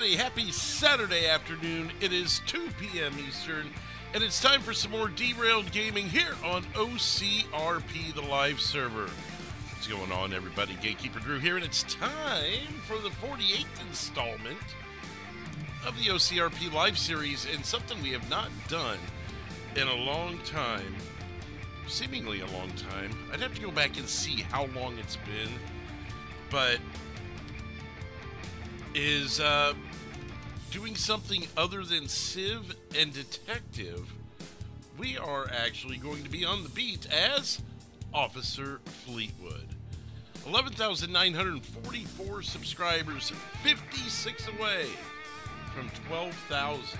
everybody. Happy Saturday afternoon. It is 2 p.m. Eastern, and it's time for some more derailed gaming here on OCRP, the live server. What's going on, everybody? Gatekeeper Drew here, and it's time for the 48th installment of the OCRP live series, and something we have not done in a long time. Seemingly a long time. I'd have to go back and see how long it's been, but is doing something other than Civ and Detective. We are actually going to be on the beat as Officer Fleetwood. 11,944 subscribers, 56 away from 12,000.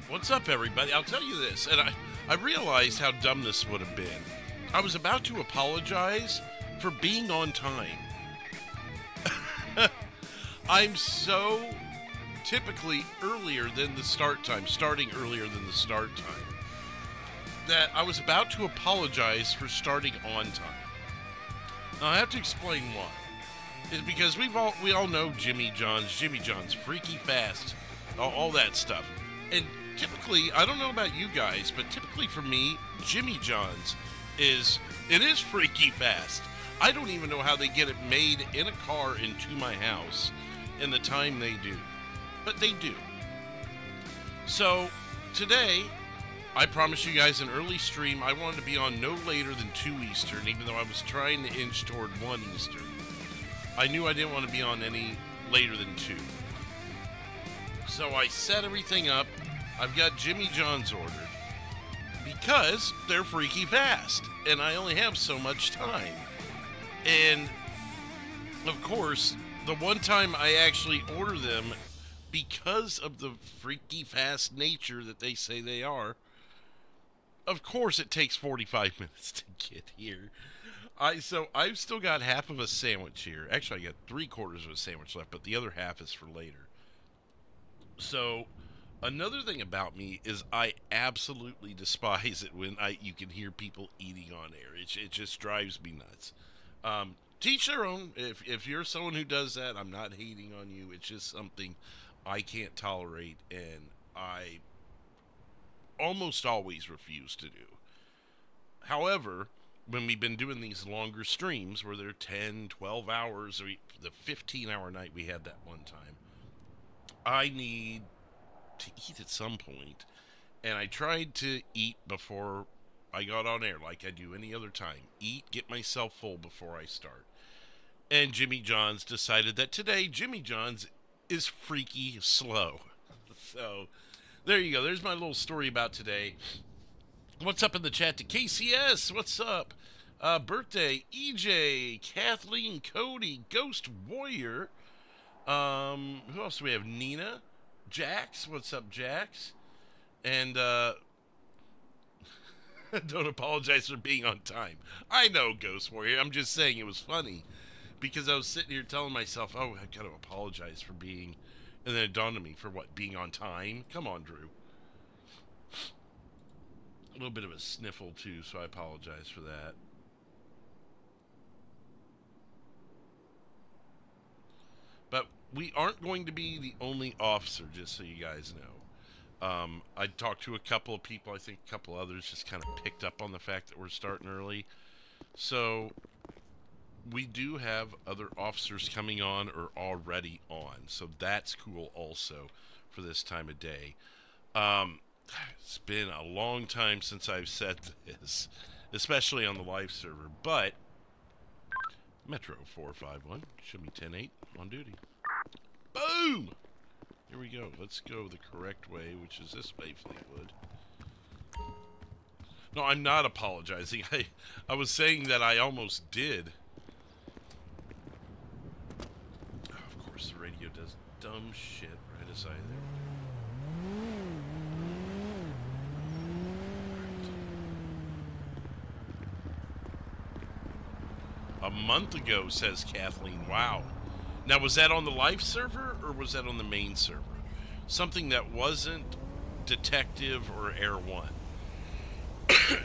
What's up, everybody? I'll tell you this, and I realized how dumb this would have been. I was about to apologize for being on time. I'm so typically earlier than the start time, starting earlier than the start time, that I was about to apologize for starting on time. Now, I have to explain why. It's because we all know Jimmy John's freaky fast, all that stuff. And typically, I don't know about you guys, but typically for me, Jimmy John's is freaky fast. I don't even know how they get it made in a car into my house in the time they do. But they do. So, today, I promised you guys an early stream. I wanted to be on no later than 2 Eastern, even though I was trying to inch toward 1 Eastern. I knew I didn't want to be on any later than 2. So I set everything up. I've got Jimmy John's ordered because they're freaky fast, and I only have so much time. And, of course, the one time I actually order them, because of the freaky fast nature that they say they are, of course it takes 45 minutes to get here. So I've still got half of a sandwich here. Actually, I got 3/4 of a sandwich left, but the other half is for later. So, another thing about me is I absolutely despise it when you can hear people eating on air. It just drives me nuts. Teach their own. If you're someone who does that, I'm not hating on you. It's just something I can't tolerate, and I almost always refuse to do. However, when we've been doing these longer streams where they're 10, 12 hours, or the 15-hour night we had that one time, I need to eat at some point, and I tried to eat before I got on air like I do any other time. Eat, get myself full before I start. And Jimmy John's decided that today Jimmy John's is freaky slow. So, there you go. There's my little story about today. What's up in the chat to KCS? What's up? Birthday, EJ, Kathleen, Cody, Ghost Warrior. Who else do we have? Nina, Jax. What's up, Jax? And, don't apologize for being on time. I know, Ghost Warrior. I'm just saying it was funny. Because I was sitting here telling myself, oh, I've got to apologize for being... And then it dawned on me, for what, being on time? Come on, Drew. A little bit of a sniffle, too, so I apologize for that. But we aren't going to be the only officer, just so you guys know. I talked to a couple of people. I think a couple others just kind of picked up on the fact that we're starting early. So we do have other officers coming on or already on. So that's cool also for this time of day. It's been a long time since I've said this, especially on the live server. But Metro 451, show me 10-8 on duty. Boom! Here we go. Let's go the correct way, which is this way, Fleetwood. No, I'm not apologizing. I was saying that I almost did. Oh, of course, the radio does dumb shit right as I there. Right. A month ago, says Kathleen. Wow. Now, was that on the live server, or was that on the main server? Something that wasn't Detective or Air 1.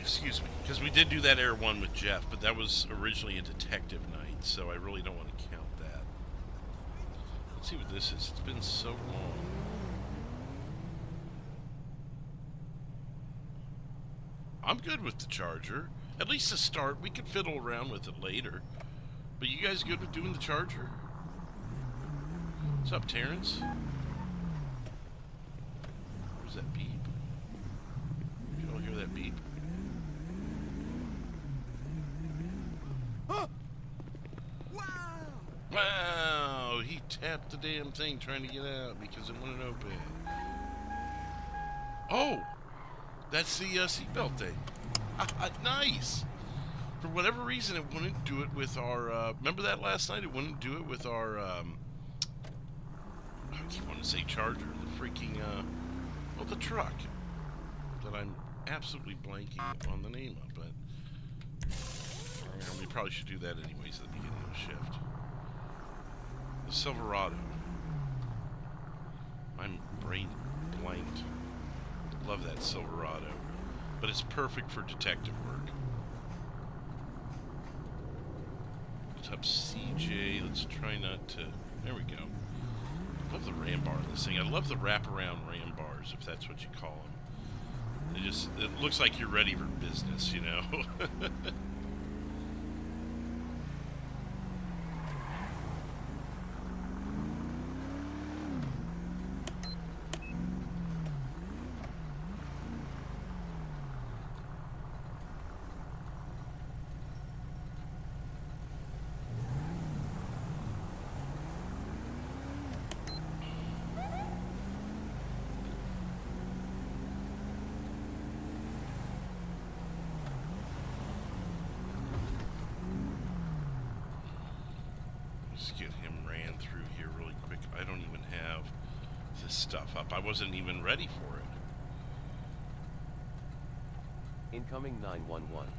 Excuse me. Because we did do that Air 1 with Jeff, but that was originally a Detective night, so I really don't want to count that. Let's see what this is. It's been so long. I'm good with the Charger. At least to start. We could fiddle around with it later. But you guys good with doing the Charger? What's up, Terrence? Where's that beep? Did you all hear that beep? Wow! He tapped the damn thing trying to get out because it wouldn't open. Oh! That's the seatbelt thing. Nice! For whatever reason, it wouldn't do it with our... remember that last night? It wouldn't do it with our... I keep wanting to say Charger. The freaking... well, the truck. That I'm absolutely blanking on the name of, but... we probably should do that anyways at the beginning of the shift. The Silverado. My brain blanked. Love that Silverado. But it's perfect for detective work. What's up, CJ? Let's try not to... There we go. I love the ram bar in this thing. I love the wraparound ram bars, if that's what you call them. It looks like you're ready for business, you know? Get him ran through here really quick. I don't even have this stuff up. I wasn't even ready for it. Incoming 911.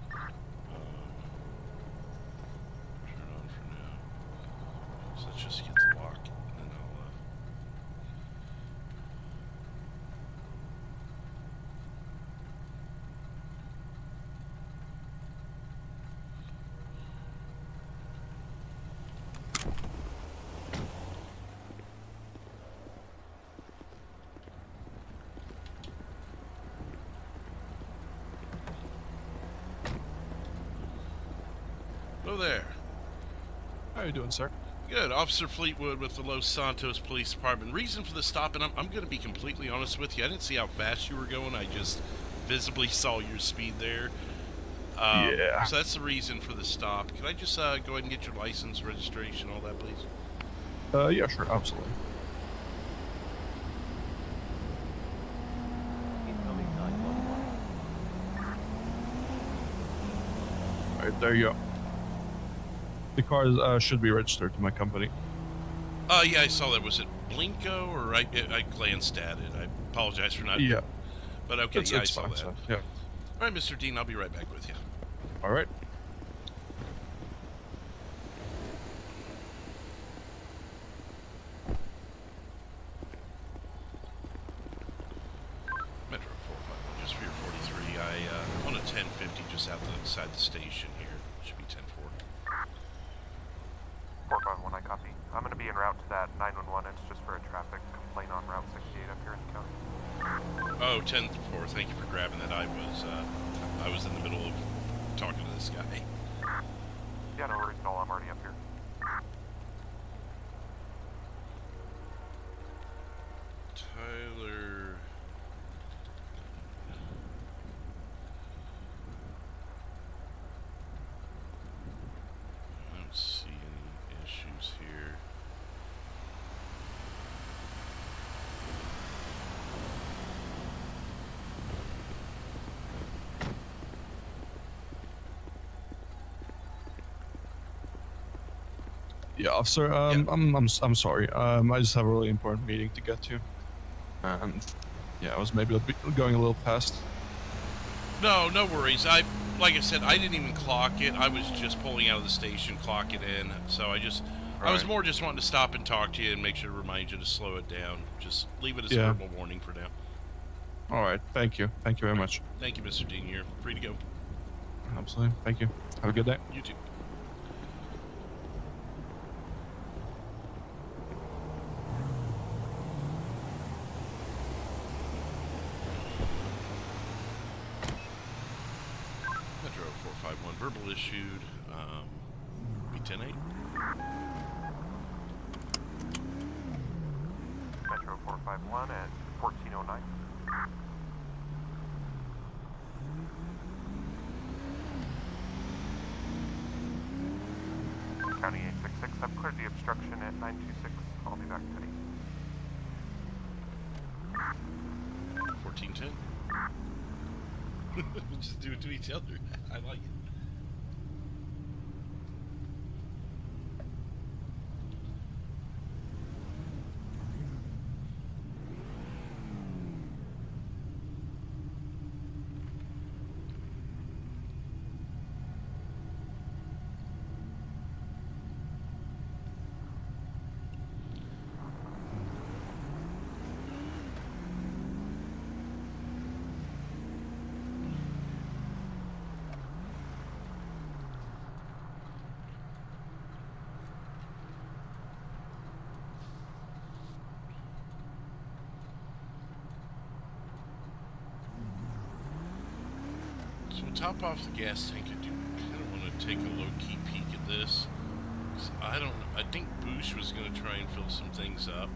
Turn on for now. So let's just get the lock, and then I'll Hello there. How are you doing, sir? Good. Officer Fleetwood with the Los Santos Police Department. Reason for the stop, and I'm going to be completely honest with you. I didn't see how fast you were going. I just visibly saw your speed there. Yeah. So that's the reason for the stop. Can I just go ahead and get your license, registration, all that, please? Yeah, sure, absolutely. Incoming 911. Alright, there you go. The car should be registered to my company. Yeah, I saw that. Was it Blinko, or I glanced at it? I apologize for not... Yeah. But okay, It's I saw fine, that. sir. Yeah. All right, Mr. Dean, I'll be right back with you. All right. Metro 451, just for your 43. On a 1050 just outside the station here. Should be 10-4. 451, I copy. I'm going to be en route to that 911. It's just for a traffic complaint on Route 68 up here in the county. Oh, 10-4. Thank you for grabbing that. I was in the middle of talking to this guy. Yeah, no worries at all. I'm already up here. Tyler... I don't see any issues here. Yeah, officer. I'm sorry. I just have a really important meeting to get to, and yeah, I was maybe going a little fast. No, no worries. Like I said, I didn't even clock it. I was just pulling out of the station, clock it in. So I was more just wanting to stop and talk to you and make sure to remind you to slow it down. Just leave it as a verbal warning for now. All right. Thank you. Thank you very much. Thank you, Mr. Dean. You're free to go. Absolutely. Thank you. Have a good day. You too. Metro 451 verbal issued. Be 10-8. Metro 451 at 1409. County 866, I've cleared the obstruction at 926. I'll be back today. 1410. We'll just do it to each other. I like it. So top off the gas tank, I do kind of want to take a low-key peek at this. 'Cause I think Boosh was going to try and fill some things up.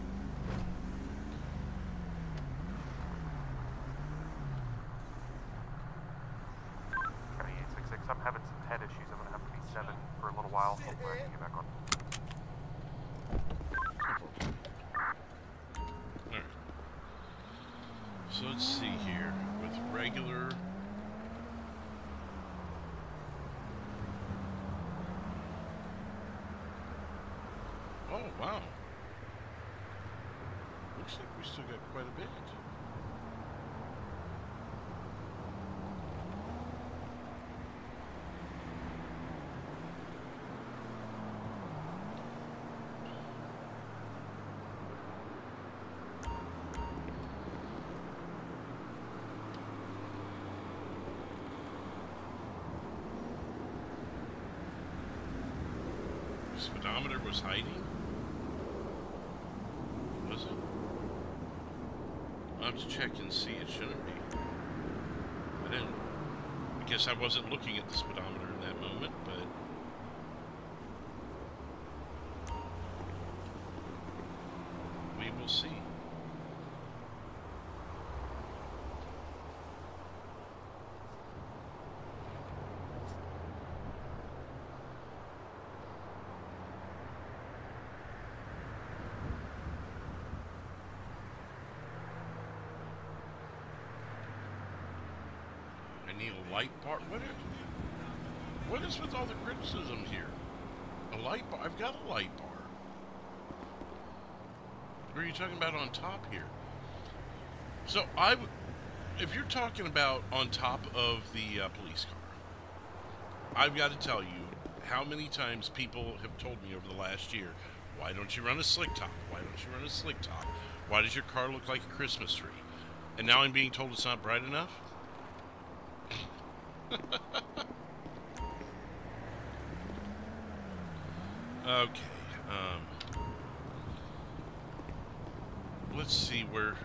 County 866, I'm having some head issues. I'm gonna have to be 7 for a little while. Hopefully I can get back on. Alright. So let's see here. With regular... Oh, wow. Looks like we still got quite a bit. Speedometer was hiding? Was it? I'll have to check and see. It shouldn't be. I guess I wasn't looking at the speedometer in that moment, but... we will see. I need a light bar. What is with all the criticism here? A light bar? I've got a light bar. What are you talking about on top here? So if you're talking about on top of the police car, I've got to tell you how many times people have told me over the last year, why don't you run a slick top? Why don't you run a slick top? Why does your car look like a Christmas tree? And now I'm being told it's not bright enough? Okay, let's see where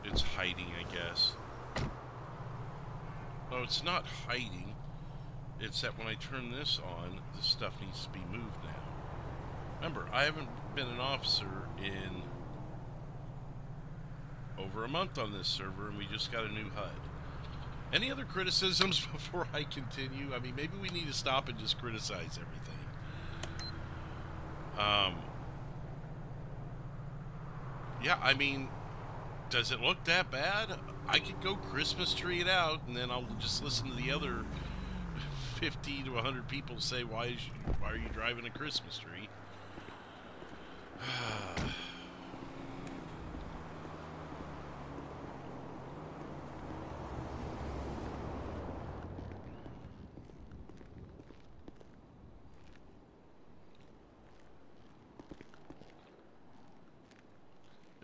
it's hiding, I guess. Oh, it's not hiding. It's that when I turn this on, this stuff needs to be moved now. Remember, I haven't been an officer in over a month on this server, and we just got a new HUD. Any other criticisms before I continue? I mean, maybe we need to stop and just criticize everything. Yeah, I mean, does it look that bad? I could go Christmas tree it out, and then I'll just listen to the other 50 to 100 people say, why are you driving a Christmas tree?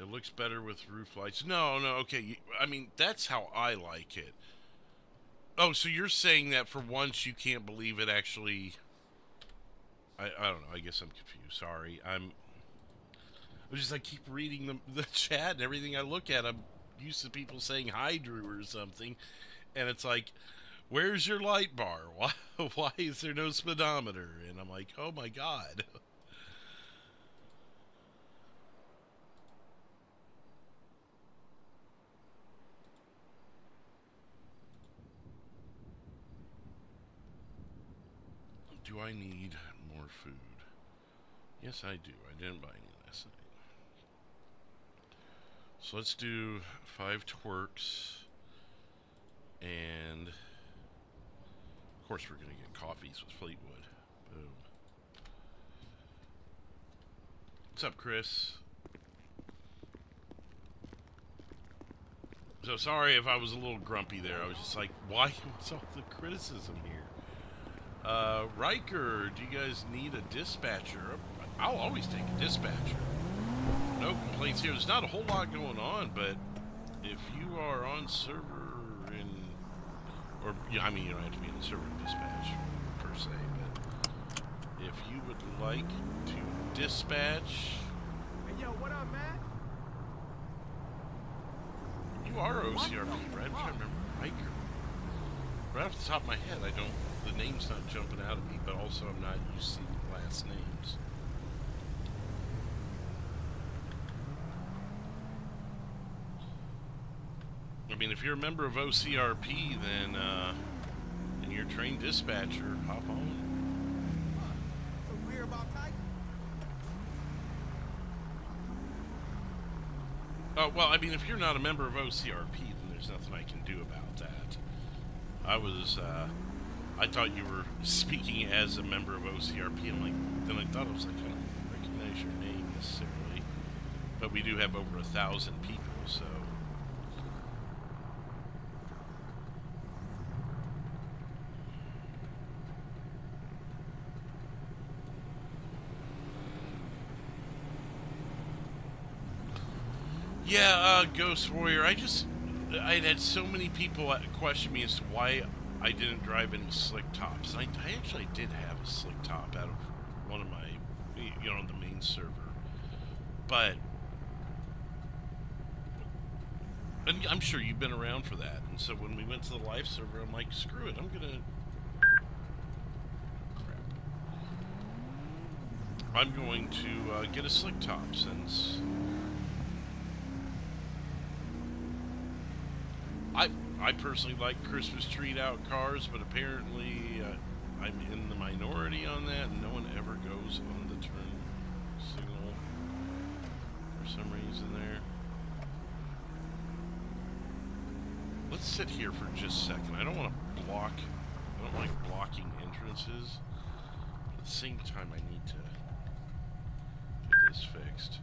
It looks better with roof lights. No, okay. I mean, that's how I like it. Oh, so you're saying that for once you can't believe it actually... I don't know. I guess I'm confused. Sorry. I keep reading the chat and everything I look at. I'm used to people saying hi, Drew, or something. And it's like, where's your light bar? Why is there no speedometer? And I'm like, oh my God. Do I need more food? Yes, I do. I didn't buy any last night. So let's do 5 twerks. And of course we're going to get coffees with Fleetwood. Boom. What's up, Chris? So sorry if I was a little grumpy there. I was just like, why was all the criticism here? Riker, do you guys need a dispatcher? I'll always take a dispatcher. No complaints here. There's not a whole lot going on, but if you are on server or I mean, you don't have to be on server dispatch per se, but if you would like to dispatch. Hey, yo, what up, man? You are OCRP, right? I'm trying to remember Riker. Right off the top of my head, the name's not jumping out at me, but also I'm not used to seeing last names. I mean, if you're a member of OCRP, then, and you're a trained dispatcher, hop on. So weird about Tyson? Oh, well, I mean, if you're not a member of OCRP, then there's nothing I can do about that. I thought you were speaking as a member of OCRP. Then I thought I was like, I don't recognize your name necessarily. But we do have over 1,000 people, so. Yeah, Ghost Warrior, I'd had so many people question me as to why I didn't drive any slick tops. And I actually did have a slick top out of one of my, the main server. But, and I'm sure you've been around for that. And so when we went to the live server, I'm like, screw it, I'm gonna, I'm going to get a slick top since I personally like Christmas treed out cars, but apparently I'm in the minority on that, and no one ever goes on the turn signal for some reason there. Let's sit here for just a second. I don't want to block, I don't like blocking entrances. At the same time, I need to get this fixed.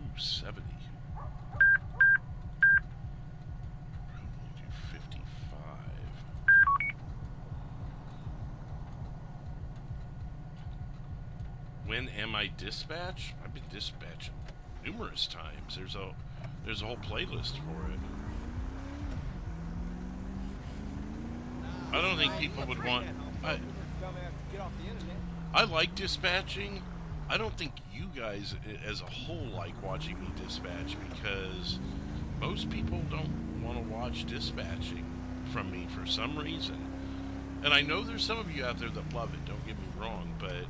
Ooh, 70. Probably do 55. When am I dispatched? I've been dispatched numerous times. There's a whole playlist for it. I don't think people would want. I like dispatching. I don't think you guys as a whole like watching me dispatch, because most people don't want to watch dispatching from me for some reason. And I know there's some of you out there that love it, don't get me wrong, but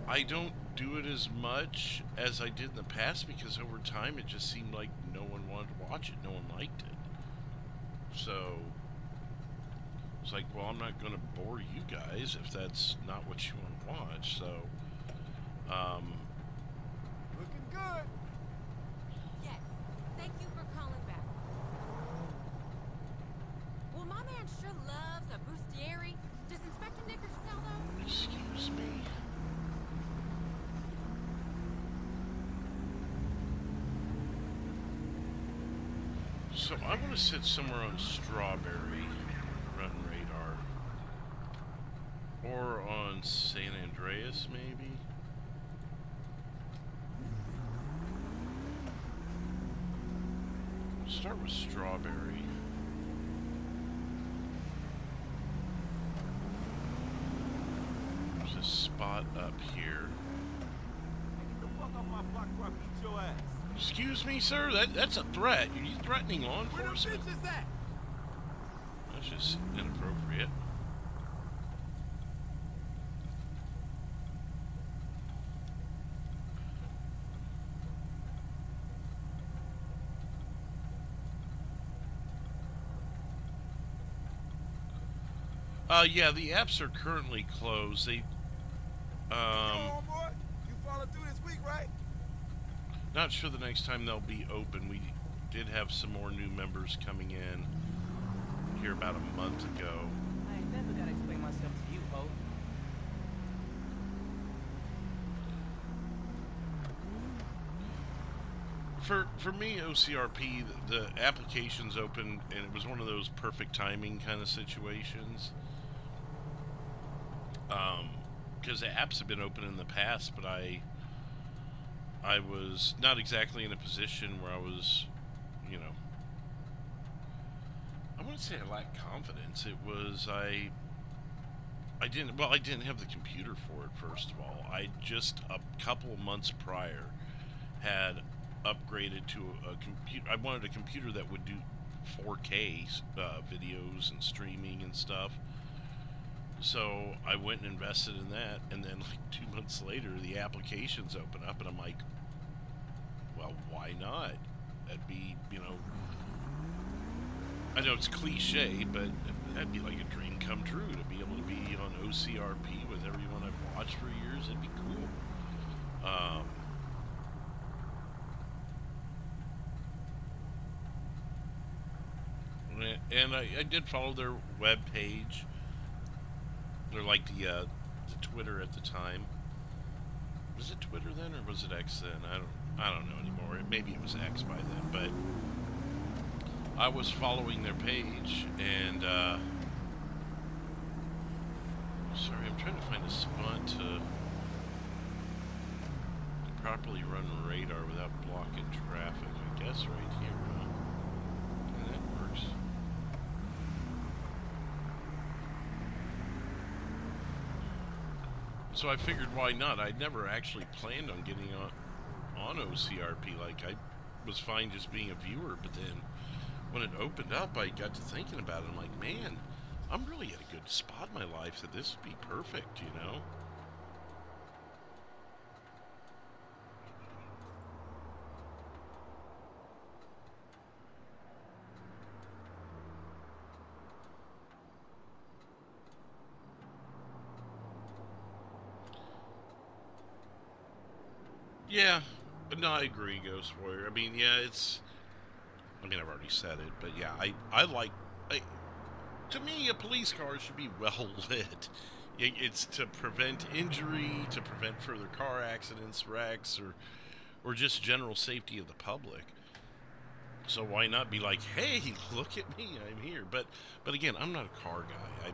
I don't do it as much as I did in the past, because over time it just seemed like no one wanted to watch it, no one liked it. So it's like, well, I'm not going to bore you guys if that's not what you want to watch. So Looking good. Yes, thank you for calling back. Well, my man sure loves a bustieri. Does Inspector Knickers sell those? excuse me. So I want to sit somewhere on Strawberry, run radar, or on San Andreas maybe. Start with Strawberry. There's a spot up here. Get the fuck off my block before I beat your ass. Excuse me, sir? That's a threat. Are you threatening law Where them enforcement? bitches at? That's just inappropriate. Yeah, the apps are currently closed. They, Homeboy, you follow through this week, right? not sure the next time they'll be open. We did have some more new members coming in here about a month ago. I ain't never gotta explain myself to you, ho. For me, OCRP, the application's open, and it was one of those perfect timing kind of situations. Because the apps have been open in the past, but I was not exactly in a position where I was, you know, I wouldn't say I lacked confidence. It was I didn't have the computer for it, first of all. I just a couple of months prior had upgraded to a computer. I wanted a computer that would do 4K videos and streaming and stuff. So I went and invested in that, and then like 2 months later, the applications open up, and I'm like, well, why not? That'd be, you know, I know it's cliche, but that'd be like a dream come true to be able to be on OCRP with everyone I've watched for years. It'd be cool. And I did follow their web page. They're like the Twitter at the time. Was it Twitter then, or was it X then? I don't know anymore. Maybe it was X by then, but I was following their page, and sorry, I'm trying to find a spot to properly run radar without blocking traffic. I guess right here, huh? And that works. So I figured, why not? I'd never actually planned on getting on OCRP. Like, I was fine just being a viewer, but then when it opened up, I got to thinking about it. I'm like, man, I'm really at a good spot in my life that this would be perfect, you know? Yeah, no, I agree, Ghost Warrior. I mean, yeah, I've already said it, but yeah, to me, a police car should be well lit. It's to prevent injury, to prevent further car accidents, wrecks, or just general safety of the public. So why not be like, hey, look at me, I'm here. But again, I'm not a car guy.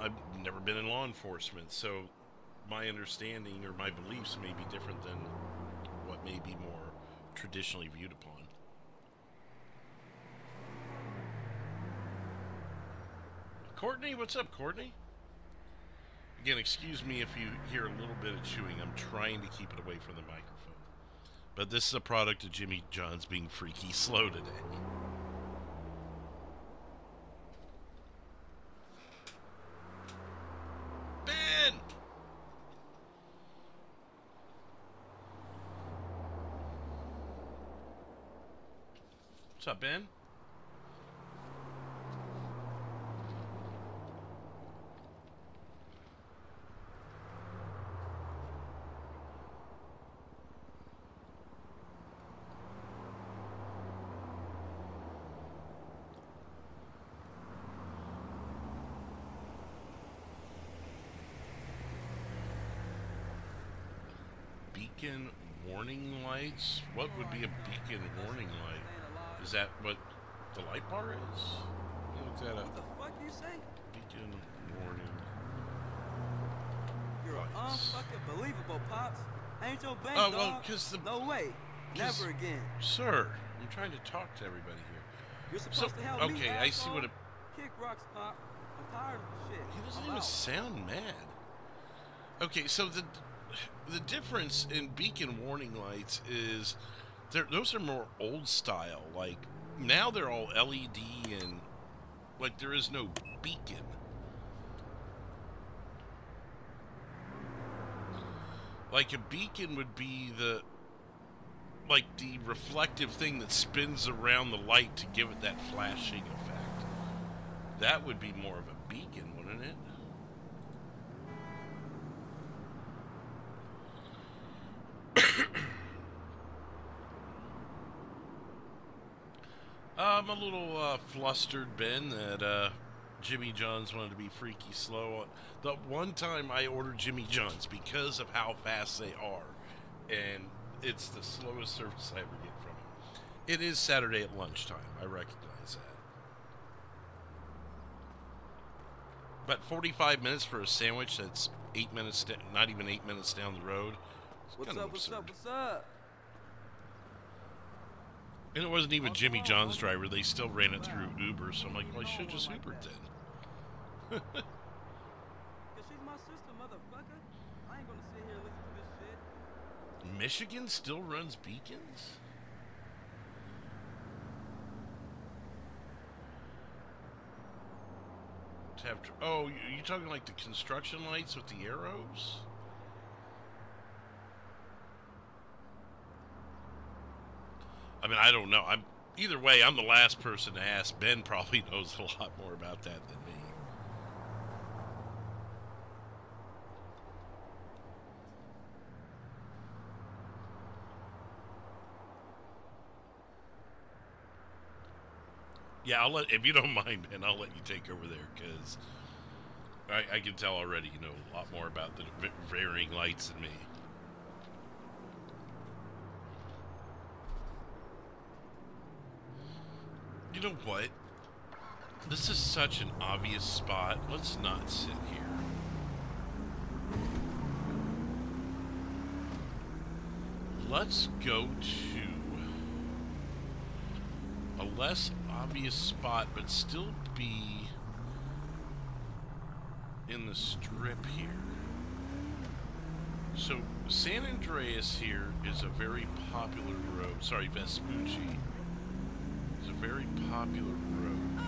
I've never been in law enforcement, so my understanding or my beliefs may be different than what may be more traditionally viewed upon. Courtney, what's up, Courtney? Again, excuse me if you hear a little bit of chewing. I'm trying to keep it away from the microphone. But this is a product of Jimmy John's being freaky slow today. Ben! What's up, Ben? Beacon warning lights? What would be a beacon warning light? Is that what the light bar is? Look that What up. the fuck you say? Beacon warning You're lights. unfucking believable, Pops. I ain't your bank, Oh, dog. well, 'cause the- No way. 'cause- Never again. Sir, I'm trying to talk to everybody here. You're supposed to help me, okay, I see what Kick rocks, Pop. I'm tired of this shit. he doesn't I'm even out. sound mad. Okay, so the difference in beacon warning lights is those are more old style. Like, now they're all LED and, like, there is no beacon. Like, a beacon would be the reflective thing that spins around the light to give it that flashing effect. That would be more of a beacon, wouldn't it? I'm a little flustered, Ben, that Jimmy John's wanted to be freaky slow. The one time I ordered Jimmy John's because of how fast they are, and it's the slowest service I ever get from them. It is Saturday at lunchtime. I recognize that. But 45 minutes for a sandwich that's 8 minutes, not even 8 minutes down the road. What's up, what's up, what's up? And it wasn't even Jimmy John's driver. They still ran it through Uber. So I'm like, well, I should have just Ubered then. Cause she's my sister, motherfucker. I ain't gonna sit here and listen to this shit. Michigan still runs beacons? Oh, you talking like the construction lights with the arrows? I mean, I don't know. Either way, I'm the last person to ask. Ben probably knows a lot more about that than me. Yeah, if you don't mind, Ben, I'll let you take over there, because I can tell already you know a lot more about the varying lights than me. You know what? This is such an obvious spot. Let's not sit here. Let's go to a less obvious spot, but still be in the strip here. So San Andreas here is a very popular road. Sorry, Vespucci. It's a very popular road.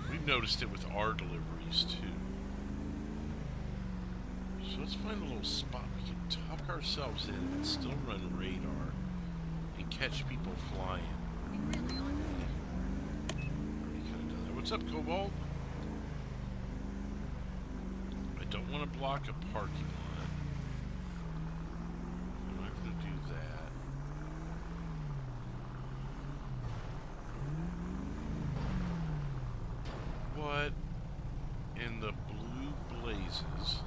We've noticed it with our deliveries too. So let's find a little spot we can tuck ourselves in and still run radar and catch people flying. Already kind of done that. What's up, Cobalt? I don't want to block a parking lot. I'm not going to do that. What in the blue blazes?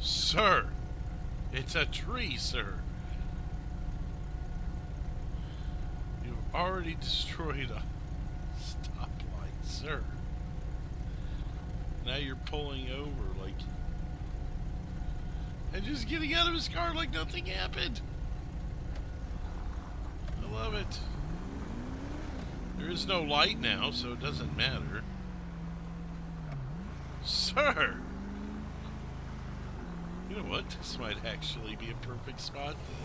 Sir! It's a tree, sir! You've already destroyed a stoplight, sir. Now you're pulling over like... and just getting out of his car like nothing happened! I love it. There is no light now, so it doesn't matter. Sir! You know what? This might actually be a perfect spot then.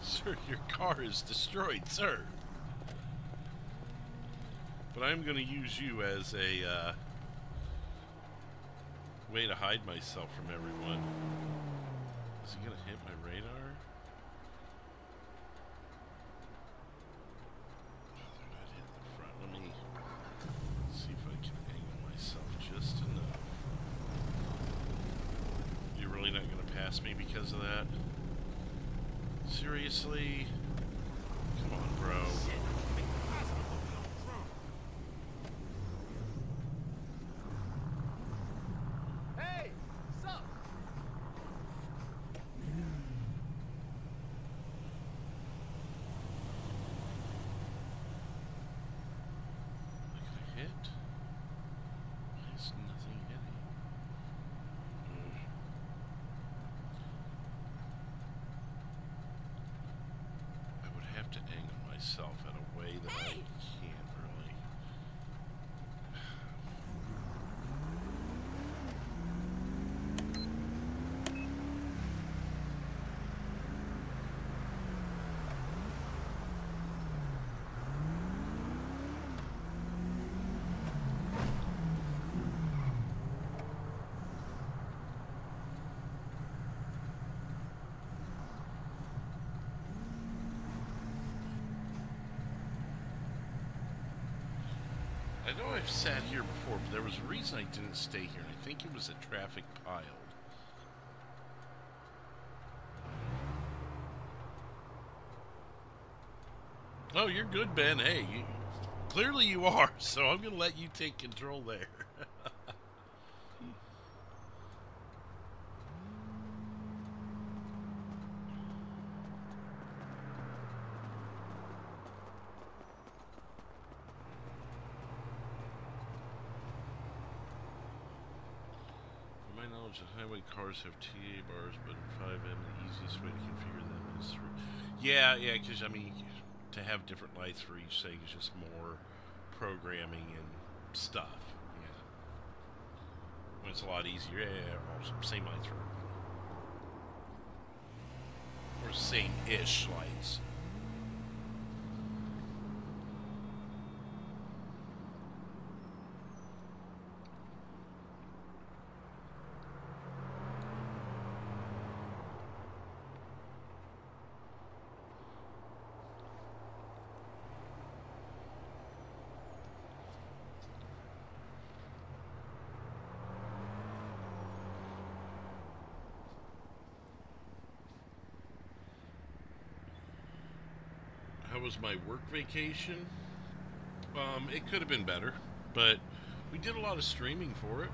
Sir, your car is destroyed, sir. But I'm going to use you as a way to hide myself from everyone. Is he going to hit my radar? Oh, they're not hitting the front. Let me see if I can angle myself just enough. You're really not going to pass me because of that? Seriously? Come on, bro. Hey, sup? Am I gonna hit? Why is nothing hitting? I would have to angle myself in a way way that I can't really. I know I've sat here before, but there was a reason I didn't stay here, and I think it was that traffic piled. Oh, you're good, Ben. Hey, clearly you are, so I'm going to let you take control there. Highway cars have TA bars, but in FiveM, the easiest way to configure them is through... Yeah, because, I mean, to have different lights for each thing is just more programming and stuff. Yeah. When it's a lot easier, yeah, same lights for everyone. Or same-ish lights. How was my work vacation? It could have been better, but we did a lot of streaming for it.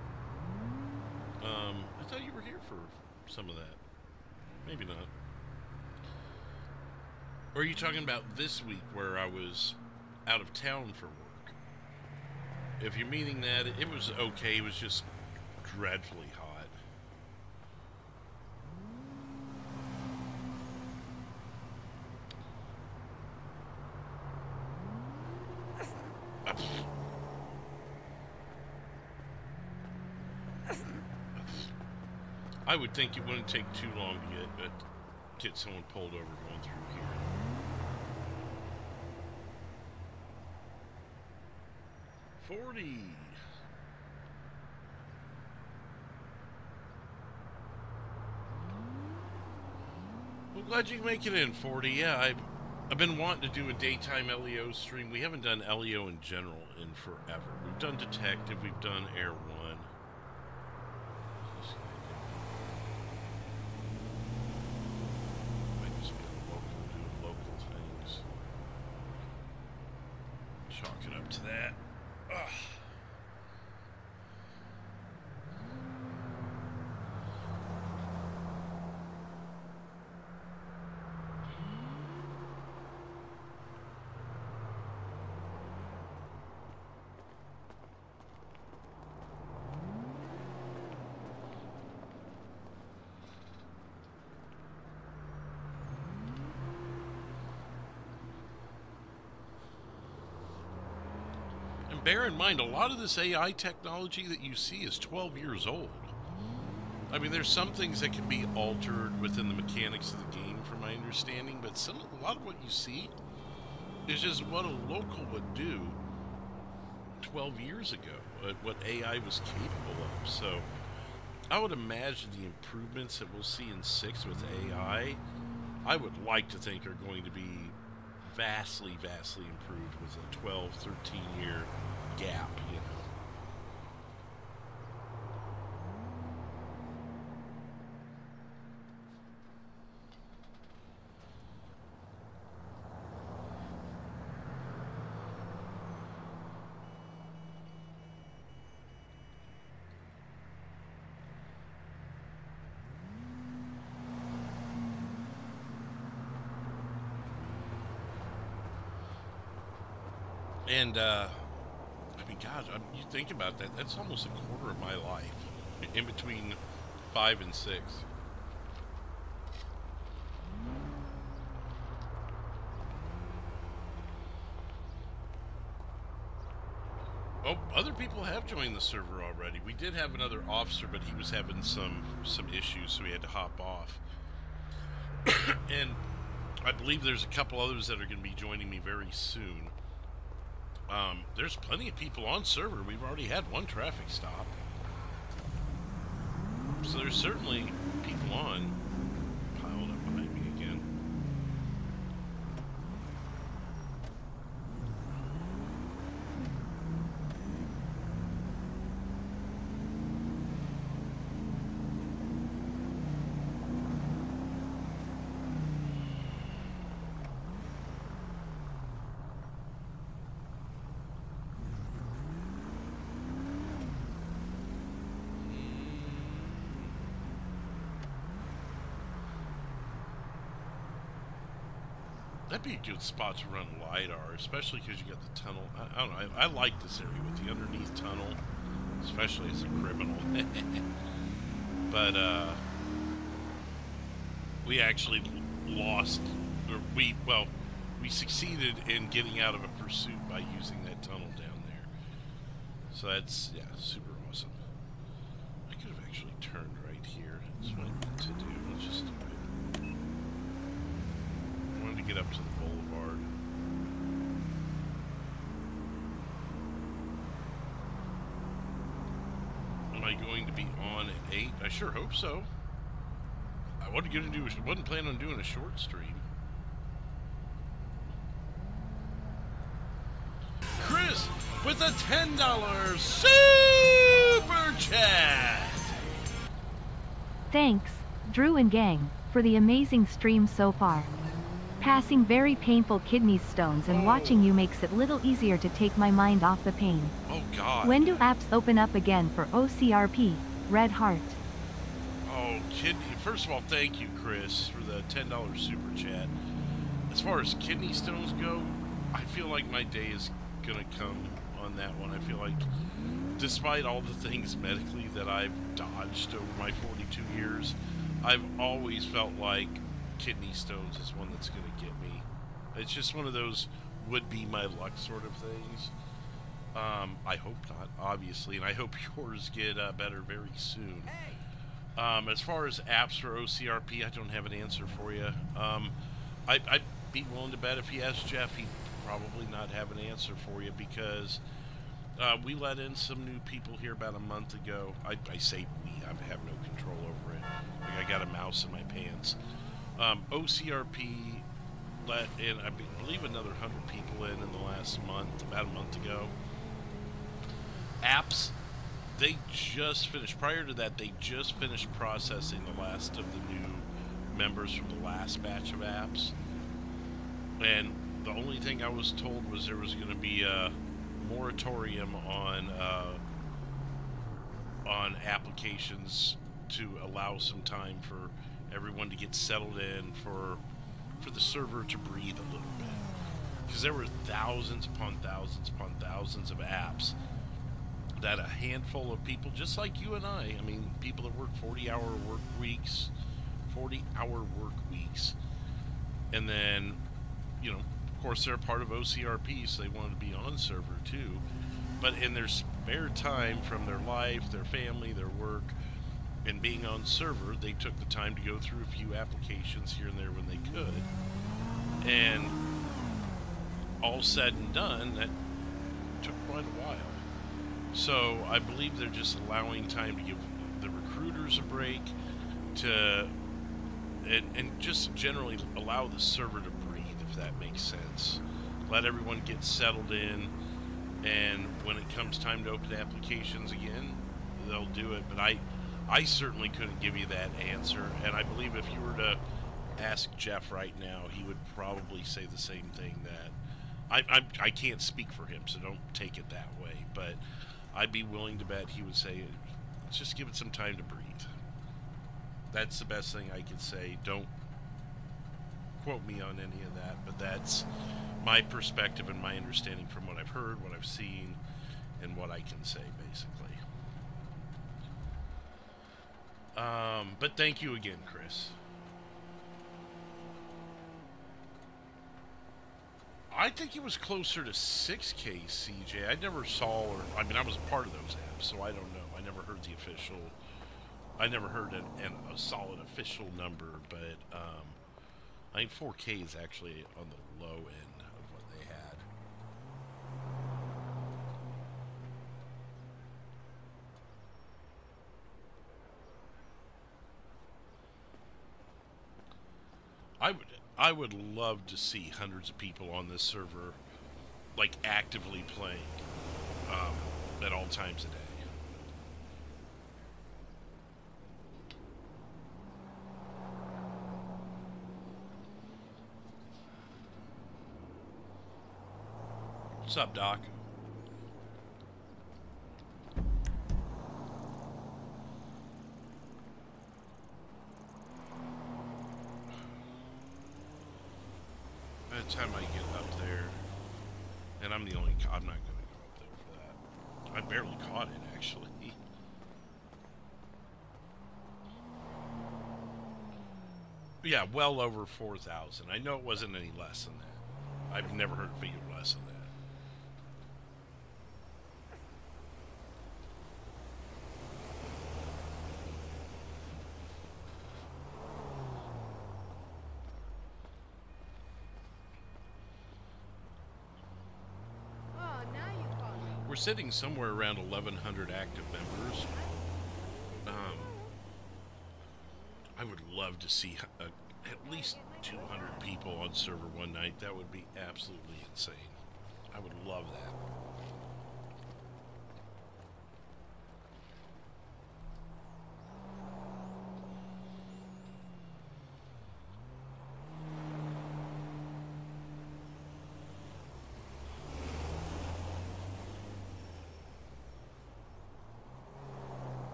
I thought you were here for some of that. Maybe not. Or are you talking about this week where I was out of town for work? If you're meaning that, it was okay. It was just dreadfully hot. I would think it wouldn't take too long to get someone pulled over going through here. $40. Well, glad you can make it in, 40. Yeah, I've been wanting to do a daytime LEO stream. We haven't done LEO in general in forever. We've done Detective, we've done Air 1. Chalk it up to that. Ugh. Bear in mind, a lot of this AI technology that you see is 12 years old. I mean, there's some things that can be altered within the mechanics of the game, from my understanding, but a lot of what you see is just what a local would do 12 years ago, what AI was capable of. So I would imagine the improvements that we'll see in 6 with AI, I would like to think are going to be vastly, vastly improved with a 12, 13-year gap, you know. And, I mean, God, you think about that, that's almost a quarter of my life, in between 5 and 6. have joined the server already. We did have another officer, but he was having some issues, so we had to hop off. And I believe there's a couple others that are going to be joining me very soon. There's plenty of people on server. We've already had one traffic stop. So there's certainly people on. Piled up behind me again. That'd be a good spot to run LiDAR, especially because you got the tunnel. I don't know, I like this area with the underneath tunnel, especially as a criminal. But, we actually lost, or we succeeded in getting out of a pursuit by using that tunnel down there. So that's, yeah, super awesome. I could have actually turned right here. That's what I meant to do. Let's just do it. I wanted to get up to the boulevard. Am I going to be on at 8? I sure hope so. I wasn't planning on doing a short stream. Chris with a $10 super chat. Thanks, Drew and gang, for the amazing stream so far. Passing very painful kidney stones and watching you makes it little easier to take my mind off the pain. Oh God. When do apps open up again for OCRP? Red Heart. Oh, kidney. First of all, thank you, Chris, for the $10 super chat. As far as kidney stones go, I feel like my day is gonna come on that one. I feel like, despite all the things medically that I've dodged over my 42 years, I've always felt like kidney stones is one that's going to get me. It's just one of those would be my luck sort of things. I hope not, obviously, and I hope yours get better very soon. As far as apps for OCRP, I don't have an answer for you. I'd be willing to bet if you asked Jeff, he'd probably not have an answer for you because we let in some new people here about a month ago. I say we, I have no control over it. Like I got a mouse in my pants. OCRP let in, I believe, another 100 people in the last month, about a month ago. Apps, they just finished, prior to that, they just finished processing the last of the new members from the last batch of apps. And the only thing I was told was there was going to be a moratorium on applications to allow some time for everyone to get settled in, for the server to breathe a little bit, because there were thousands upon thousands upon thousands of apps that a handful of people, just like you and I mean, people that work 40-hour work weeks, and then, you know, of course they're part of OCRP, so they wanted to be on server too, but in their spare time from their life, their family, their work, and being on server, they took the time to go through a few applications here and there when they could. And all said and done, that took quite a while. So I believe they're just allowing time to give the recruiters a break, and just generally allow the server to breathe, if that makes sense. Let everyone get settled in, and when it comes time to open applications again, they'll do it. But I certainly couldn't give you that answer, and I believe if you were to ask Jeff right now, he would probably say the same thing. That I can't speak for him, so don't take it that way, but I'd be willing to bet he would say, let's just give it some time to breathe. That's the best thing I can say. Don't quote me on any of that, but that's my perspective and my understanding from what I've heard, what I've seen, and what I can say, basically. But thank you again, Chris. I think it was closer to 6K, CJ. I never saw, or I mean, I was part of those apps, so I don't know. I never heard the official. I never heard a solid official number, but I think 4K is actually on the low end of what they had. I would love to see hundreds of people on this server, like actively playing at all times a day. What's up, Doc? By the time I get up there, and I'm not going to go up there for that. I barely caught it, actually. But yeah, well over 4,000. I know it wasn't any less than that. I've never heard a figure less than that. We're sitting somewhere around 1,100 active members. I would love to see at least 200 people on server one night. That would be absolutely insane. I would love that.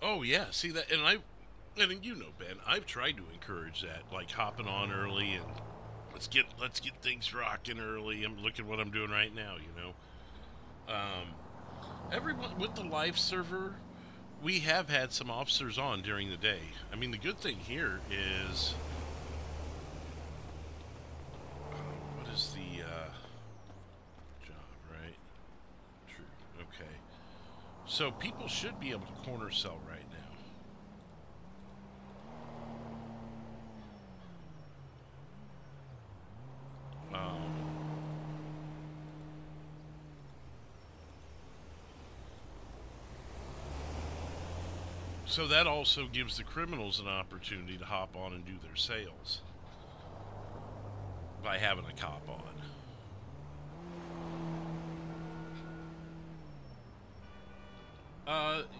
Oh yeah, see that, and you know, Ben, I've tried to encourage that, like hopping on early and let's get things rocking early. And look at what I'm doing right now, you know. Everyone with the live server, we have had some officers on during the day. I mean, the good thing here is, what is the job, right? True. Okay. So people should be able to corner cell right now. So that also gives the criminals an opportunity to hop on and do their sales by having a cop on.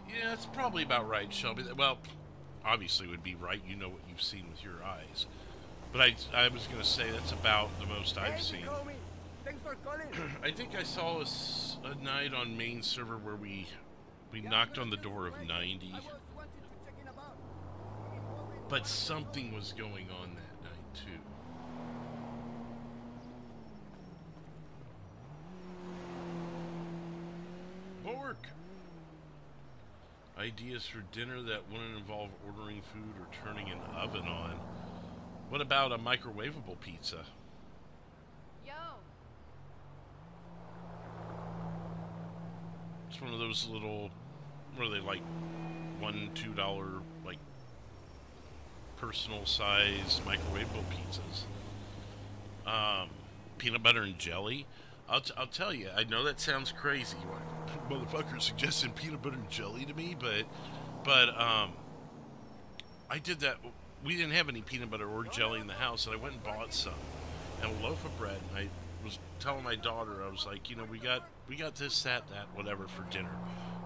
Yeah, it's probably about right, Shelby. Well, obviously it would be right. You know what you've seen with your eyes. But I was going to say that's about the most I've seen. Thanks for calling. I think I saw a night on main server where we knocked on the door of 90. But something was going on that night, too. Bork! Ideas for dinner that wouldn't involve ordering food or turning an oven on. What about a microwavable pizza? Yo. It's one of those little, what are they, like $1, $2, like personal size microwavable pizzas. Peanut butter and jelly. I'll tell you, I know that sounds crazy. Motherfucker suggesting peanut butter and jelly to me, but I did that. We didn't have any peanut butter or jelly in the house, and I went and bought some and a loaf of bread. And I was telling my daughter, I was like, you know, we got this, that, whatever for dinner.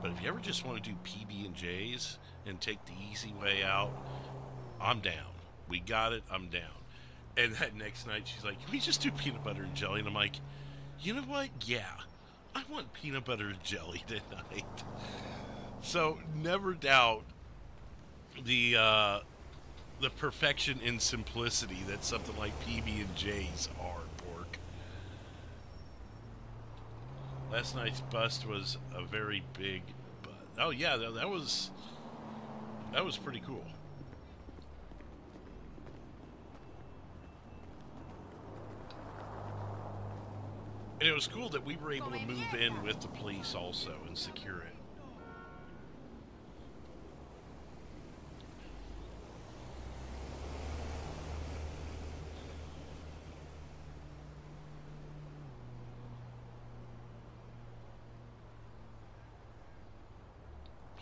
But if you ever just want to do PB&Js and take the easy way out, I'm down. We got it. I'm down. And that next night, she's like, can we just do peanut butter and jelly? And I'm like, you know what? Yeah, I want peanut butter and jelly tonight. So never doubt the perfection in simplicity that something like PB&Js are, Pork. Last night's bust was a very big bust. Oh yeah, that was pretty cool. And it was cool that we were able to move in with the police also and secure it.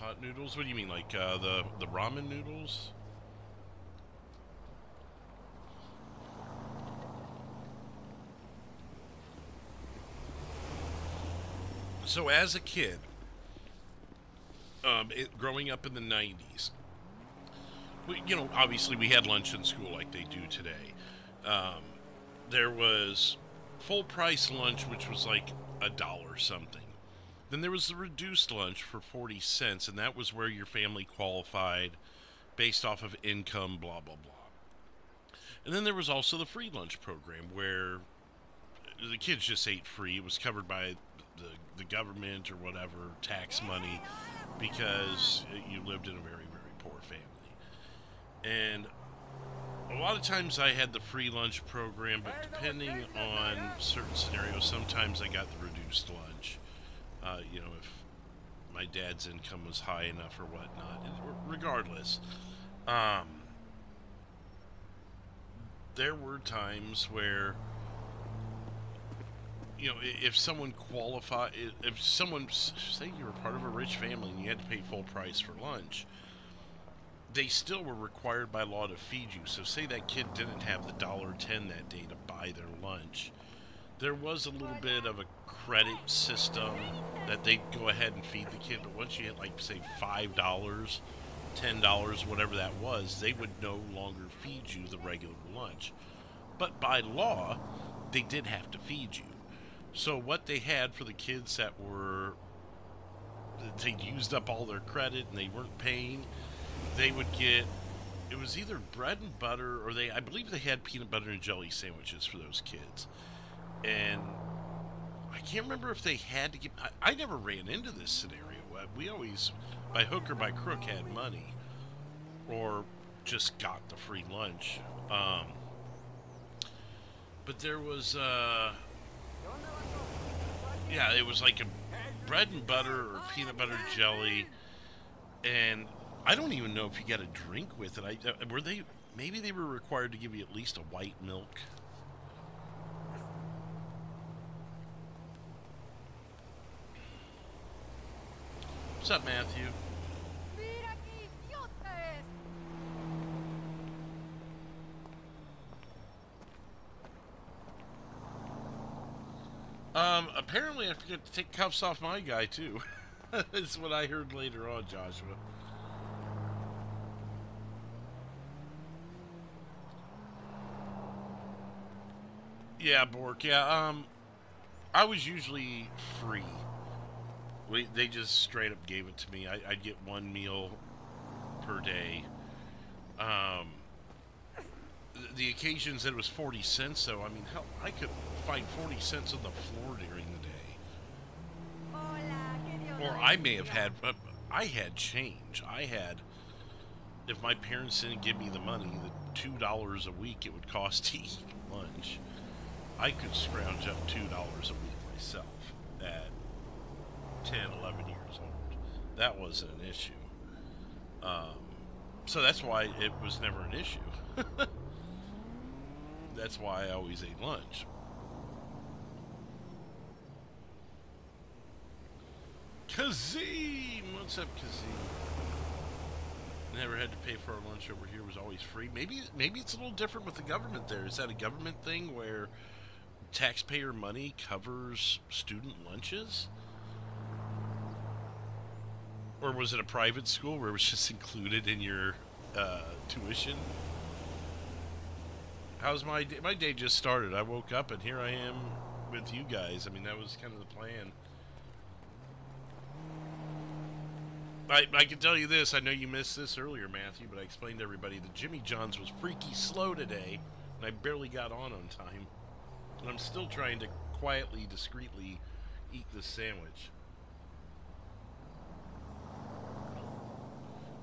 Pot noodles? What do you mean, like the ramen noodles? So as a kid, growing up in the 90s, obviously we had lunch in school like they do today. There was full price lunch, which was like $1 something. Then there was the reduced lunch for 40 cents, and that was where your family qualified based off of income, blah, blah, blah. And then there was also the free lunch program where the kids just ate free. It was covered by the government or whatever, tax money, because you lived in a very, very poor family. And a lot of times I had the free lunch program, but depending on certain scenarios, sometimes I got the reduced lunch. If my dad's income was high enough or whatnot. Regardless, there were times where, if someone say you were part of a rich family and you had to pay full price for lunch, they still were required by law to feed you. So say that kid didn't have the $1.10 that day to buy their lunch. There was a little bit of a credit system that they'd go ahead and feed the kid, but once you hit, like, say, $5, $10, whatever that was, they would no longer feed you the regular lunch. But by law, they did have to feed you. So what they had for the kids that they'd used up all their credit and they weren't paying, they would get, it was either bread and butter, or I believe they had peanut butter and jelly sandwiches for those kids. And I can't remember if they had to give... I never ran into this scenario. We always, by hook or by crook, had money. Or just got the free lunch. But there was... it was like a bread and butter or peanut butter jelly. And I don't even know if you got a drink with it. Maybe they were required to give you at least a white milk. What's up, Matthew? Apparently I forgot to take cuffs off my guy, too. That's what I heard later on, Joshua. Yeah, Bork, yeah, I was usually free. They just straight up gave it to me. I'd get one meal per day. The occasions that it was 40 cents, so I mean, hell, I could find 40 cents on the floor during the day. Or I may have had, I had change. If my parents didn't give me the money, the $2 a week it would cost to eat lunch, I could scrounge up $2 a week myself at 10, 11 years old. That wasn't an issue. So that's why it was never an issue. That's why I always ate lunch. Kazim! What's up, Kazim? Never had to pay for our lunch over here. It was always free. Maybe it's a little different with the government there. Is that a government thing where taxpayer money covers student lunches? Or was it a private school where it was just included in your tuition? How's my day? My day just started. I woke up and here I am with you guys. I mean, that was kind of the plan. I can tell you this. I know you missed this earlier, Matthew, but I explained to everybody that Jimmy John's was freaky slow today, and I barely got on time. And I'm still trying to quietly, discreetly eat this sandwich.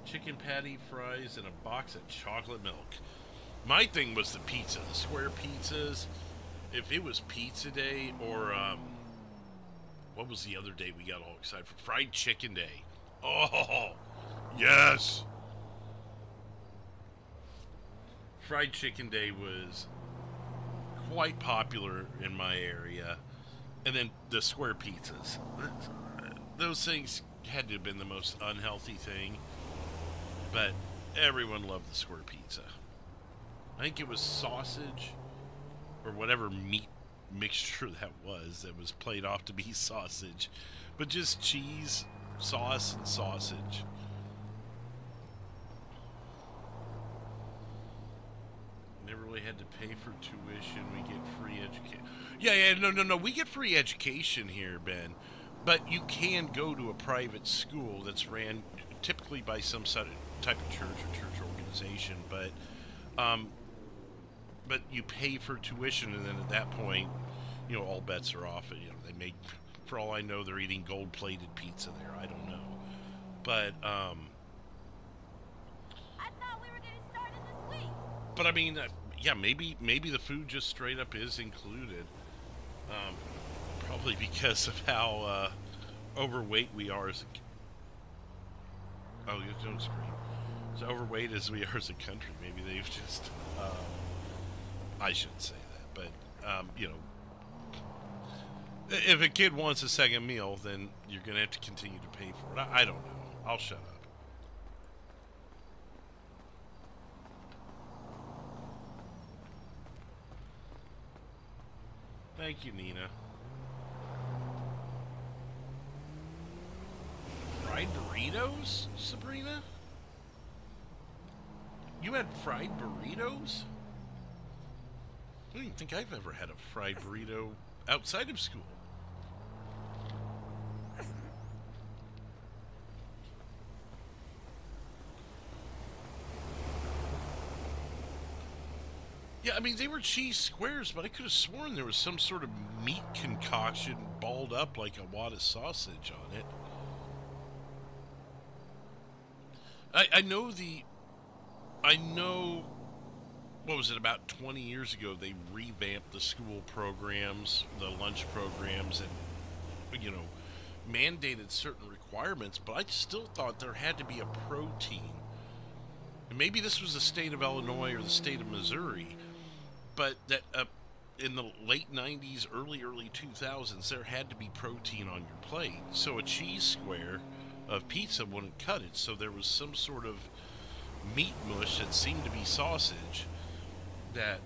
Chicken patty, fries, and a box of chocolate milk. My thing was the pizza, the square pizzas. if it was pizza day or what was the other day we got all excited for? Fried chicken day. Oh, yes. Fried chicken day was quite popular in my area. And then the square pizzas. Those things had to have been the most unhealthy thing. But everyone loved the square pizza. I think it was sausage or whatever meat mixture that was played off to be sausage. But just cheese, sauce, and sausage. Never really had to pay for tuition. We get free education. Yeah, no. We get free education here, Ben. But you can go to a private school that's ran typically by some sort of type of church or church organization. But you pay for tuition, and then at that point, you know, all bets are off. You know, they make, for all I know, they're eating gold-plated pizza there. I don't know. But I thought we were getting started this week. But I mean, yeah, maybe the food just straight up is included. Probably because of how overweight we are as a... Oh, don't scream. As overweight as we are as a country, maybe they've just... I shouldn't say that, but, you know, if a kid wants a second meal, then you're going to have to continue to pay for it. I don't know. I'll shut up. Thank you, Nina. Fried burritos, Sabrina? You had fried burritos? I don't even think I've ever had a fried burrito outside of school. Yeah, I mean, they were cheese squares, but I could have sworn there was some sort of meat concoction balled up like a wad of sausage on it. I know, what was it, about 20 years ago, they revamped the school programs, the lunch programs, and, you know, mandated certain requirements, but I still thought there had to be a protein. And maybe this was the state of Illinois or the state of Missouri, but that in the late 90s, early 2000s, there had to be protein on your plate. So a cheese square of pizza wouldn't cut it, so there was some sort of meat mush that seemed to be sausage that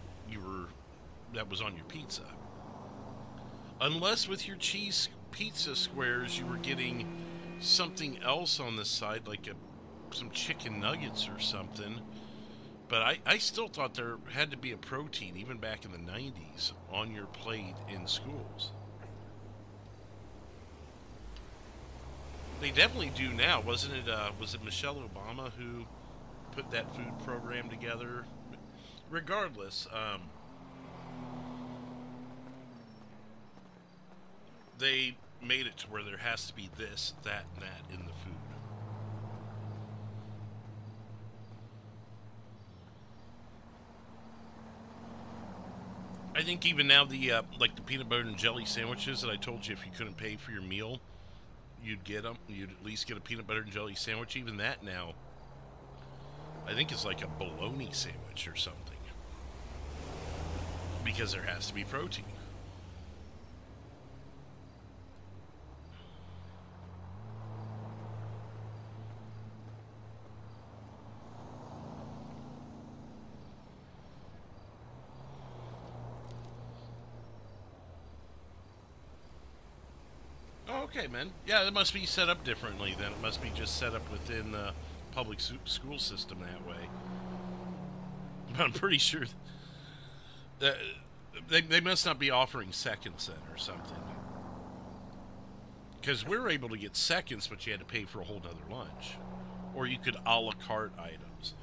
was on your pizza. Unless with your cheese pizza squares you were getting something else on the side, like some chicken nuggets or something. But I still thought there had to be a protein, even back in the 90s, on your plate in schools. They definitely do now. Was it Michelle Obama who put that food program together? Regardless, they made it to where there has to be this, that, and that in the food. I think even now like the peanut butter and jelly sandwiches that I told you if you couldn't pay for your meal, you'd get them. You'd at least get a peanut butter and jelly sandwich. Even that now, I think it's like a bologna sandwich or something. Because there has to be protein. Oh, okay, man. Yeah, it must be set up differently then. It must be just set up within the public school system that way. I'm pretty sure they must not be offering seconds then or something. Because we're able to get seconds, but you had to pay for a whole nother lunch. Or you could a la carte items.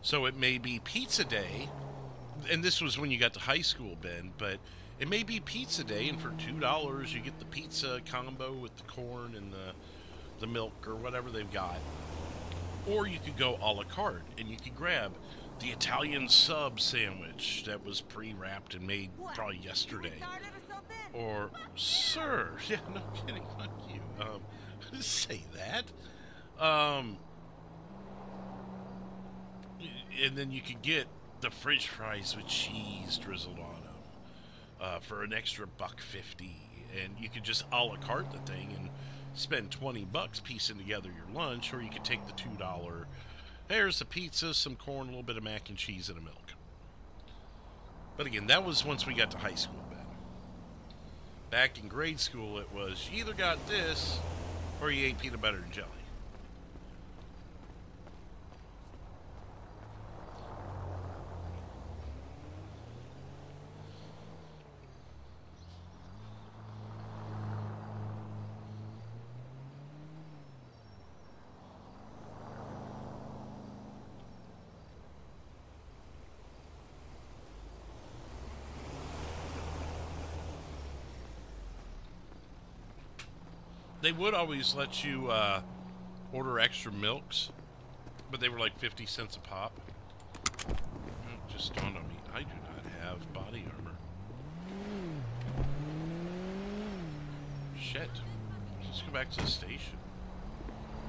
So it may be pizza day, and this was when you got to high school, Ben, but it may be pizza day, and for $2 you get the pizza combo with the corn and the milk or whatever they've got. Or you could go a la carte, and you could grab the Italian sub sandwich that was pre-wrapped and made probably yesterday. Or, sir, yeah, no kidding, fuck you. Say that. And then you could get the French fries with cheese drizzled on them for an extra $1.50, and you could just a la carte the thing and spend $20 piecing together your lunch, or you could take the $2. There's a pizza, some corn, a little bit of mac and cheese, and a milk. But again, that was once we got to high school, Ben. Back in grade school, it was you either got this or you ate peanut butter and jelly. They would always let you order extra milks, but they were like 50 cents a pop. It just dawned on me, I do not have body armor. Shit. Let's go back to the station.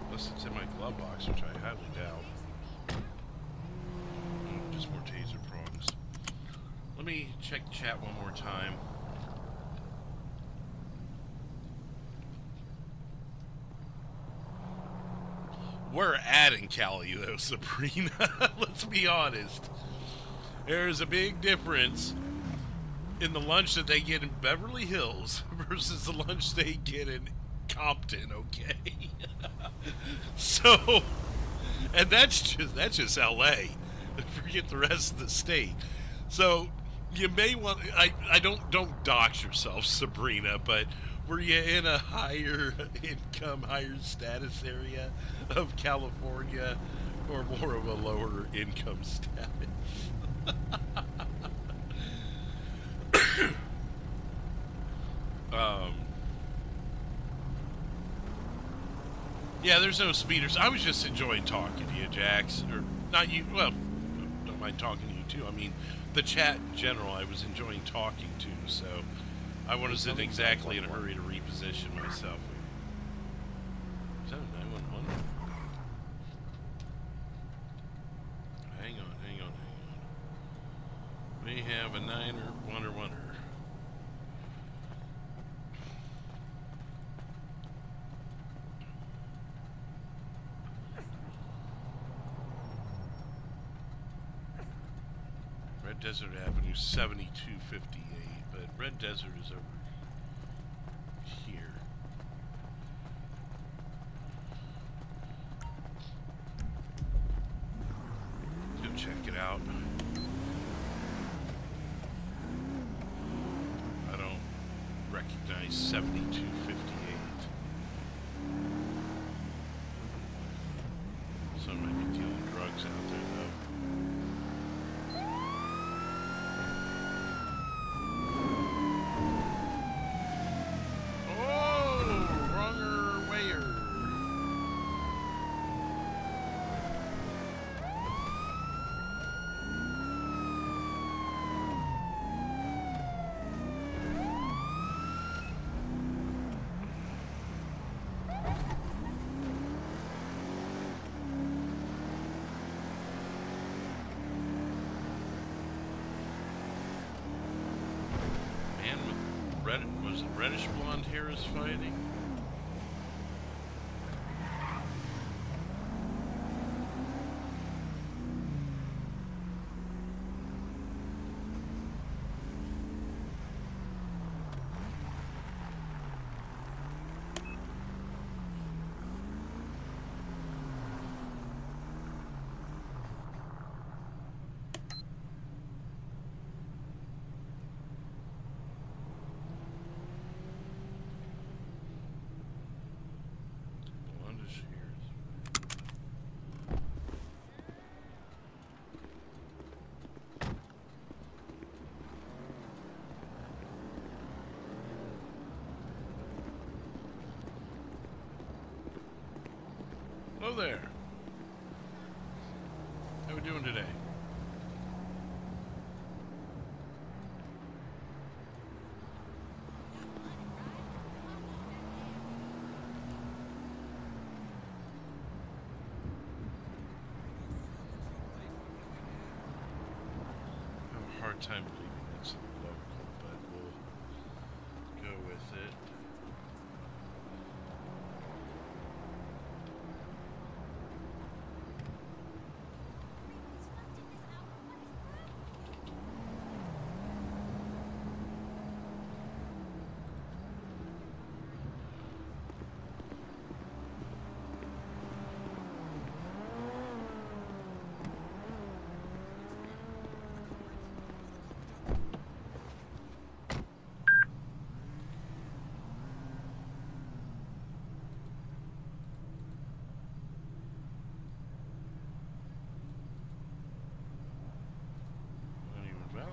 Unless it's in my glove box, which I highly doubt. Just more taser prongs. Let me check chat one more time. We're at in Cali, though, Sabrina. Let's be honest. There's a big difference in the lunch that they get in Beverly Hills versus the lunch they get in Compton, okay? So, and that's just LA. Forget the rest of the state. So, you may want, I don't dox yourself, Sabrina, but were you in a higher income, higher status area of California, or more of a lower income status? Yeah, there's no speeders. I was just enjoying talking to you, Jax. Or not you, well, don't mind talking to you too. I mean, the chat in general, I was enjoying talking to, so I wasn't exactly in a hurry to reposition myself. Is that a 911? Hang on. We have a 9-1-1er. Red Desert Avenue 7258, but Red Desert is over here. Go check it out. I don't recognize 7258. Someone might be dealing drugs out there, though. Was it reddish blonde hair is fighting? Hello there. How we doing today? hard time believing it's local, but we'll go with it. Not even valid.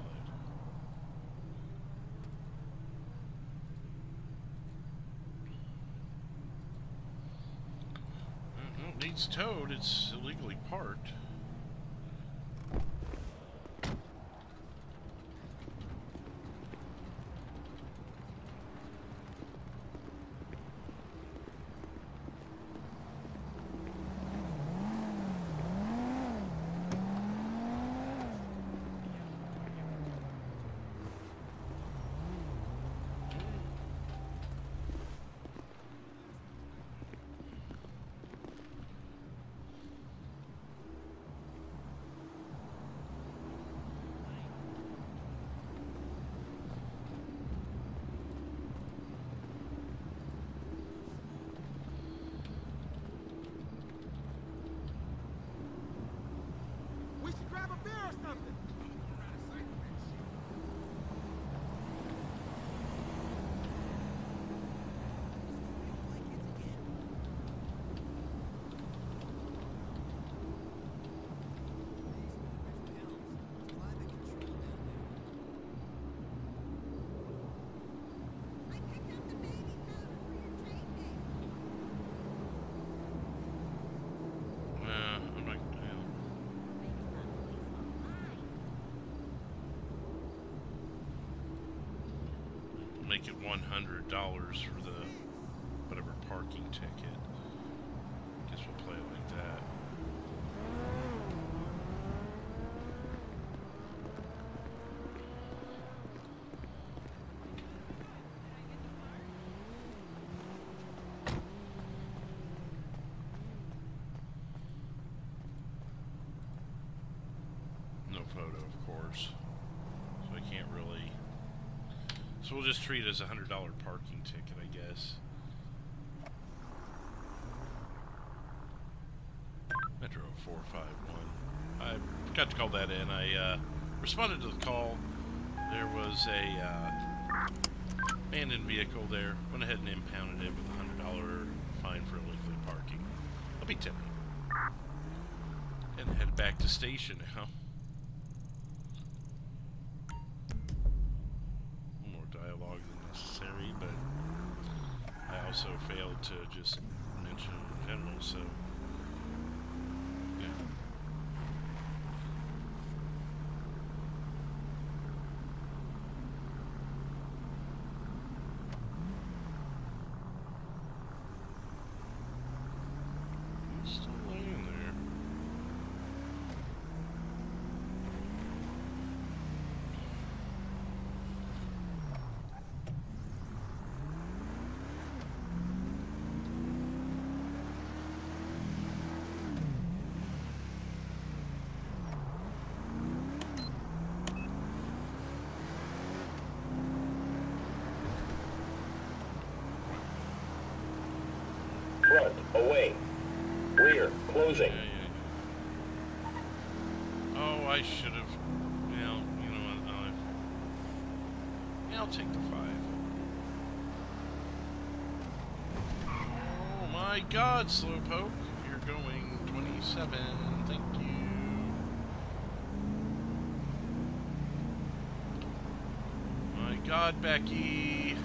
Well, it needs towed. It's illegally parked. We should grab a beer or something. I'm not. Make it $100 for the whatever parking ticket. Guess we'll play it like that. No photo, of course. So I can't really. So we'll just treat it as a $100 parking ticket, I guess. Metro 451. I forgot to call that in. I responded to the call. There was a abandoned vehicle there. Went ahead and impounded it with a $100 fine for illegally parking. I'll be tipping. And head back to station now. Dialogue than necessary, but I also failed to just mention it in general, so yeah. He's still laying there. Front, away. Rear, closing. Oh, I should have. Well, you know what? Yeah, I'll take the 5. Oh my God, Slowpoke, you're going 27. Thank you. My God, Becky.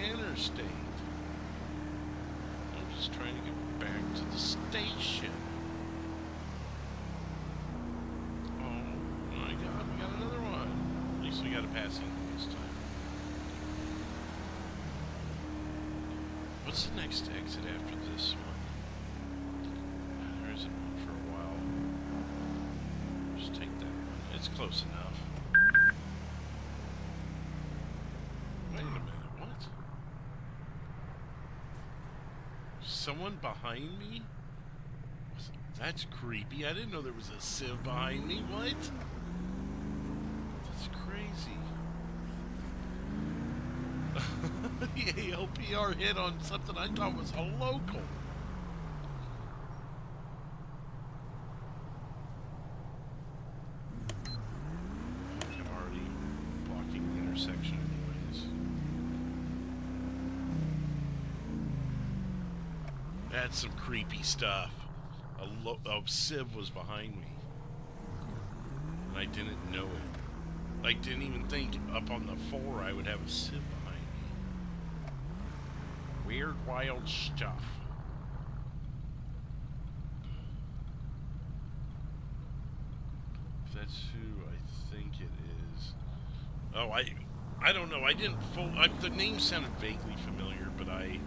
Interstate. I'm just trying to get back to the station. Oh my God, we got another one. At least we got a passing this time. What's the next exit after this one? There isn't one for a while. Just take that one. It's close enough. Wait a minute, what? Someone behind me? That's creepy. I didn't know there was a Civ behind me. What? That's crazy. The ALPR hit on something I thought was a local. I'm already blocking the intersection anyways. That's some creepy stuff. A Civ was behind me. And I didn't know it. Like, didn't even think up on the 4 I would have a Civ behind me. Weird, wild stuff. That's who I think it is. Oh, I don't know. I didn't the name sounded vaguely familiar, but I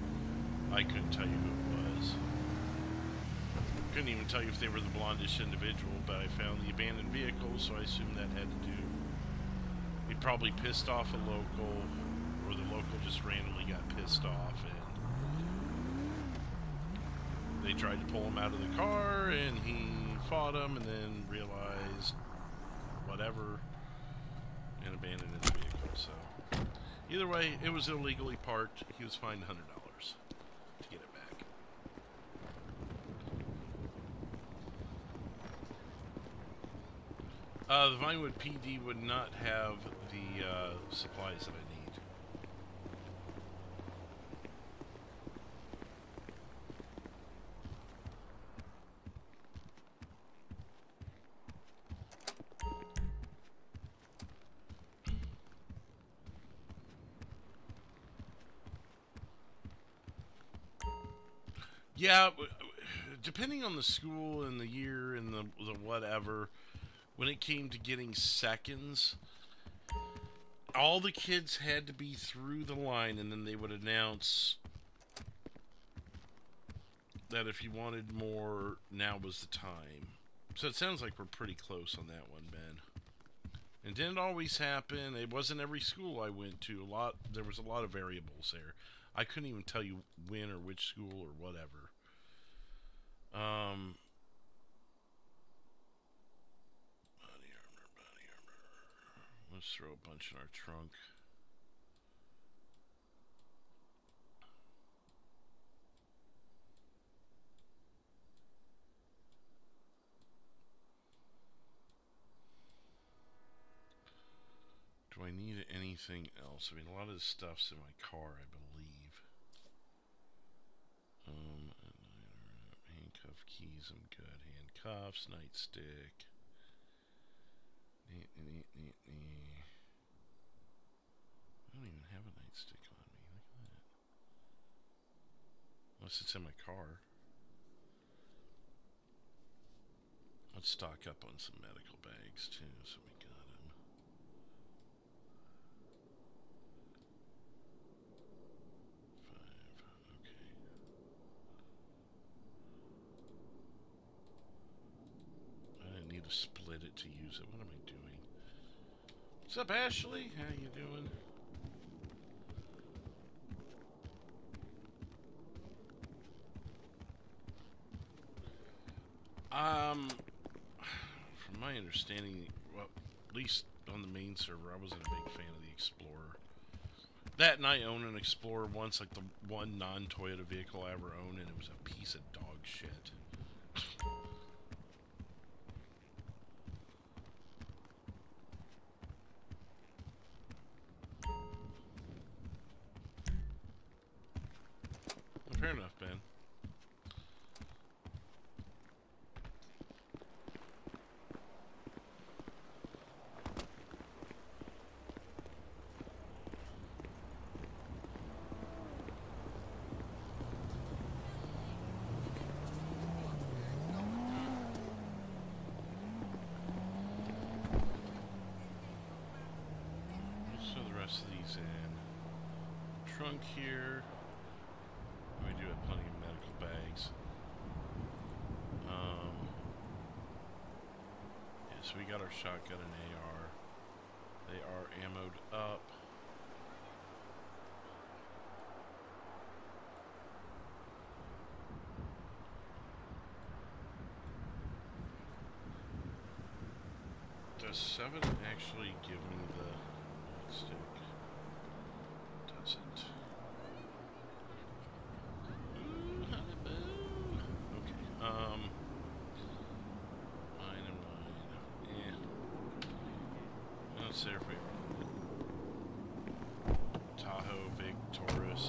couldn't tell you who it was. Couldn't even tell you if they were the blondish individual, but I found the abandoned vehicle, so I assumed that had to do. He probably pissed off a local, or the local just randomly got pissed off, and they tried to pull him out of the car, and he fought him, and then realized whatever, and abandoned his vehicle. So either way, it was illegally parked. He was fined $100 to get it back. The Vinewood PD would not have the supplies that I need. Yeah, depending on the school and the year and the whatever, when it came to getting seconds, all the kids had to be through the line, and then they would announce that if you wanted more, now was the time. So it sounds like we're pretty close on that one, Ben. It didn't always happen. It wasn't every school I went to. There was a lot of variables there. I couldn't even tell you when or which school or whatever. Body armor. Let's throw a bunch in our trunk. Do I need anything else? I mean, a lot of this stuff's in my car, I believe. Handcuff keys, I'm good. Handcuffs, nightstick. I don't even have a nightstick on me. Look at that. Unless it's in my car. Let's stock up on some medical bags too, so we got them. Okay. I didn't need to split it to use it. What am I doing? What's up, Ashley? How you doing? From my understanding, well, at least on the main server, I wasn't a big fan of the Explorer. That and I own an Explorer once, like the one non-Toyota vehicle I ever owned, and it was a piece of dog shit. Fair enough, Ben. trunk here. We do have plenty of medical bags. Yeah, so we got our shotgun and AR. They are ammoed up. Does 7 actually give me the stick? Doesn't. Ooh, honey boo. Okay. Mine and mine. Yeah. Let's see if we Tahoe, big Taurus.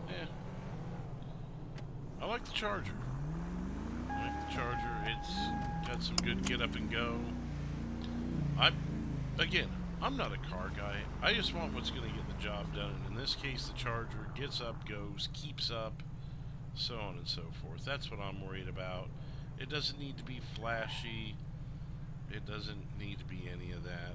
Yeah. I like the Charger. I like the Charger. It's got some good get up and go. I'm not a car guy. I just want what's going to get the job done. And in this case, the Charger gets up, goes, keeps up, so on and so forth. That's what I'm worried about. It doesn't need to be flashy. It doesn't need to be any of that.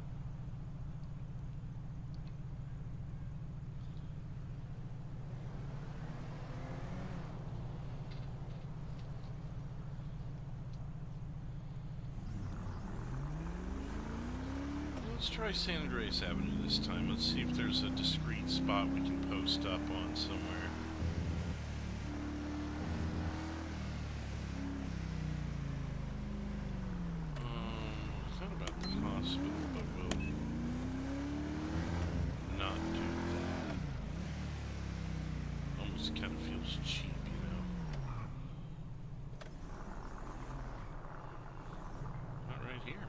Let's try San Andreas Avenue this time. Let's see if there's a discrete spot we can post up on somewhere. I thought about the hospital, but we'll not do that. Almost kind of feels cheap, you know. Not right here.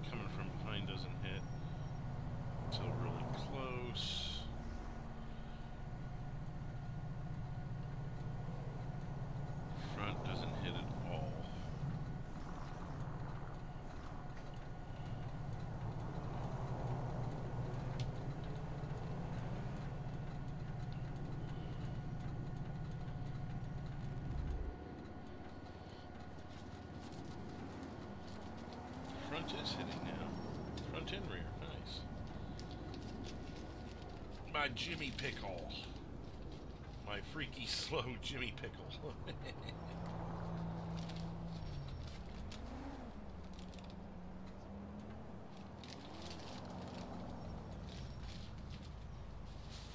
Coming from behind doesn't hit until really close. Front doesn't hit at all. Front is hitting now. Front and rear, nice. My Jimmy Pickle. My freaky slow Jimmy Pickle.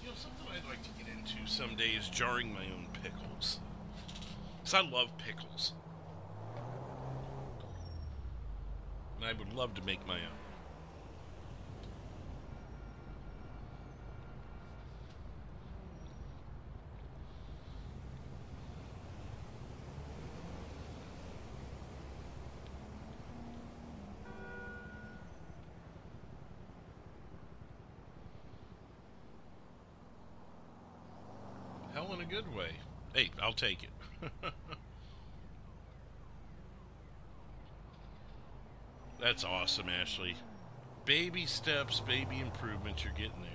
You know, something I'd like to get into someday is jarring my own pickles. Because I love pickles. And I would love to make my own. Hell, in a good way. Hey, I'll take it. That's awesome, Ashley. Baby steps, baby improvements, you're getting there.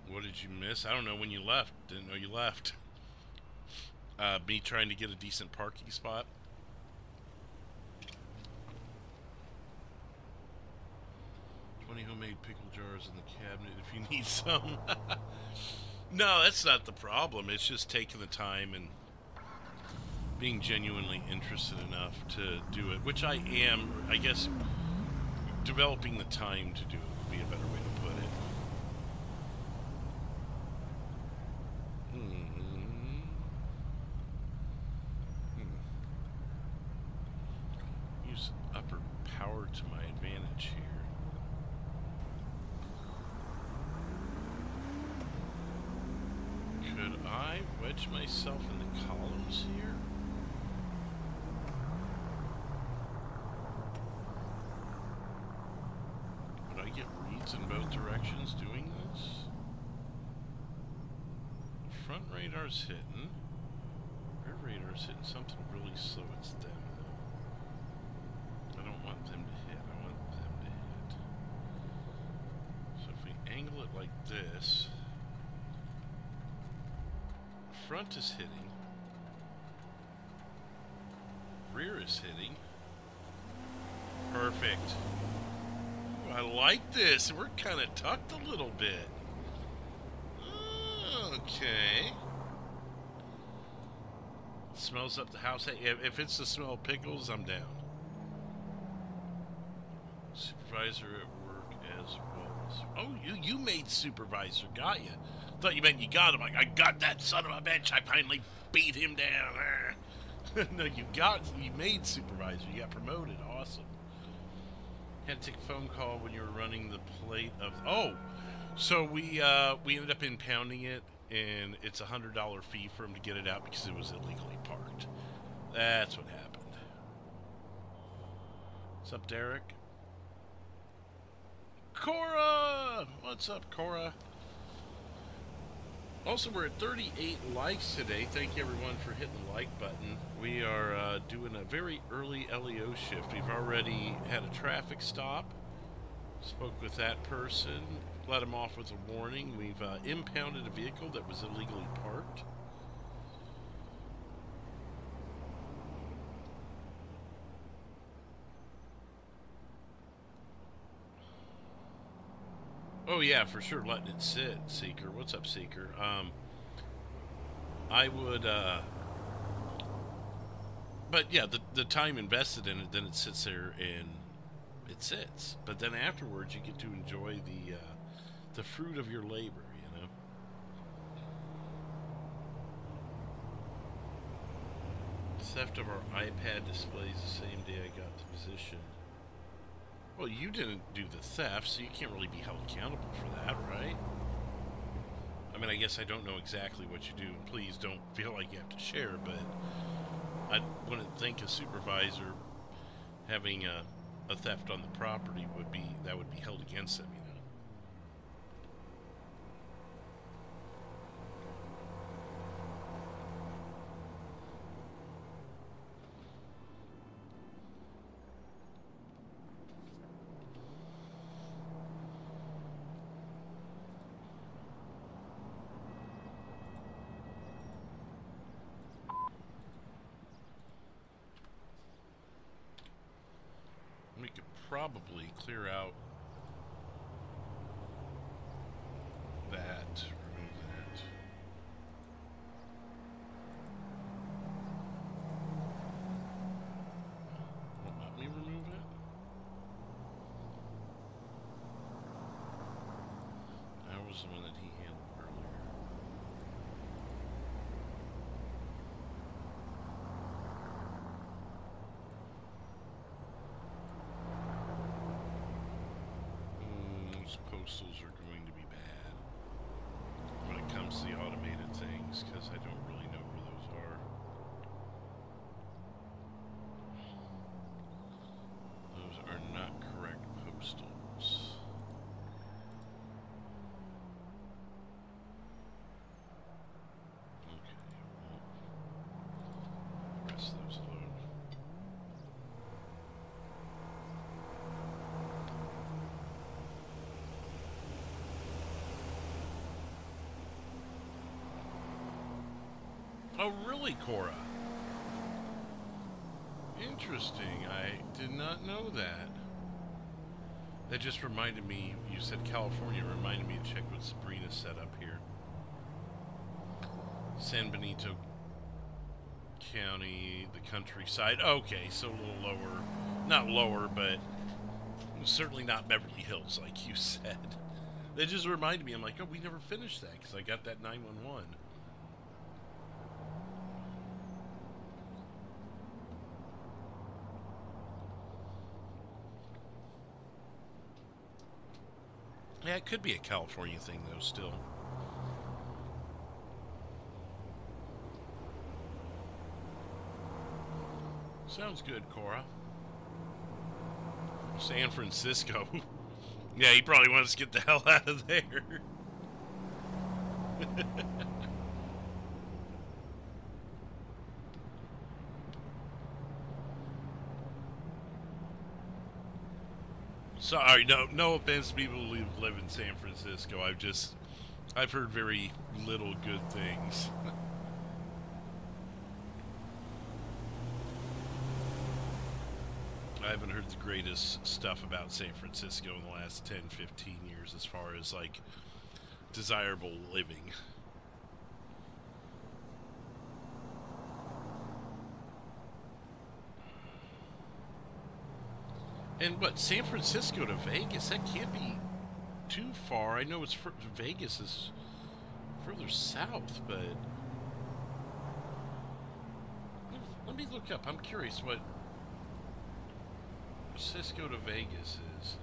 What did you miss? I don't know when you left. Didn't know you left. Me trying to get a decent parking spot. Homemade pickle jars in the cabinet if you need some. No, that's not the problem. It's just taking the time and being genuinely interested enough to do it, which I am. I guess developing the time to do it would be a better way to put it. Use upper power to my advantage here. Could I wedge myself in the columns here? get reads in both directions doing this? Front radar's hitting. Rear radar's hitting something really slow. It's them, though. I don't want them to hit. I want them to hit. So if we angle it like this, front is hitting. Rear is hitting. Perfect. Ooh, I like this. We're kind of tucked a little bit. Okay. Smells up the house. Hey, if it's the smell of pickles, I'm down. Supervisor at work as well as... Oh, you made supervisor. Got you. Thought you meant you got him. Like, I got that son of a bitch. I finally beat him down. No, you made supervisor. You got promoted. Awesome. Had to take a phone call when you were running the plate of... Oh! So we ended up impounding it, and it's a $100 fee for him to get it out because it was illegally parked. That's what happened. What's up, Derek? Cora! What's up, Cora? Also, we're at 38 likes today. Thank you, everyone, for hitting the like button. We are doing a very early LEO shift. We've already had a traffic stop. Spoke with that person. Let him off with a warning. We've impounded a vehicle that was illegally parked. Oh yeah, for sure, letting it sit, Seeker. What's up, Seeker? I would, but yeah, the time invested in it, then it sits there and it sits. But then afterwards, you get to enjoy the fruit of your labor, you know? Theft of our iPad displays the same day I got the position. Well, you didn't do the theft, so you can't really be held accountable for that, right? I mean, I guess I don't know exactly what you do, and please don't feel like you have to share, but I wouldn't think a supervisor having a theft on the property would be held against them, you know? We could probably clear out that, remove that. Won't let me remove it? That was the one that he handled earlier. Postals are going to be bad when it comes to the automated things, because I don't really know where those are. Those are not correct postals. Okay, well, rest of those alone. Oh, really, Cora? Interesting. I did not know that. That just reminded me, you said California, reminded me to check what Sabrina set up here. San Benito County, the countryside. Okay, so a little lower. Not lower, but certainly not Beverly Hills, like you said. That just reminded me, I'm like, oh, we never finished that, because I got that 911. Yeah, it could be a California thing, though, still. Sounds good, Cora. San Francisco. Yeah, he probably wants to get the hell out of there. Sorry, no offense to people who live in San Francisco. I've heard very little good things. I haven't heard the greatest stuff about San Francisco in the last 10, 15 years as far as, like, desirable living. And what, San Francisco to Vegas? That can't be too far. I know Vegas is further south, but let me look up. I'm curious what Cisco to Vegas is.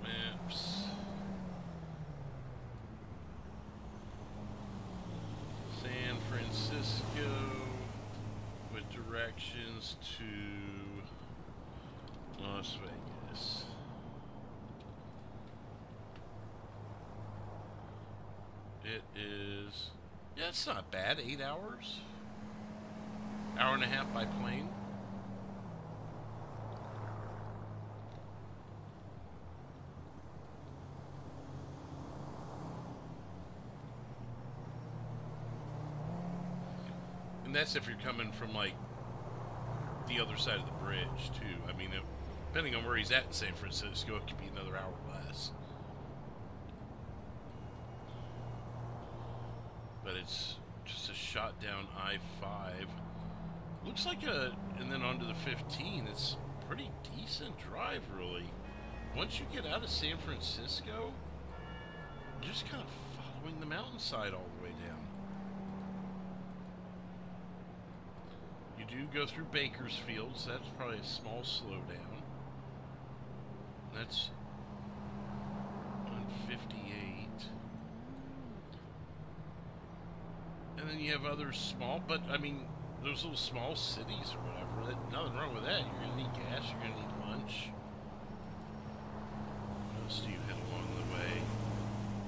Maps. San Francisco with directions to Las Vegas. It is, yeah, it's not bad. 8 hours. Hour and a half by plane. And that's if you're coming from, like, the other side of the bridge, too. I mean, depending on where he's at in San Francisco, it could be another hour less. But it's just a shot down I-5. Looks like and then onto the 15. It's a pretty decent drive, really. Once you get out of San Francisco, you're just kind of following the mountainside all the way down. You do go through Bakersfield, so that's probably a small slowdown. That's on 58. And then you have other small, but I mean, those little small cities or whatever, nothing wrong with that. You're going to need gas, you're going to need lunch. What else do you hit along the way?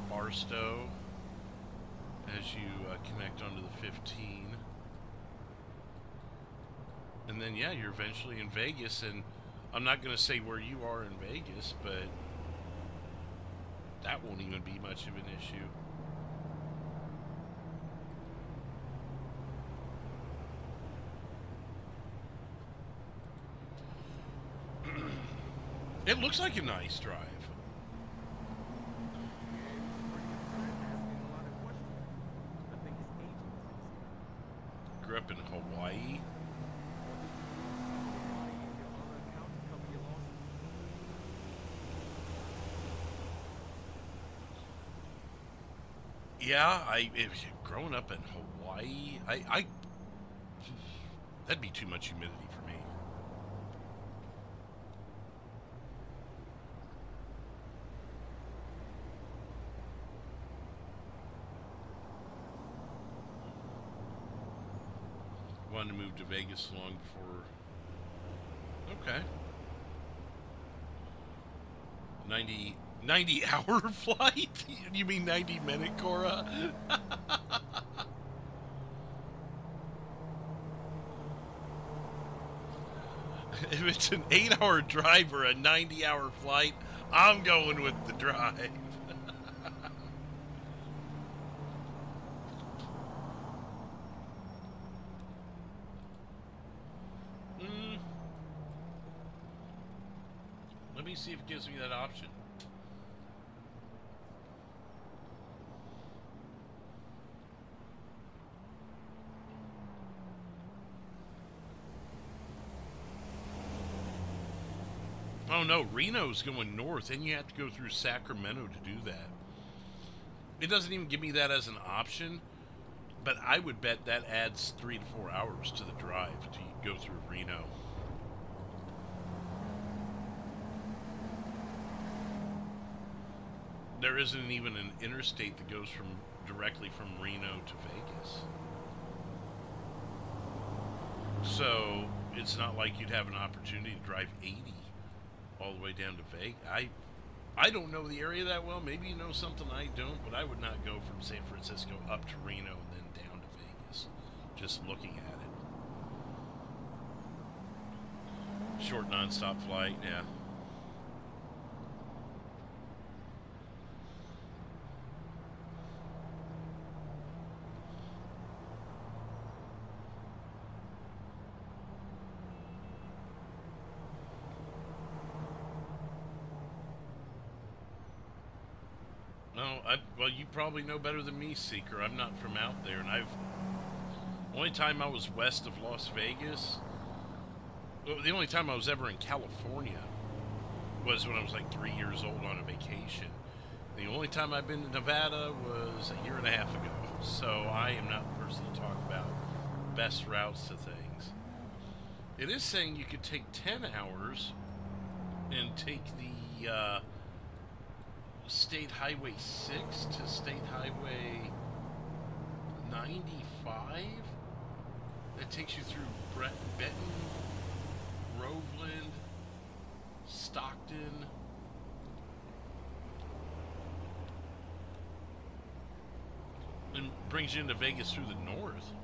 Barstow, as you connect onto the 15. And then, yeah, you're eventually in Vegas, and I'm not going to say where you are in Vegas, but that won't even be much of an issue. It looks like a nice drive. Grew up in Hawaii. Yeah, growing up in Hawaii, that'd be too much humidity for me. Wanted to move to Vegas long before. Okay. 90-hour flight? You mean 90-minute, Cora? If it's an 8-hour drive or a 90-hour flight, I'm going with the drive. Let me see if it gives me that option. Oh no, Reno's going north, and you have to go through Sacramento to do that. It doesn't even give me that as an option, but I would bet that adds 3 to 4 hours to the drive to go through Reno. There isn't even an interstate that goes directly from Reno to Vegas. So it's not like you'd have an opportunity to drive 80 all all the way down to Vegas. I don't know the area that well. Maybe you know something I don't, but I would not go from San Francisco up to Reno and then down to Vegas. Just looking at it. Short non-stop flight, yeah. No, well, you probably know better than me, Seeker. I'm not from out there, and only time I was west of Las Vegas, well, the only time I was ever in California was when I was like 3 years old on a vacation. The only time I've been to Nevada was a year and a half ago, so I am not the person to talk about best routes to things. It is saying you could take 10 hours and take the, State Highway 6 to State Highway 95. That takes you through Benton, Groveland, Stockton, and brings you into Vegas through the north.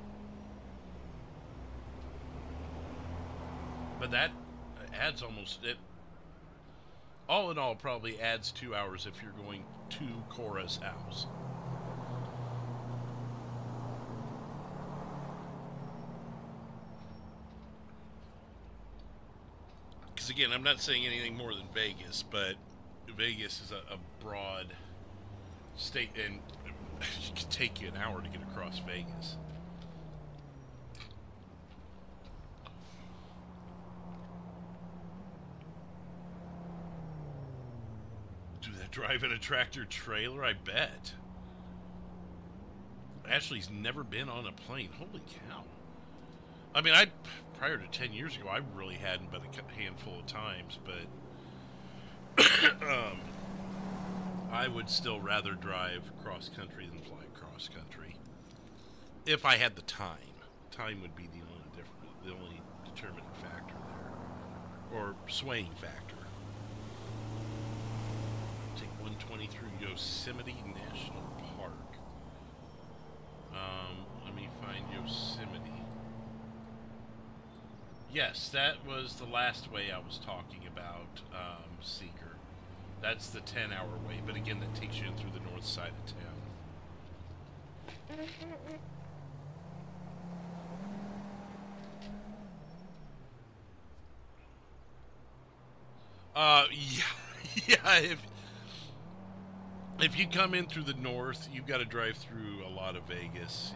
But that adds almost it. All in all, probably adds 2 hours if you're going to Cora's house. Because again, I'm not saying anything more than Vegas, but Vegas is a broad state, and it could take you an hour to get across Vegas. Driving a tractor trailer, I bet. Ashley's never been on a plane. Holy cow. I mean, prior to 10 years ago, I really hadn't, but a handful of times, but I would still rather drive cross country than fly cross country. If I had the time. Time would be the only determining factor there. Or swaying factor. 120 through Yosemite National Park. Let me find Yosemite. Yes, that was the last way I was talking about, Seeker. That's the 10-hour way, but again, that takes you in through the north side of town. Yeah, if you come in through the north, you've got to drive through a lot of Vegas.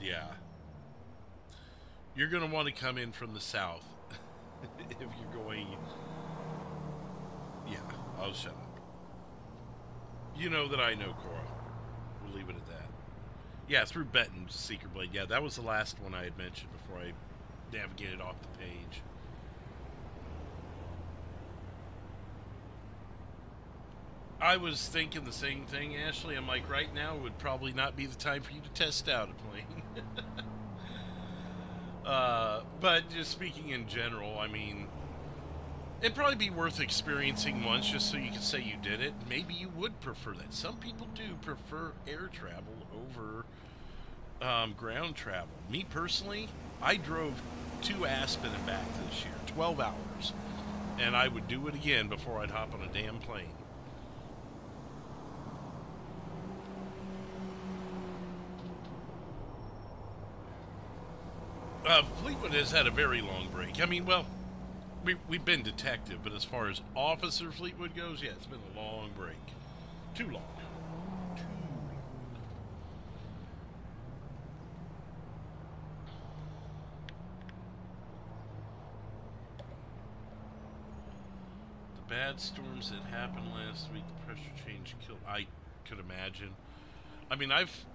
Yeah. You're going to want to come in from the south if you're going... Yeah, I'll shut up. You know that I know, Cora. We'll leave it at that. Yeah, through Benton, Seeker Blade. Yeah, that was the last one I had mentioned before I navigated off the page. I was thinking the same thing, Ashley. I'm like, right now would probably not be the time for you to test out a plane. But just speaking in general, I mean, it'd probably be worth experiencing once just so you can say you did it. Maybe you would prefer that. Some people do prefer air travel over ground travel. Me personally, I drove to Aspen and back this year, 12 hours. And I would do it again before I'd hop on a damn plane. Fleetwood has had a very long break. I mean, well, we've been detective, but as far as Officer Fleetwood goes, yeah, it's been a long break. Too long. Too long. The bad storms that happened last week, the pressure change killed. I could imagine. I mean, I've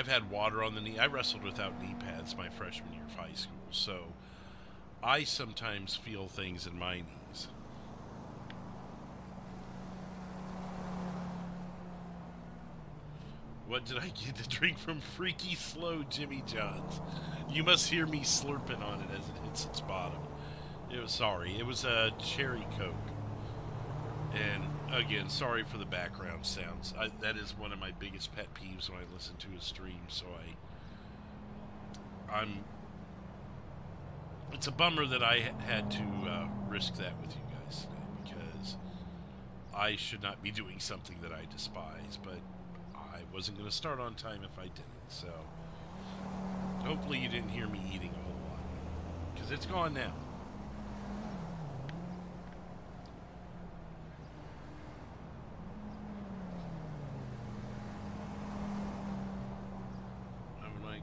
had water on the knee. I wrestled without knee pads my freshman year of high school, so I sometimes feel things in my knees. What did I get to drink from Freaky Slow Jimmy John's? You must hear me slurping on it as it hits its bottom. It was a cherry Coke. And again, sorry for the background sounds. That is one of my biggest pet peeves when I listen to a stream. So it's a bummer that I had to risk that with you guys today, because I should not be doing something that I despise, but I wasn't going to start on time if I didn't. So hopefully you didn't hear me eating a whole lot, because it's gone now.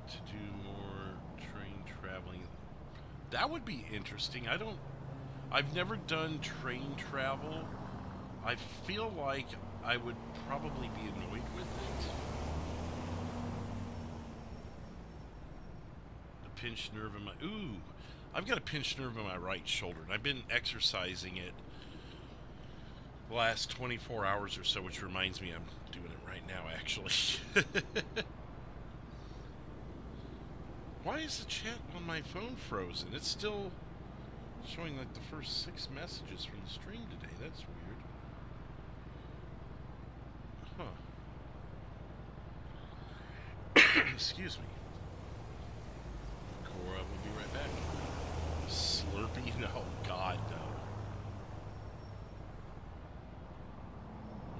To do more train traveling. That would be interesting. I've never done train travel. I feel like I would probably be annoyed with it. A pinched nerve in my... Ooh! I've got a pinched nerve in my right shoulder, and I've been exercising it the last 24 hours or so, which reminds me I'm doing it right now, actually. Why is the chat on my phone frozen? It's still showing like the first 6 messages from the stream today. That's weird. Huh. Excuse me. Cora will be right back. Slurpee? No, God, no.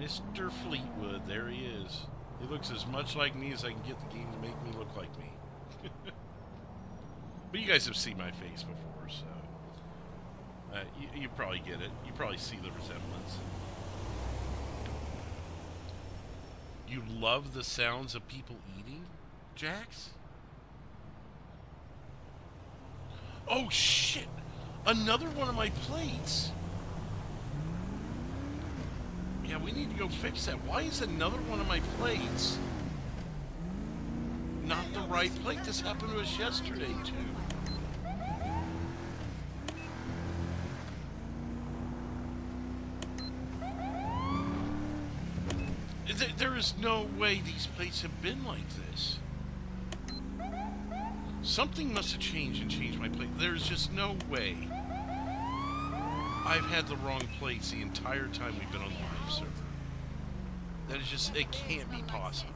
Mr. Fleetwood, there he is. He looks as much like me as I can get the game to make me look like me. But you guys have seen my face before, so you probably get it. You probably see the resemblance. You love the sounds of people eating, Jax? Oh shit! Another one of my plates! Yeah, we need to go fix that. Why is another one of my plates not the right plate? This happened to us yesterday, too. There is no way these plates have been like this. Something must have changed and changed my plate. There's just no way I've had the wrong plates the entire time we've been on the live server. That is just, it can't be possible.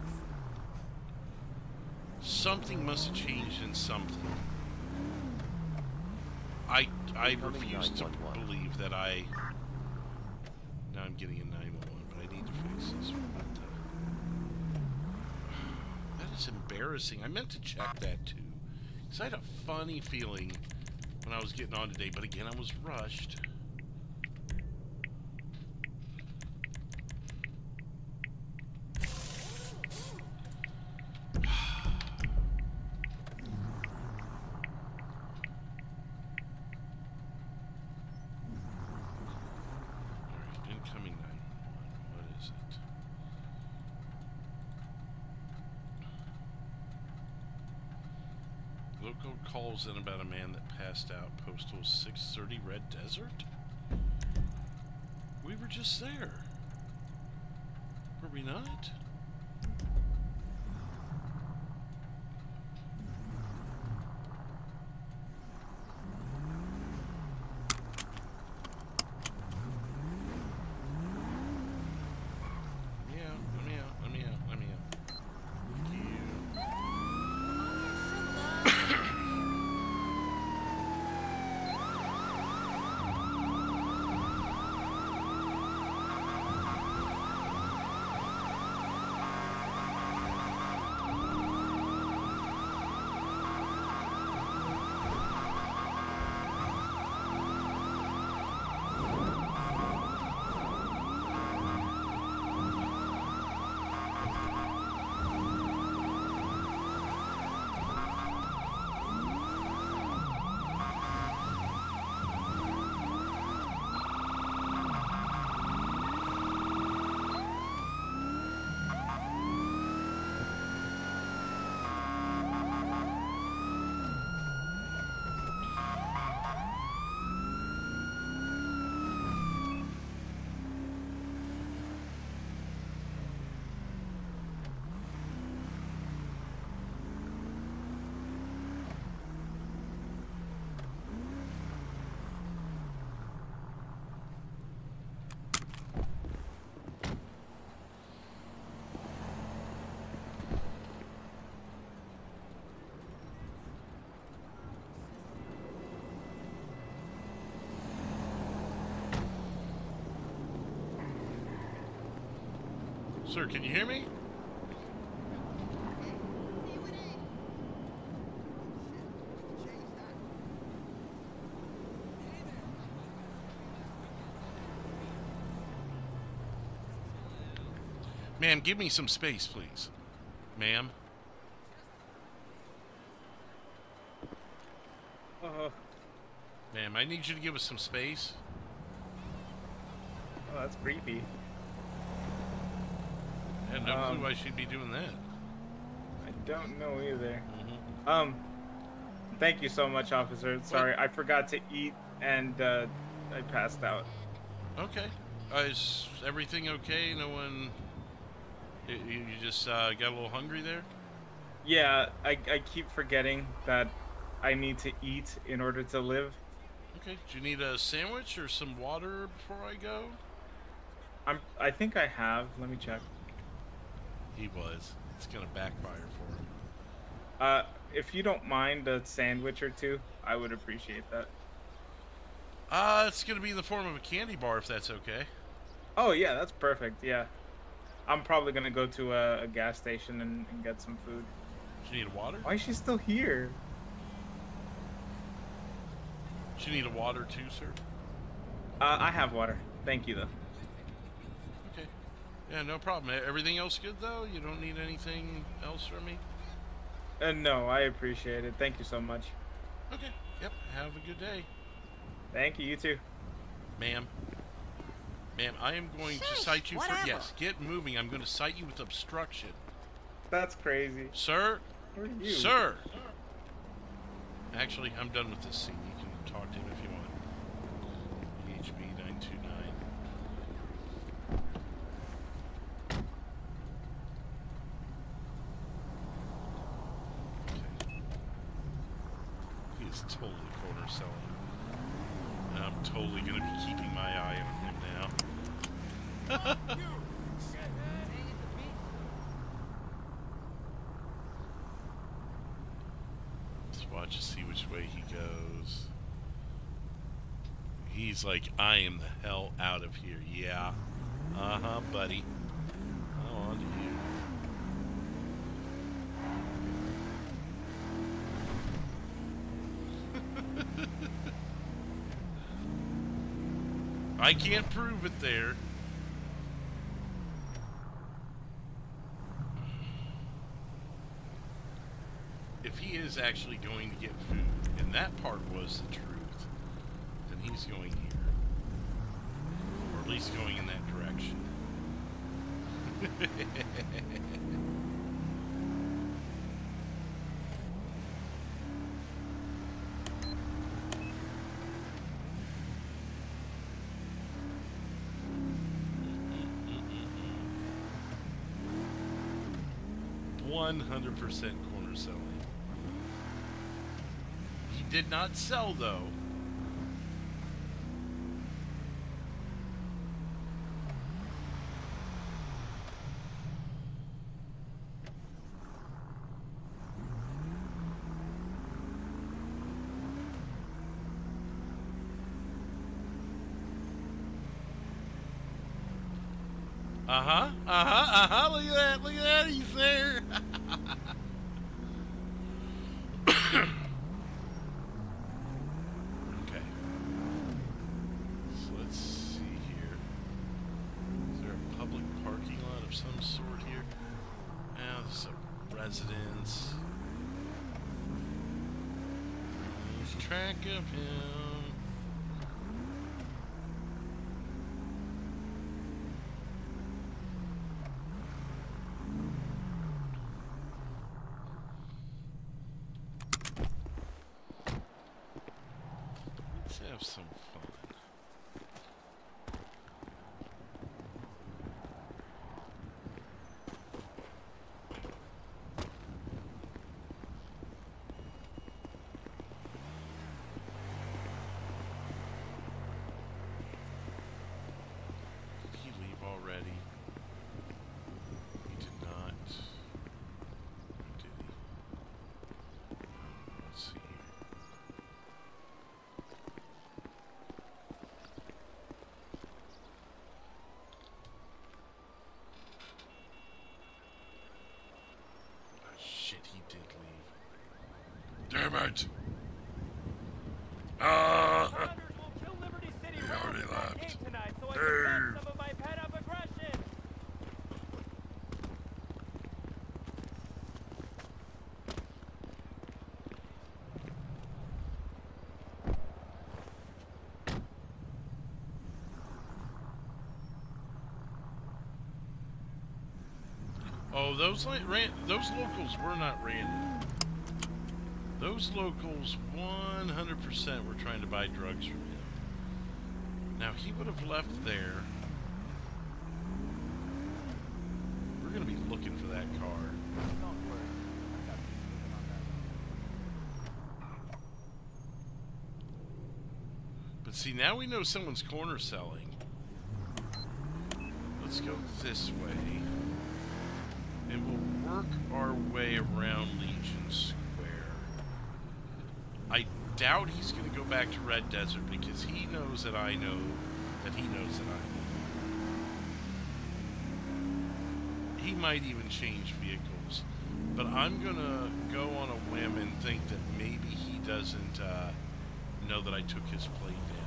Something must have changed in something. I refuse to believe that I... Now I'm getting a 911, but I need to fix this. That is embarrassing. I meant to check that too, because I had a funny feeling when I was getting on today, but again, I was rushed. Calls in about a man that passed out. Postal 630 Red Desert? We were just there. Were we not? Sir, can you hear me? Ma'am, give me some space, please. Ma'am? Ma'am, I need you to give us some space. Oh, that's creepy. I had no clue why she'd be doing that. I don't know either. Mm-hmm. Thank you so much, officer. Sorry, I forgot to eat and I passed out. Okay. Is everything okay? No one... You just got a little hungry there? Yeah, I keep forgetting that I need to eat in order to live. Okay. Do you need a sandwich or some water before I go? I think I have. Let me check. He was. It's gonna backfire for him. If you don't mind a sandwich or two, I would appreciate that. It's gonna be in the form of a candy bar if that's okay. Oh yeah, that's perfect. Yeah, I'm probably gonna go to a gas station and get some food. Do you need a water? Why is she still here? Do you need a water too, sir? I have water. Thank you though. Okay. Yeah, no problem. Everything else good though? You don't need anything else from me? No, I appreciate it. Thank you so much. Okay. Yep. Have a good day. Thank you. You too. Ma'am. Ma'am, I am going to cite you for... Yes, get moving. I'm going to cite you with obstruction. That's crazy. Sir? Who are you? Sir! Actually, I'm done with this scene. You can talk to him if you want. EHB 929. Okay. He is totally corner selling. And I'm totally going to be keeping my eye on him now. Let's watch to see which way he goes. He's like, I am the hell out of here. Yeah. Uh-huh, buddy. On to you. I can't prove it there. If he is actually going to get food, and that part was the truth, then he's going here. Or at least going in that direction. 100% corner selling. He did not sell though. Look at that, he's there. Okay. So let's see here. Is there a public parking lot of some sort here? Now this is a residence. Lose track of him. Have some fun. Did he leave already? He did not. Or did he? Let's see here. it! He already left. Hey! Oh, those locals were not random. Those locals 100% were trying to buy drugs from him. Now, he would have left there. We're going to be looking for that car. But see, now we know someone's corner selling. Let's go this way. And we'll work our way around Legion Square. I doubt he's going to go back to Red Desert because he knows that I know that he knows that I know. He might even change vehicles. But I'm going to go on a whim and think that maybe he doesn't know that I took his plate down.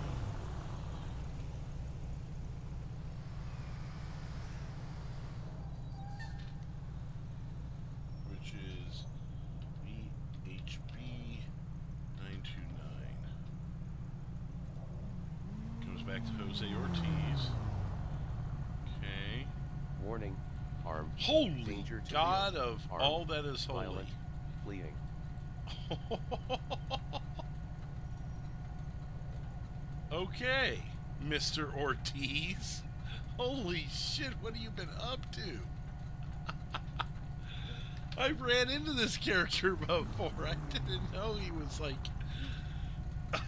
Jose Ortiz. Okay. Warning. Armed. Holy danger to God the of armed, all that is holy. Violent, fleeing. Okay, Mr. Ortiz. Holy shit, what have you been up to? I ran into this character before. I didn't know he was like a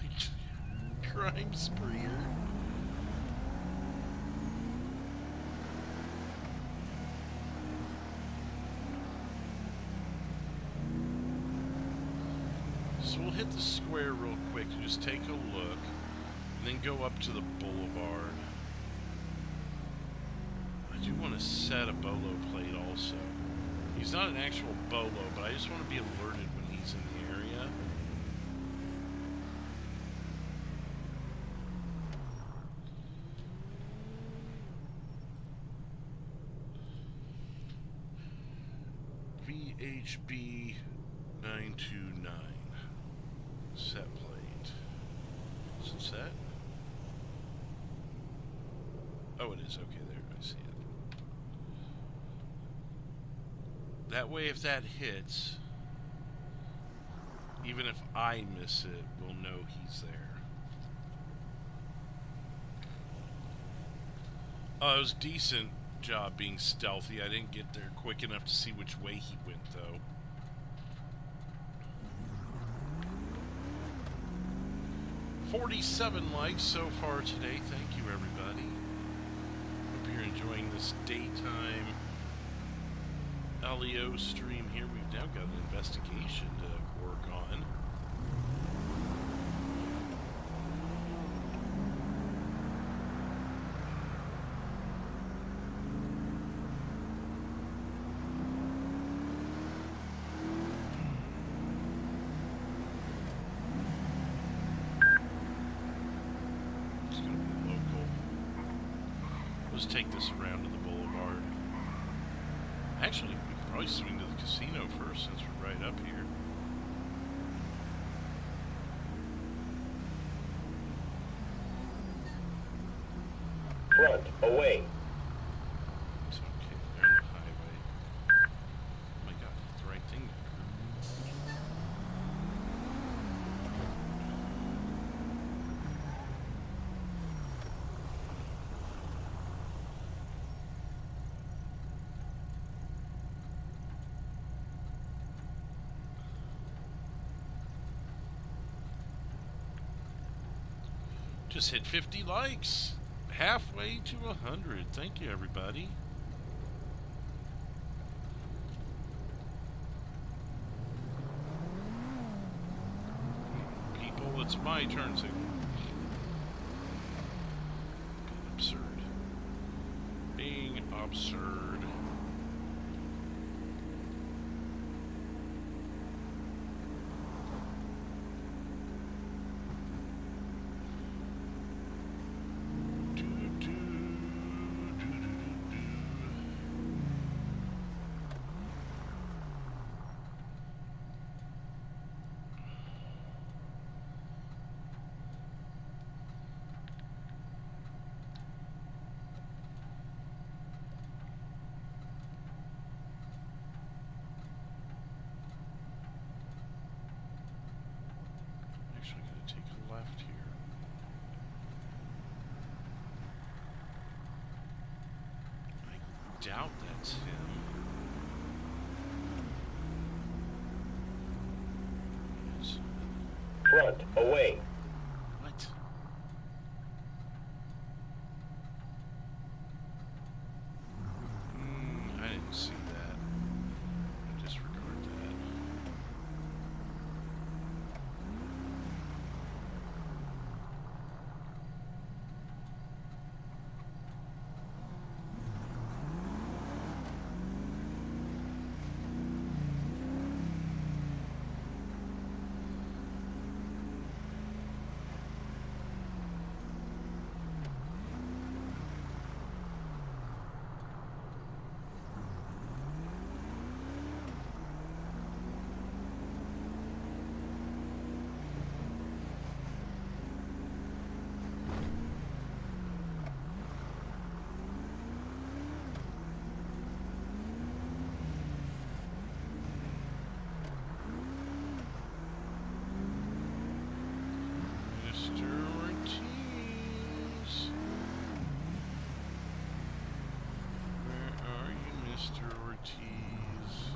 crime spreeer. So we'll hit the square real quick and just take a look, and then go up to the boulevard. I do want to set a bolo plate also. He's not an actual bolo, but I just want to be alerted when he's in the area. VHB 929. Set plate. Is it set? Oh, it is. Okay, there. I see it. That way, if that hits, even if I miss it, we'll know he's there. Oh, it was a decent job being stealthy. I didn't get there quick enough to see which way he went, though. $47 likes so far today. Thank you, everybody. Hope you're enjoying this daytime LEO stream here. We've now got an investigation to work on. Take this around to the boulevard. Actually, we could probably swing to the casino first since we're right up here. Front, away. It's okay, they're on the highway. Oh my god, that's the right thing to do. Just hit 50 likes. Halfway to 100. Thank you, everybody. People, it's my turn to... Absurd. Being absurd. doubt that's him. Yes. Front, away. What? I didn't see that. I disregard that. Mr. Ortiz. Where are you, Mr. Ortiz?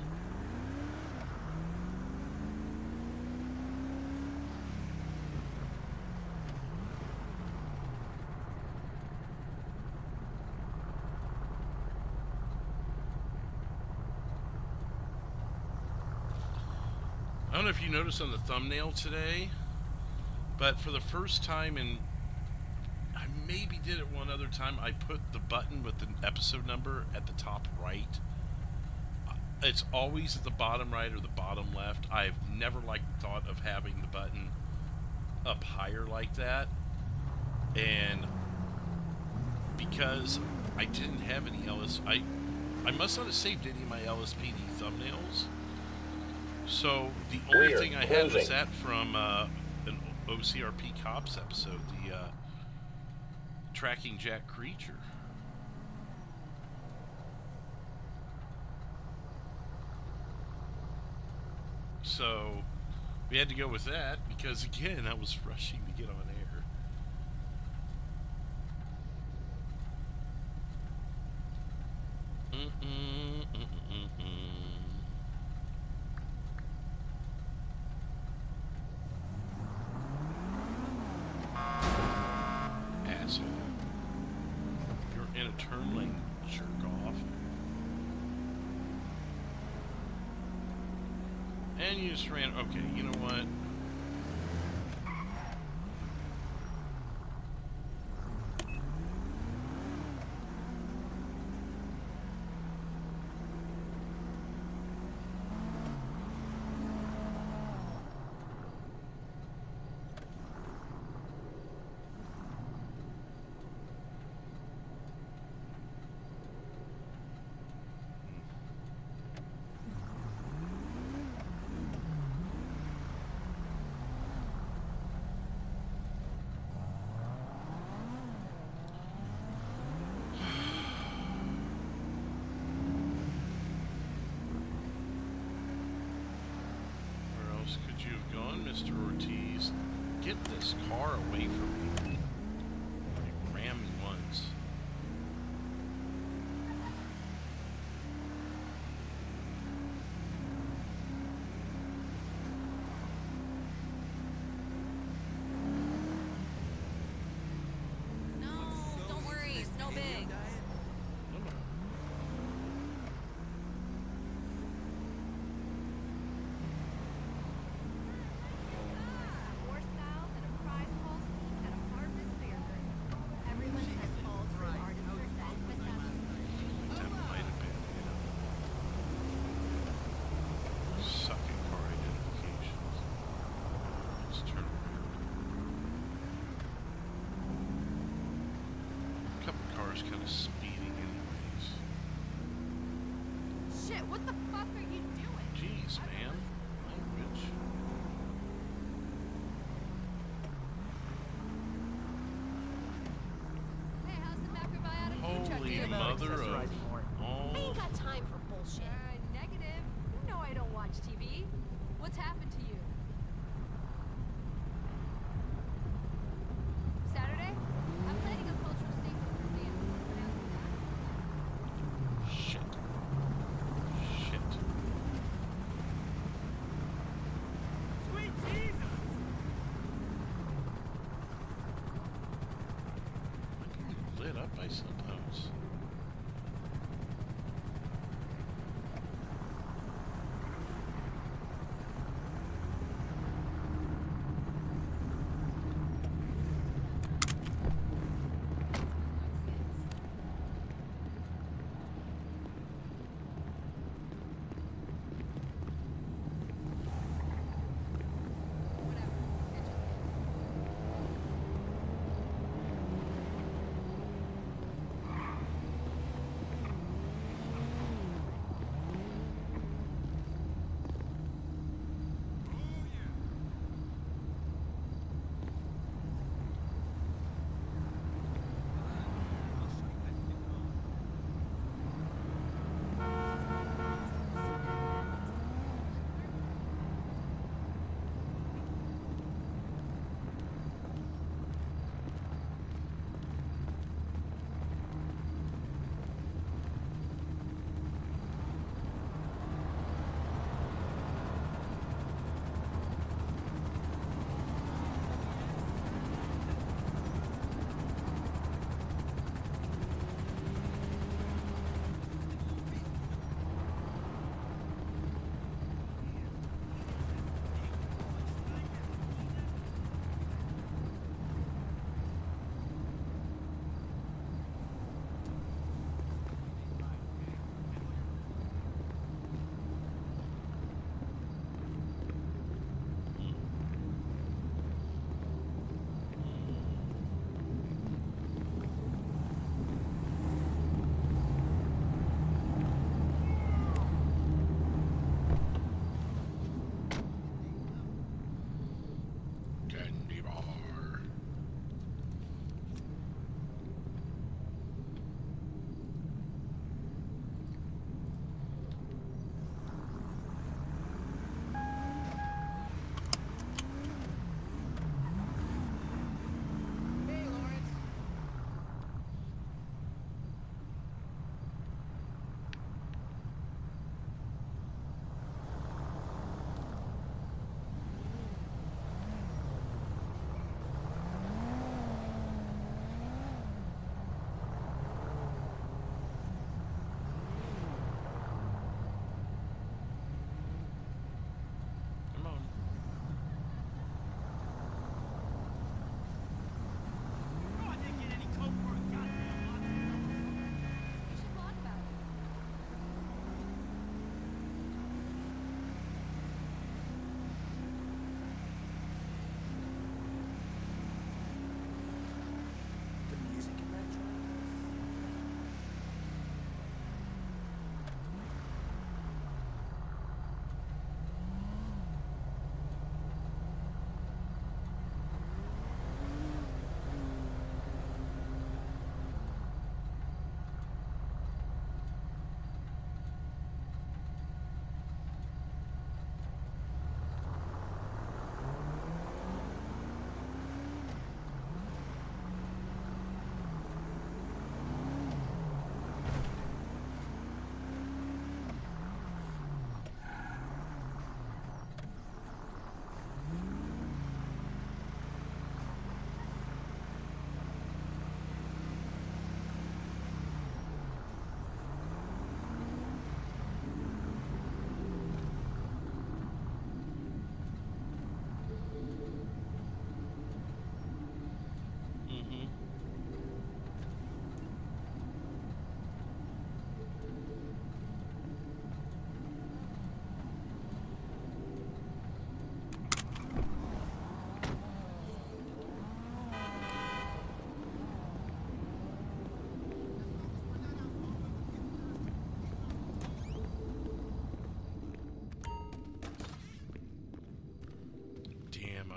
I don't know if you noticed on the thumbnail today, but for the first time in, I maybe did it one other time, I put the button with the episode number at the top right. It's always at the bottom right or the bottom left. I've never liked the thought of having the button up higher like that. And because I didn't have any I must not have saved any of my LSPD thumbnails. So the only Clear. thing I had was Closing. that from an OCRP Cops episode, the Tracking Jack Creature. So we had to go with that because, again, I was rushing to get on air. Asshole. You're in a turn lane, jerk off. And you just ran. Okay, you know what? Could you have gone, Mr. Ortiz? Get this car away from me. You ran me once. No, don't worry, it's no big. War style and a prize pulse and a harvest fair. Everyone has called for artists for that, but That might have been, sucking car identifications. Let's turn around. A couple cars kind of speeding anyways. shit, what the fuck are you doing? Jeez, man. Language. Hey, how's the macrobiotic food truck Holy doing? mother of I all. ain't got time for bullshit. Negative. You know I don't watch TV. What's happened to you? Saturday? I'm planning a cultural statement for dance. that up, I suppose.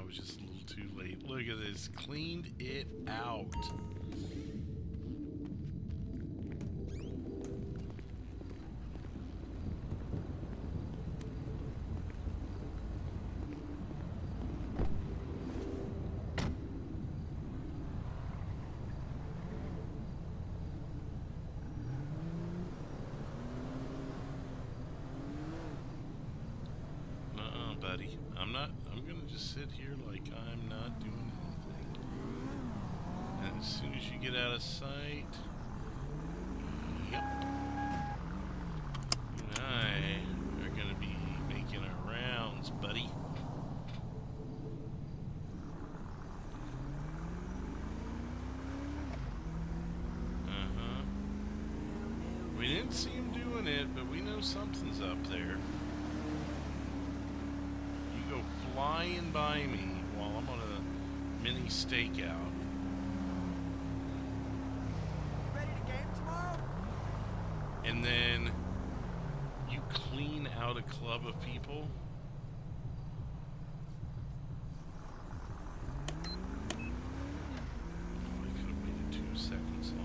was just a little too late. Look at this. Cleaned it out. Buddy, I'm gonna just sit here like I'm not doing anything. as soon as you get out of sight. Yep. You and I are going to be making our rounds, buddy. We didn't see him doing it, but we know something's up there. You go flying by me while I'm on a mini stakeout. Ready to game tomorrow? And then you clean out a club of people. I could have waited 2 seconds longer.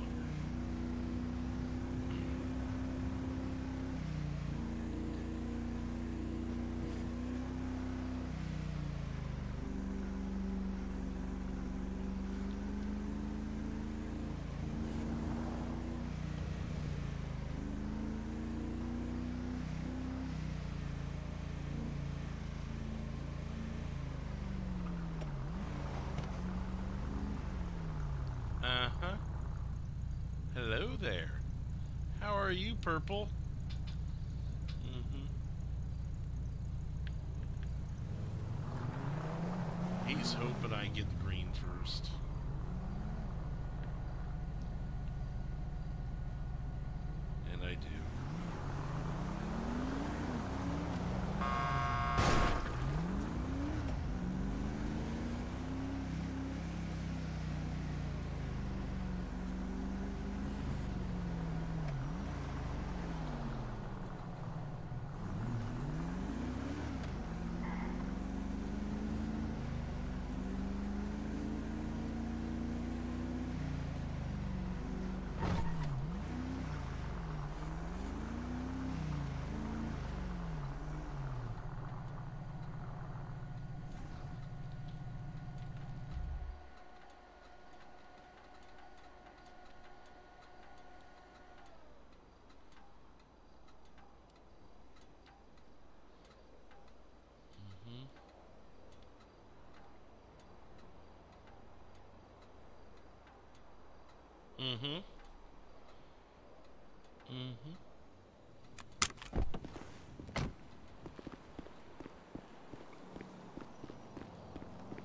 Uh-huh. Hello there. How are you, Purple? He's hoping I get the green first. And I do.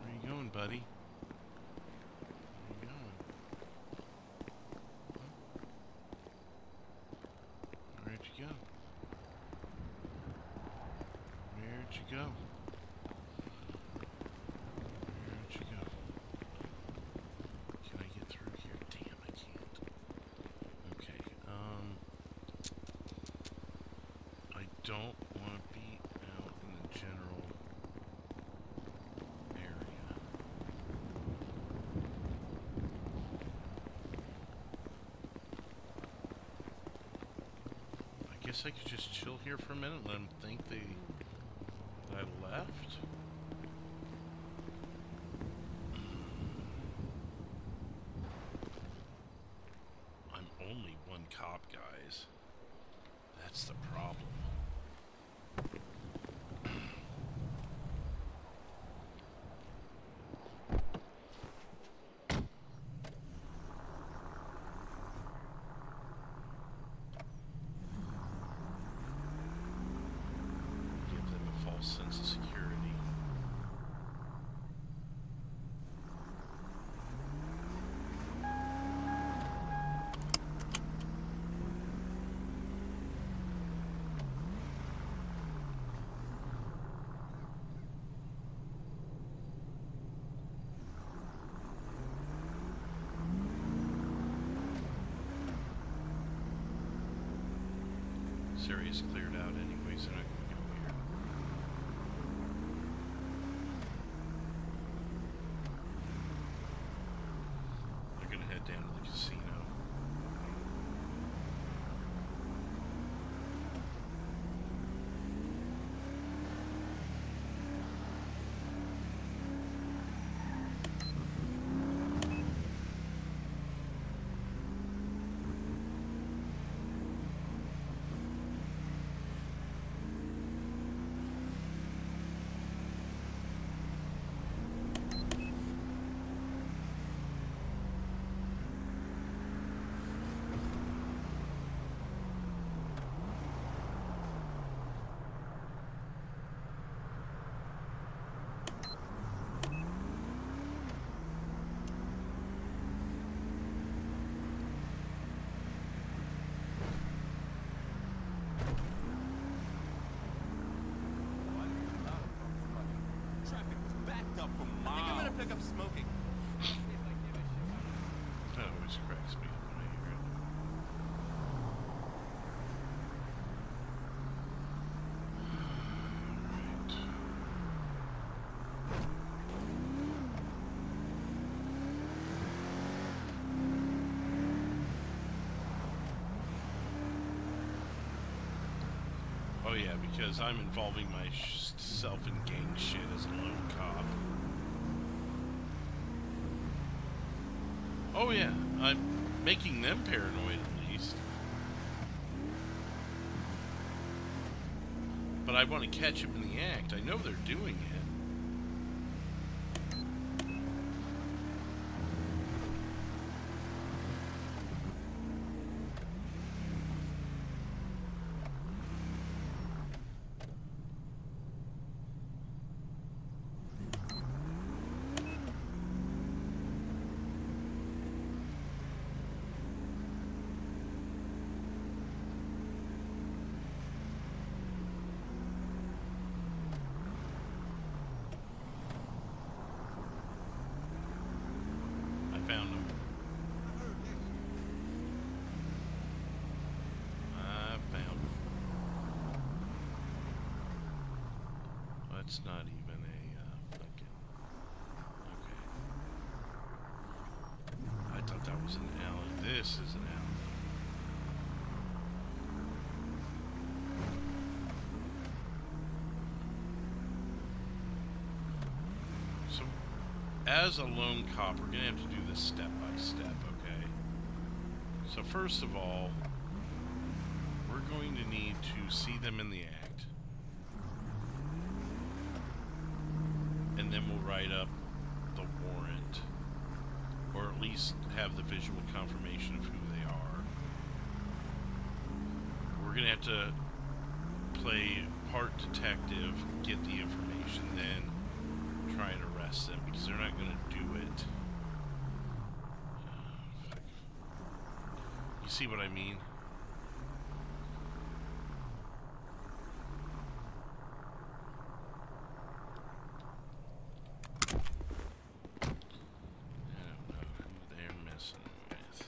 Where you going, buddy? Where you going? Huh? Where'd you go? Where'd you go? Where'd you go? Can I get through here? Damn, I can't. Okay, I don't want to be out in the general area. I guess I could just chill here for a minute and let them think that I left. I'm only one cop, guys. That's the problem. Give them a false sense of security. This area's cleared out anyways, and I can go here. They're gonna head down to the casino. Oh yeah, because I'm involving myself in gang shit as a lone cop. Oh yeah, I'm making them paranoid at least. But I want to catch them in the act. I know they're doing it. Found them. I found them. That's not even a okay. I thought that was an alley. This is an alley. So as a lone cop, we're going to have to do this step by step, okay? So first of all, we're going to need to see them in the act. And then we'll write up the warrant. Or at least have the visual confirmation of who they are. We're going to have to play part detective, get the information, then try and arrest them because they're not going to do it. You see what I mean? I don't know who they're messing with.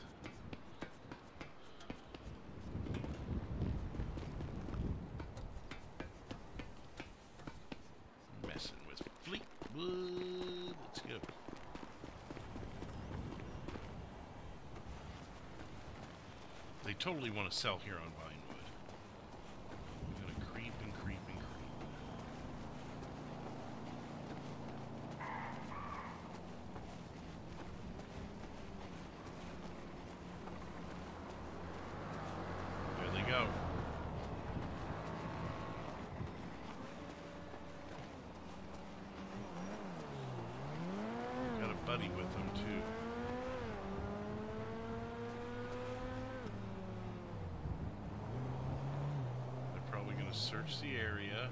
Messing with Fleetwood. Let's go. They totally want to sell here on Vinewood. I'm gonna creep and creep and creep. There they go. Got a buddy with them too. Search the area,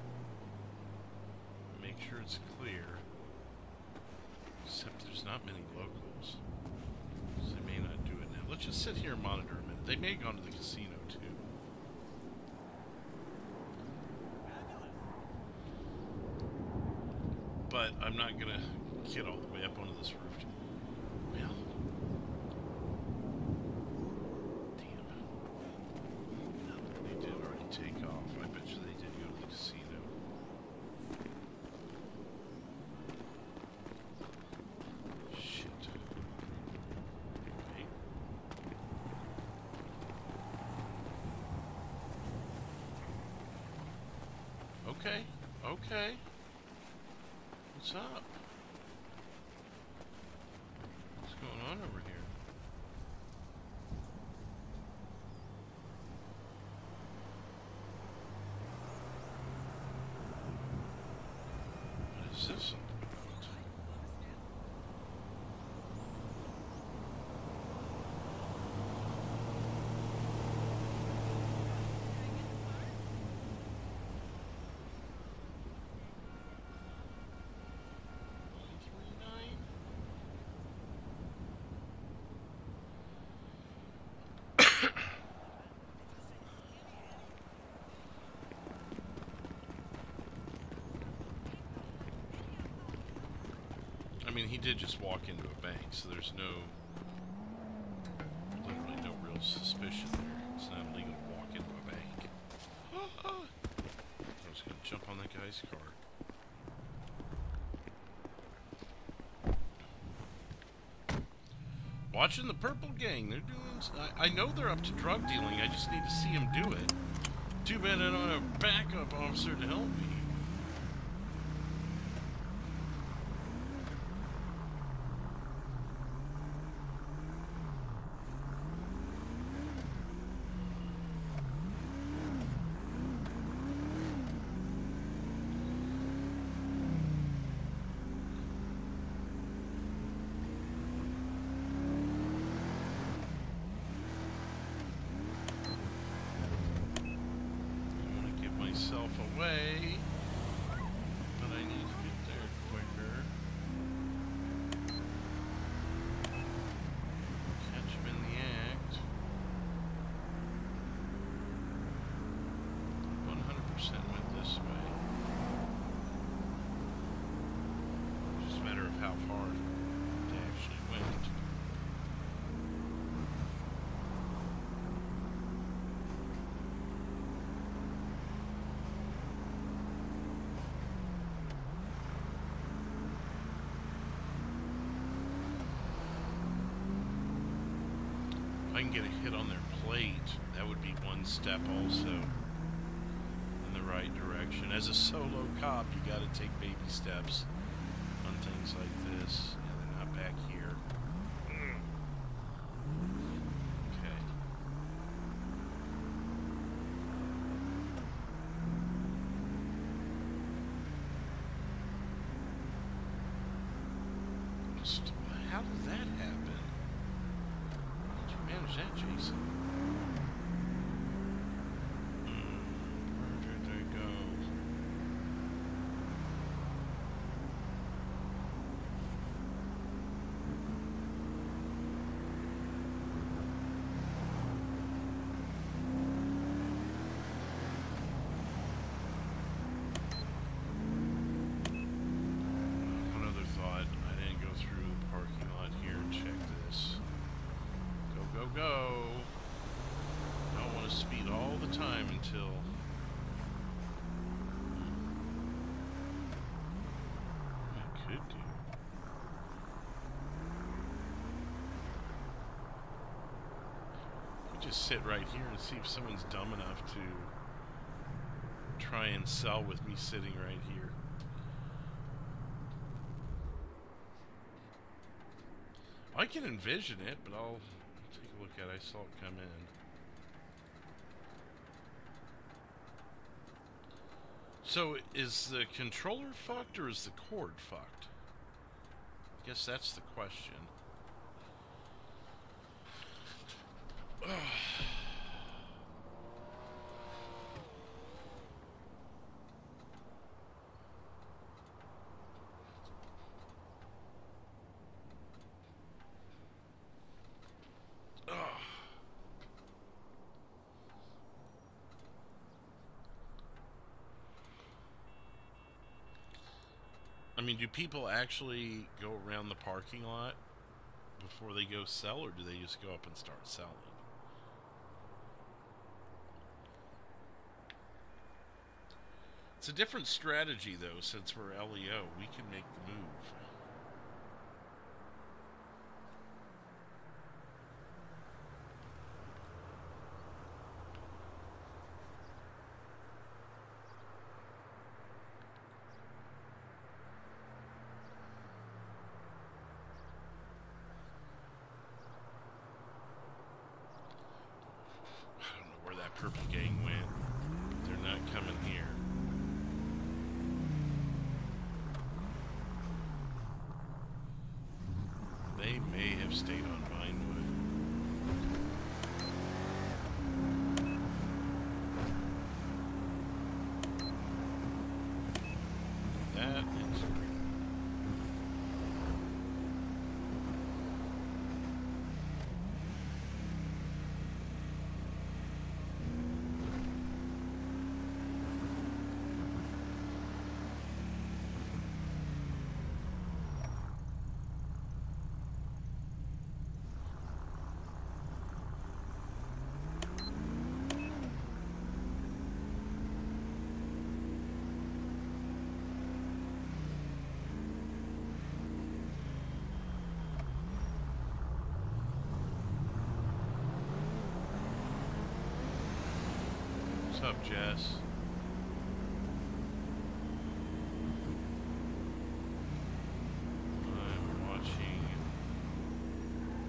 make sure it's clear, except there's not many locals, so they may not do it now. Let's just sit here and monitor a minute. They may have gone to the casino too. But I'm not gonna get all the way up onto this roof. Well, take off. I bet you they did go to the casino. Shit. Wait. Okay. Okay. What's up? What's going on over here? What is this all about? I mean, he did just walk into a bank, so there's literally no real suspicion there. It's not illegal to walk into a bank. I was gonna jump on that guy's car. Watching the Purple Gang, they're doing... I know they're up to drug dealing, I just need to see them do it. Too bad I don't have a backup officer to help me. Myself away, but I need to get there quicker. Catch him in the act. 100% went this way. Just a matter of how far they actually went. If I can get a hit on their plate, that would be one step also in the right direction. As a solo cop, you got to take baby steps on things like this. Yeah, they're not back here. Okay. How did that happen? How did you manage that, Jason? Where did they go? One other thought. I didn't go through the parking lot here and check this. Go, go, go. Don't want to speed all the time until... I could do. We just sit right here and see if someone's dumb enough to try and sell with me sitting right here. I can envision it, but I'll take a look at it. I saw it come in. So, is the controller fucked or is the cord fucked? I guess that's the question. I mean, do people actually go around the parking lot before they go sell, or do they just go up and start selling? It's a different strategy, though, since we're LEO. We can make the move. Purple gang went. They're not coming here. They may have stayed on Vinewood. That is What's up, Jess? I'm watching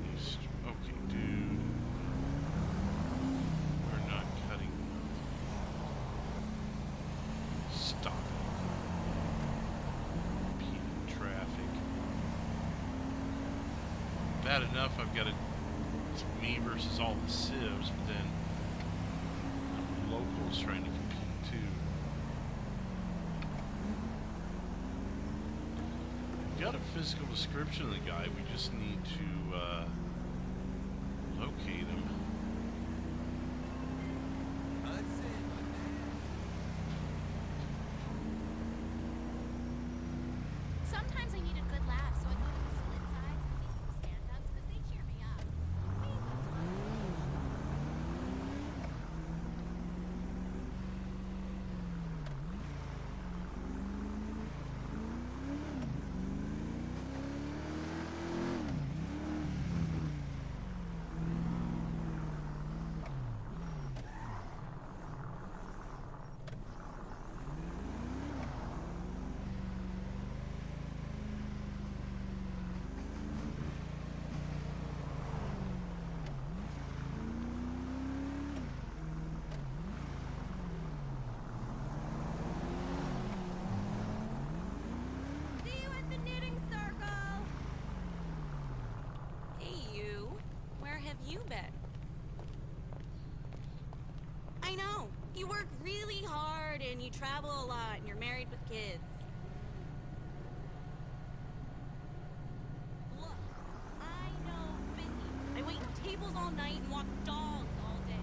these. Okay, dude. We're not cutting. Stop it. Impeding traffic. Bad enough I've got it's me versus all the civs, but then locals trying to compete too. We got a physical description of the guy, we just need to locate him. Sometimes I need a good laugh, so I go to the split sides and see some stand-ups because they cheer me up. See you at the knitting circle. Hey, you. Where have you been? I know. You work really hard and you travel a lot and you're married with kids. Look, I know busy. I wait tables all night and walk dogs all day.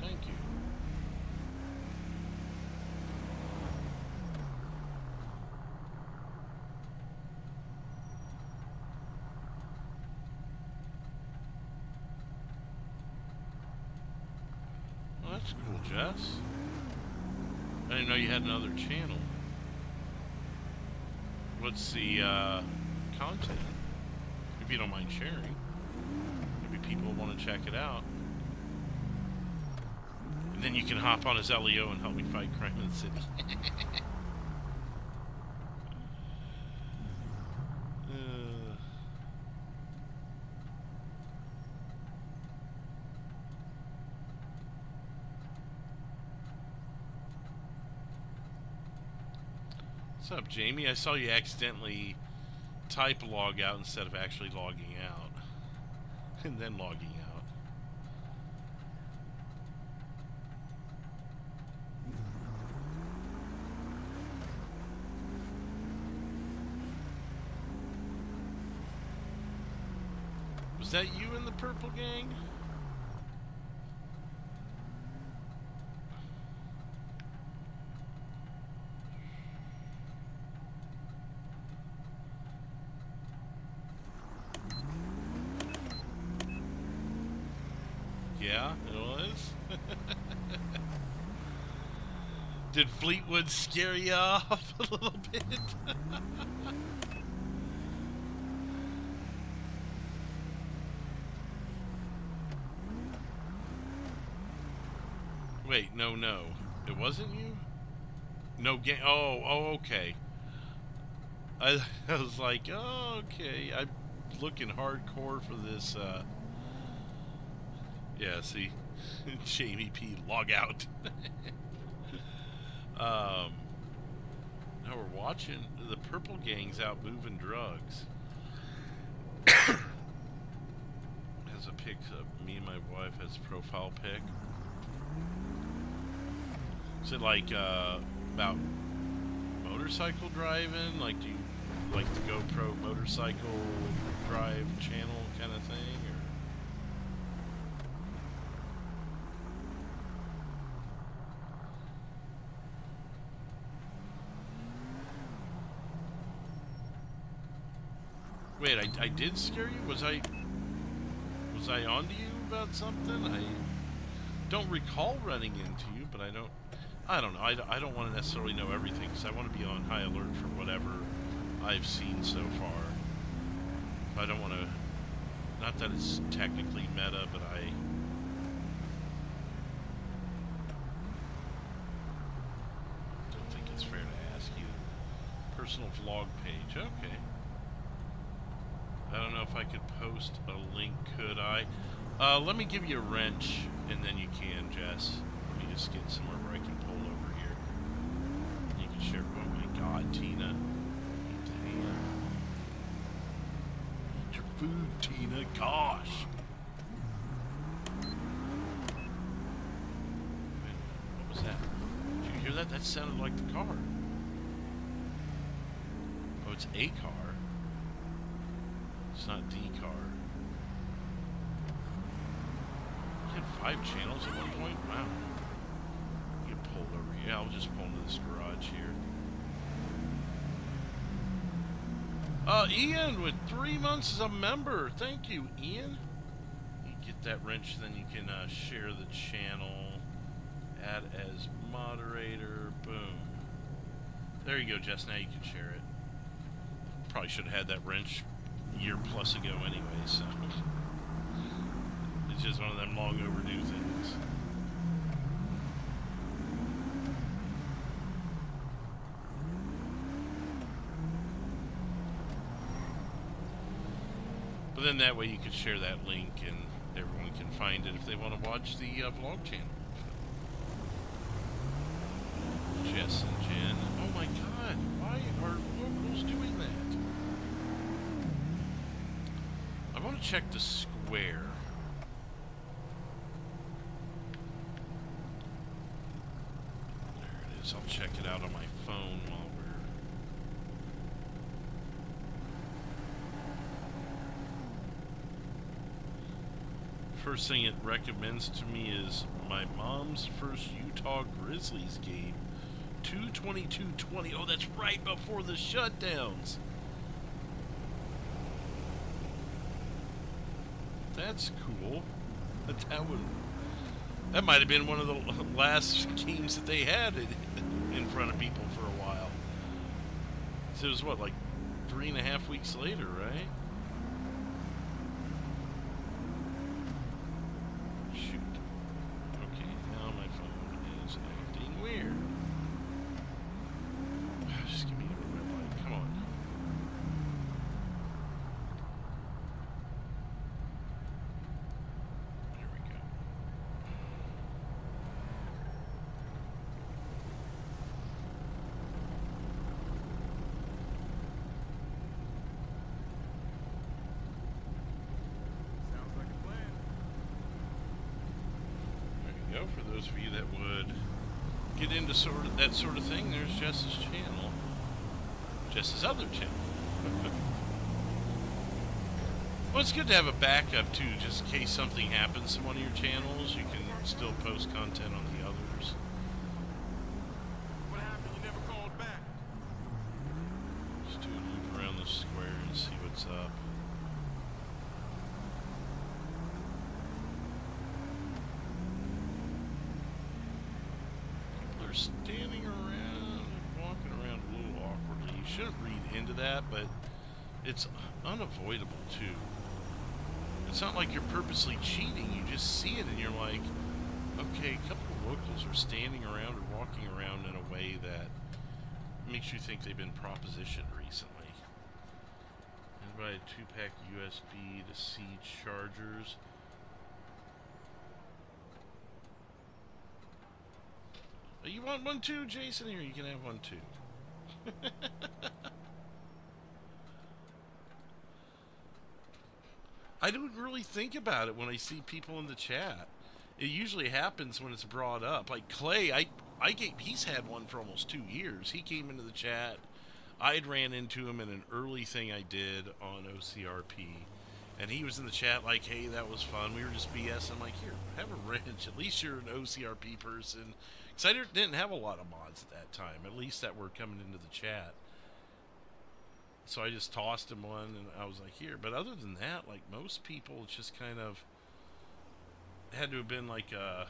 Thank you. Well, that's cool, Jess. I didn't know you had another channel. What's the content? If you don't mind sharing. Maybe people want to check it out. And then you can hop on his LEO and help me fight crime in the city. What's up, Jamie? I saw you accidentally type log out instead of actually logging out. And then logging out. Was that you in the purple gang? Yeah, it was. Did Fleetwood scare you off a little bit? Wait, no. It wasn't you? No game. Oh, okay. I was like, oh, okay. I'm looking hardcore for this, yeah, see, Jamie P. log out. Now we're watching the purple gang's out moving drugs. Has a pic of me and my wife as profile pic. Is it like about motorcycle driving? Like, do you like the GoPro motorcycle drive channel kind of thing? Wait, I did scare you? Was I on to you about something? I don't recall running into you, but I don't know. I don't want to necessarily know everything because I want to be on high alert for whatever I've seen so far. I don't want to Not that it's technically meta, but I don't think it's fair to ask you. Personal vlog page, okay. I don't know if I could post a link, could I? Let me give you a wrench, and then you can, Jess. Let me just get somewhere where I can pull over here. You can share. Oh my God, Tina. Damn. Eat your food, Tina. Gosh. What was that? Did you hear that? That sounded like the car. Oh, it's a car. It's not D car. You had 5 channels at one point? Wow. You get pulled over here. Yeah, I'll just pull into this garage here. Ian with 3 months as a member. Thank you, Ian. You get that wrench, then you can share the channel. Add as moderator. Boom. There you go, Jess. Now you can share it. Probably should have had that wrench a year plus ago anyway, so it's just one of them long overdue things. But then that way you could share that link and everyone can find it if they want to watch the vlog channel. Jess and Jen. Oh my God, why are locals doing that? I want to check the square. There it is. I'll check it out on my phone while we're... First thing it recommends to me is my mom's first Utah Grizzlies game. 2/22/20. Oh, that's right before the shutdowns. That's cool. That might have been one of the last games that they had in front of people for a while. So it was what, like 3.5 weeks later, right? Shoot. Okay, now my phone is acting weird. Just give me a red light. Come on. There we go. Sounds like a plan. There you go. For those of you that would get into that sort of thing, there's Jess's channel. Jess's other channel. Well, it's good to have a backup too, just in case something happens to one of your channels. You can still post content on the others. What happened? You never called back. Just do a loop around the square and see what's up. People are standing around, walking around a little awkwardly. You shouldn't read into that, but it's unavoidable too. It's not like you're purposely cheating, you just see it and you're like, okay, a couple of locals are standing around or walking around in a way that makes you think they've been propositioned recently. And buy a 2-pack USB to C chargers. Oh, you want one too, Jason? Here, you can have one too. I don't really think about it when I see people in the chat. It usually happens when it's brought up. Like Clay, he's had one for almost 2 years. He came into the chat. I'd ran into him in an early thing I did on OCRP. And he was in the chat like, hey, that was fun. We were just BS. I'm like, here, have a wrench. At least you're an OCRP person. Because I didn't have a lot of mods at that time. At least that were coming into the chat. So I just tossed him one, and I was like, here. But other than that, like most people, it's just kind of had to have been like, cause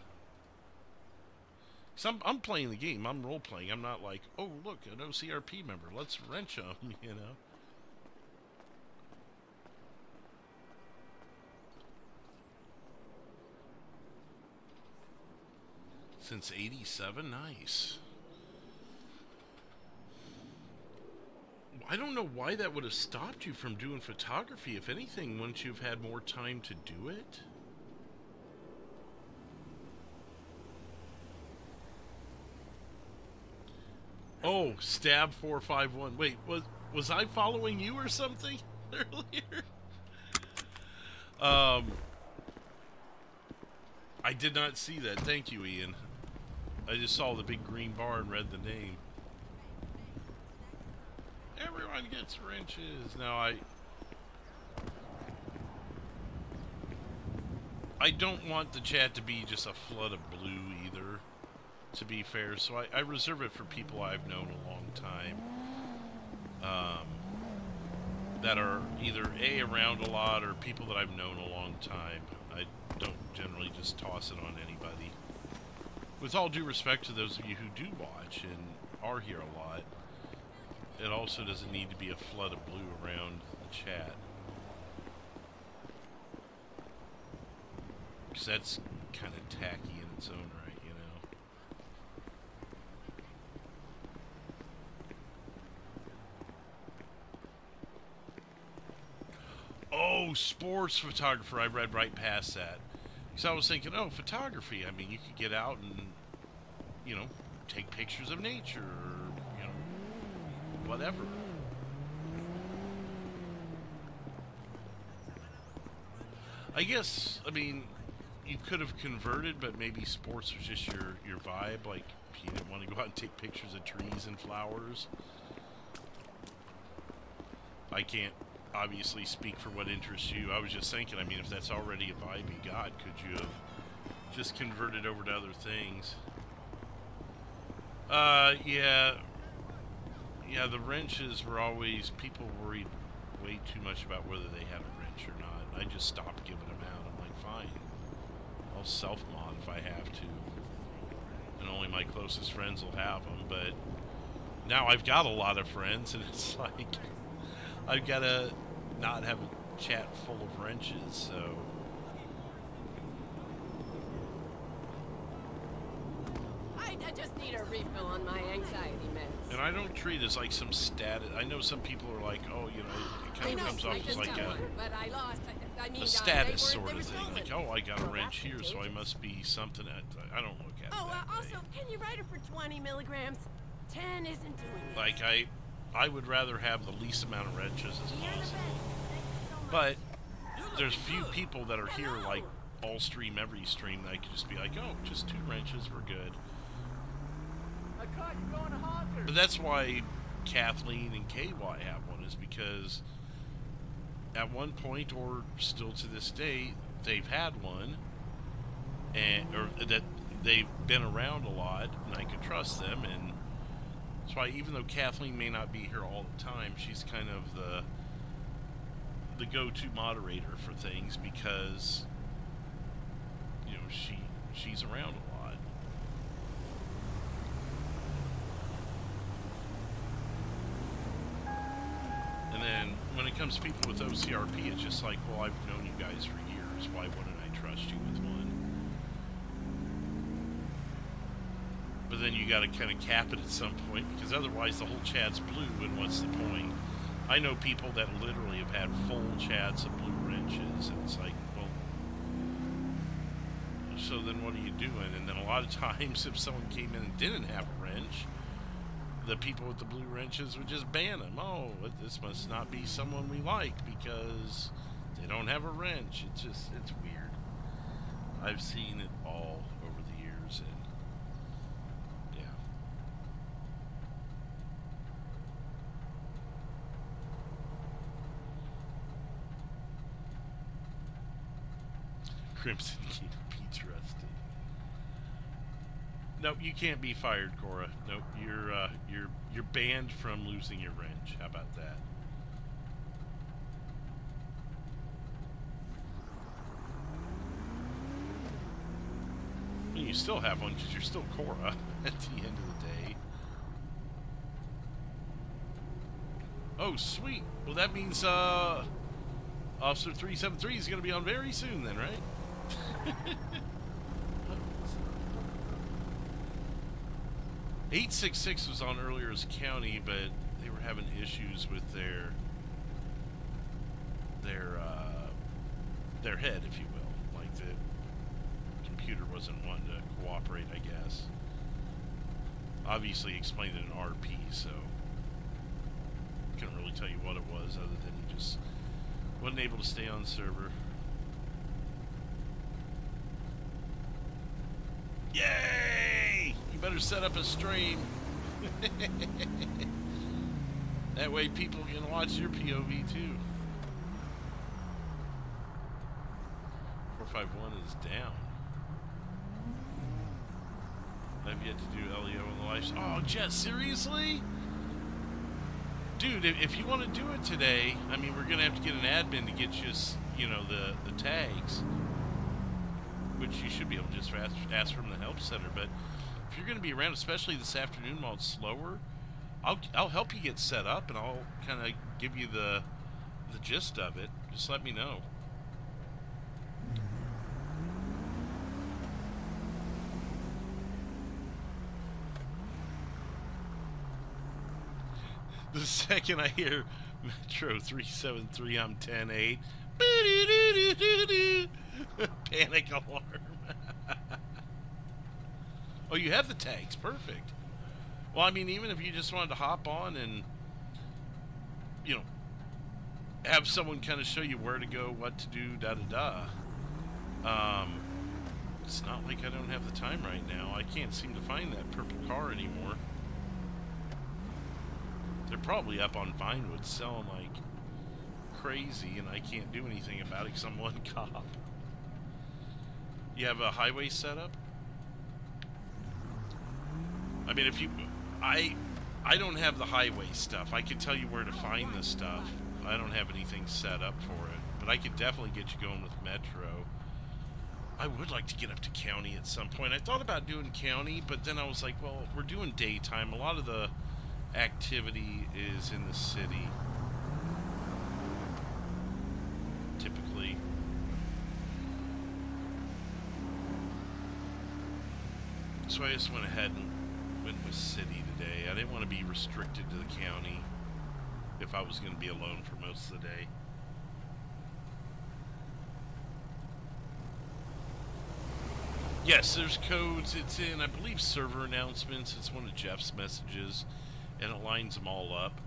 I'm playing the game. I'm role-playing. I'm not like, oh, look, an OCRP member. Let's wrench them, you know. Since 87? Nice. I don't know why that would have stopped you from doing photography. If anything, wouldn't you have had more time to do it? Oh, Stab 451. Wait, was I following you or something earlier? I did not see that. Thank you, Ian. I just saw the big green bar and read the name. Everyone gets wrenches. Now, I don't want the chat to be just a flood of blue either, to be fair. So I reserve it for people I've known a long time. That are either A, around a lot, or people that I've known a long time. I don't generally just toss it on anybody. With all due respect to those of you who do watch and are here a lot, it also doesn't need to be a flood of blue around the chat. Because that's kind of tacky in its own right, you know. Oh, sports photographer. I read right past that. Because I was thinking, oh, photography. I mean, you could get out and, you know, take pictures of nature or, you know, whatever. I guess, I mean, you could have converted, but maybe sports was just your vibe. Like, you didn't want to go out and take pictures of trees and flowers. I can't obviously speak for what interests you. I was just thinking, I mean, if that's already a vibe you got, could you have just converted over to other things? Yeah, the wrenches were always, people worried way too much about whether they had a wrench or not. I just stopped giving them out. I'm like, fine, I'll self-mod if I have to, and only my closest friends will have them. But now I've got a lot of friends, and it's like, I've got to not have a chat full of wrenches, so. I just need a refill on my anxiety meds. And I don't treat it as like some status. I know some people are like, oh, you know, it kind of comes off as like a status sort of thing. Like, oh, I got a wrench here, so I must be something at. I don't look at it that also, way. can you write it for 20 milligrams? 10 isn't doing it. Like, I would rather have the least amount of wrenches as possible. But there's few people that are here like all stream, every stream, that I could just be like, oh, just 2 wrenches, we're good. But that's why Kathleen and KY have one, is because at one point, or still to this day, they've had one, or that they've been around a lot, and I could trust them. And that's why, even though Kathleen may not be here all the time, she's kind of the go-to moderator for things, because, you know, she's around a lot. And then when it comes to people with OCRP, it's just like, well, I've known you guys for years. Why wouldn't I trust you with one? But then you got to kind of cap it at some point, because otherwise the whole chat's blue, and what's the point? I know people that literally have had full chats of blue wrenches, and it's like, well, so then what are you doing? And then a lot of times, if someone came in and didn't have a wrench, the people with the blue wrenches would just ban them. Oh, this must not be someone we like because they don't have a wrench. It's weird. I've seen it all over the years, and yeah. Crimson Keep Pete's rusted. Nope, you can't be fired, Cora. Nope, you're banned from losing your wrench. How about that? I mean, you still have one because you're still Cora at the end of the day. Oh, sweet. Well, that means Officer 373 is going to be on very soon then, right? 866 was on earlier as county, but they were having issues with their head, if you will. Like the computer wasn't wanting to cooperate, I guess. Obviously explained it in RP, so couldn't really tell you what it was other than he just wasn't able to stay on server. Yay! You better set up a stream. That way people can watch your POV too. 451 is down. I've yet to do LEO in the live. Oh, Jess, seriously? Dude, if you want to do it today, I mean, we're gonna have to get an admin to get you, you know, the tags, which you should be able to just ask from the help center. But if you're gonna be around, especially this afternoon while it's slower, I'll help you get set up, and I'll kind of give you the gist of it. Just let me know. The second I hear Metro 373, I'm 10-8. Panic alarm. Oh, you have the tags. Perfect. Well, I mean, even if you just wanted to hop on and, you know, have someone kind of show you where to go, what to do, da-da-da. It's not like I don't have the time right now. I can't seem to find that purple car anymore. They're probably up on Vinewood selling like crazy, and I can't do anything about it because I'm one cop. You have a highway set up? I mean, if you... I don't have the highway stuff. I can tell you where to find the stuff. I don't have anything set up for it. But I could definitely get you going with Metro. I would like to get up to county at some point. I thought about doing county, but then I was like, well, we're doing daytime. A lot of the activity is in the city, typically. So I just went ahead and went with city today. I didn't want to be restricted to the county if I was going to be alone for most of the day. Yes, there's codes. It's in, I believe, server announcements. It's one of Jeff's messages, and it lines them all up.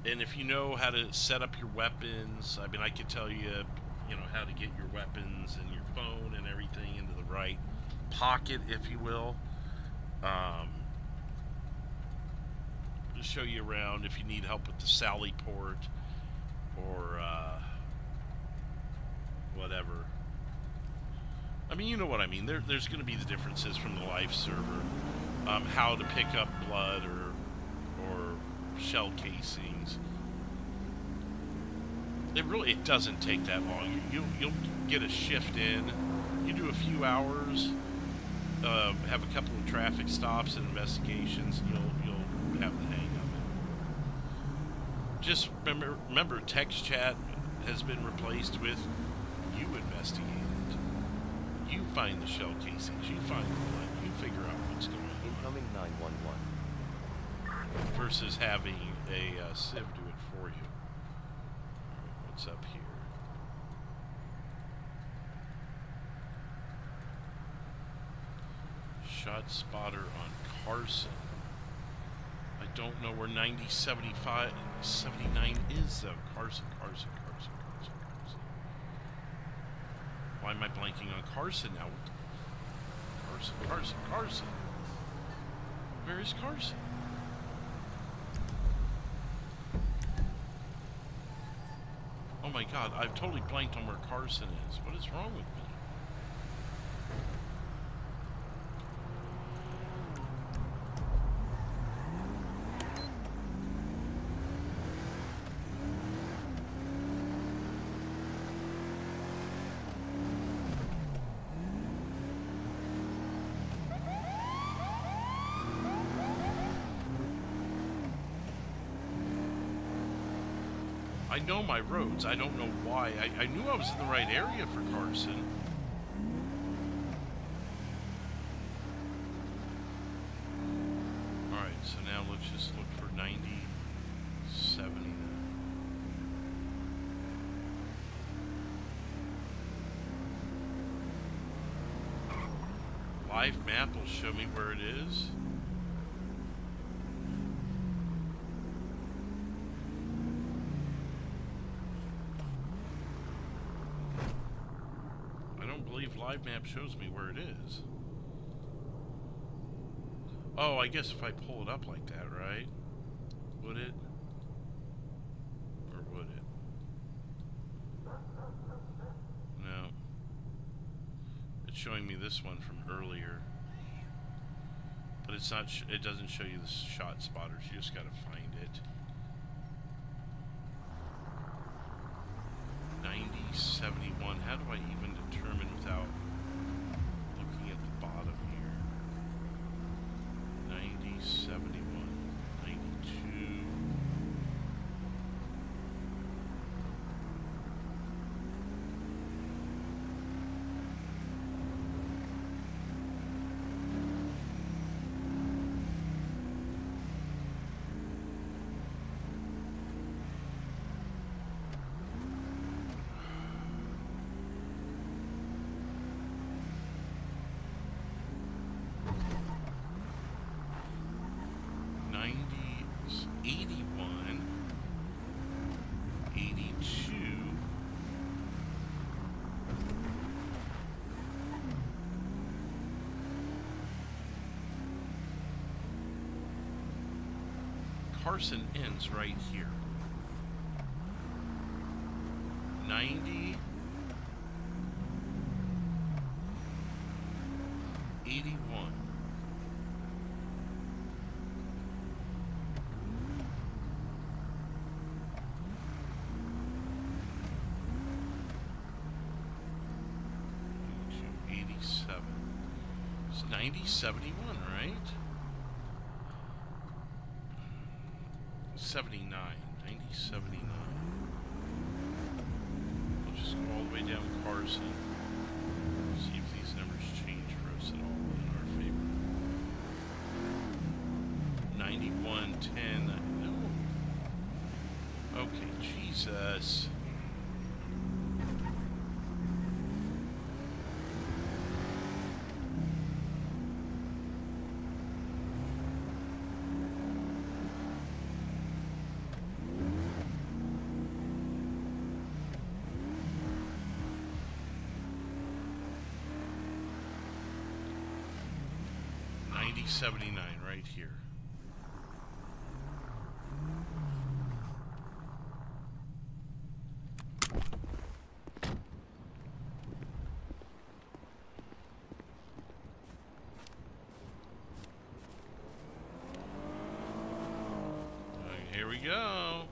And if you know how to set up your weapons, I mean, I could tell you, you know, how to get your weapons and your phone and everything into the right pocket, if you will. To show you around if you need help with the Sally port or whatever. I mean, you know what I mean. There's going to be the differences from the live server. How to pick up blood or shell casings. It doesn't take that long. You'll get a shift in. You do a few hours. Have a couple of traffic stops and investigations. And you'll have the hang of it. Just remember, text chat has been replaced with you investigate it. You find the shell casings. You find the blood. You figure out what's going on. Incoming 911. Versus having a Civ do it for you. What's up here? Shot spotter on Carson. I don't know where 9075 79 is though. Carson. Why am I blanking on Carson now? Carson. Where is Carson? Oh my god, I've totally blanked on where Carson is. What is wrong with me? I know my roads. I don't know why. I knew I was in the right area for Carson. So now let's just look for 90, 70. Live map will show me where it is. I don't believe live map shows me where it is. Oh, I guess if I pull it up like that, right? Would it? Or would it? No. It's showing me this one from earlier. But it's not, it doesn't show you the shot spotters. You just gotta find it. 90, 71. How do I even determine without looking at the bottom here? 90, 71, 92. Carson ends right here. 90, 81. It's 90, 71, right? 79, 90, 79. We'll just go all the way down Carson. See if these numbers change for us at all in our favor. 91, 10, no. Okay, Jesus. $90.79 right here. Here we go.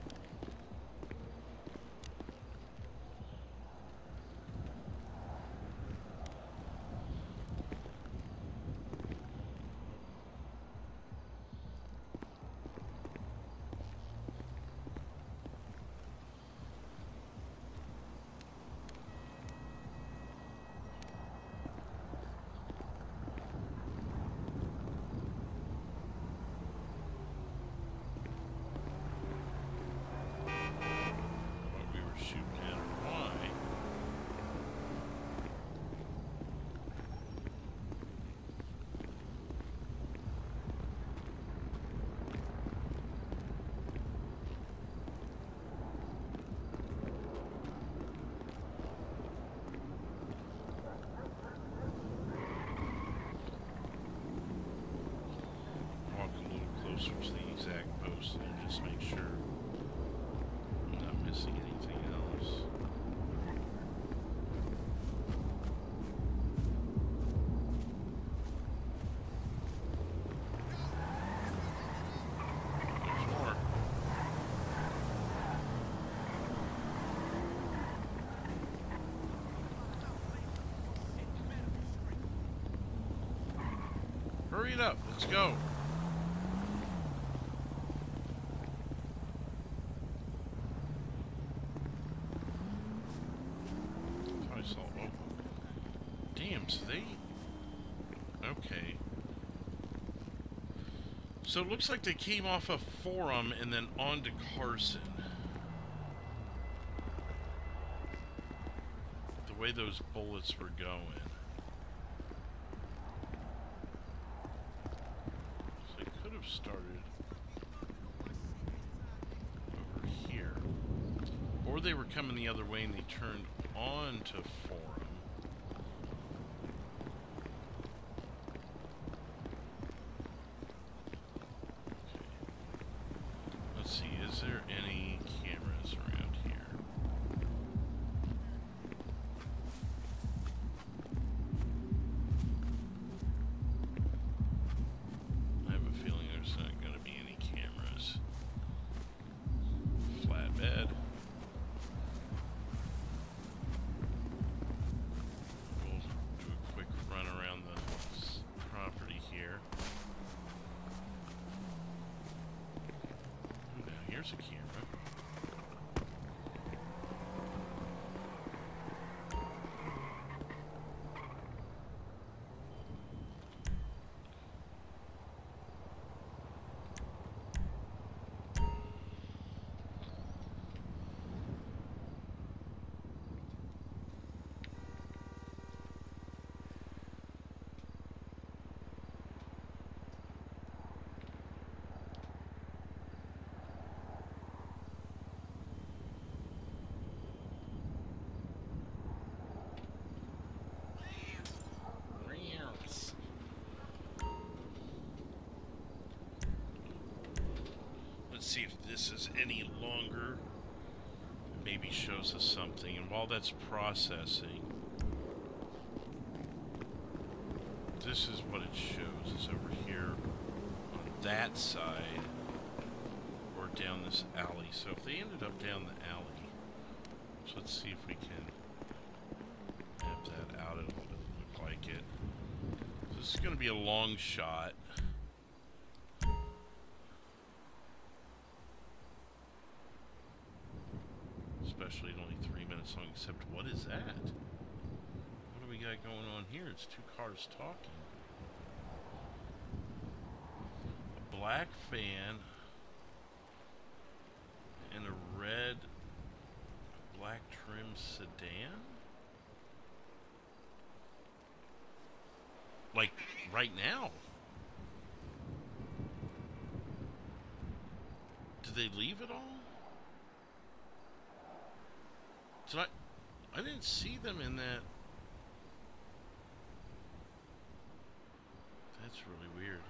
Closer to the exact post and just make sure I'm not missing anything else. There's more. Hurry it up, let's go. So they... Okay. So it looks like they came off of Forum and then on to Carson. The way those bullets were going. So they could have started over here. Or they were coming the other way and they turned on to Forum. Let's see, is there any cameras around here? I have a feeling there's not going to be any cameras. Flatbed. We'll do a quick run around the property here. Here's a camera. Let's see if this is any longer. Maybe shows us something. And while that's processing, this is what it shows. It's over here on that side or down this alley. So if they ended up down the alley, so let's see if we can map that out. It doesn't look like it. So this is going to be a long shot. Especially at only 3 minutes long, except what is that? What do we got going on here? It's two cars talking. A black van and a red black trim sedan? Like right now? Did they leave it all? Did I didn't see them in that. That's really weird.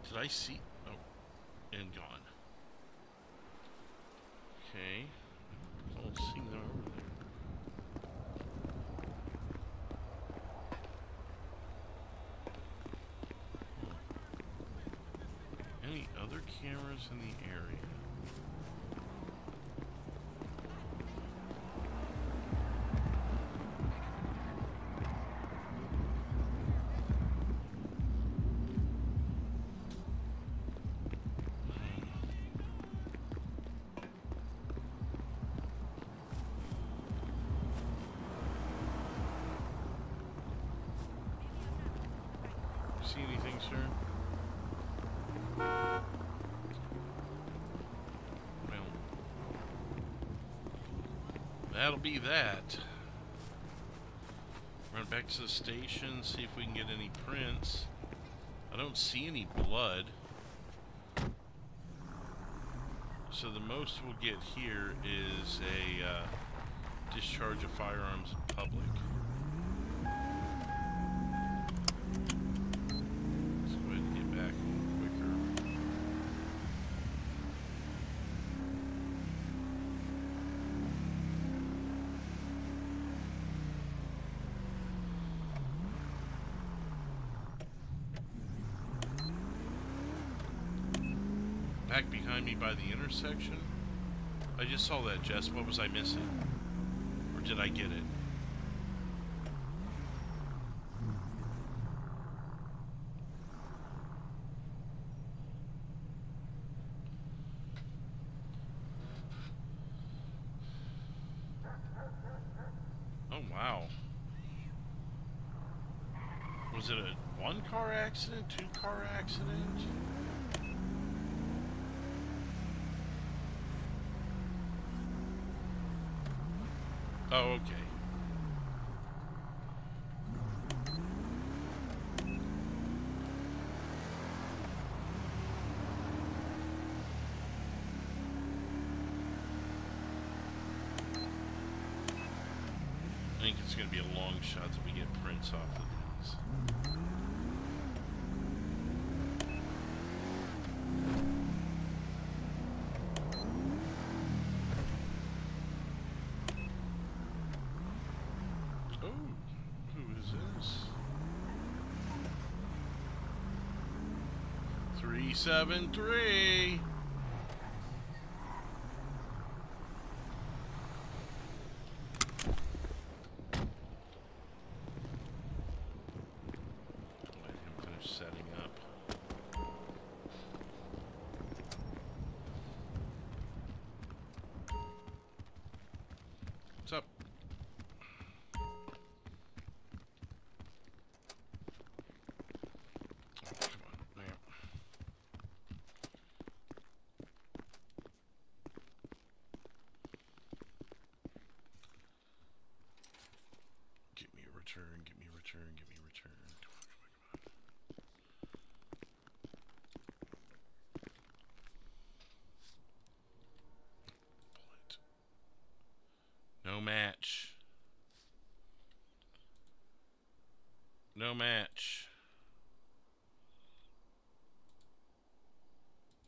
Did I see? Oh, and gone. Okay. I don't see them over there. Any other cameras in the area? See anything, sir? Well, that'll be that. Run back to the station, see if we can get any prints. I don't see any blood. So the most we'll get here is a discharge of firearms in public. Back behind me by the intersection? I just saw that, Jess. What was I missing? Or did I get it? Oh, wow. Was it a 1-car accident, 2-car accident? Oh, okay. I think it's going to be a long shot that we get prints off of these. Oh, who is this? 373. Setting up. What's up? Oh, come on, man. Give me a return, give me a return, give me a return. Come on, come on, come on. No match. No match.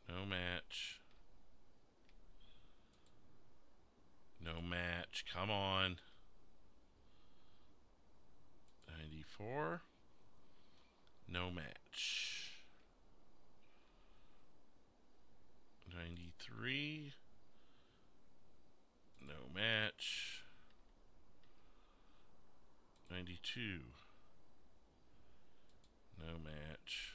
No match. No match. Come on. 94. No match. 93. No match. 92. No match.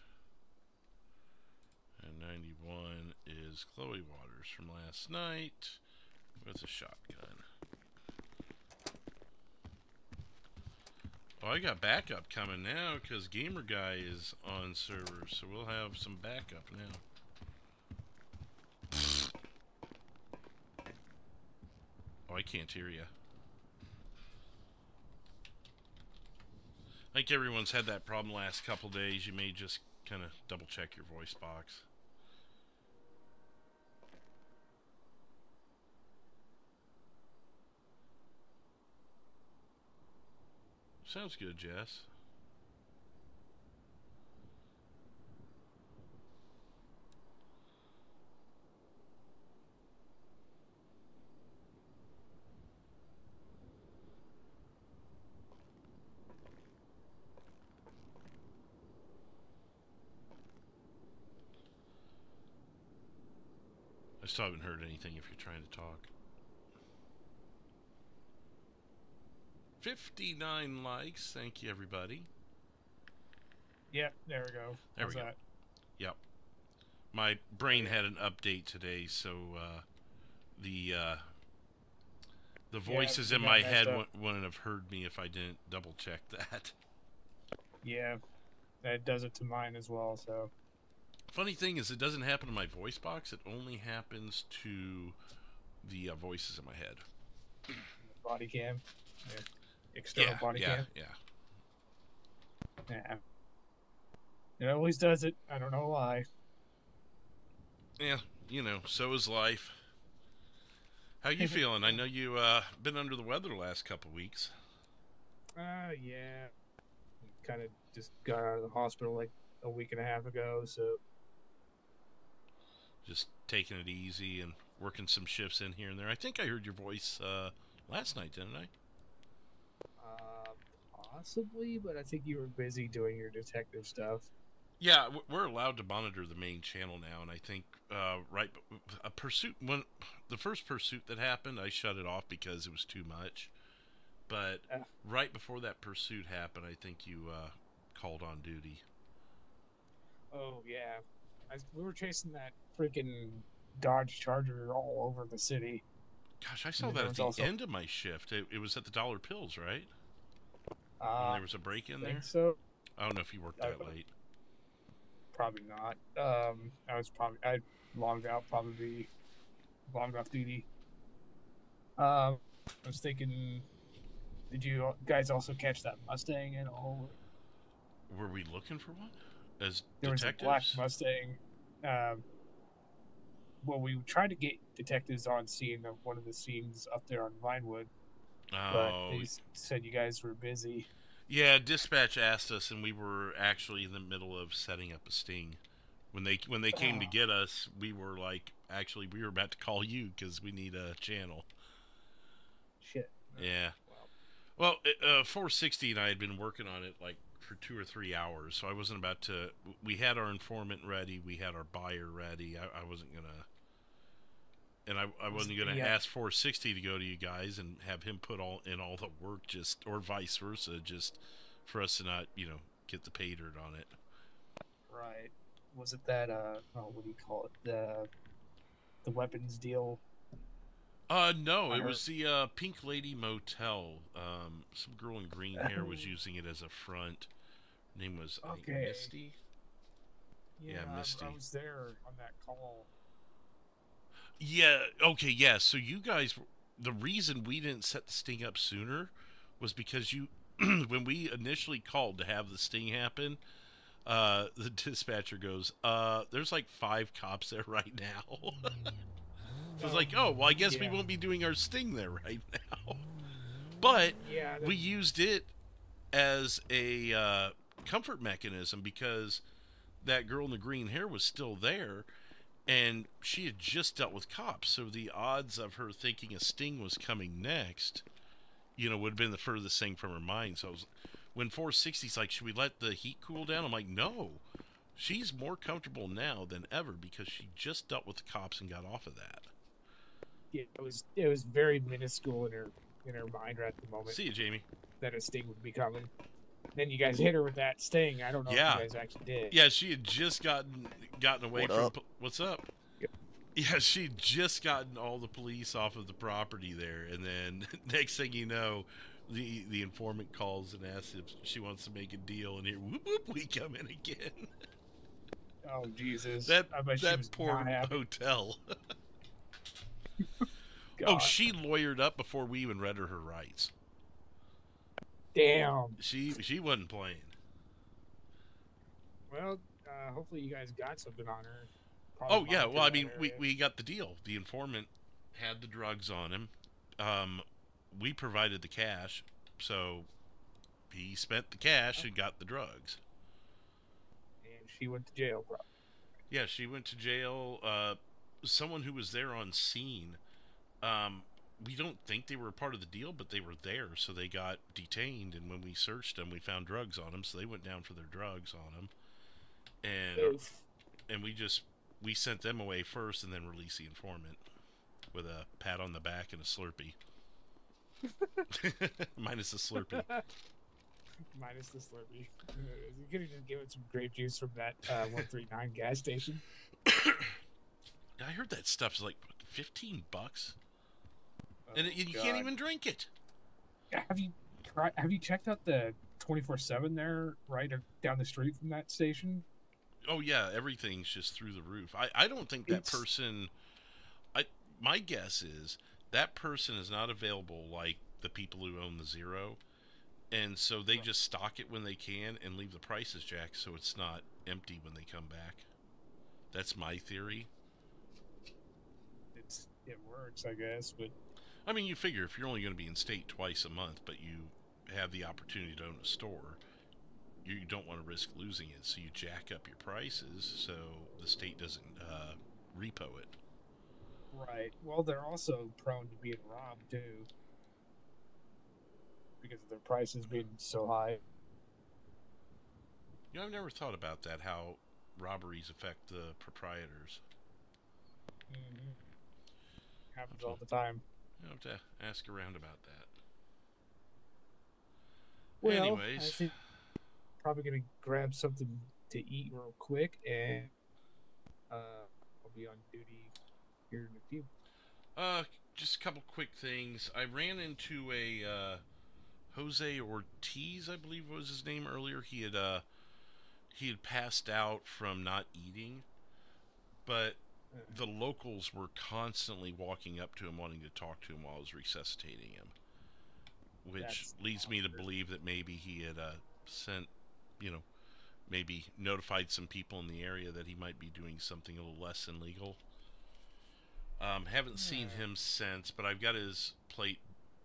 And 91 is Chloe Waters from last night with a shotgun. Oh, I got backup coming now because Gamer Guy is on server, so we'll have some backup now. Oh, I can't hear you. I think everyone's had that problem last couple days. You may just kind of double check your voice box. Sounds good, Jess. I still haven't heard anything if you're trying to talk. 59 likes. Thank you, everybody. Yep, there we go. There we go. Yep. My brain had an update today, so the voices in my head wouldn't have heard me if I didn't double check that. Yeah, that does it to mine as well, so. Funny thing is, it doesn't happen to my voice box. It only happens to the voices in my head. Body cam. Yeah. External body cam. Yeah. It always does it. I don't know why. Yeah, you know, so is life. How you feeling? I know you been under the weather the last couple weeks. Yeah. Kind of just got out of the hospital like a week and a half ago, so. Just taking it easy and working some shifts in here and there. I think I heard your voice last night, didn't I? Possibly, but I think you were busy doing your detective stuff. Yeah, we're allowed to monitor the main channel now, and I think when the first pursuit that happened, I shut it off because it was too much. But right before that pursuit happened, I think you called on duty. Oh yeah, we were chasing that freaking Dodge Charger all over the city. Gosh, I saw that at the end of my shift. It was at the Dollar Pills, right? When there was a break in there. So. I don't know if you worked that late. Probably not. I logged out, probably logged off duty. I was thinking, did you guys also catch that Mustang at all? Were we looking for one? As There was a black Mustang. Well, we tried to get detectives on scene of one of the scenes up there on Vinewood, but they said you guys were busy. Yeah, dispatch asked us, and we were actually in the middle of setting up a sting. When they came to get us, we were like, actually, we were about to call you because we need a channel. Shit. Yeah. Well, 460 and I had been working on it like for 2 or 3 hours, so I wasn't about to. We had our informant ready, we had our buyer ready. I wasn't gonna, and I wasn't gonna ask 460 to go to you guys and have him put all the work, just or vice versa, just for us to not get the pay dirt on it. Right. Was it that what do you call it, the weapons deal? No, it was the Pink Lady Motel. Some girl in green hair was using it as a front. Her name was I think, Misty. Yeah, Misty. I was there on that call. Yeah. Okay. Yeah. So you guys, the reason we didn't set the sting up sooner was because you, when we initially called to have the sting happen, the dispatcher goes, "There's like 5 cops there right now." So I was like, oh, well, I guess we won't be doing our sting there right now. But we used it as a comfort mechanism because that girl in the green hair was still there, and she had just dealt with cops. So the odds of her thinking a sting was coming next, would have been the furthest thing from her mind. So when 460's like, should we let the heat cool down? I'm like, no. She's more comfortable now than ever because she just dealt with the cops and got off of that. Yeah, it was very minuscule in her mind right at the moment. See you, Jamie. That a sting would be coming. Then you guys hit her with that sting. I don't know if you guys actually did. Yeah, she had just gotten away from. What's up? Yep. Yeah, she'd just gotten all the police off of the property there, and then next thing you know, the informant calls and asks if she wants to make a deal, and here, whoop whoop, we come in again. Oh Jesus! That was poor hotel. Oh, she lawyered up before we even read her rights. Damn. She wasn't playing. Well, hopefully you guys got something on her. Oh yeah, well I mean we got the deal. The informant had the drugs on him. We provided the cash, so he spent the cash and got the drugs. And she went to jail, bro. Yeah, she went to jail. Someone who was there on scene, we don't think they were a part of the deal, but they were there, so they got detained, and when we searched them, we found drugs on them, so they went down for their drugs on them, and we sent them away first, and then released the informant with a pat on the back and a Slurpee. Minus the Slurpee. Minus the Slurpee. You could have just given some grape juice from that 139 gas station. I heard that stuff's like $15, and you can't even drink it. Have you checked out the 24/7 there, right down the street from that station? Oh yeah, everything's just through the roof. I don't think that person. My guess is that person is not available like the people who own the Zero, and so they just stock it when they can and leave the prices jacked so it's not empty when they come back. That's my theory. It works, I guess, but I mean, you figure if you're only going to be in state twice a month, but you have the opportunity to own a store, you don't want to risk losing it, so you jack up your prices so the state doesn't repo it. Right. Well, they're also prone to being robbed too, because of their prices being so high. I've never thought about that, how robberies affect the proprietors. Mm-hmm. Happens all the time. You have to ask around about that. Well, anyways, I think probably gonna grab something to eat real quick, and I'll be on duty here in a few. Just a couple quick things. I ran into Jose Ortiz, I believe was his name earlier. He had passed out from not eating, but the locals were constantly walking up to him wanting to talk to him while I was resuscitating him, which leads me to believe that maybe he had sent, maybe notified some people in the area that he might be doing something a little less than legal. Haven't seen him since, but I've got his plate,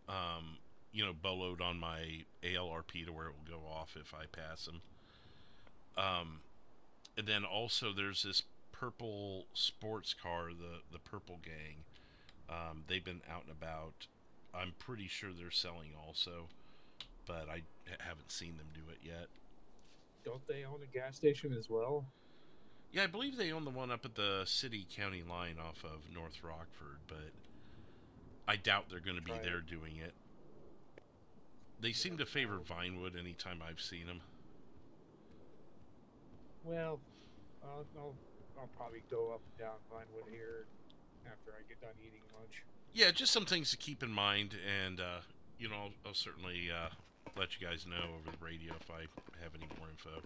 boloed on my ALRP to where it will go off if I pass him. And then also there's this purple sports car, the Purple Gang. They've been out and about. I'm pretty sure they're selling also, but I haven't seen them do it yet. Don't they own a gas station as well? Yeah, I believe they own the one up at the city-county line off of North Rockford, but I doubt they're going to be there doing it. They seem to favor Vinewood anytime I've seen them. Well, I'll probably go up and down Vinewood here after I get done eating lunch. Yeah, just some things to keep in mind, and I'll certainly let you guys know over the radio if I have any more info.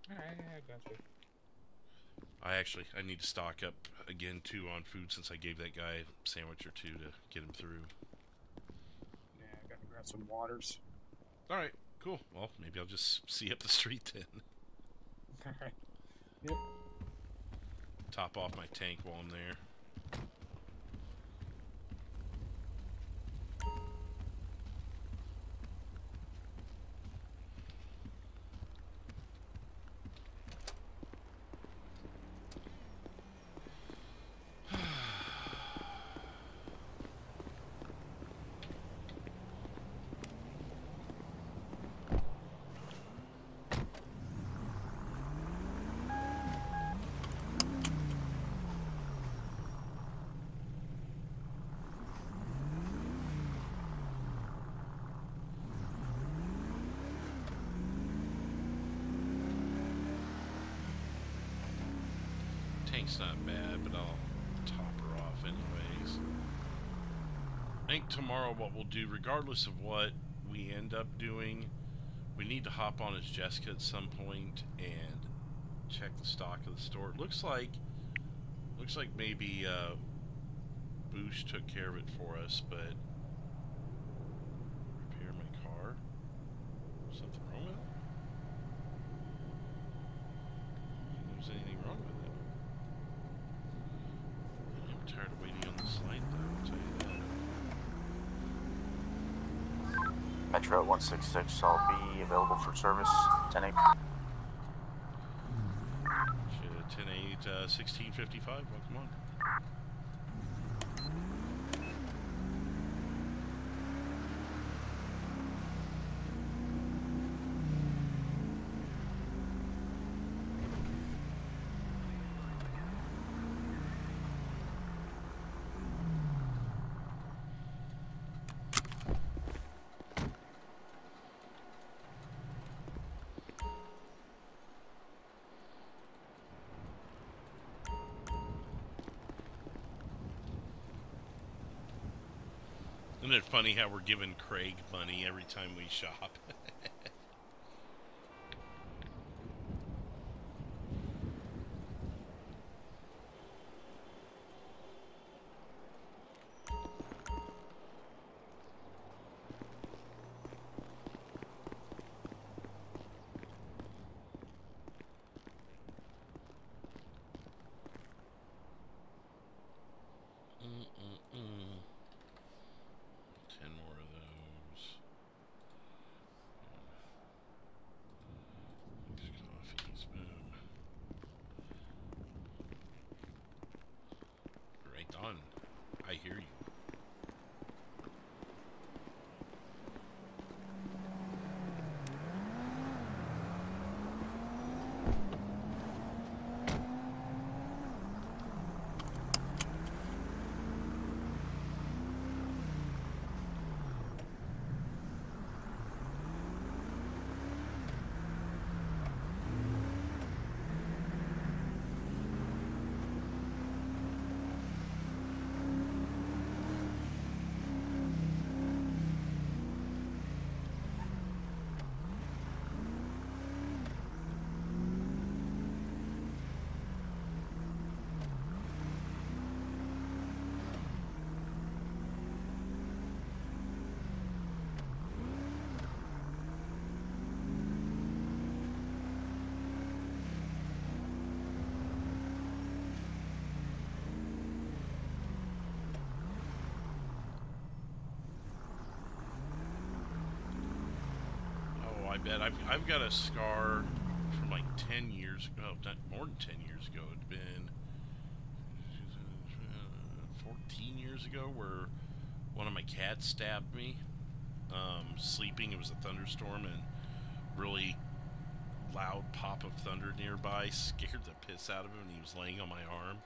Alright, I got you. I need to stock up again too on food since I gave that guy a sandwich or two to get him through. Yeah, I gotta grab some waters. Alright, cool. Well, maybe I'll just see you up the street then. Alright. Yep. Top off my tank while I'm there. Tank's not bad, but I'll top her off anyways. I think tomorrow what we'll do, regardless of what we end up doing, we need to hop on as Jessica at some point and check the stock of the store. It looks like maybe Boosh took care of it for us, but repair my car? Something wrong with it? I don't think there's anything wrong with it. I'm tired of waiting on this light though, I'll tell you that. Metro 166, I'll be available for service 10-8. 10-8, 1655, welcome on. Isn't it funny how we're giving Craig money every time we shop? bet. I've got a scar from like 10 years ago. Not more than 10 years ago. It'd been 14 years ago, where one of my cats stabbed me. Sleeping. It was a thunderstorm and really loud pop of thunder nearby scared the piss out of him, and he was laying on my arm,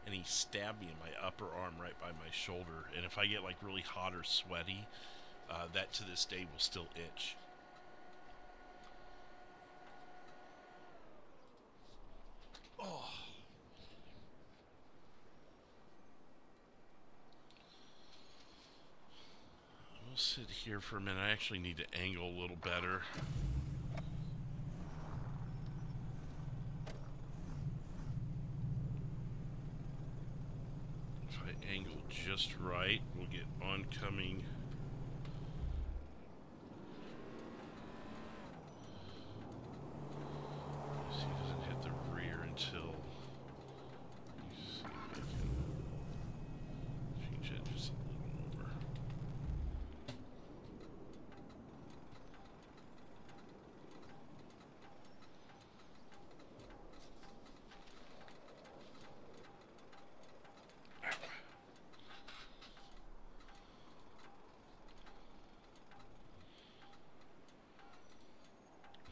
and he stabbed me in my upper arm right by my shoulder. And if I get like really hot or sweaty, that to this day will still itch. Oh. We'll sit here for a minute. I actually need to angle a little better. If I angle just right, we'll get oncoming. See, it doesn't hit the rear until. Let me see if I can change that just a little more.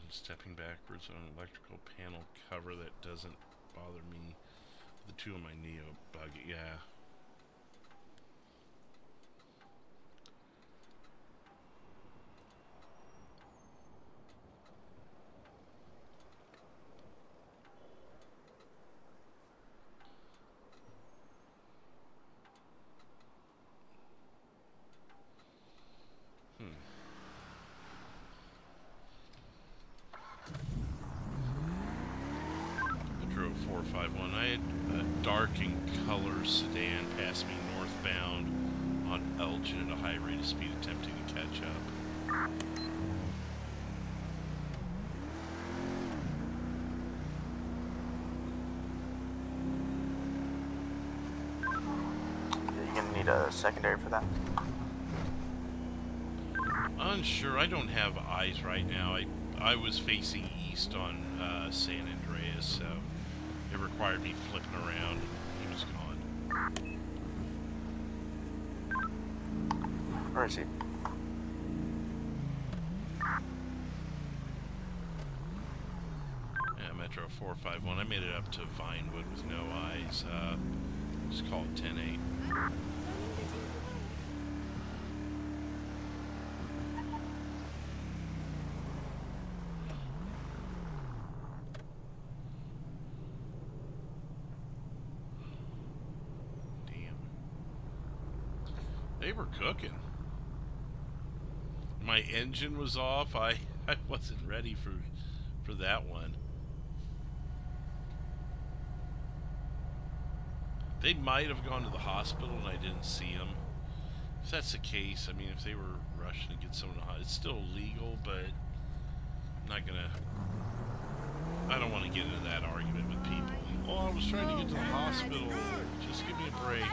Stepping backwards on an electrical panel cover that doesn't bother me. The two of my Neo bug, yeah. Metro 451. I had a dark in color sedan pass me northbound on Elgin at a high rate of speed, attempting to catch up. You're gonna need a secondary for that. Unsure. I don't have eyes right now. I was facing east on San Andreas, so it required me flipping around, and he was gone. Where is he? Yeah, Metro 451. I made it up to Vinewood with no eyes. Just call it 10-8. They were cooking. My engine was off. I wasn't ready for that one. They might have gone to the hospital and I didn't see them. If that's the case, I mean, if they were rushing to get someone to hospital, it's still illegal, but I'm not gonna. I don't want to get into that argument with people. Oh, I was trying to get to the hospital. Just give me a break.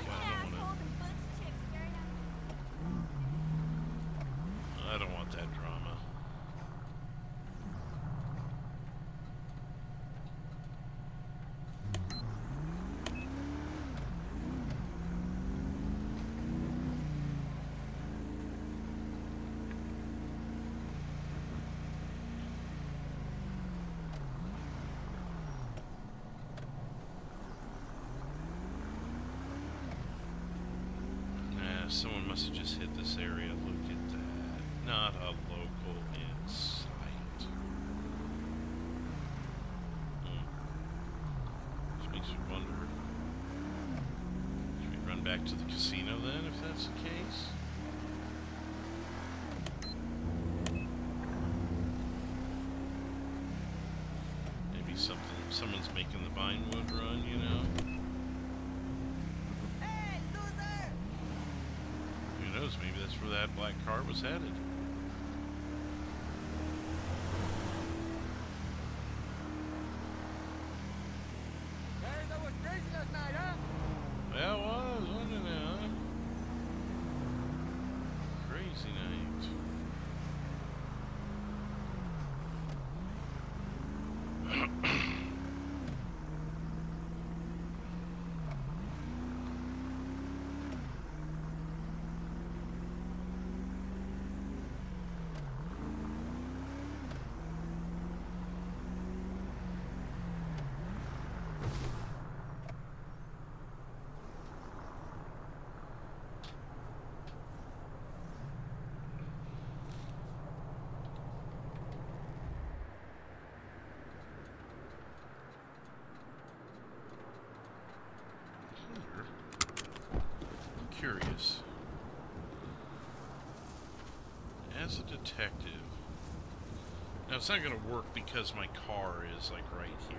I don't want that drama. Someone must have just hit this area. Look at that. Not a local in sight. Which makes me wonder. Should we run back to the casino then, if that's the case? Maybe someone's making the Vinewood run, you know? Who knows, maybe that's where that black car was headed. That was crazy last night, huh? Yeah, it was, wasn't it, huh? Crazy night. curious. As a detective... Now, it's not going to work because my car is, like, right here.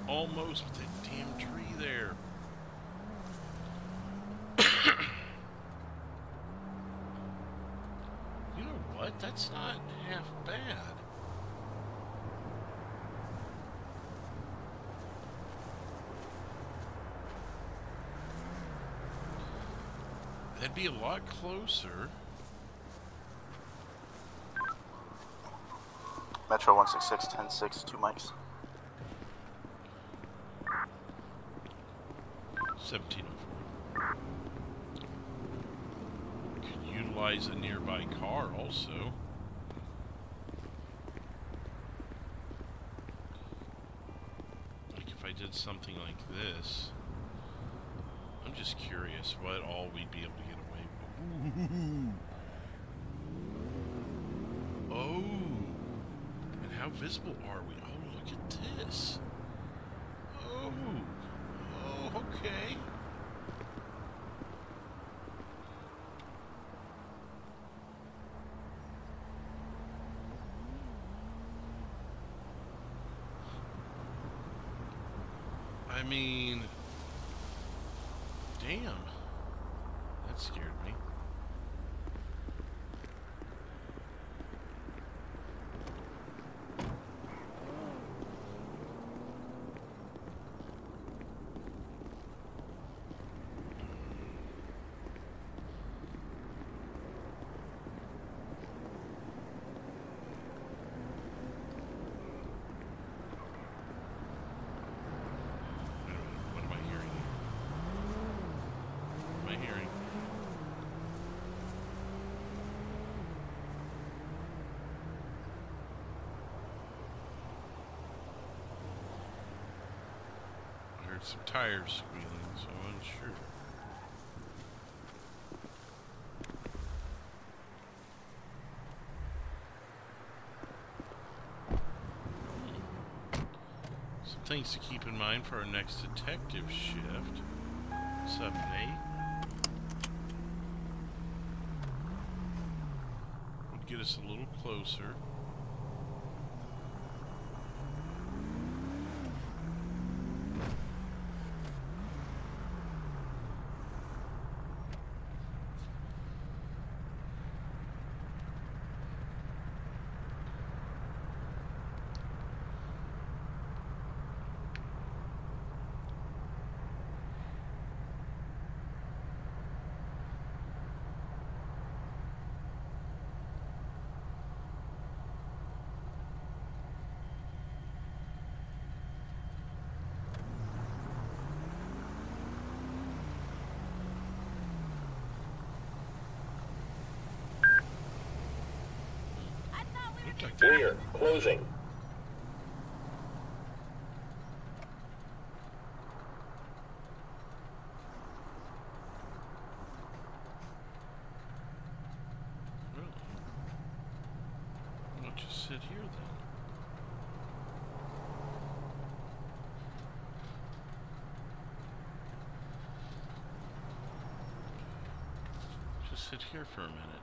Ooh, almost with that damn tree there. You know what? That's not half bad. That'd be a lot closer. Metro 166, 10-6, 2 mics. 1704. Could utilize a nearby car also. Like if I did something like this. I'm just curious what all we'd be able to get away with. Oh! And how visible are we? Oh, look at this. Oh! Oh, okay. I mean... Damn. That scared me. What am I hearing? What am I hearing? I heard some tires squealing, so I'm unsure. Some things to keep in mind for our next detective shift. What's up, Nate? Would get us a little closer. Clear. Closing. Really? Why don't you sit here then? Just sit here for a minute.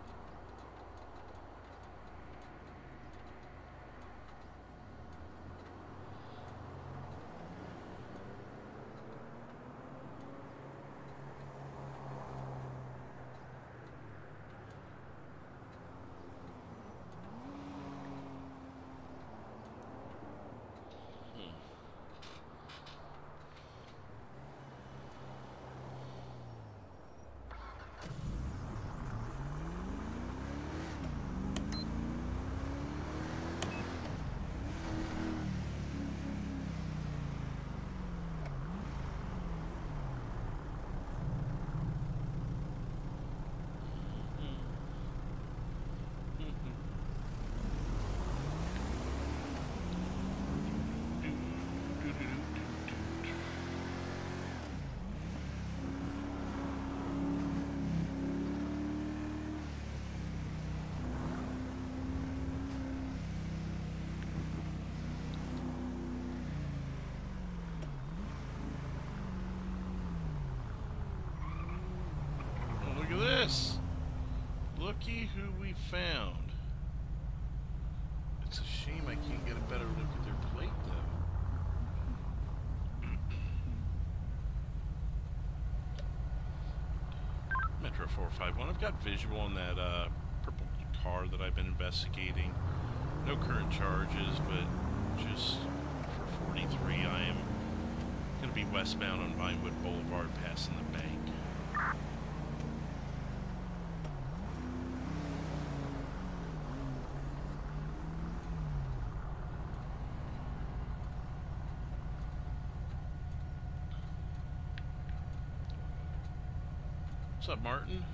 shame I can't get a better look at their plate, though. Metro 451. I've got visual on that purple car that I've been investigating. No current charges, but just for 43, I am going to be westbound on Vinewood Boulevard, passing the bank. What's up, Martin?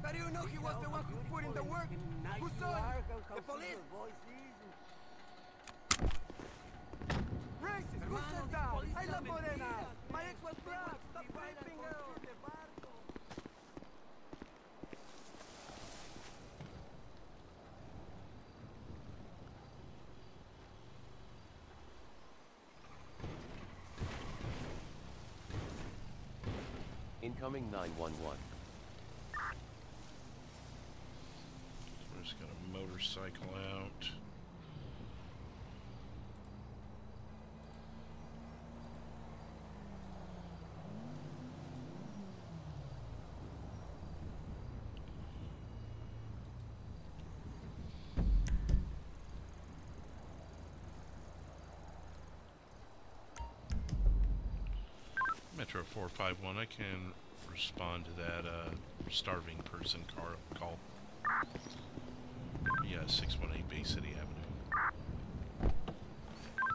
How do you know he was the one who put in the work? Who saw him? The police? Racist! Who said that? I love Morena! My ex was black! Stop raping her! Incoming 911. We just got a motorcycle out. Metro 451, I can respond to that starving person call. Yeah, 618 Bay City Avenue.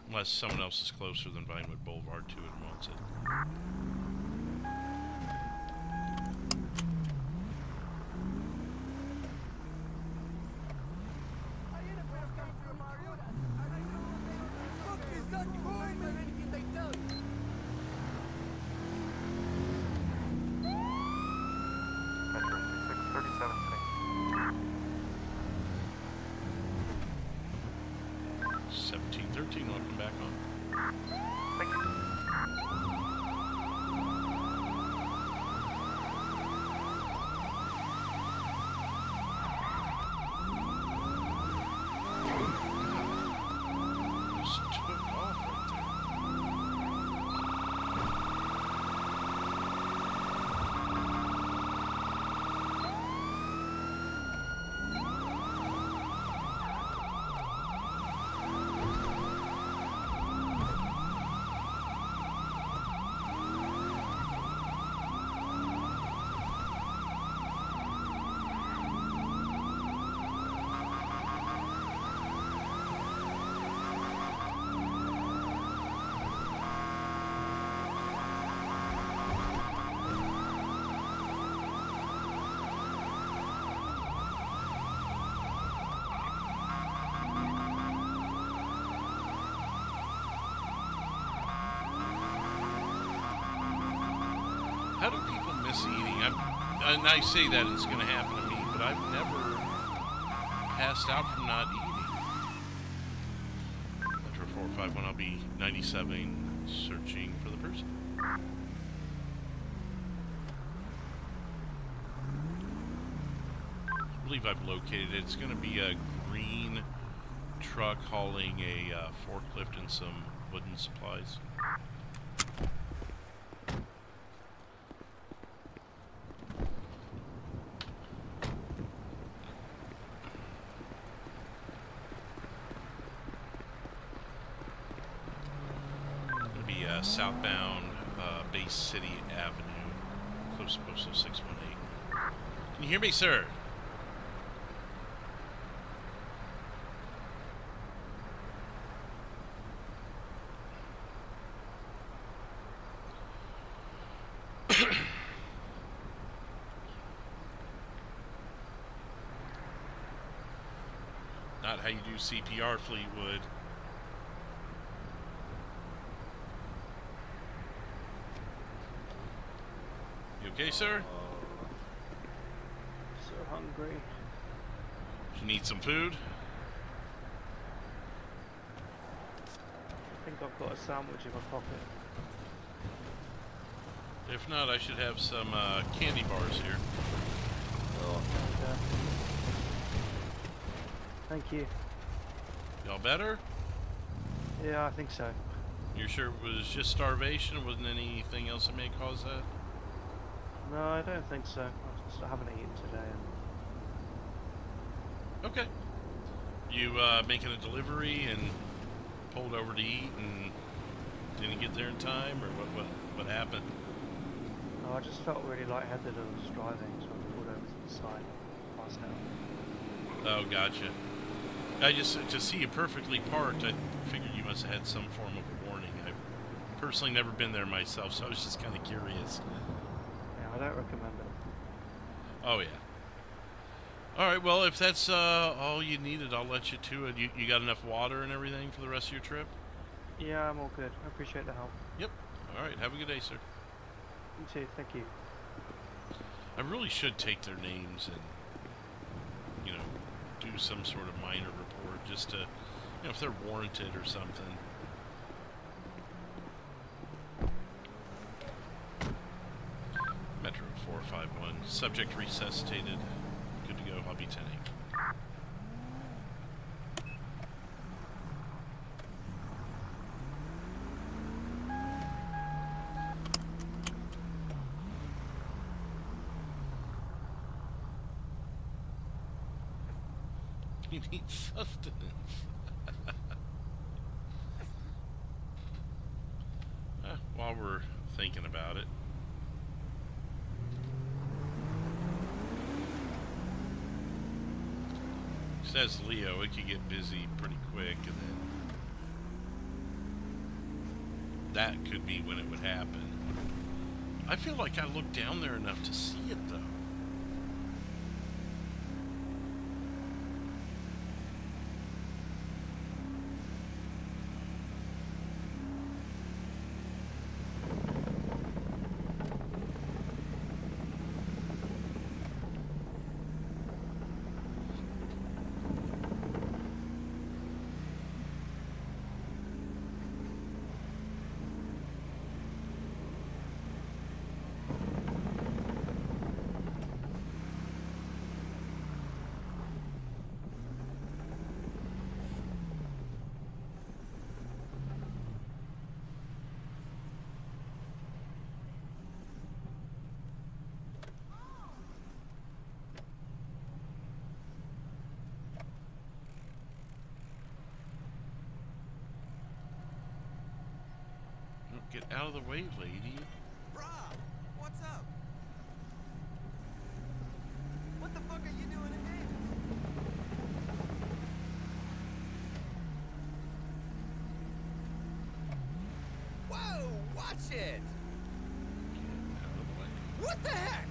Unless someone else is closer than Vinewood Boulevard to it and wants it. 1713, welcome back on. Thank you. Just took off right there. How do people miss eating? And I say that it's going to happen to me, but I've never passed out from not eating. Metro 451, I'll be 97, searching for the person. I believe I've located it. It's going to be a green truck hauling a forklift and some wooden supplies. Southbound Bay City Avenue, close to postal 618. Can you hear me, sir? Not how you do CPR, Fleetwood. Okay, sir? So hungry. You need some food? I think I've got a sandwich in my pocket. If not, I should have some candy bars here. Oh, okay. Thank you. Y'all better? Yeah, I think so. You're sure it was just starvation? Wasn't anything else that may cause that? No, I don't think so. I haven't eaten today. Okay. You making a delivery and pulled over to eat and didn't get there in time, or what happened? Oh, I just felt really lightheaded. I was driving, so I pulled over to the side, passed out. Oh, gotcha. I just to see you perfectly parked, I figured you must have had some form of a warning. I've personally never been there myself, so I was just kind of curious. I don't recommend it. Oh, yeah. Alright, well, if that's all you needed, I'll let you to it. You got enough water and everything for the rest of your trip? Yeah, I'm all good. I appreciate the help. Yep. Alright, have a good day, sir. You too, thank you. I really should take their names and, you know, do some sort of minor report just to, you know, if they're warranted or something. Metro 451. Subject resuscitated. Good to go. I'll be 10-8. You need sustenance. While we're thinking about it. Says Leo, it could get busy pretty quick, and then that could be when it would happen. I feel like I looked down there enough to see it, though. Get out of the way, lady. Bruh, what's up? What the fuck are you doing in here? Whoa, watch it! Get out of the way. What the heck?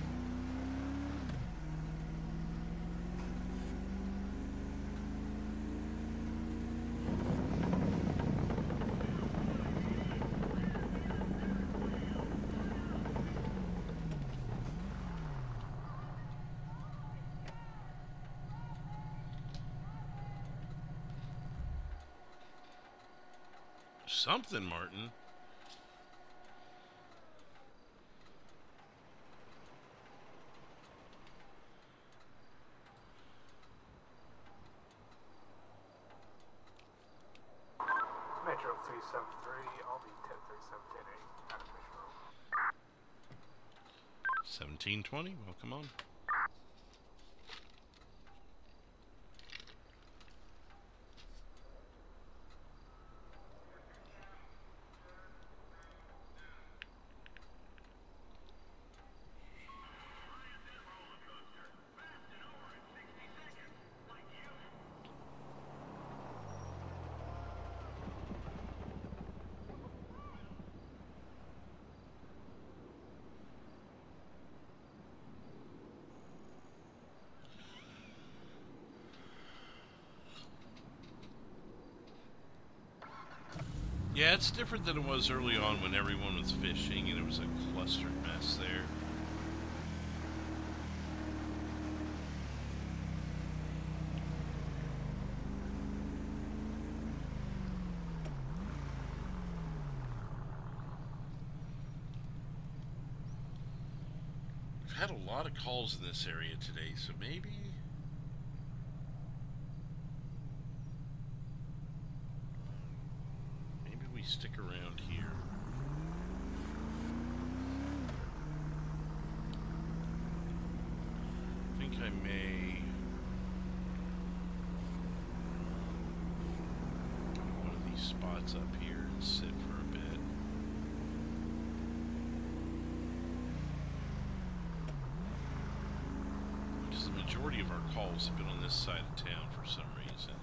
Something, Martin. Metro 373, I'll be 103710 out of Mission Road. 1720. Welcome on. Yeah, it's different than it was early on when everyone was fishing and it was a clustered mess there. We've had a lot of calls in this area today, so maybe... stick around here. I think I may go to one of these spots up here and sit for a bit. Because the majority of our calls have been on this side of town for some reason.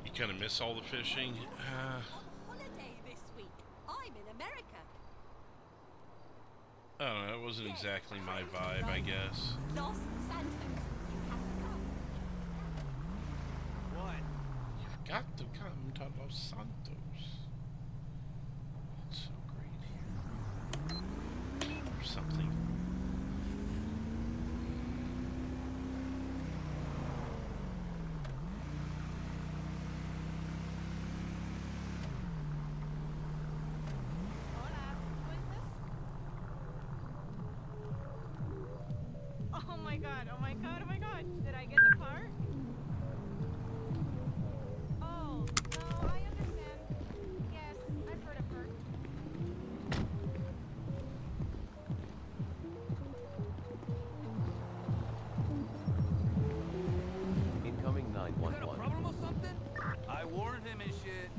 You kind of miss all the fishing. Holiday this week. I'm in America. I don't know, it wasn't exactly my vibe, I guess. Los Santos. You have to come. What? You've got to come to Los Santos. It's so great here. Or something. Oh my god, oh my god, oh my god. Did I get the part? Oh, no, I understand. Yes, I've heard of her. Incoming 911. Got a problem or something? I warned him and shit.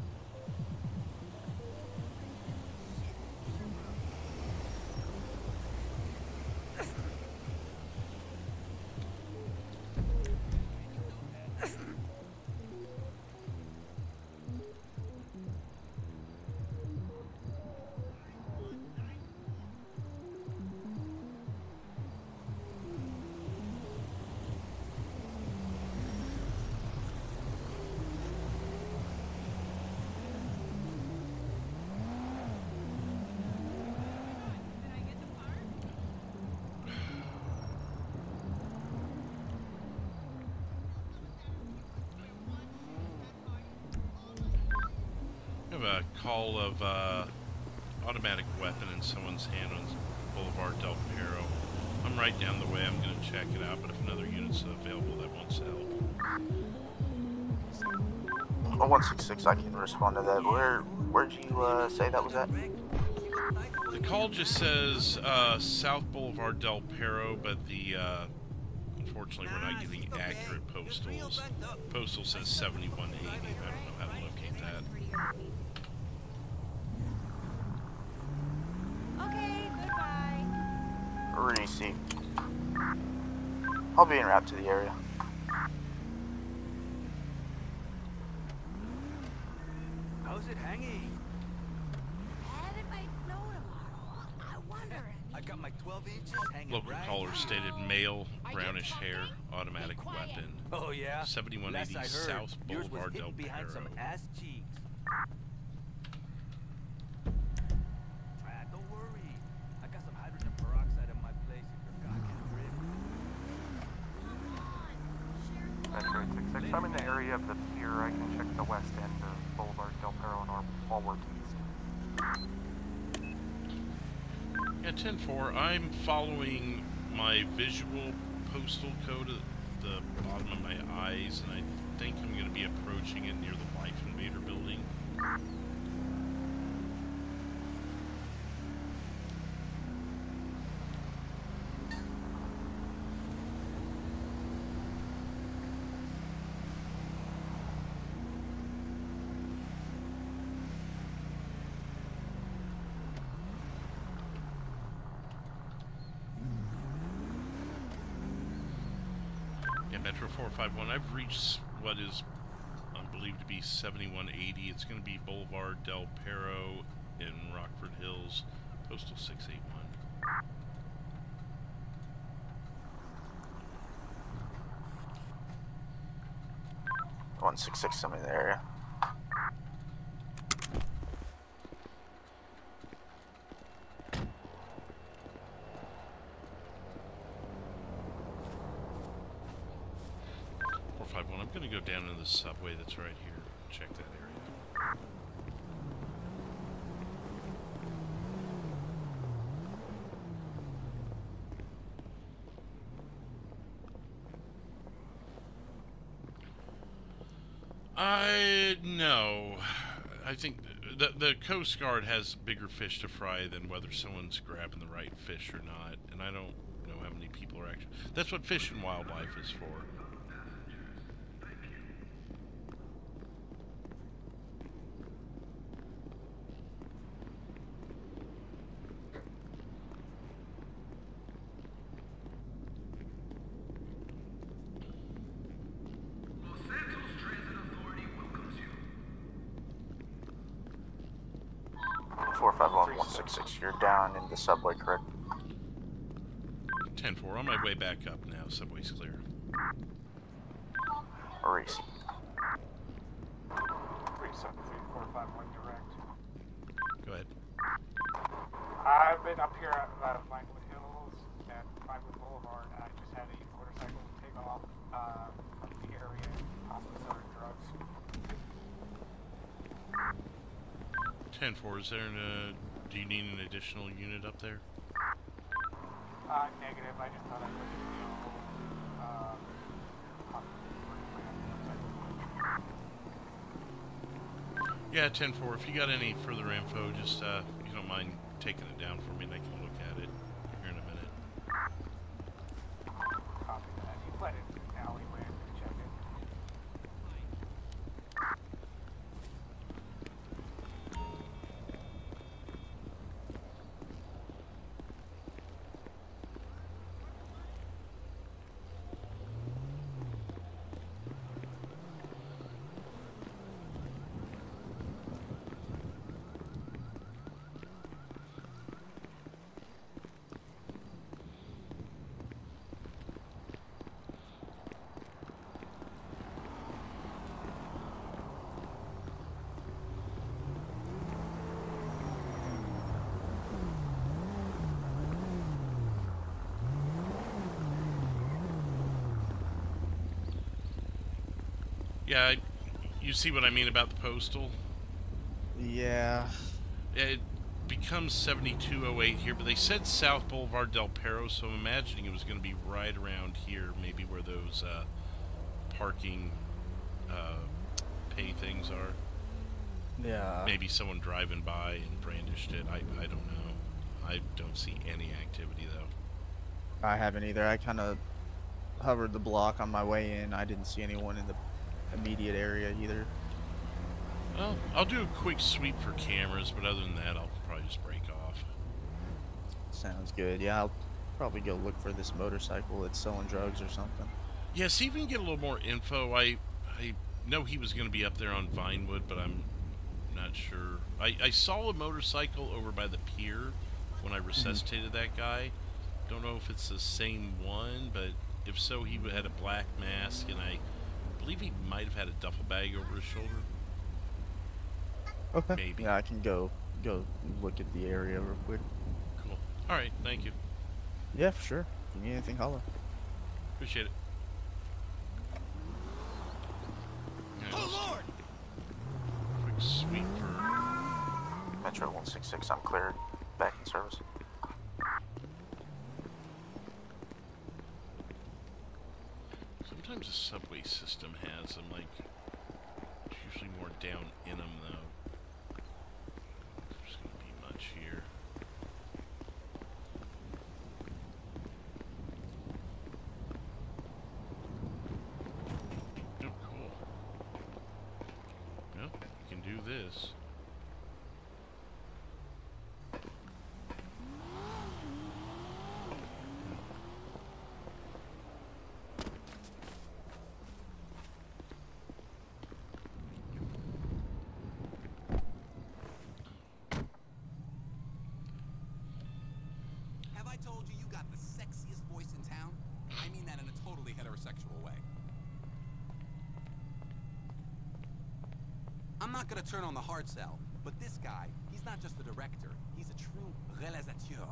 have a call of automatic weapon in someone's hand on Boulevard Del Perro. I'm right down the way. I'm going to check it out, but if another unit's available that wants help. 166, I can respond to that. Where'd you say that was at? The call just says South Boulevard Del Perro, but the unfortunately we're not getting accurate postals. Postal says 7180. I don't know how to locate that. Okay, goodbye. Received. I'll be en route to the area. How's it hanging? And it might snow tomorrow. I wonder if I got my 12 inches hanging Local right caller now. stated male, brownish hair, automatic weapon. Oh yeah? 7180 Last I heard, South yours was Boulevard Del hidden behind some Perro. ass cheeks. Don't worry. I got some hydrogen peroxide in my place if your guy gets ripped. Metro 86, I'm in the area of the pier. I can check the west end of Boulevard Del Perro and all work east. Yeah, 10-4. I'm following my visual postal code at the bottom of my eyes, and I think I'm going to be approaching it near the Life Invader building. Metro 451, I've reached what is believed to be 7180. It's going to be Boulevard Del Perro in Rockford Hills, postal 681. One 666, I'm in the area. I'm going to go down to the subway that's right here. Check that area. No. I think the Coast Guard has bigger fish to fry than whether someone's grabbing the right fish or not. And I don't know how many people are actually... That's what Fish and Wildlife is for. Los Santos Transit Authority welcomes you. 451 166, you're down in the subway, correct? 10-4, on my way back up now. Subway's clear. Receive. 373451 direct. Go ahead. I've been up here at Fleetwood Hills and Fleetwood Boulevard. I just had a motorcycle take off from the area, possibly selling drugs. 10-4, is there do you need an additional unit up there? Negative. I just thought I would, Yeah, 10-4, if you got any further info, just, if you don't mind taking it down for me and I can look at it here in a minute. Copy that. You fled into the alleyway and check it. Yeah, you see what I mean about the postal? Yeah. It becomes 7208 here, but they said South Boulevard Del Perro, so I'm imagining it was going to be right around here, maybe where those parking pay things are. Yeah. Maybe someone driving by and brandished it. I don't know. I don't see any activity, though. I haven't either. I kind of hovered the block on my way in. I didn't see anyone in the immediate area either. Well, I'll do a quick sweep for cameras, but other than that, I'll probably just break off. Sounds good. Yeah, I'll probably go look for this motorcycle that's selling drugs or something. Yeah, see if we can get a little more info. I know he was going to be up there on Vinewood, but I'm not sure. I saw a motorcycle over by the pier when I resuscitated that guy. Don't know if it's the same one, but if so, he had a black mask, and I believe he might have had a duffel bag over his shoulder. Okay. Maybe. Yeah, I can go look at the area real quick. Cool. All right, thank you. Yeah, for sure. If you need anything, holler. Appreciate it. Oh Lord! Quick sweep for Metro 166, I'm cleared. Back in service. Sometimes the subway system has them, like, it's usually more down in them, though. There's going to be much here. Oh, cool. Well, we can do this. Have I told you you got the sexiest voice in town? I mean that in a totally heterosexual way. I'm not gonna turn on the hard sell, but this guy, he's not just a director, he's a true réalisateur.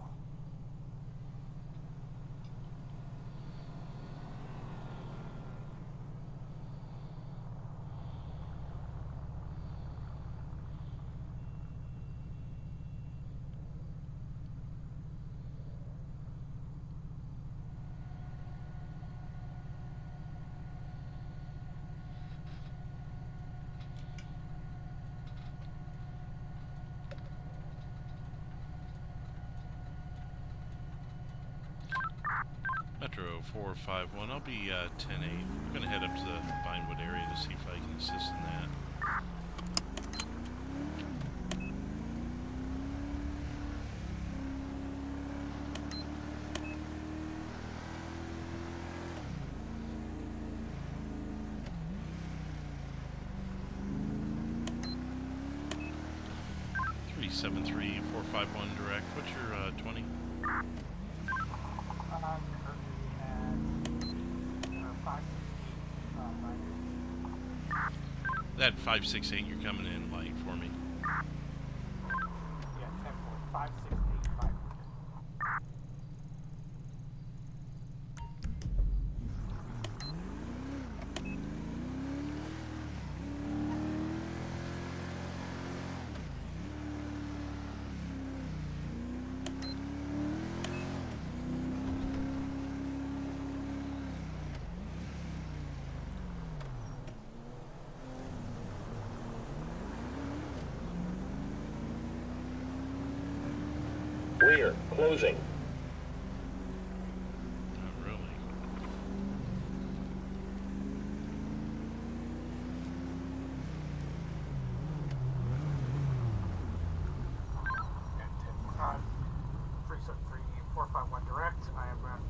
Metro 451, I'll be 10-8. I'm going to head up to the Vinewood area to see if I can assist in that. Three 73451 direct. What's your 20? That 568 you're coming in light for me. Yeah, 10.568. Rear, closing. Not really. And 373 451 direct. I am at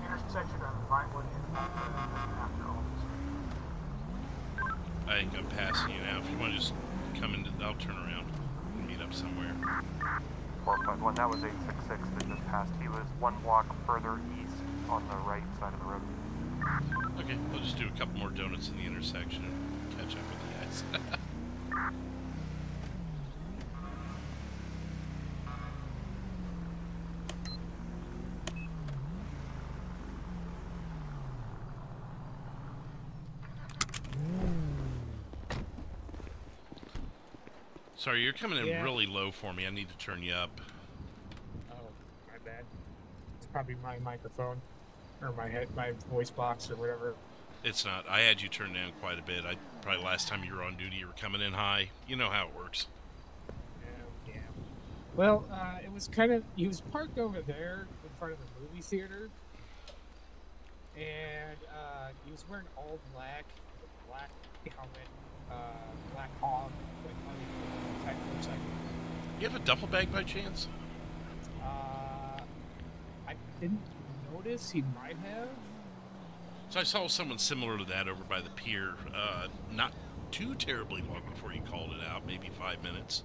intersection of Vinewood and after all this. I think I'm passing you now. If you want to just come into, I'll turn around and meet up somewhere. 451, that was 866 that just passed. He was one block further east on the right side of the road. Okay, I'll just do a couple more donuts in the intersection and catch up with you guys. Sorry, you're coming in Yeah. really low for me. I need to turn you up. Oh, my bad. It's probably my microphone or my voice box or whatever. It's not. I had you turned down quite a bit. Probably last time you were on duty, you were coming in high. You know how it works. Yeah. Well, it was kind of, he was parked over there in front of the movie theater, and he was wearing all black, black helmet, black hog, like type motorcycle. You have a duffel bag by chance? I didn't notice. He might have. So I saw someone similar to that over by the pier, not too terribly long before you called it out, maybe 5 minutes.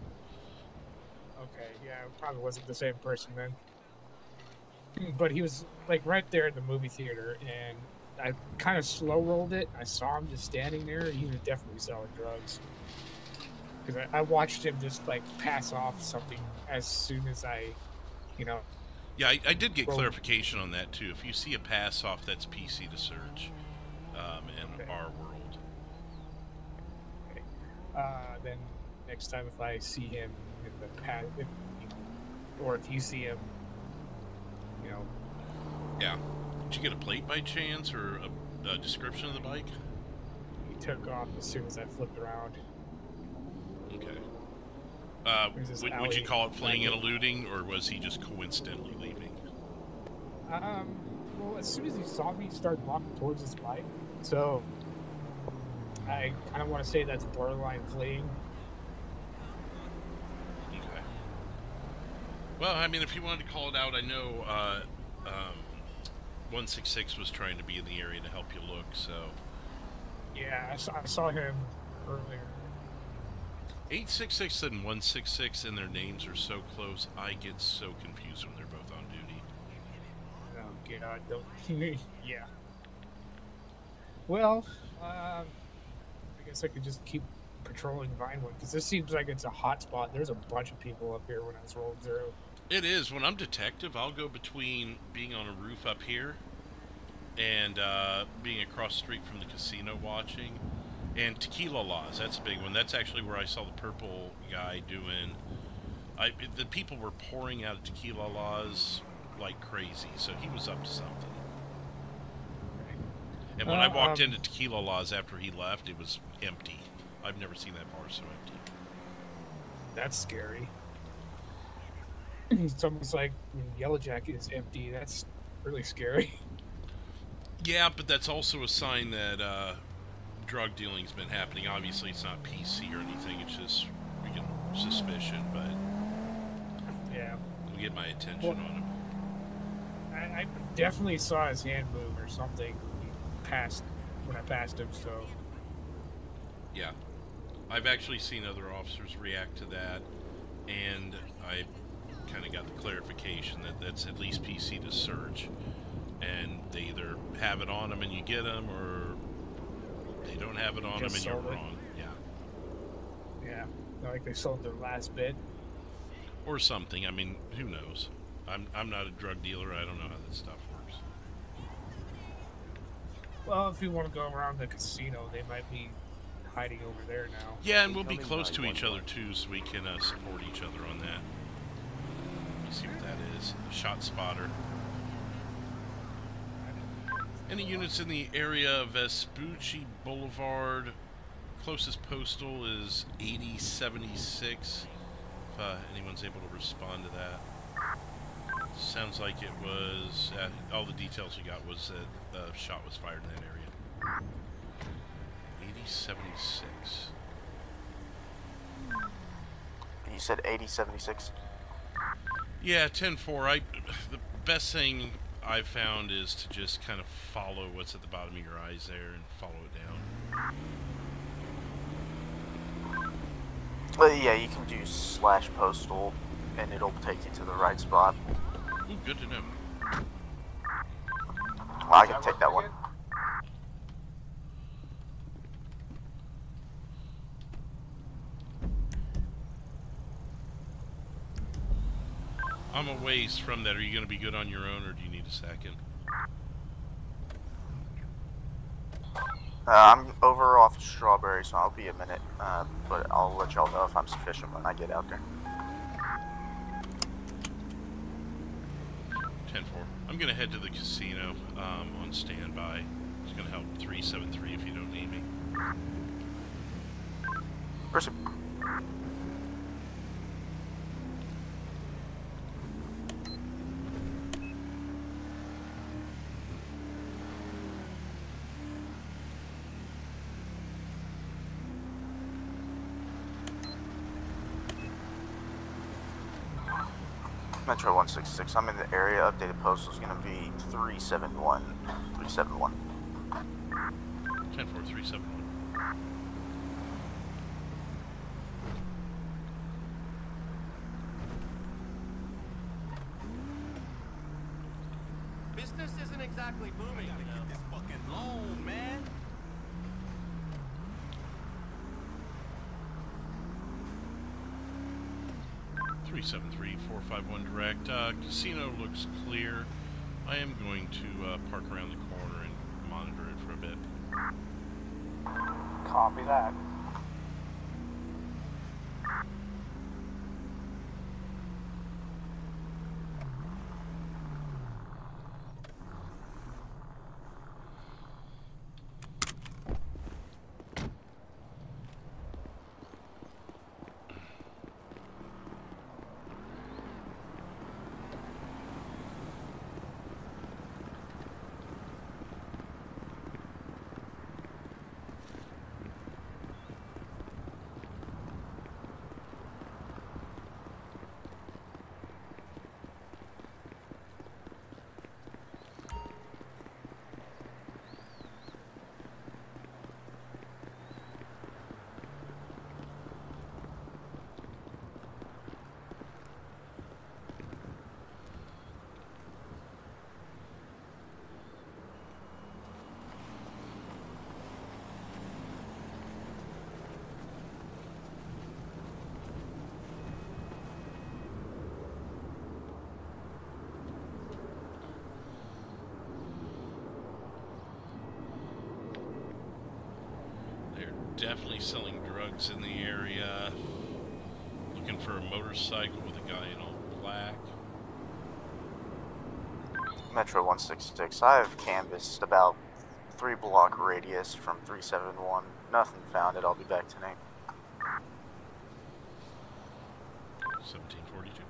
Okay, yeah, it probably wasn't the same person then. But he was like right there in the movie theater, and I kind of slow rolled it. I saw him just standing there. He was definitely selling drugs. Because I watched him just like pass off something as soon as I, you know. Yeah, I did get clarification on that too. If you see a pass off, that's PC to search in our world. Okay. Then next time if I see him in the pass, or if you see him, you know. Yeah. Did you get a plate by chance or a description of the bike? He took off as soon as I flipped around. Okay. Would you call it fleeing and eluding, or was he just coincidentally leaving? Well, as soon as he saw me, he started walking towards his bike. So, I kind of want to say that's borderline fleeing. Okay. Well, I mean, if you wanted to call it out, I know 166 was trying to be in the area to help you look, so... Yeah, I saw him earlier. 866 and 166 and their names are so close, I get so confused when they're both on duty. Oh, God, don't... yeah. Well, I guess I could just keep patrolling Vinewood, because this seems like it's a hot spot. There's a bunch of people up here when I was rolling through. It is. When I'm detective, I'll go between being on a roof up here and being across the street from the casino watching. And Tequila Laws, that's a big one. That's actually where I saw the purple guy doing... the people were pouring out of Tequila Laws like crazy, so he was up to something. And when I walked into Tequila Laws after he left, it was empty. I've never seen that bar so empty. That's scary. It's almost like when Yellow Jacket is empty. That's really scary. Yeah, but that's also a sign that drug dealing's been happening. Obviously, it's not PC or anything. It's just suspicion, but yeah, it'll get my attention on him. I definitely saw his hand move or something when I passed him. So yeah, I've actually seen other officers react to that, and I kind of got the clarification that that's at least PC to search, and they either have it on them and you get them, or they don't have it on them and you're wrong. Yeah, like they sold their last bit or something. I mean, who knows? I'm not a drug dealer. I don't know how this stuff works. Well, if you want to go around the casino, they might be hiding over there now. Yeah, and we'll be close to each other too, so we can support each other on that. Let's see what that is. A shot spotter. Any units in the area of Vespucci Boulevard? Closest postal is 8076. If anyone's able to respond to that. Sounds like it was... all the details you got was that a shot was fired in that area. 8076. You said 8076? Yeah, 10-4. The best thing I've found is to just kind of follow what's at the bottom of your eyes there and follow it down. Yeah, you can do /postal and it'll take you to the right spot. Ooh, good to know. Well, I can take that one. I'm a ways from that. Are you going to be good on your own, or do you need a second? I'm over off of Strawberry, so I'll be a minute, but I'll let y'all know if I'm sufficient when I get out there. 10-4. I'm going to head to the casino on standby. It's going to help 373 if you don't need me. Proceed. Metro 166, I'm in the area. Updated postal is going to be 371. 371. 10-4-371. Business isn't exactly booming. Gotta get this fucking loan, man. Three 451 direct. Casino looks clear. I am going to park around the corner and monitor it for a bit. Copy that. Definitely selling drugs in the area. Looking for a motorcycle with a guy in all black. Metro 166, I have canvassed about 3-block radius from 371. Nothing found it. I'll be back tonight. 1742.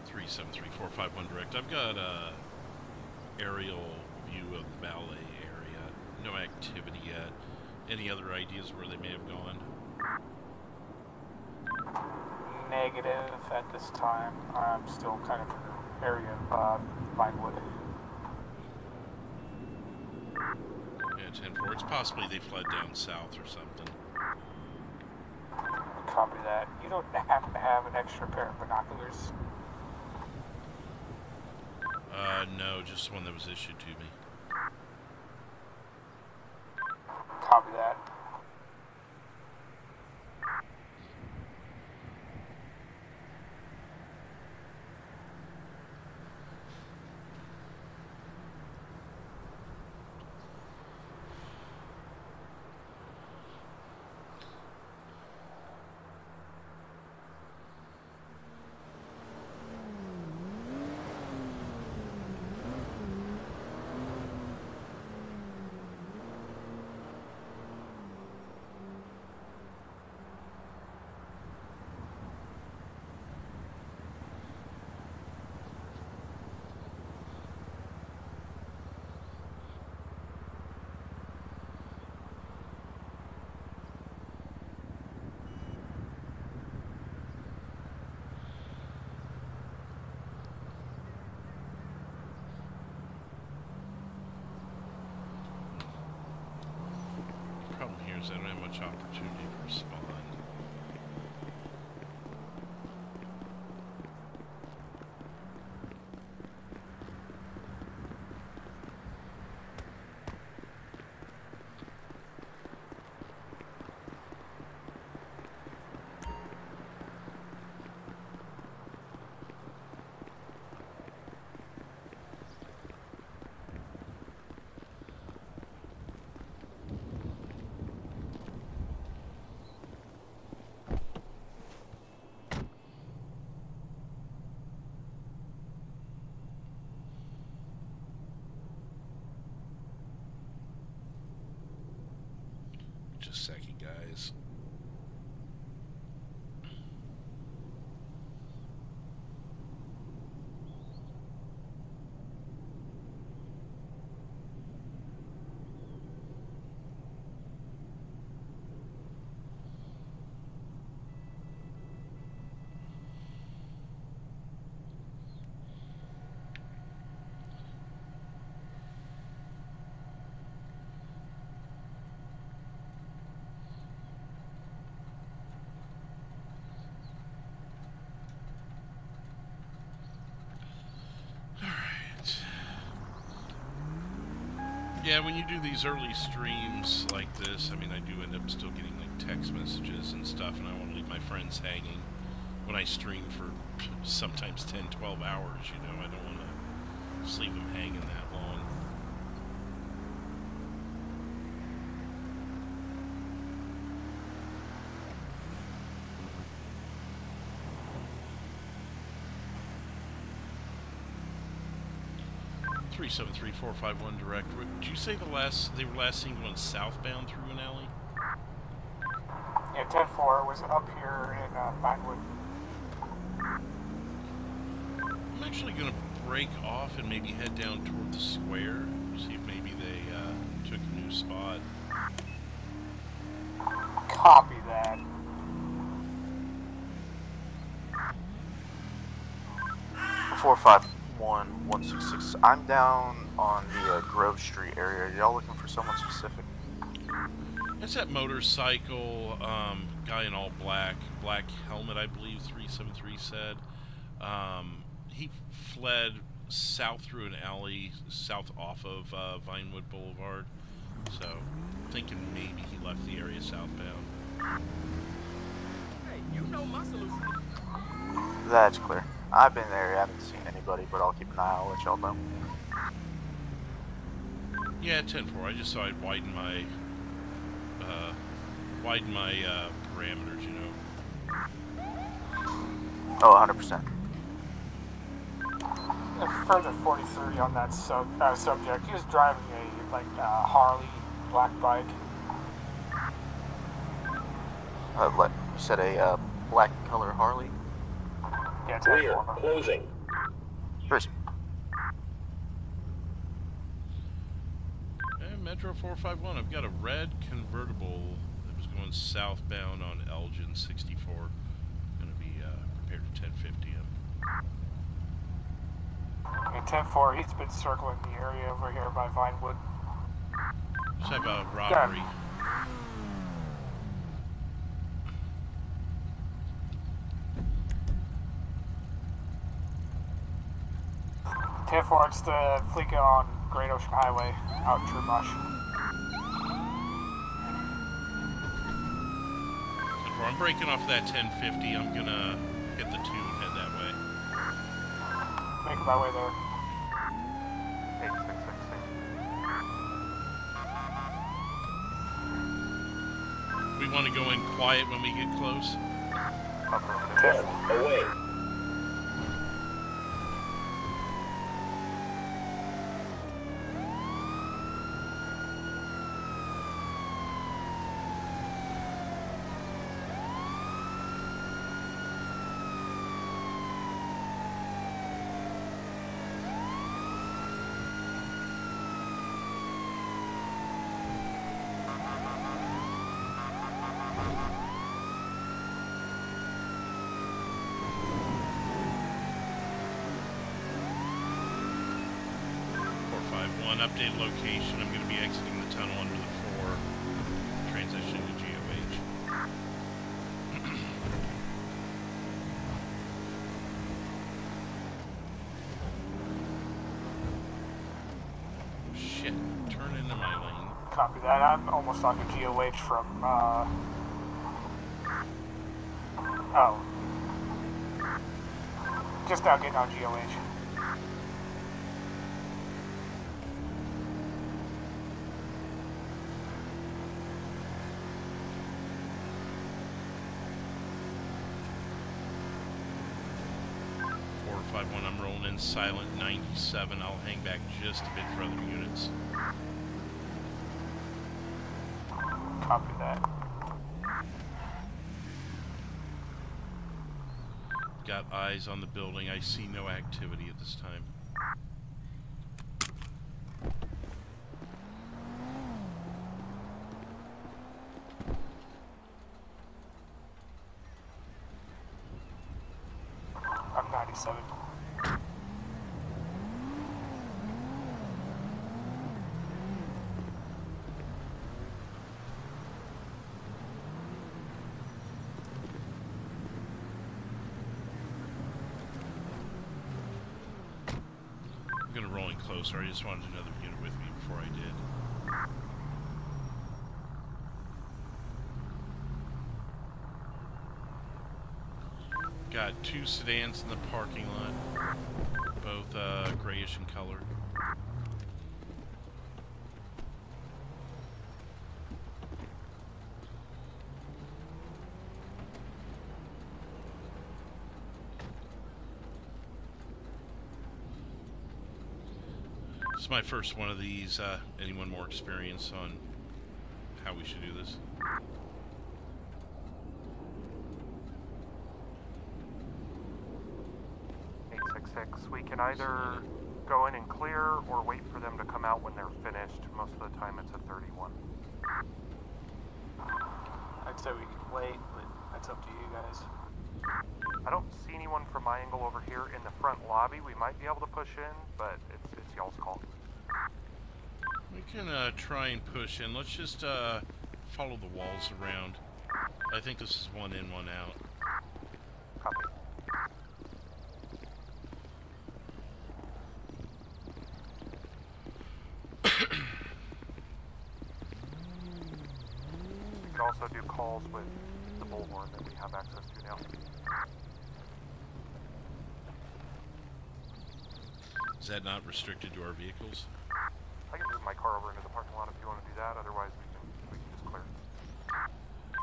Three 73451 direct. I've got a aerial view of the ballet area. No activity yet. Any other ideas where they may have gone? Negative at this time. I'm still kind of in the area of Fleetwood. Yeah, 10-4. It's possibly they fled down south or something. Copy that. You don't have to have an extra pair of binoculars. No, just one that was issued to me. Copy that. Problem here is I don't have much opportunity to respond. Just a second, guys. Yeah, when you do these early streams like this, I mean, I do end up still getting like text messages and stuff, and I want to leave my friends hanging when I stream for sometimes 10, 12 hours, you know. I don't want to just leave them hanging that long. Three 73451 direct. Did you say they were last seen going southbound through an alley? Yeah, 10-4 was up here in Vinewood. I'm actually going to break off and maybe head down toward the square, see if maybe they took a new spot. Copy that. Four 51166. I'm down on the Grove Street area. Are y'all looking for someone specific? It's that motorcycle guy in all black helmet, I believe 373 said. He fled south through an alley south off of Vinewood Boulevard. So, thinking maybe he left the area southbound. Hey, you know my solution. That's clear. I've been there, I haven't seen anybody, but I'll keep an eye out, let y'all know. Yeah, 10-4. I just thought I'd widen my parameters, you know. Oh, 100%. Further 43 on that subject. He was driving a Harley black bike. You said a black color Harley? Yeah, Clear. Closing. First. And Metro 451, I've got a red convertible that was going southbound on Elgin 64. Going to be prepared for 1050 him. Okay, 10-4, he's been circling the area over here by Vinewood. Just have a robbery. 10-4, it's the Fleetwood on Great Ocean Highway, out in True-Rush. I'm breaking off that 1050. I'm gonna hit the 2 and head that way. Making my way there. 8666. We want to go in quiet when we get close. 10 away. Updated location. I'm going to be exiting the tunnel under the 4, transition to GOH. Shit, turn into my lane. Copy that. I'm almost on the GOH from, oh. Just now getting on GOH. I'm rolling in silent 97. I'll hang back just a bit for other units. Copy that. Got eyes on the building. I see no activity at this time. I'm 97. I'm gonna roll in closer. I just wanted another unit with me before I did. Got 2 sedans in the parking lot, both grayish in color. This is my first one of these. Anyone more experience on how we should do this? 866. We can either go in and clear or wait for them to come out when they're finished. Most of the time it's a 31. I'd say we could wait, but that's up to you guys. I don't see anyone from my angle over here in the front lobby. We might be able to push in, but it's y'all's call. We can try and push in. Let's just follow the walls around. I think this is one in, one out. Copy. You can also do calls with the bullhorn that we have access to now. Is that not restricted to our vehicles? I can move my car over into the parking lot if you want to do that. Otherwise, we can just clear.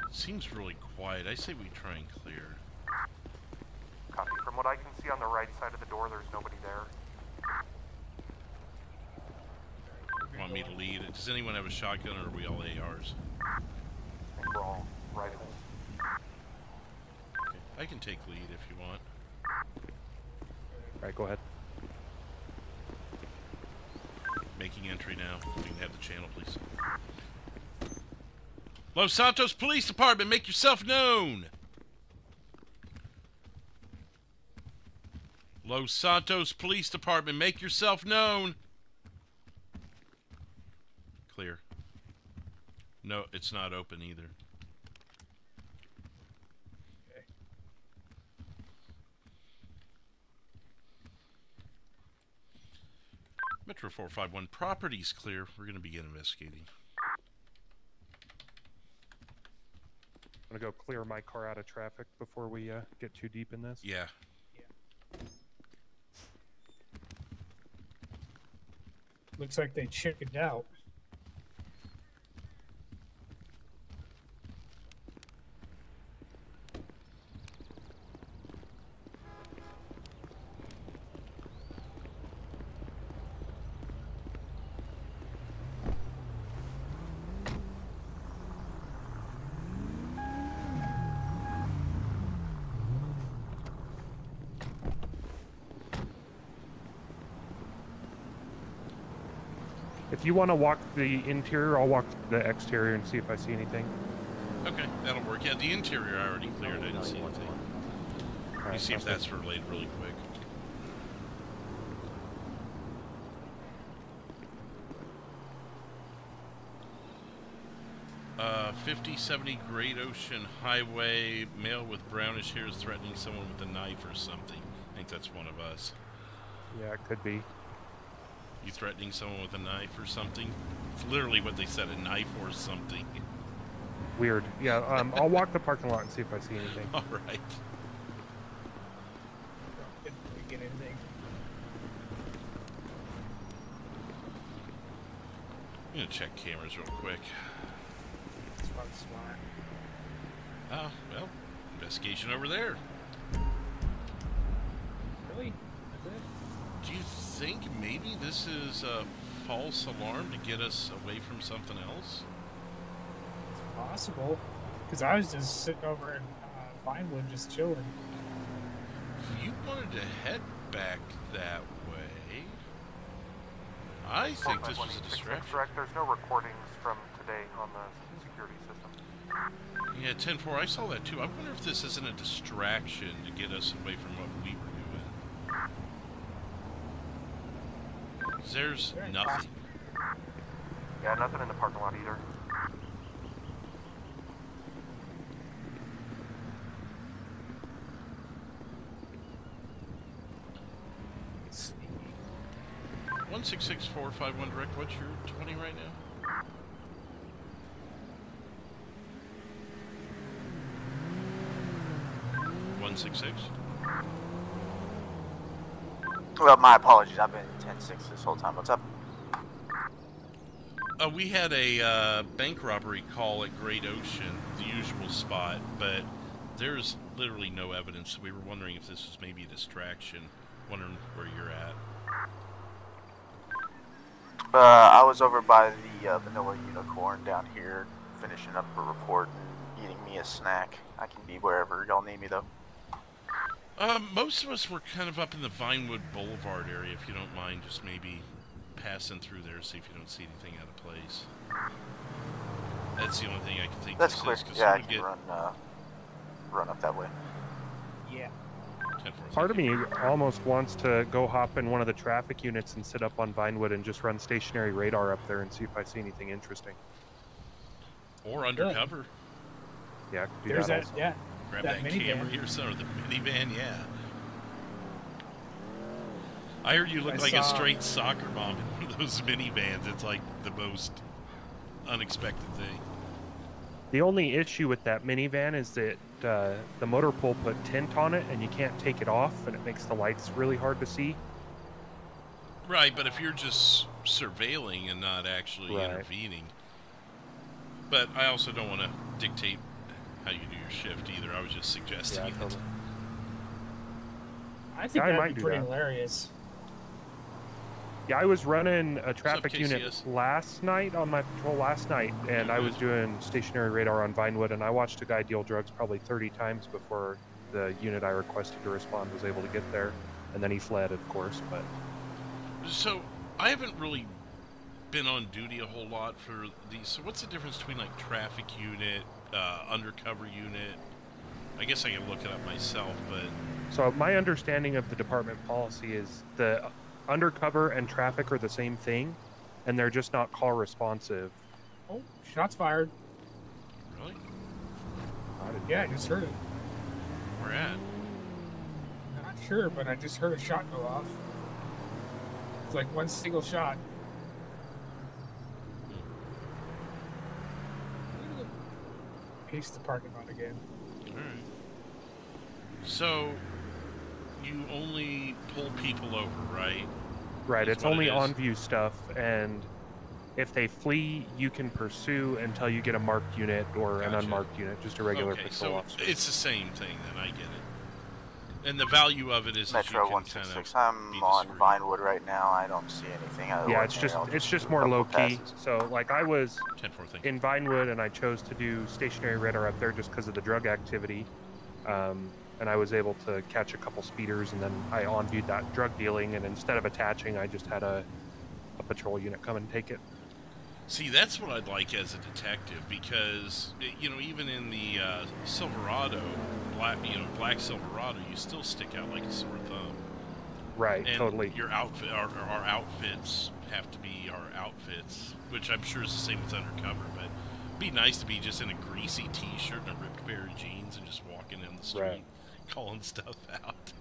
It seems really quiet. I say we try and clear. Copy. From what I can see on the right side of the door, there's nobody there. Want me to lead? Does anyone have a shotgun, or are we all ARs? I think we're all rifles. Okay. I can take lead if you want. Alright, go ahead. Making entry now. You can have the channel, please. Los Santos Police Department, make yourself known! Los Santos Police Department, make yourself known! Clear. No, it's not open either. Metro 451, property's clear. We're going to begin investigating. I'm going to go clear my car out of traffic before we get too deep in this. Yeah. Looks like they chickened out. If you want to walk the interior, I'll walk the exterior and see if I see anything. Okay, that'll work. Yeah, the interior I already cleared. I didn't see anything. Let me see if that's relayed really quick. 5070 Great Ocean Highway, male with brownish hair is threatening someone with a knife or something. I think that's one of us. Yeah, it could be. You threatening someone with a knife or something? It's literally what they said, a knife or something. Weird. Yeah, I'll walk the parking lot and see if I see anything. All right. Didn't really get anything. I'm gonna check cameras real quick. Smart. Oh, well, investigation over there. Really? That's it? Do you think maybe this is a false alarm to get us away from something else? It's possible. Because I was just sitting over in Vinewood just chilling. If you wanted to head back that way, I think this was a distraction. Correct. There's no recordings from today on the security system. Yeah, 10-4, I saw that too. I wonder if this isn't a distraction to get us away from what we were doing. There's nothing. Yeah, nothing in the parking lot either. It's 166451 direct. What's your 20 right now? Well, my apologies. I've been 10-6 this whole time. What's up? We had a bank robbery call at Great Ocean, the usual spot, but there's literally no evidence. We were wondering if this was maybe a distraction. Wondering where you're at. I was over by the Vanilla Unicorn down here, finishing up a report and eating me a snack. I can be wherever y'all need me, though. Most of us were kind of up in the Vinewood Boulevard area, if you don't mind, just maybe passing through there, see if you don't see anything out of place. That's the only thing I can think That's this clear. is. Yeah, I can run up that way. Yeah. Part of me almost wants to go hop in one of the traffic units and sit up on Vinewood and just run stationary radar up there and see if I see anything interesting. Or undercover. Yeah, I could do There's that that, also. yeah. Grab that that minivan. camera or something, the minivan, yeah. I heard you look I like a saw- straight soccer mom in one of those minivans. It's like the most unexpected thing. The only issue with that minivan is that the motor pool put tint on it and you can't take it off, and it makes the lights really hard to see. Right, but if you're just surveilling and not actually Right. intervening. But I also don't want to dictate how you do your shift either. I was just suggesting it. Totally. I think Yeah, I that'd might be do pretty that. hilarious. Yeah, I was running a traffic KCS? unit last night on my patrol last night, and I was doing stationary radar on Vinewood, and I watched a guy deal drugs probably 30 times before the unit I requested to respond was able to get there, and then he fled, of course. But So I haven't really been on duty a whole lot for these. So what's the difference between like traffic unit, undercover unit? I guess I can look it up myself, but so my understanding of the department policy is the undercover and traffic are the same thing, and they're just not call responsive. Oh, shots fired. really, Yeah, I just heard it. where at? I'm not sure, but I just heard a shot go off. It's like one single shot. Paste the parking lot again. Alright. So, you only pull people over, right? Right, That's it's what only it is. on-view stuff, and if they flee, you can pursue until you get a marked unit or an Gotcha. unmarked unit, just a regular Okay, patrol so officer. it's the same thing then, I get it. And the value of it is that Metro you can kind 166. of I'm on Vinewood right now. I don't see anything out of the Yeah, ordinary. it's just do a more couple low key. passes. So like I was 10-4, thank in Vinewood and I chose to do stationary radar up there just because of the drug activity, and I was able to catch a couple speeders, and then I on-viewed that drug dealing, and instead of attaching, I just had a patrol unit come and take it. See, that's what I'd like as a detective, because, you know, even in the Silverado, black Silverado, you still stick out like a sore thumb. Right, and totally. Your outfit, our outfits have to be our outfits, which I'm sure is the same with undercover, but it'd be nice to be just in a greasy t-shirt and a ripped pair of jeans and just walking down the street, Right. calling stuff out.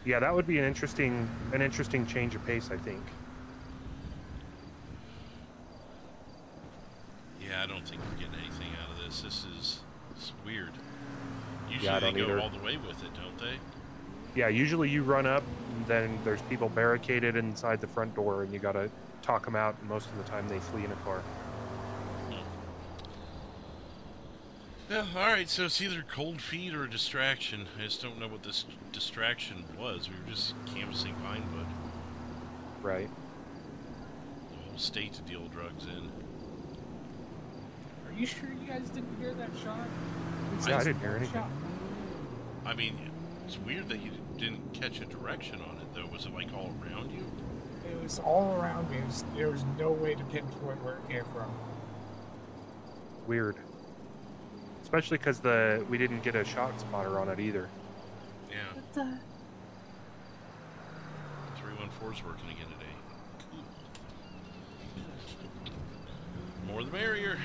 Yeah, that would be an interesting change of pace, I think. Yeah, I don't think we're getting anything out of this. It's weird. Usually Yeah, I they don't go either. all the way with it, don't they? Yeah, usually you run up, and then there's people barricaded inside the front door, and you gotta talk them out, and most of the time they flee in a car. Yeah, alright, so it's either cold feet or a distraction. I just don't know what this distraction was. We were just canvassing Vinewood. Right. The whole state to deal drugs in. Are you sure you guys didn't hear that shot? Yeah, I didn't hear anything. Shot. I mean, it's weird that you didn't catch a direction on it, though. Was it, like, all around you? It was all around me. There was no way to pinpoint where it came from. Weird. Especially because we didn't get a shot spotter on it either. Yeah. What the? 314's working again today. More the merrier.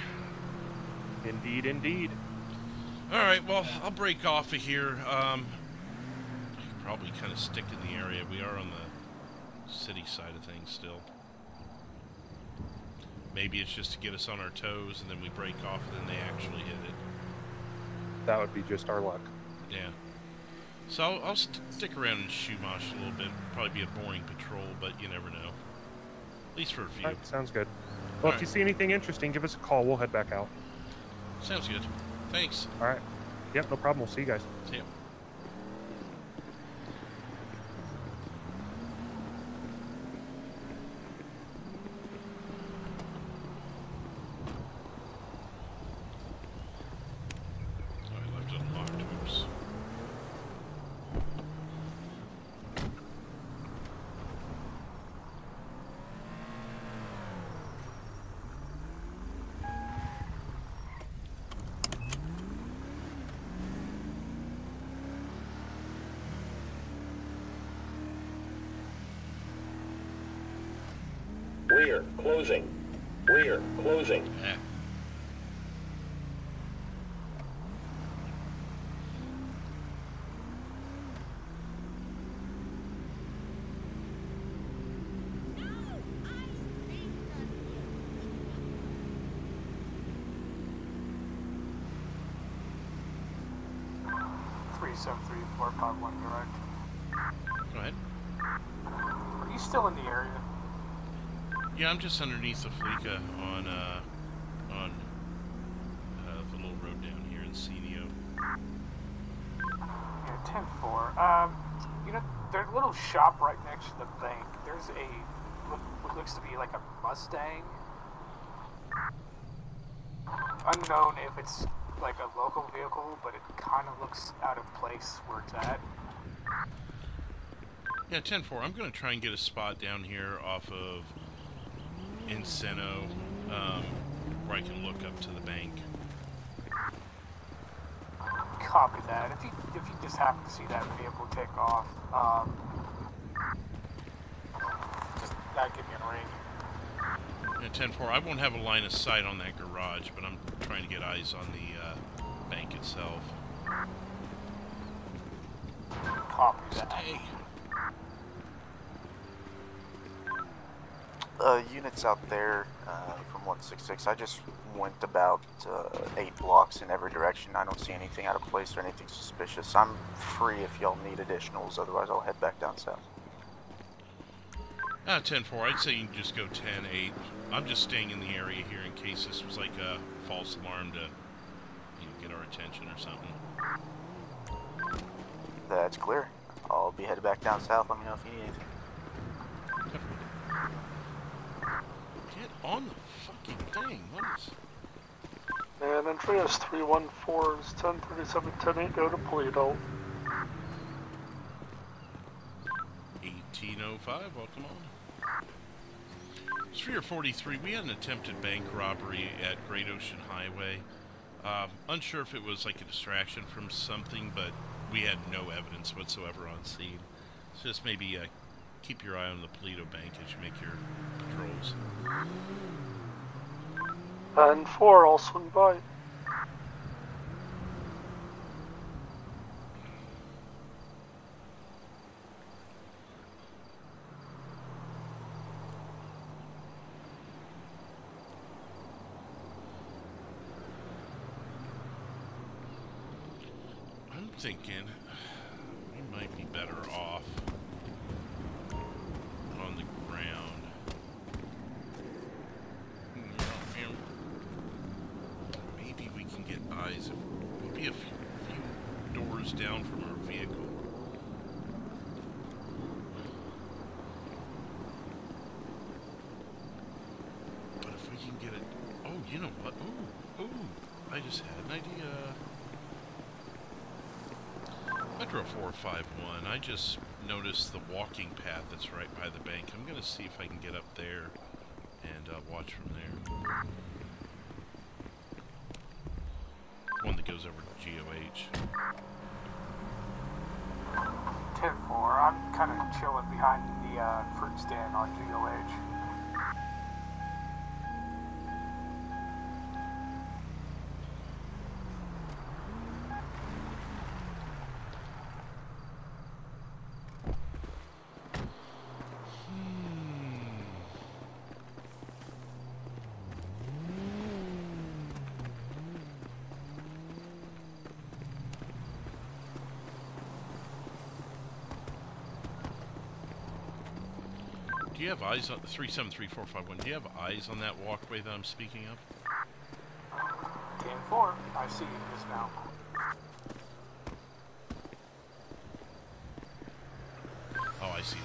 Indeed, indeed. Alright, well, I'll break off of here. I could probably kind of stick in the area. We are on the city side of things still. Maybe it's just to get us on our toes, and then we break off, and then they actually hit it. That would be just our luck. Yeah. So I'll stick around and shoot mosh a little bit. Probably be a boring patrol, but you never know. At least for a few. Right, sounds good. Well, if you see anything interesting, give us a call. We'll head back out. Sounds good. Thanks. All right. Yep, no problem. We'll see you guys. See ya. I left it unlocked. Oops. Rear, closing. Rear, closing. Yeah. Three 73451 direct. Go ahead. Are you still in the area? Yeah, I'm just underneath the Fleeka on the little road down here in Senio. Yeah, 10-4. You know, there's a little shop right next to the bank. There's what looks to be like a Mustang. Unknown if it's like a local vehicle, but it kind of looks out of place where it's at. Yeah, 10-4. I'm going to try and get a spot down here off of Encino, where I can look up to the bank. Copy that. If you just happen to see that vehicle take off, just give me a ring. Yeah, 10-4. I won't have a line of sight on that garage, but I'm trying to get eyes on the bank itself. Copy that. Stay. Units out there from 166. I just went about 8 blocks in every direction. I don't see anything out of place or anything suspicious. I'm free if y'all need additionals, otherwise I'll head back down south. 10-4, I'd say you can just go 10-8. I'm just staying in the area here in case this was like a false alarm to get our attention or something. That's clear. I'll be headed back down south. Let me know if you need anything. Get on the fucking thing. What is... And Andreas 314 is 1037, 10-8, go to Polito. 1805, welcome on. Sphere 43, we had an attempted bank robbery at Great Ocean Highway. Unsure if it was like a distraction from something, but we had no evidence whatsoever on scene. So just maybe keep your eye on the Polito Bank as you make your patrols. And 4, I'll swing by. I'm thinking we might be better off on the ground. Maybe we can get eyes. We'll be a few doors down from our vehicle. But if we can get it... Oh, you know what? Ooh, I just had an idea. Metro 451, I just noticed the walking path that's right by the bank. I'm going to see if I can get up there and watch from there. One that goes over to GOH. 10-4, I'm kind of chilling behind the fruit stand on GOH. Do you have eyes on 373451? Do you have eyes on that walkway that I'm speaking of? 10-4, I see you just now. Oh, I see.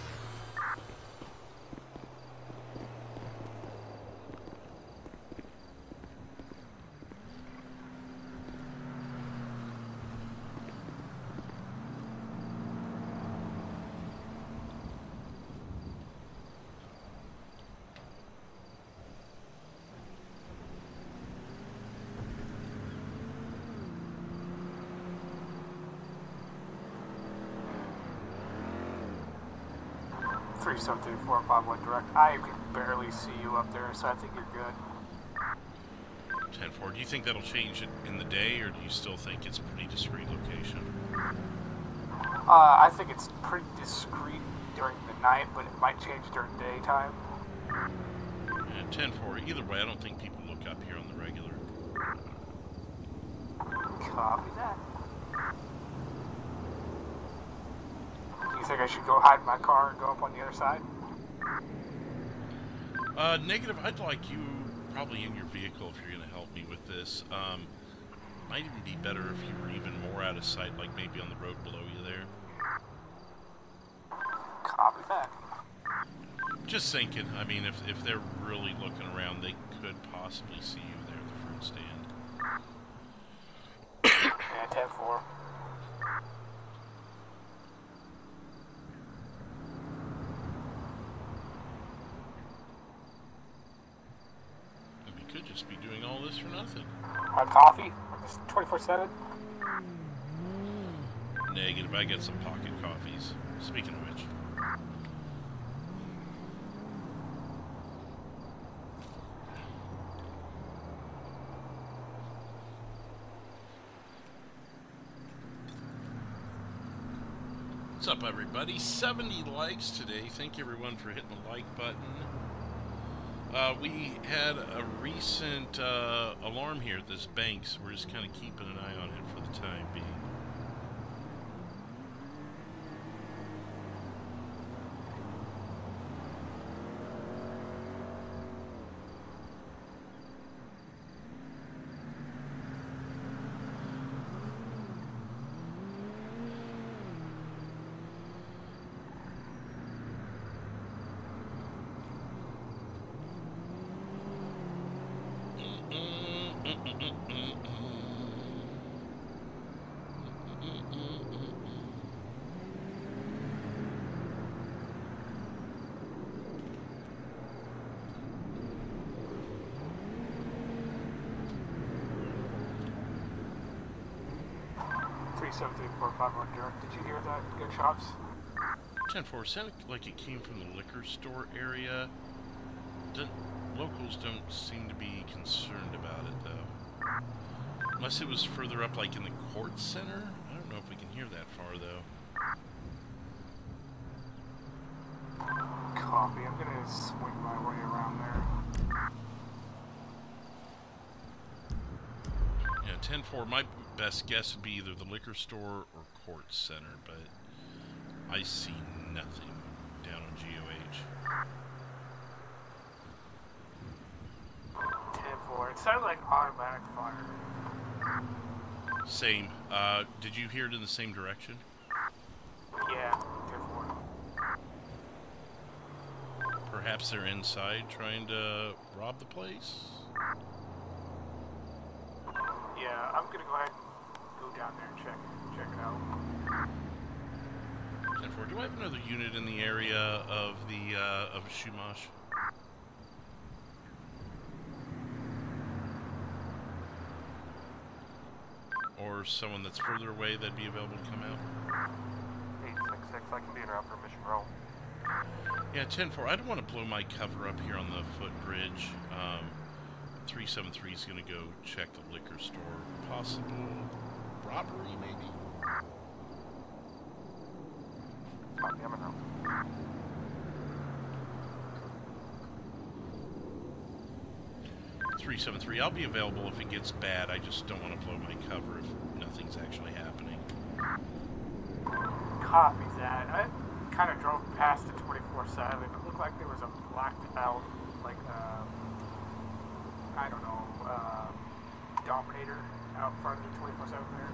Three 451 direct. I can barely see you up there, so I think you're good. 10-4, do you think that'll change it in the day, or do you still think it's a pretty discreet location? I think it's pretty discreet during the night, but it might change during daytime. And 10-4, either way, I don't think people look up here on the regular. Copy that. Do you think I should go hide in my car and go up on the other side? Negative, I'd like you probably in your vehicle if you're going to help me with this. Might even be better if you were even more out of sight, like maybe on the road below you there. Copy that. Just thinking, I mean, if they're really looking around, they could possibly see you there at the front stand. Yeah, 10-4. We could just be doing all this for nothing. My coffee? 24/7? Negative, I got some pocket coffees. Speaking of which. What's up, everybody? 70 likes today. Thank you, everyone, for hitting the like button. We had a recent alarm here at this bank, so we're just kind of keeping an eye on it for the time being. Did you hear that? Gunshots? 10-4, sounded like it came from the liquor store area. Locals don't seem to be concerned about it, though. Unless it was further up, like in the court center? I don't know if we can hear that far, though. Copy. I'm gonna swing my way around there. Yeah, 10-4, my best guess would be either the liquor store or court center, but I see nothing down on GOH. 10-4. It sounded like automatic fire. Same. Did you hear it in the same direction? Yeah, 10-4. Perhaps they're inside trying to rob the place? Yeah, I'm gonna go ahead and go down there and check it out. 10-4, do I have another unit in the area of the of Shumash? Or someone that's further away that'd be available to come out? 866, I can be in route for mission roll. Yeah, 10-4, I don't want to blow my cover up here on the footbridge. 373 is going to go check the liquor store. Possible robbery, maybe? Copy, I'm in route. .373, I'll be available if it gets bad. I just don't want to blow my cover if nothing's actually happening. Copy that. I kind of drove past the 24/7. It looked like there was a blacked out, like, I don't know, Dominator out front of the 24/7 there.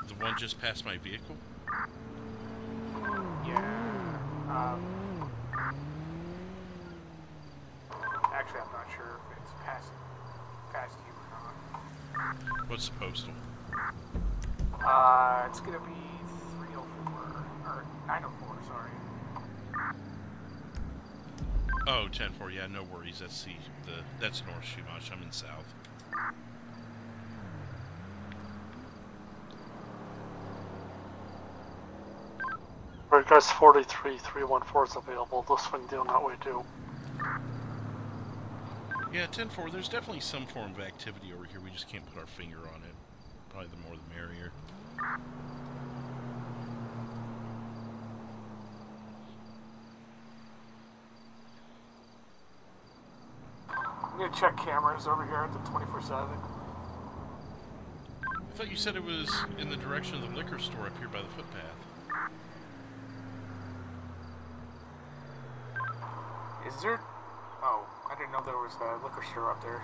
The one just past my vehicle? Yeah. Actually, I'm not sure if it's past you or not. What's the postal? It's gonna be 304, or 904, sorry. Oh, 10-4, yeah, no worries. That's North Shumash. I'm in South. Regards 43, 314 is available. They'll swing down that way too. Yeah, 10-4, there's definitely some form of activity over here. We just can't put our finger on it. Probably the more the merrier. I'm gonna check cameras over here at the 24/7. I thought you said it was in the direction of the liquor store up here by the footpath. Is there... Oh, I didn't know there was a liquor store up there.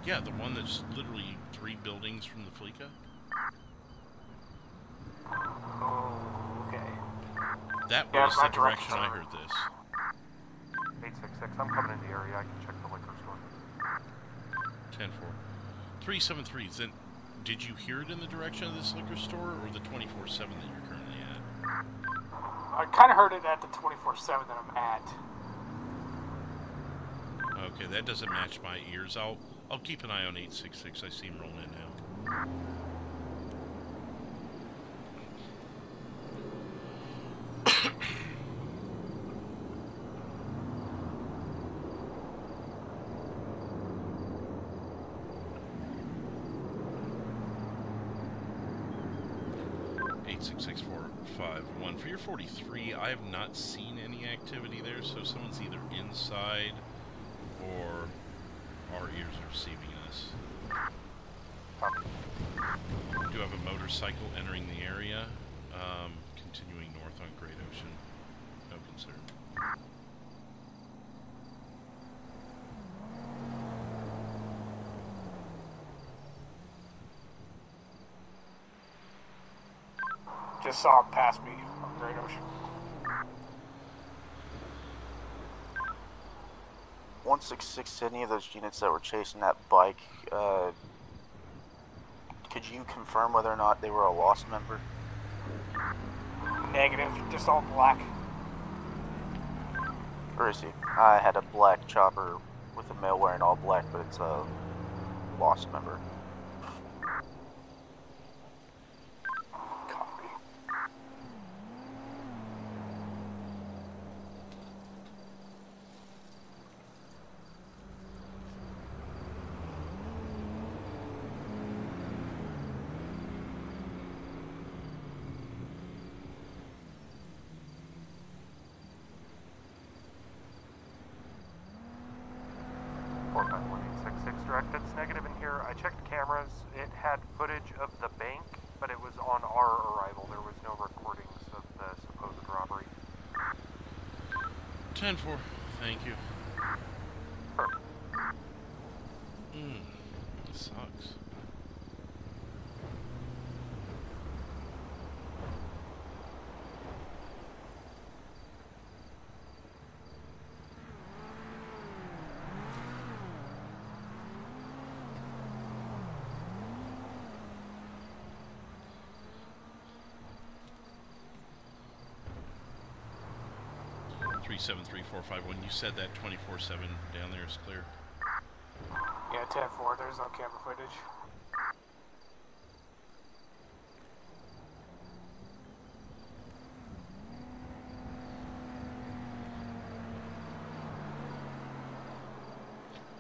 Yeah, the one that's literally 3 buildings from the Fleetwood. Oh, okay. That was the direction I heard this. 866, I'm coming in the area. I can check the liquor store. 10-4. 373, then did you hear it in the direction of this liquor store or the 24/7 that you're currently at? I kind of heard it at the 24/7 that I'm at. Okay, that doesn't match my ears. I'll keep an eye on 866. I see him rolling in now. 16645-1. For your 43, I have not seen any activity there, so someone's either inside or our ears are receiving us. Do have a motorcycle entering the area, continuing north on Great Ocean. No concern. Just saw him pass me on Great Ocean. 166, any of those units that were chasing that bike, could you confirm whether or not they were a lost member? Negative, just all black. Where is he? I had a black chopper with a male wearing all black, but it's a lost member. Copy. Direct, that's negative in here. I checked cameras. It had footage of the bank, but it was on our arrival. There was no recordings of the supposed robbery. 10-4, thank you. It sucks. Three 73451. You said that 24/7 down there is clear. Yeah, 10-4, there's no camera footage.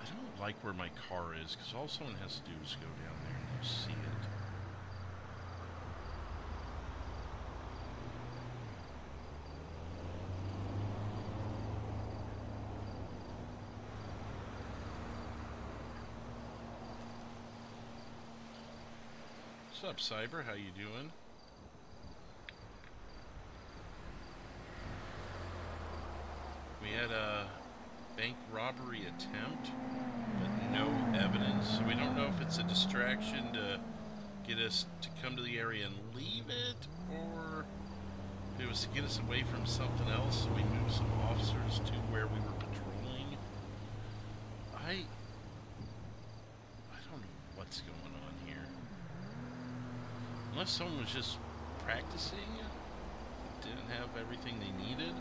I don't like where my car is, because all someone has to do is go down there and see it. What's up, Cyber? How you doing? We had a bank robbery attempt, but no evidence. So we don't know if it's a distraction to get us to come to the area and leave it, or if it was to get us away from something else, so we moved some officers to where we were patrolling. I don't know what's going on here. Unless someone was just practicing, didn't have everything they needed.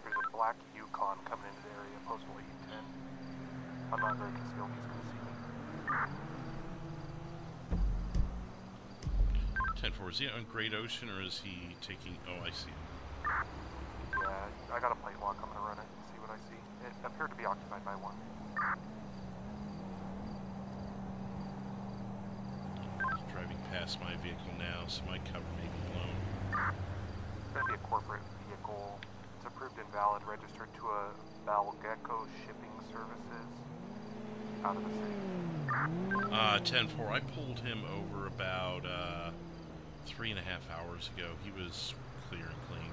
There's a black Yukon coming into the area, postal 810. I'm not very concealed, he's going to see me. 10-4, is he on Great Ocean, or is he taking... Oh, I see him. Yeah, I got a plate lock, I'm going to run it and see what I see. It appeared to be occupied by one. He's driving past my vehicle now, so my cover may be blown. It's going to be a corporate vehicle. It's approved and valid, registered to a Valgecko Shipping Services out of the city. 10-4, I pulled him over about 3.5 hours ago. He was clear and clean.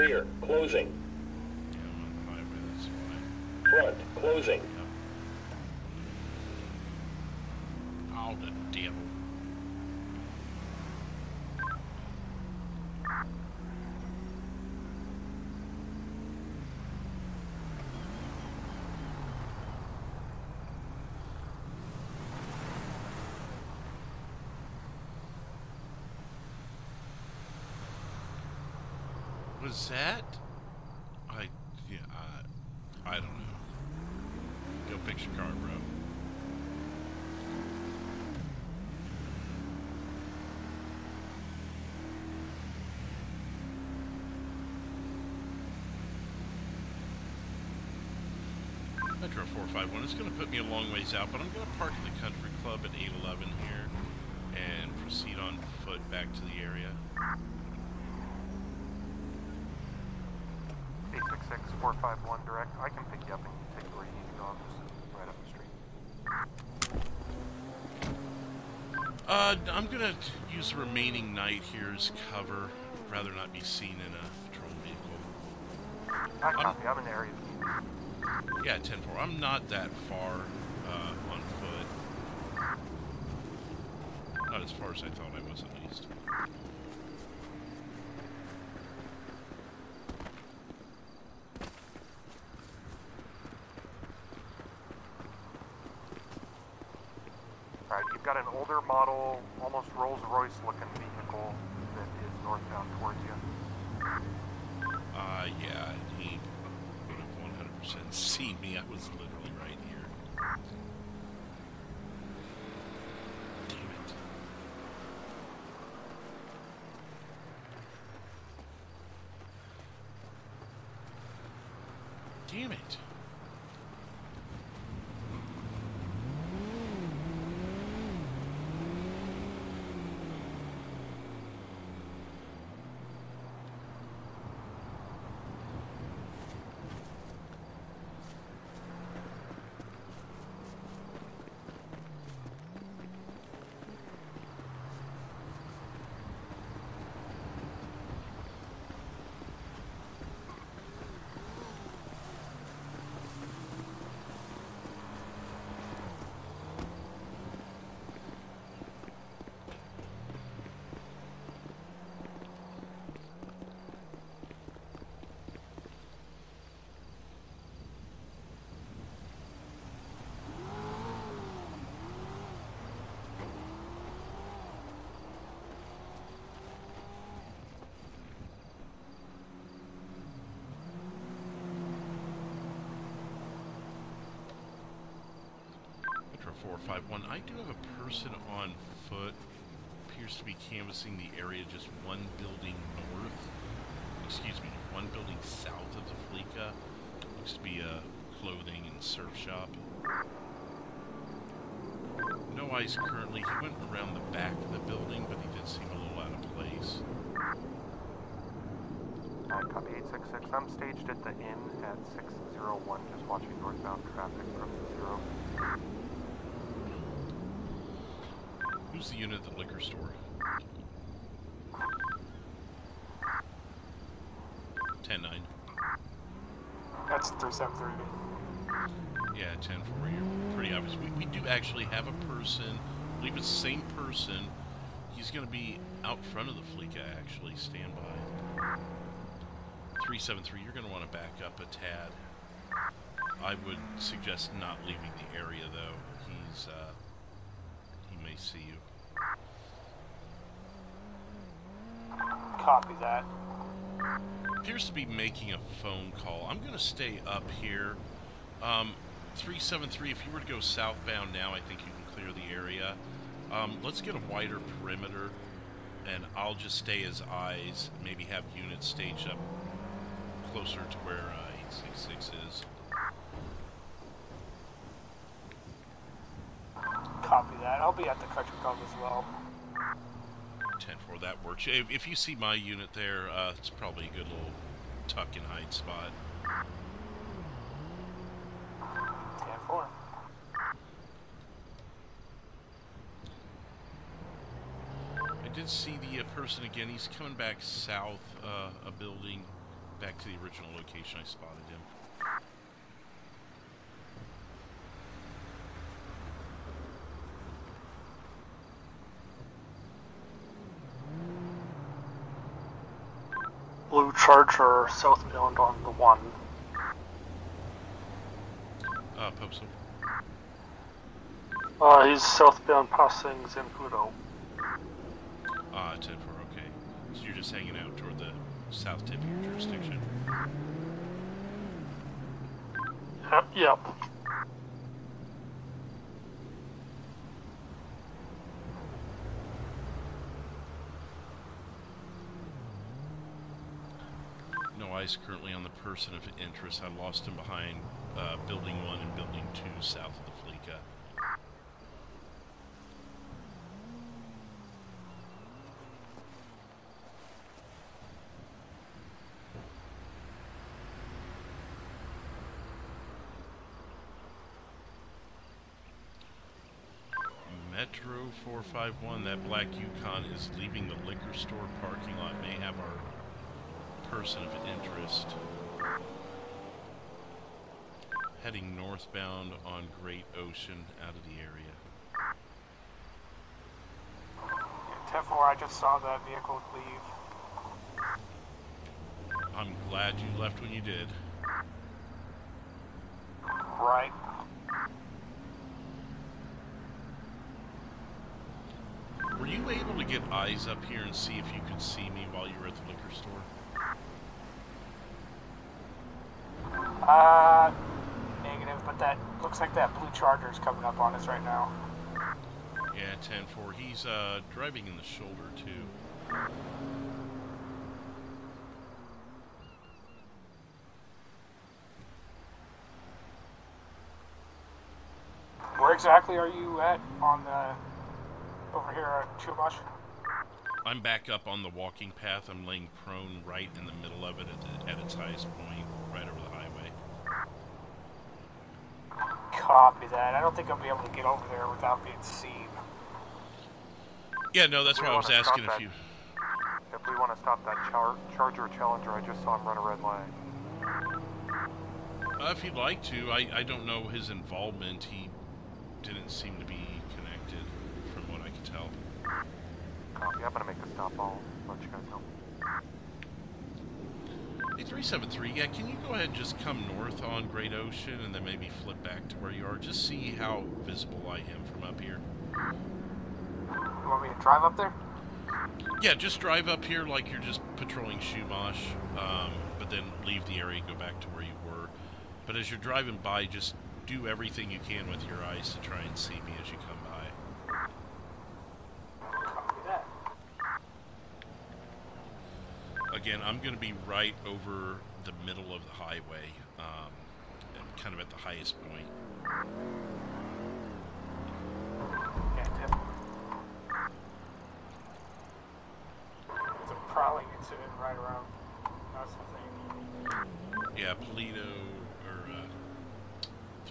Rear, closing. Yeah, I'm on the highway, that's why. Front, closing. Yep. Oh, the devil. Was that? I don't know. Go fix your car, bro. Metro 451 is going to put me a long ways out, but I'm going to park at the country club at 811 here and proceed on foot back to the area. 866-451 direct. I can pick you up and take you where you need to go. I'm just right up the street. I'm gonna use the remaining night here as cover. Rather not be seen in a patrol vehicle. I copy. I'm in the area. Yeah, 10-4. I'm not that far on foot. Not as far as I thought I was, at least. Alright, you've got an older model, almost Rolls-Royce looking vehicle that is northbound towards you. Yeah, he would have 100% seen me. I was literally right here. Damn it. Damn it. Metro 451. I do have a person on foot. Appears to be canvassing the area just one building north. Excuse me, one building south of the Fleetwood. Looks to be a clothing and surf shop. No eyes currently. He went around the back of the building, but he did seem a little out of place. Alright, copy 866. I'm staged at the inn at 601, just watching northbound traffic from the 0. Who's the unit at the liquor store? 10-9. That's 373. Yeah, 10-4. You're pretty obvious. We do actually have a person. I believe it's the same person. He's going to be out front of the Fleetwood, actually. Stand by. 373. You're going to want to back up a tad. I would suggest not leaving the area, though. He may see you. Copy that. Appears to be making a phone call. I'm going to stay up here. 373, if you were to go southbound now, I think you can clear the area. Let's get a wider perimeter, and I'll just stay as eyes, maybe have units staged up closer to where 866 is. Copy that. I'll be at the country club as well. 10-4, that works. If you see my unit there, it's probably a good little tuck and hide spot. 10-4. I did see the person again. He's coming back south a building back to the original location I spotted him. Blue Charger southbound on the 1. Pope. He's southbound passing Zancudo. 10-4, okay. So you're just hanging out toward the south tip of your jurisdiction. Yep. No eyes currently on the person of interest. I lost him behind Building 1 and Building 2 south of the Fleetwood. Metro 451, that black Yukon is leaving the liquor store parking lot. May have our person of interest. Heading northbound on Great Ocean out of the area. 10-4, I just saw that vehicle leave. I'm glad you left when you did. Right. Were you able to get eyes up here and see if you could see me while you were at the liquor store? Negative, but that looks like that blue Charger is coming up on us right now. Yeah, 10-4. He's driving in the shoulder too. Where exactly are you at on the over here at Chumash? I'm back up on the walking path. I'm laying prone right in the middle of it at its highest point, right over the highway. Copy that. I don't think I'll be able to get over there without being seen. Yeah, no, that's why I was asking if you... If we want to stop that Charger Challenger, I just saw him run a red light. If you'd like to. I don't know his involvement. He didn't seem to be connected, from what I could tell. Copy. I'm going to make the stop. I'll let you guys know. Hey, 373, yeah, can you go ahead and just come north on Great Ocean and then maybe flip back to where you are? Just see how visible I am from up here. You want me to drive up there? Yeah, just drive up here like you're just patrolling Chumash, but then leave the area and go back to where you were. But as you're driving by, just do everything you can with your eyes to try and see me as you come by. Copy that. Again, I'm going to be right over the middle of the highway, kind of at the highest point. Yeah, Tim. It's a prowling incident right around. That's the thing. Yeah, Polito, or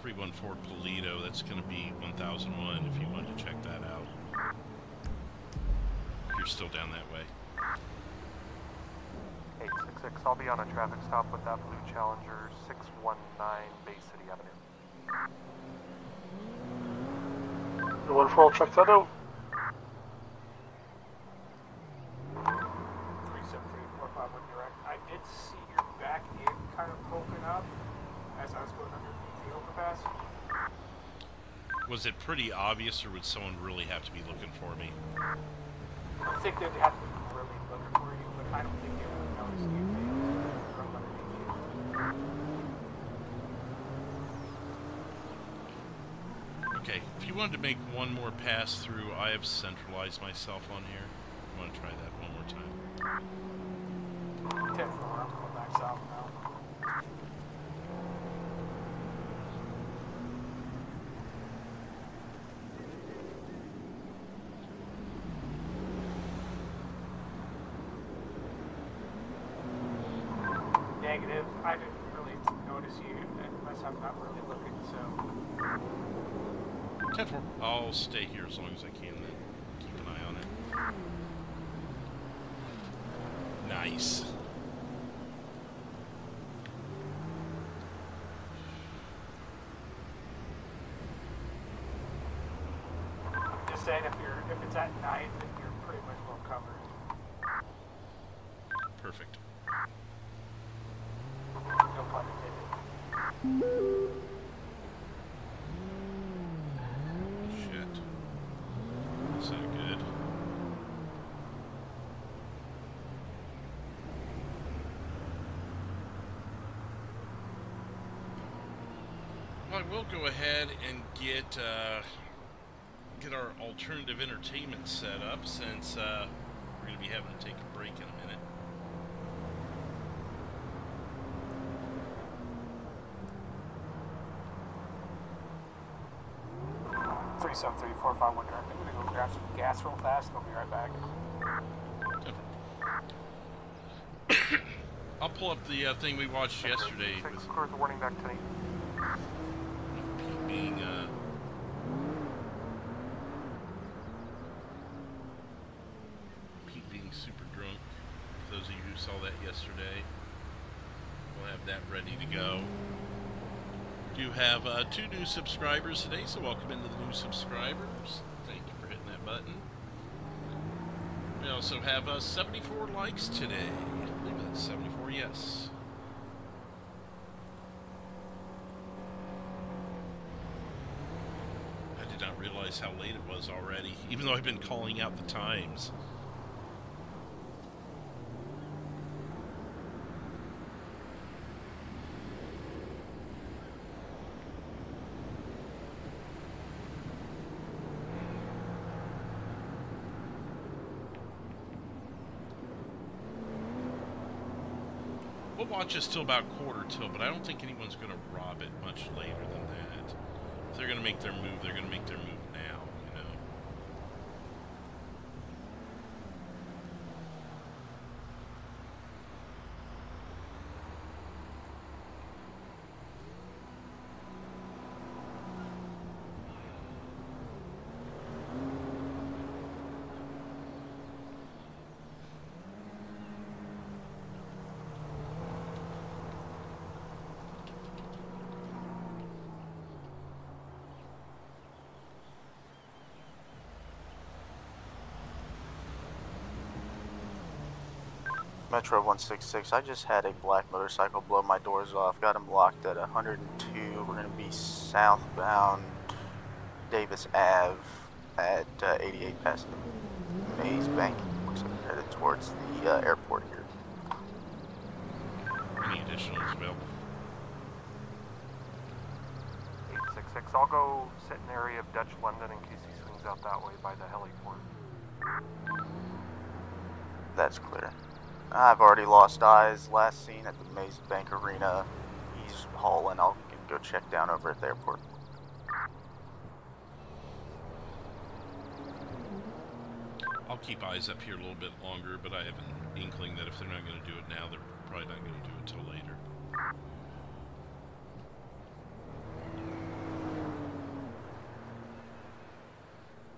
314 Polito, that's going to be 1001 if you wanted to check that out. If you're still down that way. 866, I'll be on a traffic stop with that blue Challenger, 619 Bay City Avenue. 1-4, I'll check that out. 373-451 direct. I did see your back end kind of poking up as I was going underneath the overpass. Was it pretty obvious, or would someone really have to be looking for me? I think they'd have to be really looking for you, but I don't think they would notice you from underneath you. Okay, if you wanted to make one more pass through, I have centralized myself on here. I want to try that one more time. 10-4, I'm going back south now. Negative. I didn't really notice you unless I'm not really looking, so... 10-4. I'll stay here as long as I can, then keep an eye on it. Nice. at night, then you're pretty much well covered. Perfect. No pun intended. Shit. Is that good? Well, I will go ahead and get our alternative entertainment set up, since we're going to be having to take a break in a minute. Three 73451 direct. I'm gonna go grab some gas real fast and I'll be right back. I'll pull up the thing we watched yesterday. With the warning back tonight. Being Pete being super drunk. For those of you who saw that yesterday, we'll have that ready to go. Do have 2 new subscribers today, so welcome into the new subscribers. Thank you for hitting that button. We also have 74 likes today. I believe that's 74, yes. I did not realize how late it was already, even though I've been calling out the times. We'll watch us till about 1:45, but I don't think anyone's going to rob it much later than that. If they're going to make their move, they're going to make their move now, you know. Metro 166, I just had a black motorcycle blow my doors off. Got him locked at 102. We're going to be southbound Davis Ave at 88 past the Maze Bank. Looks like we're headed towards the airport here. Any additionals available? 866. I'll go sit in the area of Dutch London in case he swings out that way by the heliport. That's clear. I've already lost eyes. Last seen at the Maze Bank Arena. He's hauling. I'll go check down over at the airport. I'll keep eyes up here a little bit longer, but I have an inkling that if they're not going to do it now, they're probably not going to do it until later.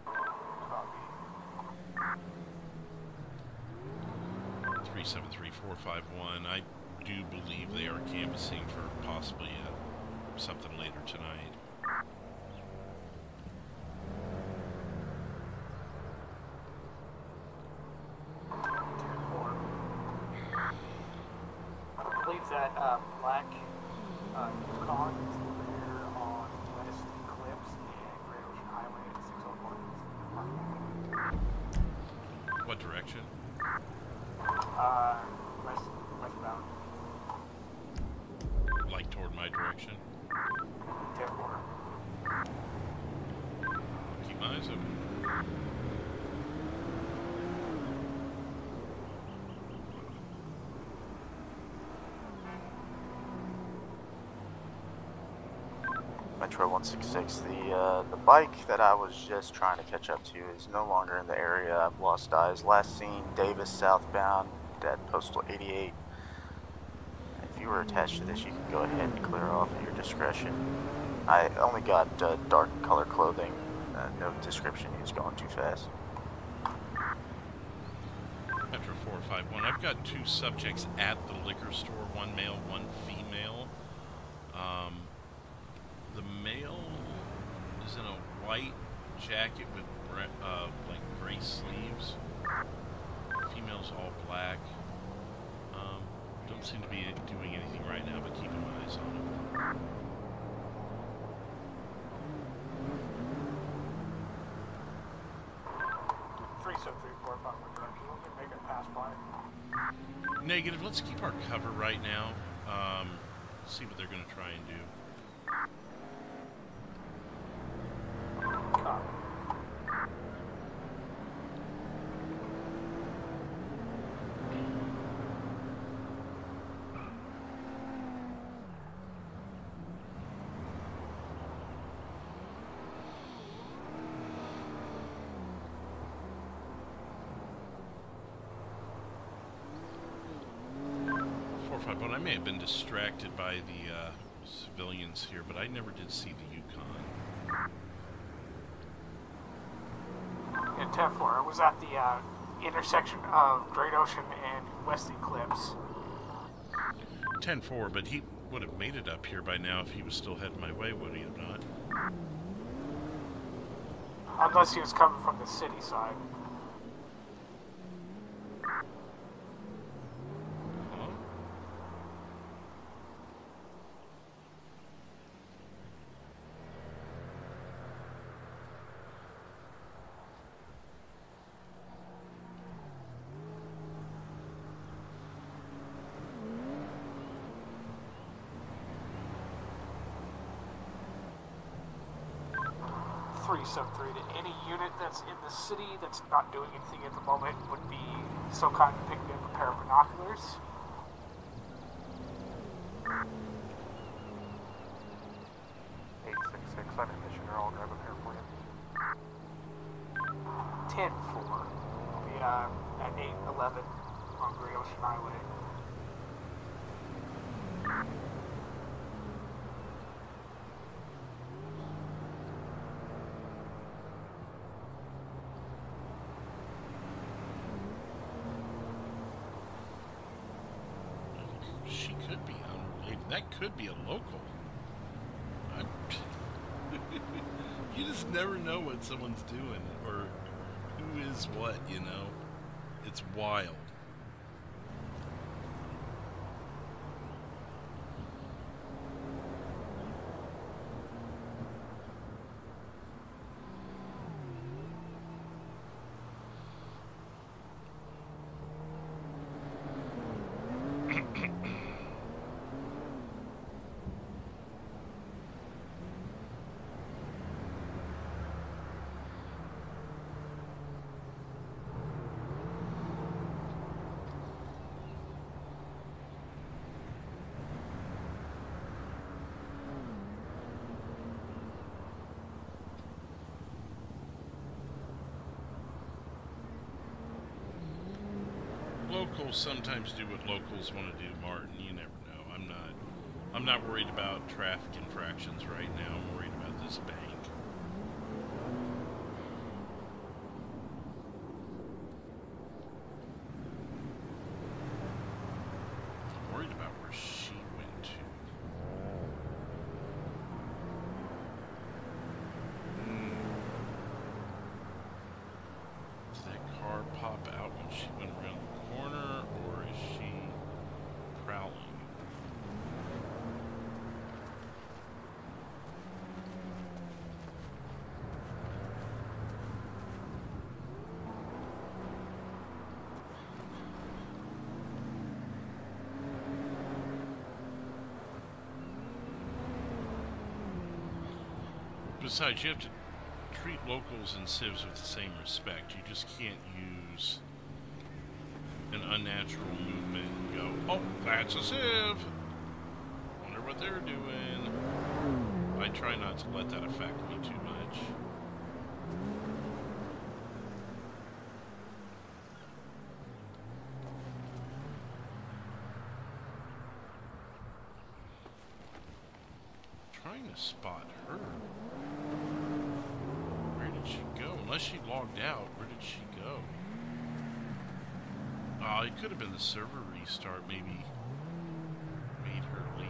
Copy. 373451. I do believe they are canvassing for possibly something later tonight. I believe that black car is there on West Eclipse and Great Ocean Highway at 601. What direction? Westbound. Like toward my direction? 10-4. Keep my eyes open. Metro 166, the bike that I was just trying to catch up to is no longer in the area. I've lost eyes. Last seen Davis southbound at postal 88. If you were attached to this, you can go ahead and clear off at your discretion. I only got dark color clothing, no description. He was going too fast. Metro 451. I've got 2 subjects at the liquor store, 1 male, 1 female. The male is in a white jacket with like gray sleeves. Female's all black. Don't seem to be doing anything right now, but keeping my eyes on them. Make it pass by. Negative. Let's keep our cover right now. See what they're going to try and do. 451. I may have been distracted by the civilians here, but I never did see the Yukon. Yeah, 10-4. It was at the intersection of Great Ocean and West Eclipse. 10-4, but he would have made it up here by now if he was still heading my way, would he have not? Unless he was coming from the city side. So to any unit that's in the city that's not doing anything at the moment would be so kind to pick up a pair of binoculars. I'm in Missioner. I'll grab a pair for you. 10-4. Be at 8-11 on Great Ocean Highway. She could be unrelated. That could be a local. You just never know what someone's doing or who is what, you know? It's wild. Locals sometimes do what locals want to do, Martin. You never know. I'm not worried about traffic infractions right now. I'm worried about this bank. I'm worried about where she went to. Did that car pop out when she went around the corner, or is she prowling? Besides, you have to treat locals and civs with the same respect. You just can't use an unnatural movement and go, oh, that's a civ! Wonder what they're doing. I try not to let that affect me too much. Trying to spot her. Where did she go? Unless she logged out, where did she go? Oh, it could have been the server restart, maybe made her leave.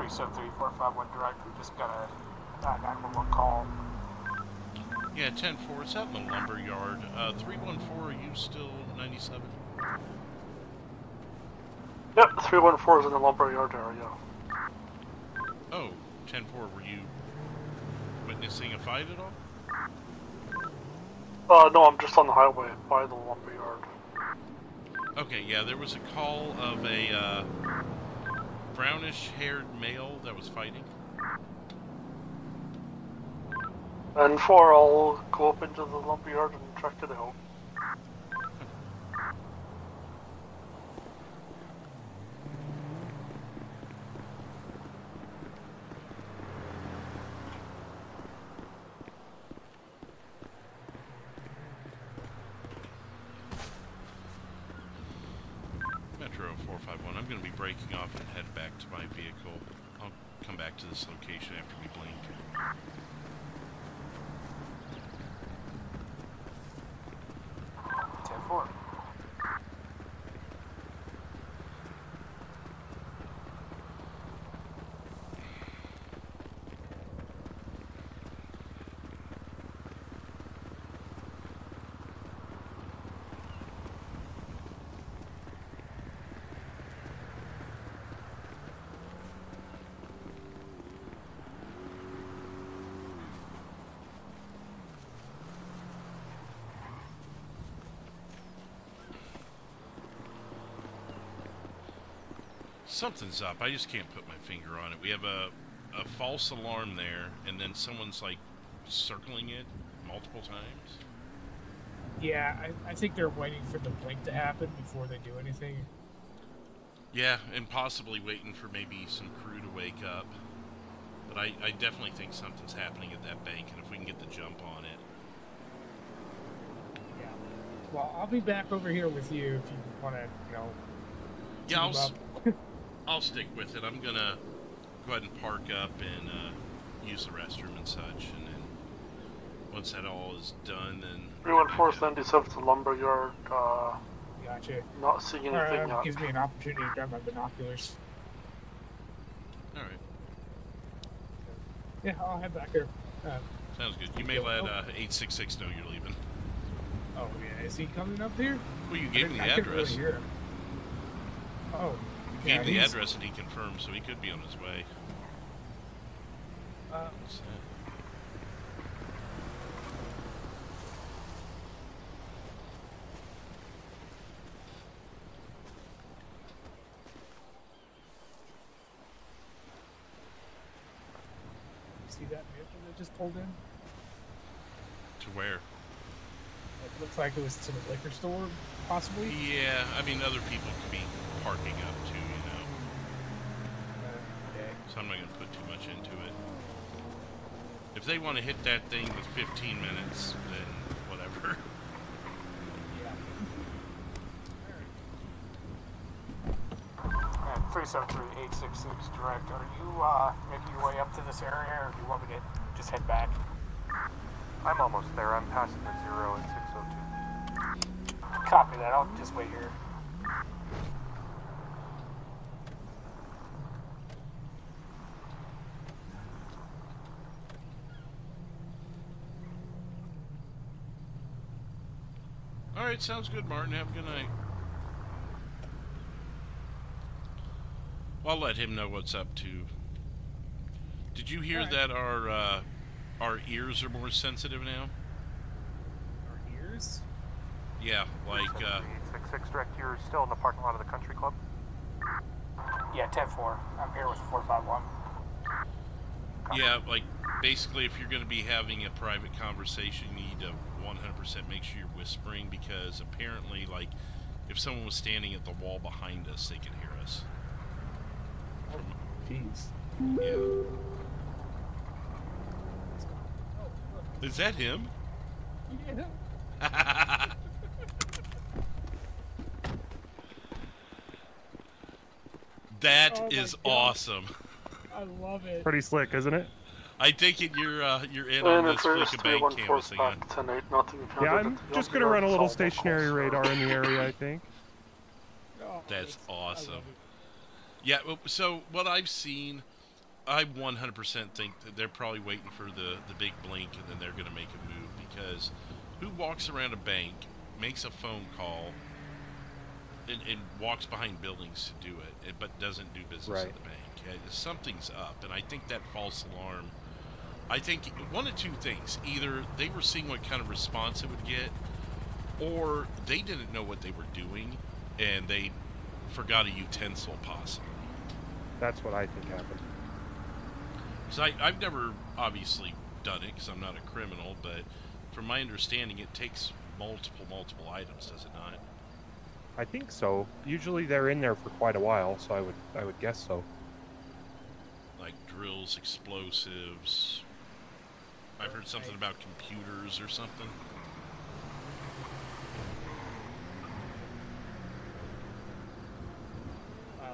373-451 direct. We just got a 911 call. Yeah, 10-4. It's out in the lumber yard. 314. Are you still 97? Yep, 314 is in the lumberyard area. Oh, 10-4. Were you witnessing a fight at all? No, I'm just on the highway by the lumberyard. Okay, yeah, there was a call of a brownish-haired male that was fighting. And 4, I'll go up into the lumberyard and check it out. Metro 451, I'm going to be breaking off and head back to my vehicle. I'll come back to this location after we blink. Something's up. I just can't put my finger on it. We have a false alarm there, and then someone's like circling it multiple times. Yeah, I think they're waiting for the blink to happen before they do anything. Yeah, and possibly waiting for maybe some crew to wake up. But I definitely think something's happening at that bank, and if we can get the jump on it. Yeah. Well, I'll be back over here with you if you want to, Yeah, team up. I'll stick with it. I'm gonna go ahead and park up and use the restroom and such, and then once that all is done, then 314 97 to lumberyard. Gotcha. Not seeing anything yet. Gives me an opportunity to grab my binoculars. all right. Yeah, I'll head back here. Sounds good. You may let 866 know you're leaving. Oh yeah, is he coming up here? Well, you gave me the I couldn't really address. hear him. Oh. You Yeah, gave me the he's- address and he confirmed, so he could be on his way. What's that? See that vehicle that just pulled in? To where? It looks like it was to the liquor store, possibly. Yeah, I mean, other people could be parking up too, you know. Okay. So I'm not going to put too much into it. If they want to hit that thing with 15 minutes, then whatever. And 373-866 direct. Are you making your way up to this area, or do you want me to just head back? I'm almost there. I'm passing the 0 at 602. Copy that. I'll just wait here. Alright, sounds good, Martin. Have a good night. I'll let him know what's up to. Did you hear that our ears are more sensitive now? Our ears? Yeah, like 866 direct. You're still in the parking lot of the country club? Yeah, 10-4. I'm here with 451. yeah, like basically if you're going to be having a private conversation, you need to 100% make sure you're whispering, because apparently, like, if someone was standing at the wall behind us, they could hear us. Jeez. Yeah. Is that him? Yeah. That Oh my is God. awesome. I love it. Pretty slick, isn't it? I take it you're in on this flick of bank canvassing. Huh? 10-8, nothing found Yeah, at I'm the just gonna run a little Solve all stationary calls. radar in the area, I think. That's awesome. Yeah, so what I've seen I 100% think that they're probably waiting for the big blink, and then they're going to make a move, because who walks around a bank, makes a phone call, and walks behind buildings to do it, but doesn't do business at the bank? Something's up, and I think that false alarm, I think one of two things. Either they were seeing what kind of response it would get, or they didn't know what they were doing, and they forgot a utensil, possibly. That's what I think happened. So I've never obviously done it, because I'm not a criminal, but from my understanding, it takes multiple items, does it not? I think so. Usually they're in there for quite a while, so I would guess so. Like drills, explosives. I've heard something about computers or something.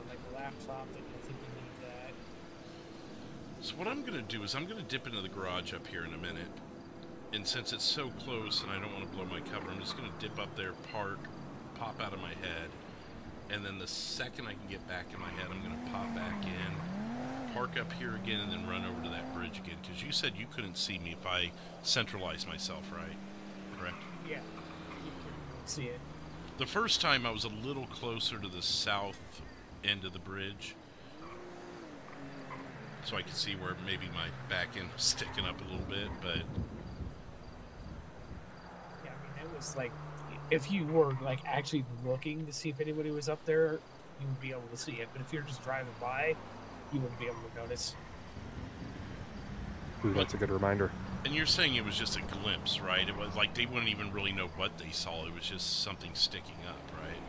Like a laptop, I think you need that. So what I'm going to do is I'm going to dip into the garage up here in a minute. And since it's so close and I don't want to blow my cover, I'm just going to dip up there, park, pop out of my head. And then the second I can get back in my head, I'm going to pop back in, park up here again, and then run over to that bridge again. Because you said you couldn't see me if I centralized myself, right? Correct? Yeah, you can see it. The first time I was a little closer to the south end of the bridge, so I could see where maybe my back end was sticking up a little bit, but... Yeah, I mean, it was like, if you were like actually looking to see if anybody was up there, you would be able to see it. But if you're just driving by, you wouldn't be able to notice. Ooh, that's a good reminder. And you're saying it was just a glimpse, right? It was like they wouldn't even really know what they saw. It was just something sticking up, right?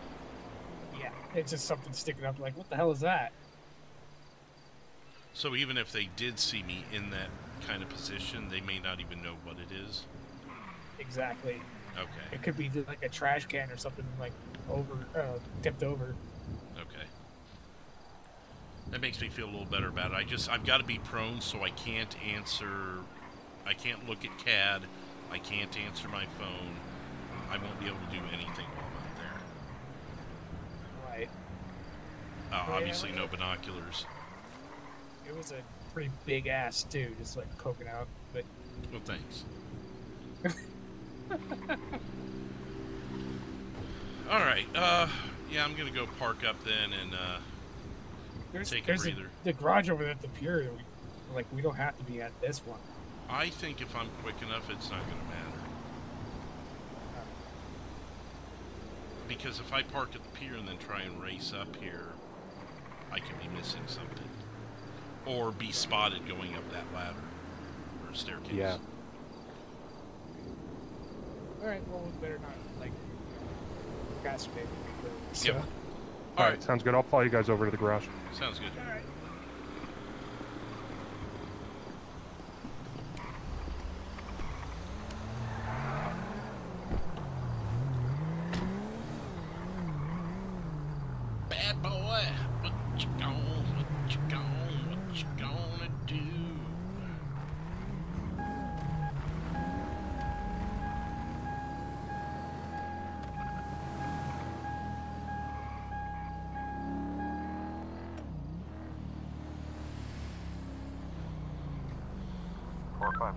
Yeah, it's just something sticking up. Like, what the hell is that? So even if they did see me in that kind of position, they may not even know what it is? Exactly. Okay. It could be just like a trash can or something, like tipped over. Okay. That makes me feel a little better about it. I've got to be prone, so I can't look at CAD, I can't answer my phone, I won't be able to do anything while I'm Right. there. Obviously no binoculars. It was a pretty big ass too, just like poking out, but... Well, thanks. Alright, yeah, I'm gonna go park up then and, take a breather. The garage over there at the pier, we don't have to be at this one. I think if I'm quick enough, it's not gonna matter. Because if I park at the pier and then try and race up here, I could be missing something. Or be spotted going up that ladder or staircase. Yeah. Alright, well, we better not, gas maybe. So. Yep. Alright, sounds good. I'll follow you guys over to the garage. Sounds good. Alright. Bad boy, what you gonna do?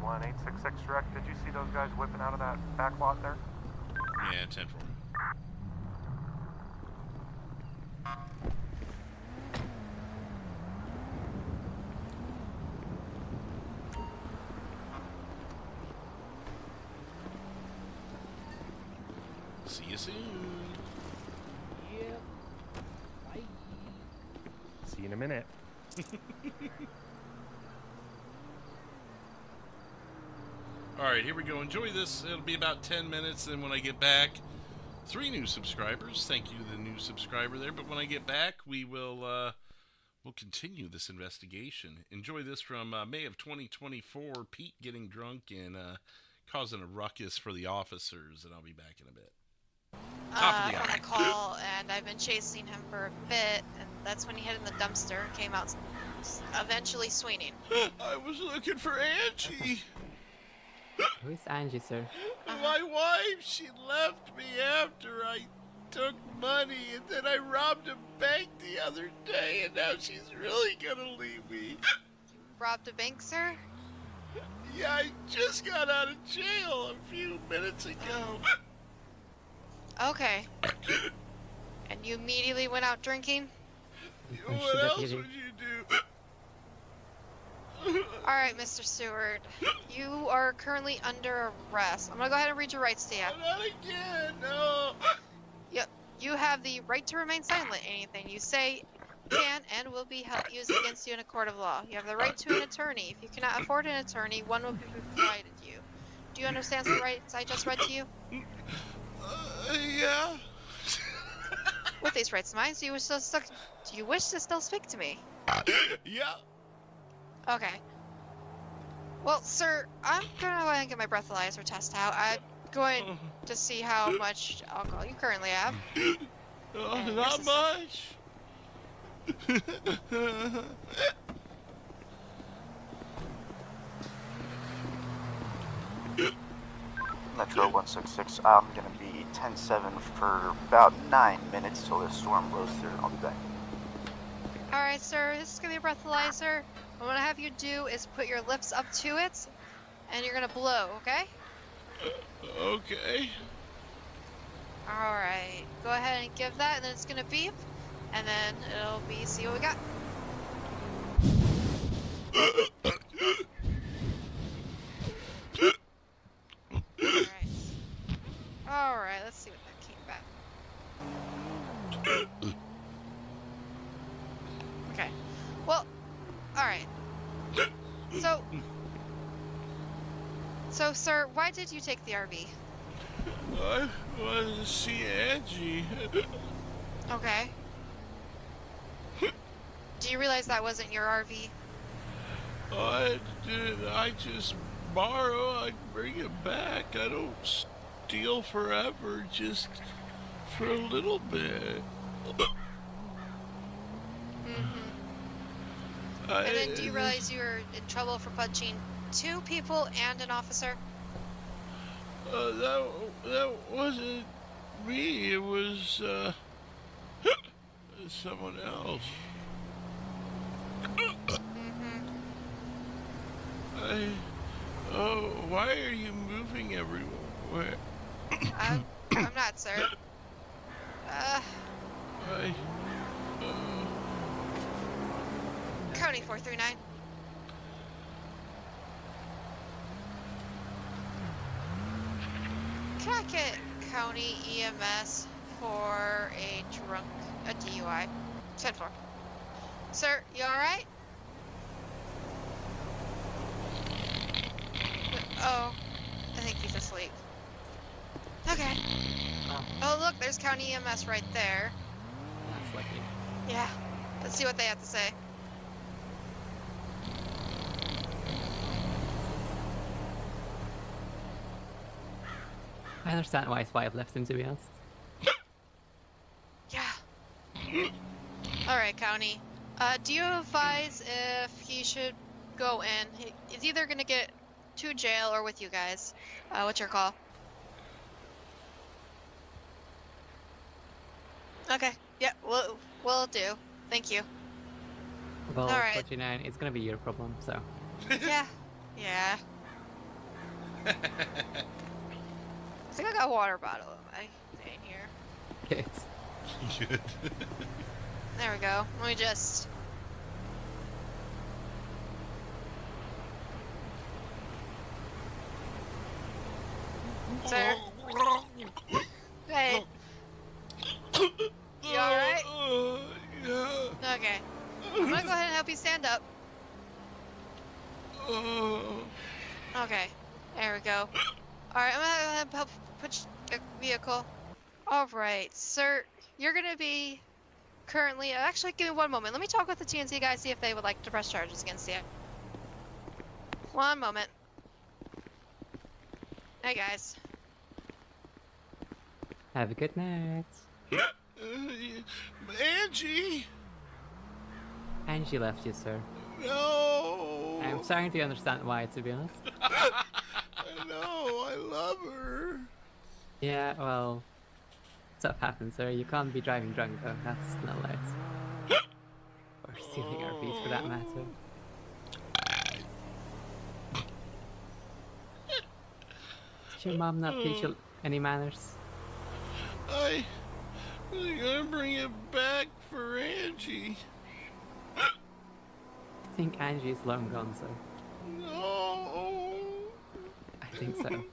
One 866 direct. Did you see those guys whipping out of that back lot there? Yeah, 10-4. See you soon. Yeah. Bye. See you in a minute. Alright, here we go. Enjoy this. It'll be about 10 minutes. Then when I get back, 3 new subscribers. Thank you to the new subscriber there. But when I get back, we'll continue this investigation. Enjoy this from May of 2024. Pete getting drunk and causing a ruckus for the officers. And I'll be back in a bit. I'm on a call, and I've been chasing him for a bit, and that's when he hid in the dumpster, came out eventually swinging. I was looking for Angie. Who's Angie, sir? My wife, she left me after I took money, and then I robbed a bank the other day, and now she's really gonna leave me. robbed a bank, sir? Yeah, I just got out of jail a few minutes ago. Okay. And you immediately went out drinking? What else would you do? Alright, Mr. Stewart. You are currently under arrest. I'm gonna go ahead and read your rights to you. Not again, no. Yep. You have the right to remain silent. Anything you say can and will be used against you in a court of law. You have the right to an attorney. If you cannot afford an attorney, one will be provided you. Do you understand the rights I just read to you? Yeah. With these rights of mine, do you wish to still speak to me? Yeah. Okay. Well, sir, I'm gonna go ahead and get my breathalyzer test out. I'm going to see how much alcohol you currently have. Not much. Metro 166, I'm gonna be 10-7 for about 9 minutes till this storm blows through. I'll be back. Alright, sir, this is gonna be a breathalyzer. What I'm gonna have you do is put your lips up to it, and you're gonna blow, okay? Okay. Alright, go ahead and give that, and then it's gonna beep, and then it'll be, see what we got. Alright, let's see what that came back. Okay. Well, alright. So, sir, why did you take the RV? I wanted to see Angie. Okay. Do you realize that wasn't your RV? I did. I just borrow. I bring it back. I don't steal forever. Just for a little bit. And then do you realize you were in trouble for punching 2 people and an officer? That wasn't me. It was someone else. Why are you moving everywhere? I'm not, sir. County 439. Can I get county EMS for a DUI? 10-4. Sir, you alright? Oh, I think he's asleep. Okay. Oh, look, there's county EMS right there. That's lucky. Yeah. Let's see what they have to say. I understand why his wife left him, to be honest. Yeah. Alright, County. Do you advise if he should go in? He's either gonna get to jail or with you guys. What's your call? Okay. Yeah, we'll do. Thank you. Well, Alright. 49, it's gonna be your problem, so. Yeah. Yeah. I think I got a water bottle in my thing here. Good. Good. There we go. Let me just... Sir? Hey. You alright? Yeah. Okay. I'm gonna go ahead and help you stand up. Okay. There we go. Alright, I'm gonna help push the vehicle. Alright, sir. You're gonna be currently... Actually, give me one moment. Let me talk with the TNC guys, see if they would like to press charges against you. One moment. Hey, guys. Have a good night. Angie! Angie left you, sir. No! I'm starting to understand why, to be honest. I know, I love her. Yeah, well, stuff happens, sir. You can't be driving drunk, though. That's not nice. Or stealing RVs, for that matter. Does your mom not teach you any manners? I was gonna bring it back for Angie. I think Angie's long gone, sir. No. I think so.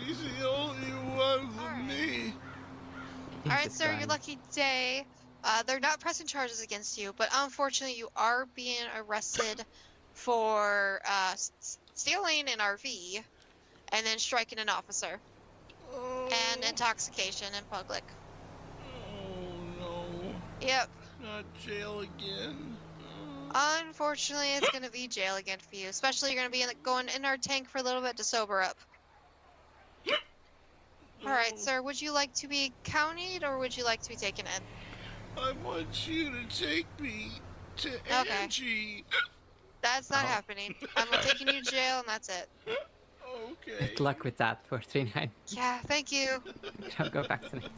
She's the only one for me. Alright, sir, your lucky day. They're not pressing charges against you, but unfortunately you are being arrested for stealing an RV and then striking an officer and intoxication in public. Oh no. Yep. Not jail again. Unfortunately, it's gonna be jail again for you. Especially you're gonna be going in our tank for a little bit to sober up. Alright, sir, would you like to be counted or would you like to be taken in? I want you to take me to Angie. That's not happening. I'm taking you to jail and that's it. Okay. Good luck with that, 439. Yeah, thank you. I'll go back tonight.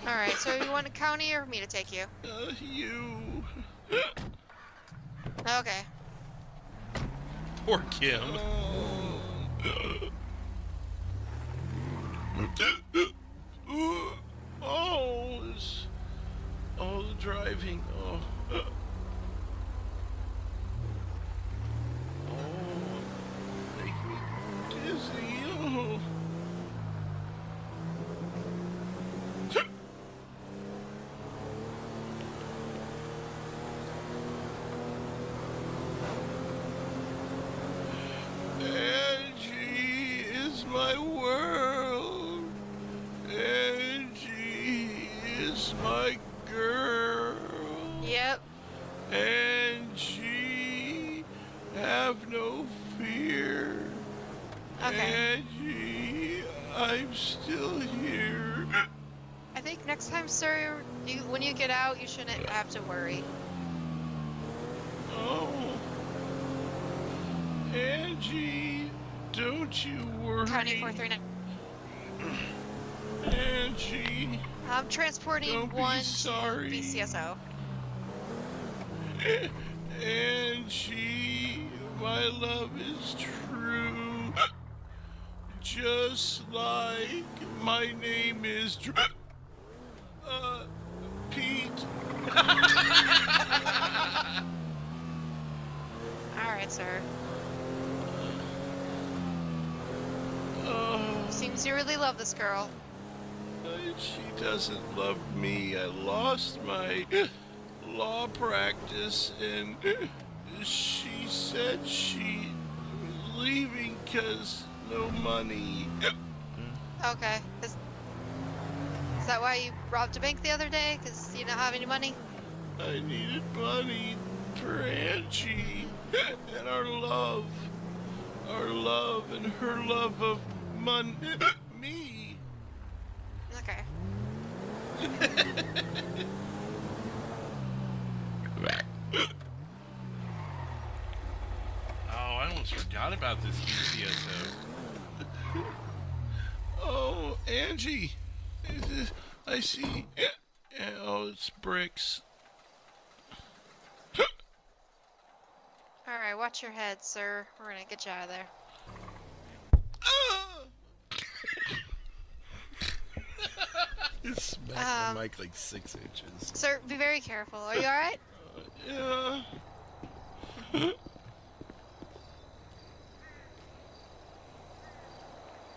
Alright, so you want a county or me to take you? You. Okay. Poor Kim. Oh, this, all the driving. Oh, make me dizzy. Oh. Angie is my world. Angie is my girl. Yep. Angie, have no fear. Okay. Angie, I'm still here. I think next time, sir, when you get out, you shouldn't have to worry. Oh. Angie, don't you worry. County 439. Angie. I'm transporting don't one be sorry. to BCSO. Angie, my love is true. Just like my name is Pete. Alright, sir. Oh. Seems you really love this girl. She doesn't love me. I lost my law practice and she said she was leaving because no money. Okay. Is that why you robbed a bank the other day? Because you don't have any money? I needed money for Angie and our love and her love of me. Okay. Oh, I almost forgot about this BCSO. Oh, Angie. I see. Oh, it's bricks. Alright, watch your head, sir. We're gonna get you out of there. It smacked the mic like 6 inches. Sir, be very careful. Are you alright? Yeah. Alright,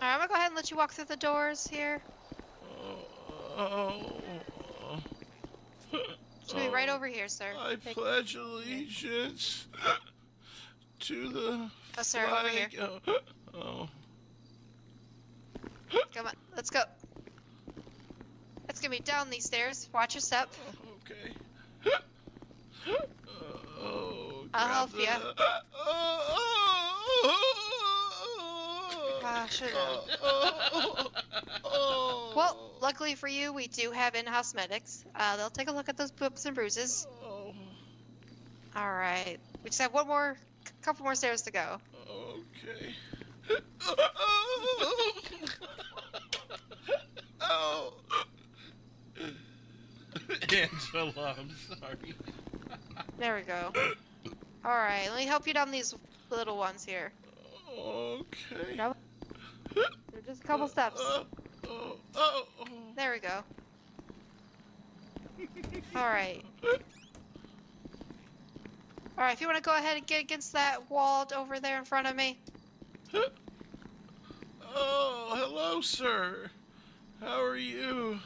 I'm gonna go ahead and let you walk through the doors here. It's gonna be right over here, sir. I pledge allegiance to the Oh, sir, over here. Oh. Come on, let's go. It's gonna be down these stairs. Watch your step. Okay. Oh, I'll help grab you. Should've. Well, luckily for you, we do have in-house medics. They'll take a look at those bumps and bruises. All right. We just have couple more stairs to go. Okay. Oh. Angela, I'm sorry. There we go. Alright, let me help you down these little ones here. Okay. Nope. They're just a couple steps. There we go. Alright. Alright, if you want to go ahead and get against that wall over there in front of me. Oh, hello, sir. How are you?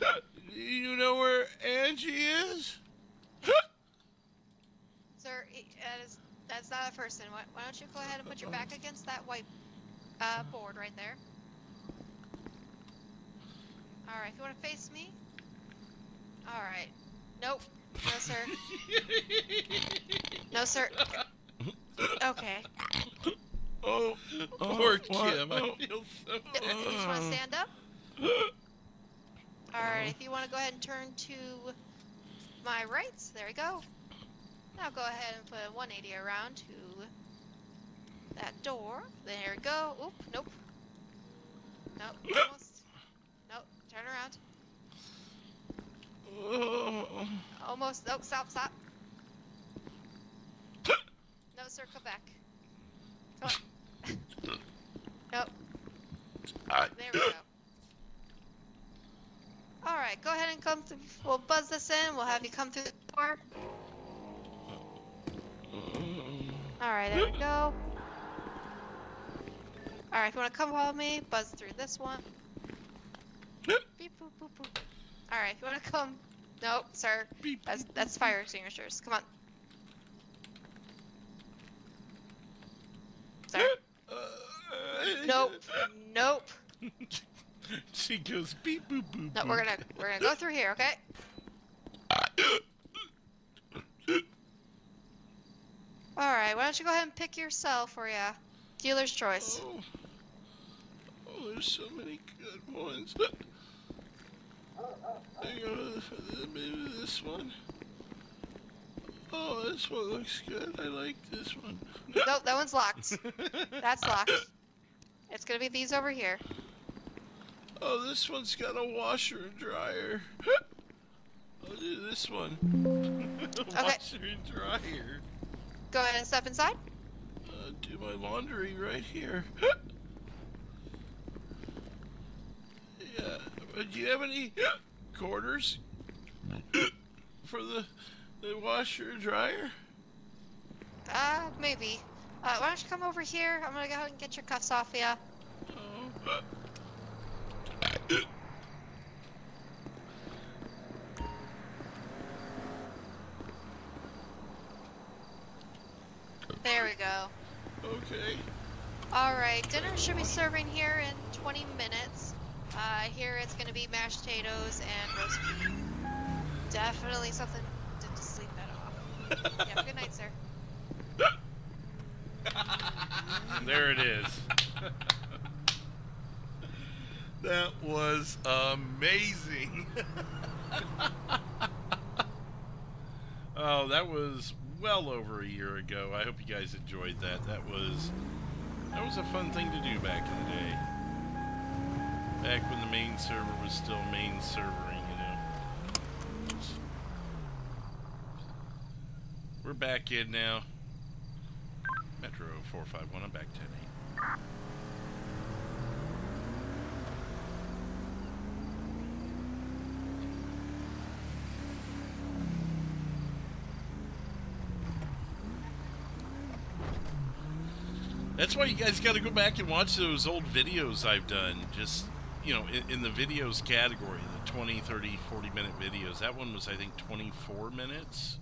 Do you know where Angie is? Sir, that's not a person. Why don't you go ahead and put your back against that white board right there. Alright, if you want to face me. Alright. Nope. No, sir. No, sir. Okay. Oh, poor Kim. I feel so You just want to stand up? Alright, if you want to go ahead and turn to my right, there we go. Now go ahead and put a 180 around to that door. There we go. Oop, nope. Nope, almost. Nope, turn around. Almost. Nope, stop. No, sir, come back. Come on. Nope. There we go. Alright, go ahead and come through. We'll buzz this in. We'll have you come through the door. Alright, there we go. Alright, if you want to come follow me, buzz through this one. Beep, boop, boop, boop. Alright, if you want to come... Nope, sir. That's fire extinguishers. Come on. Sir? Nope. She goes beep boop boop. No, we're gonna go through here, okay? Alright, why don't you go ahead and pick your cell for ya? Dealer's choice. Oh, there's so many good ones. Maybe this one. Oh, this one looks good. I like this one. Nope, that one's locked. That's locked. It's gonna be these over here. Oh, this one's got a washer and dryer. I'll do this one. Washer and dryer. Go ahead and step inside. Do my laundry right here. Yeah. Do you have any quarters for the washer and dryer? Maybe. Why don't you come over here? I'm gonna go ahead and get your cuffs off ya. There we go. Okay. Alright, dinner should be serving here in 20 minutes. Here it's gonna be mashed potatoes and roast beef. Definitely something to sleep that off. Yeah, good night, sir. There it is. That was amazing. Oh, that was well over a year ago. I hope you guys enjoyed that. That was a fun thing to do back in the day. Back when the main server was still main servering, you know. We're back in now. Metro 451, I'm back 10-8. That's why you guys got to go back and watch those old videos I've done. Just, you know, in the videos category, the 20, 30, 40-minute videos. That one was, I think, 24 minutes.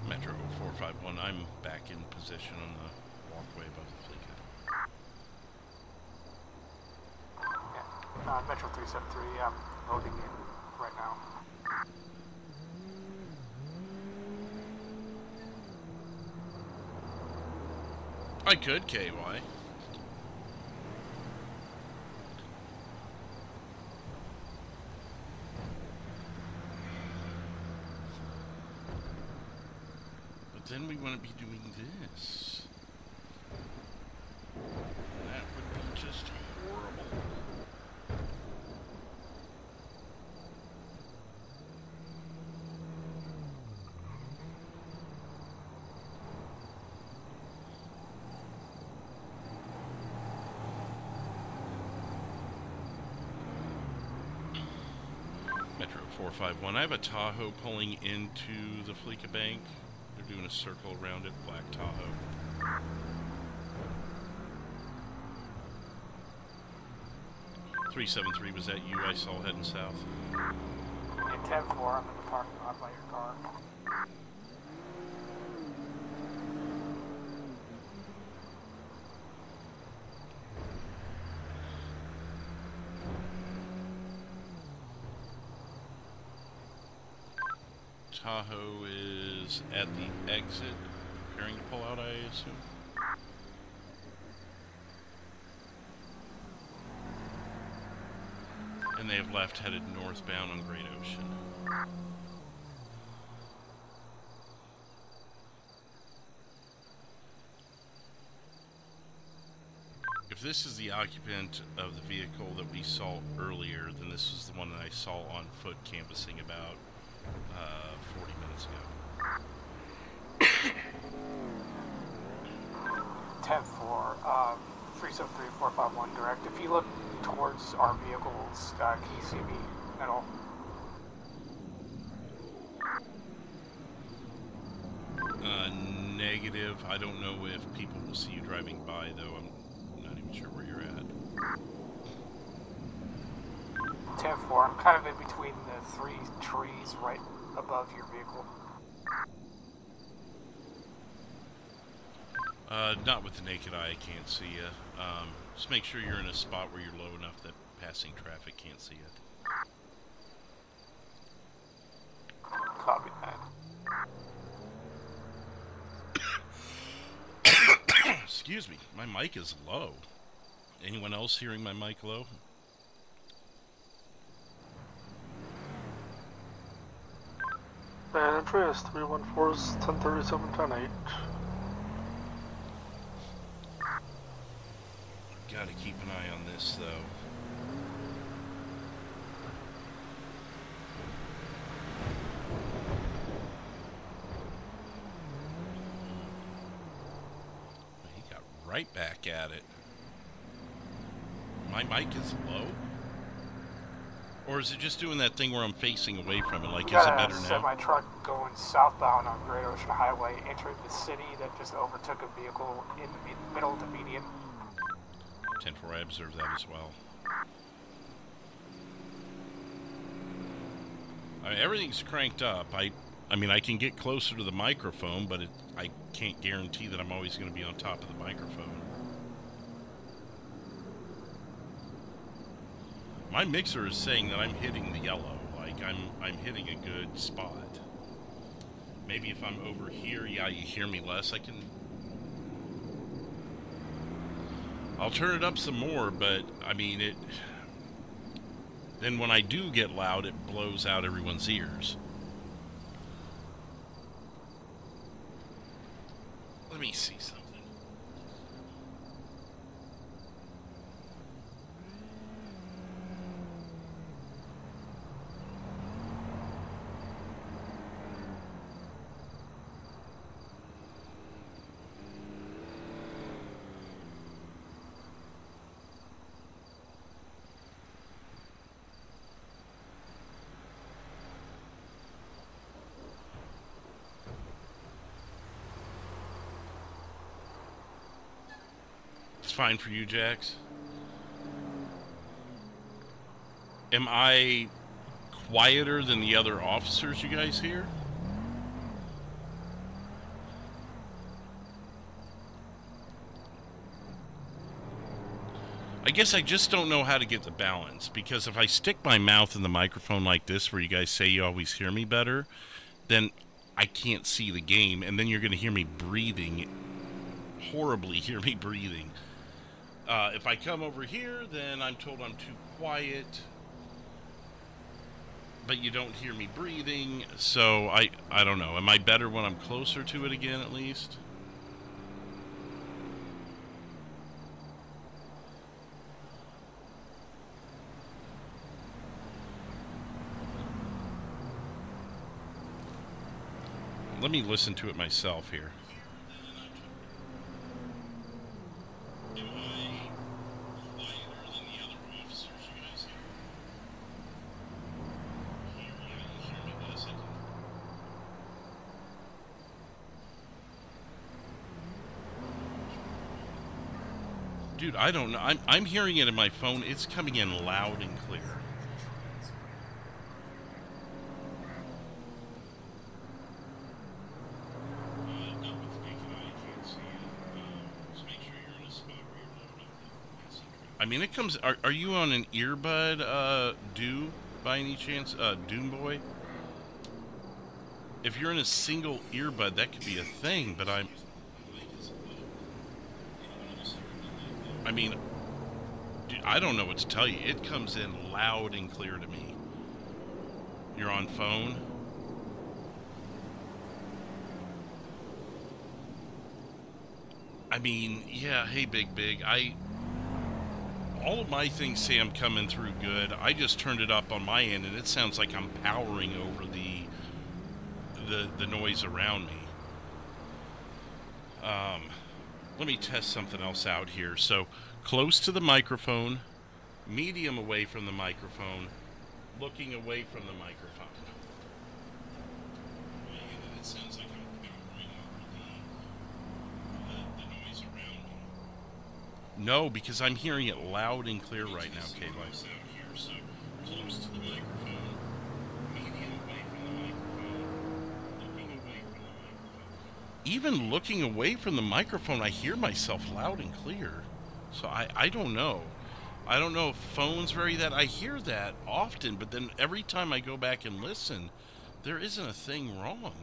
Metro 451, I'm back in position on the walkway above the Fleetwood. Yeah. Metro 373, I'm loading in right now. I could, KY. Then we want to be doing this. That would be just horrible. Metro 451. I have a Tahoe pulling into the Fleetwood Bank. They're doing a circle around it, black Tahoe. .373, was that you I saw heading south? Yeah, 10-4, I'm in the parking lot by your car. Tahoe is at the exit, preparing to pull out, I assume. And they have left, headed northbound on Great Ocean. If this is the occupant of the vehicle that we saw earlier, then this is the one that I saw on foot canvassing about 40 minutes ago. 10-4, 373-451 direct. If you look towards our vehicles, can you see me at all? Negative. I don't know if people will see you driving by, though. I'm not even sure where you're at. 10-4, I'm kind of in between the 3 trees right above your vehicle. Not with the naked eye, I can't see you. Just make sure you're in a spot where you're low enough that passing traffic can't see you. Copy that. Excuse me, my mic is low. Anyone else hearing my mic low? San Andreas 314's 1037-10-8. Gotta keep an eye on this, though. He got right back at it. My mic is low? Or is it just doing that thing where I'm facing away from it? Like, is it better now? Semi-truck going southbound on Great Ocean Highway entered the city that just overtook a vehicle in the middle of the median. 10-4, I observed that as well. I mean, everything's cranked up. I mean, I can get closer to the microphone, but I can't guarantee that I'm always going to be on top of the microphone. My mixer is saying that I'm hitting the yellow, like I'm hitting a good spot. Maybe if I'm over here, yeah, you hear me less. I'll turn it up some more, but I mean it. Then when I do get loud, it blows out everyone's ears. Let me see something. It's fine for you, Jax. Am I quieter than the other officers you guys hear? I guess I just don't know how to get the balance, because if I stick my mouth in the microphone like this, where you guys say you always hear me better, then I can't see the game, and then you're going to hear me breathing, horribly hear me breathing. If I come over here, then I'm told I'm too quiet, but you don't hear me breathing, so I don't know. Am I better when I'm closer to it again, at least? Let me listen to it myself here. Dude, I don't know. I'm hearing it in my phone. It's coming in loud and clear. I mean, it comes... Are you on an earbud, by any chance? Doom Boy? If you're in a single earbud, that could be a thing, but I mean, dude, I don't know what to tell you. It comes in loud and clear to me. You're on phone? I mean, yeah, hey, Big. All of my things say I'm coming through good. I just turned it up on my end, and it sounds like I'm powering over the noise around me. Let me test something else out here. So, close to the microphone, medium away from the microphone, looking away from the microphone. And it sounds like I'm powering over the noise around me. No, because I'm hearing it loud and clear right now, Kayla. So, close to the microphone, medium away from the microphone, looking away from the microphone. Even looking away from the microphone, I hear myself loud and clear. So I don't know. I don't know if phones vary that. I hear that often, but then every time I go back and listen, there isn't a thing wrong.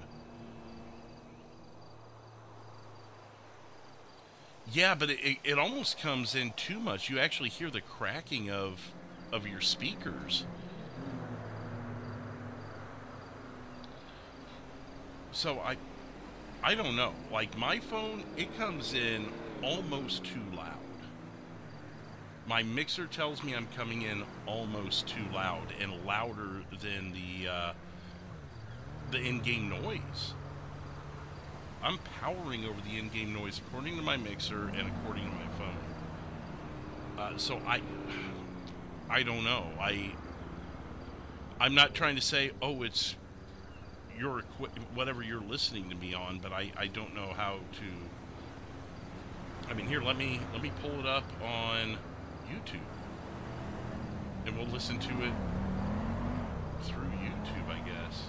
Yeah, but it almost comes in too much. You actually hear the cracking of your speakers. So I don't know. Like my phone, it comes in almost too loud. My mixer tells me I'm coming in almost too loud and louder than the in-game noise. I'm powering over the in-game noise according to my mixer and according to my phone. So I don't know. I'm not trying to say, oh, it's your whatever you're listening to me on, but I don't know how to. I mean, here, let me pull it up on YouTube, and we'll listen to it through YouTube, I guess.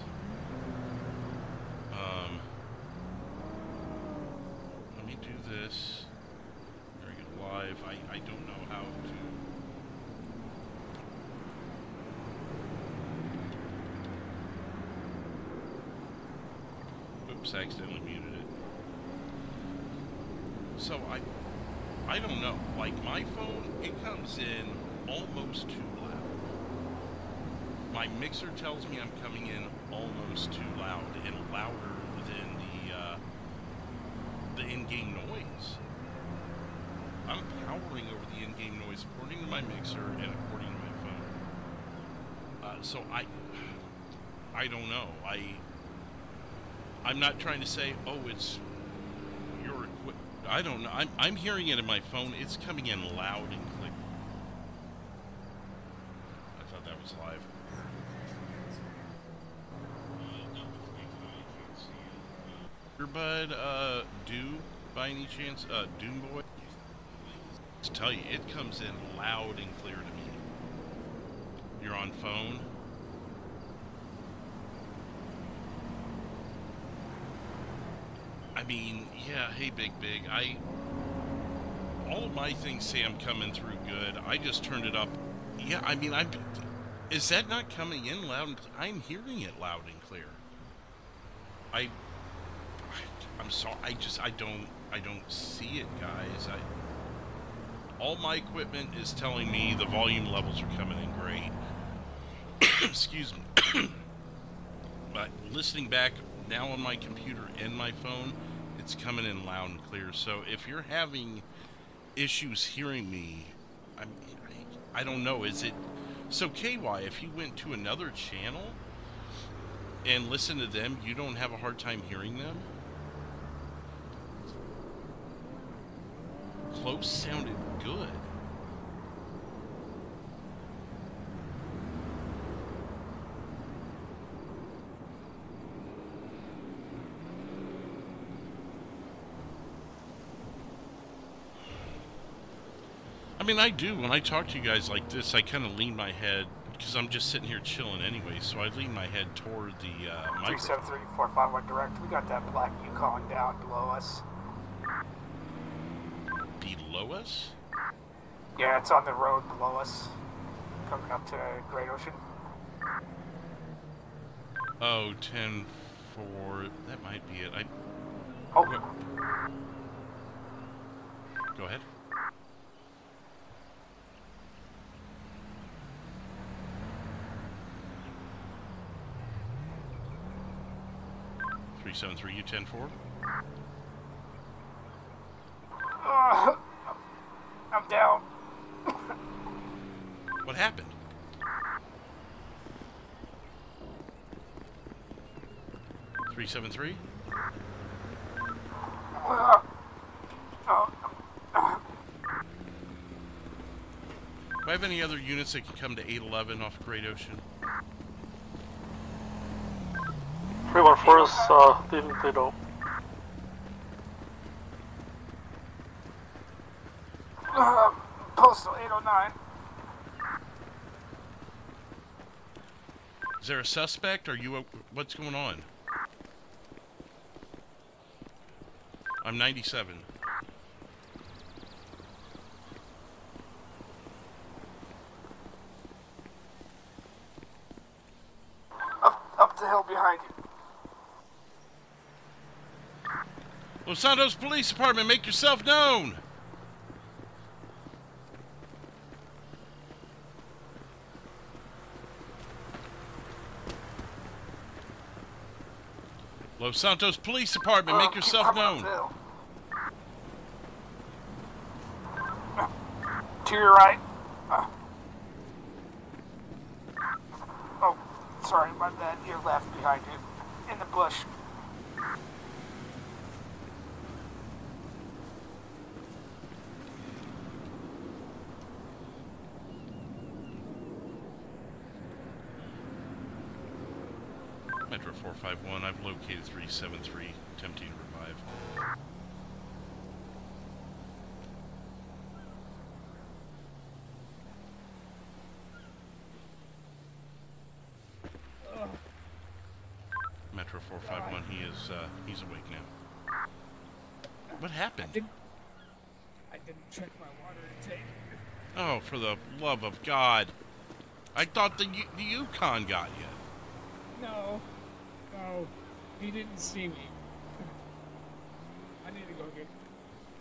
Let me do this. Bring it live. I don't know how to. Oops, I accidentally muted it. So I don't know. Like my phone, it comes in almost too loud. My mixer tells me I'm coming in almost too loud and louder than the in-game noise. I'm powering over the in-game noise according to my mixer and according to my phone. So I don't know. I'm not trying to say, oh, it's your equipment. I don't know. I'm hearing it in my phone. It's coming in loud and clear. I thought that was live. Earbud, by any chance, Doom Boy? To tell you, it comes in loud and clear to me. You're on phone. I mean, yeah, hey, Big, all of my things say I'm coming through good. I just turned it up. Yeah, I mean, is that not coming in loud? I'm hearing it loud and clear. I'm sorry, I don't see it, guys. All my equipment is telling me the volume levels are coming in great. Excuse me. But listening back now on my computer and my phone, it's coming in loud and clear. So if you're having issues hearing me, I don't know, is it... So KY, if you went to another channel and listened to them, you don't have a hard time hearing them? Close sounded good. I mean, I do. When I talk to you guys like this, I kind of lean my head, because I'm just sitting here chilling anyway, so I lean my head toward the microphone. 373451 direct. We got that black Yukon down below us. Below us? Yeah, it's on the road below us, coming up to Great Ocean. Oh, 10-4. That might be it. Oh. Go ahead. You 10-4. I'm down. What happened? Three 7-3. Do I have any other units that can come to 811 off Great Ocean? 314 is leaving Toledo. Postal 809. Is there a suspect? Are you? What's going on? I'm 97. Up the hill behind you. Los Santos Police Department, make yourself known! Los Santos Police Department, make yourself known. To your right. Oh, sorry, my bad. Your left behind you. In the bush. Metro 451, I've located 373, attempting to revive. Metro 451, he's awake now. What happened? I didn't check my water intake. Oh, for the love of God. I thought the Yukon got you. No, he didn't see me. I need to go get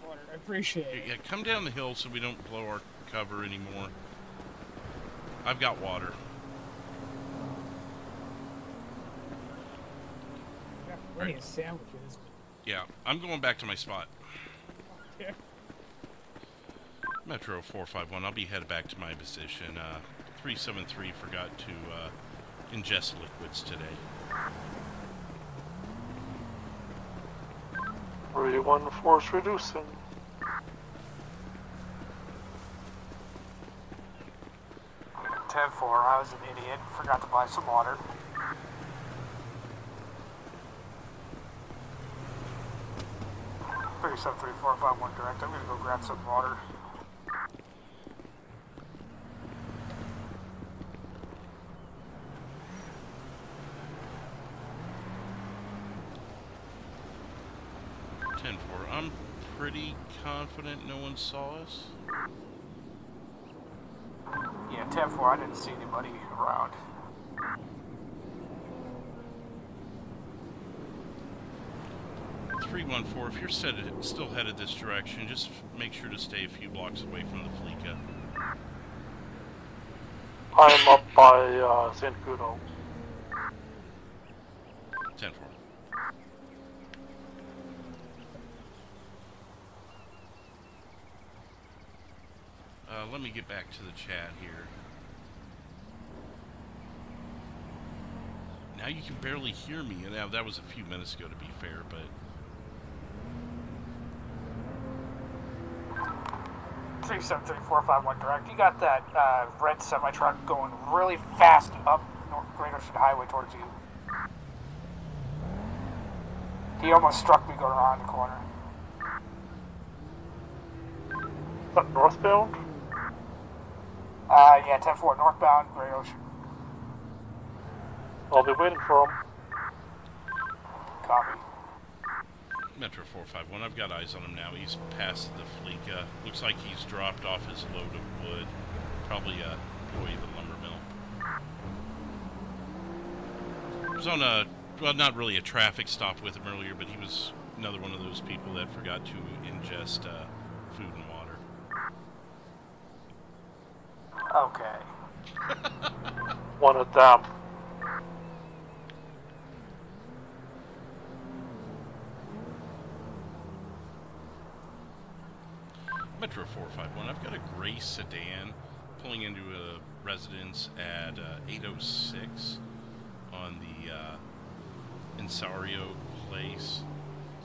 water. I'm appreciate it. Yeah, come down the hill so we don't blow our cover anymore. I've got water. Got plenty of sandwiches. Yeah, I'm going back to my spot. Yeah. Metro 451, I'll be headed back to my position. 373 forgot to ingest liquids today. 3-1 force reducing. Ten 4, I was an idiot. Forgot to buy some water. Three 73451 direct. I'm gonna go grab some water. I'm pretty confident no one saw us. Yeah, 10-4, I didn't see anybody around. $314, if you're still headed this direction, just make sure to stay a few blocks away from the Fleeca. I'm up by St. Guido. 10-4. Let me get back to the chat here. Now you can barely hear me, and now that was a few minutes ago to be fair, but... 373-451 direct. You got that red semi-truck going really fast up Great Ocean Highway towards you. He almost struck me going around the corner. Is that northbound? Yeah, 10-4 northbound Great Ocean. I'll be waiting for him. Copy. Metro 451, I've got eyes on him now. He's past the Fleeca. Looks like he's dropped off his load of wood. Probably a employee of the lumber mill. He was on a, well, not really a traffic stop with him earlier, but he was another one of those people that forgot to ingest food and water. Okay. One of them. Metro 451, I've got a gray sedan pulling into a residence at 806 on the Ensario place.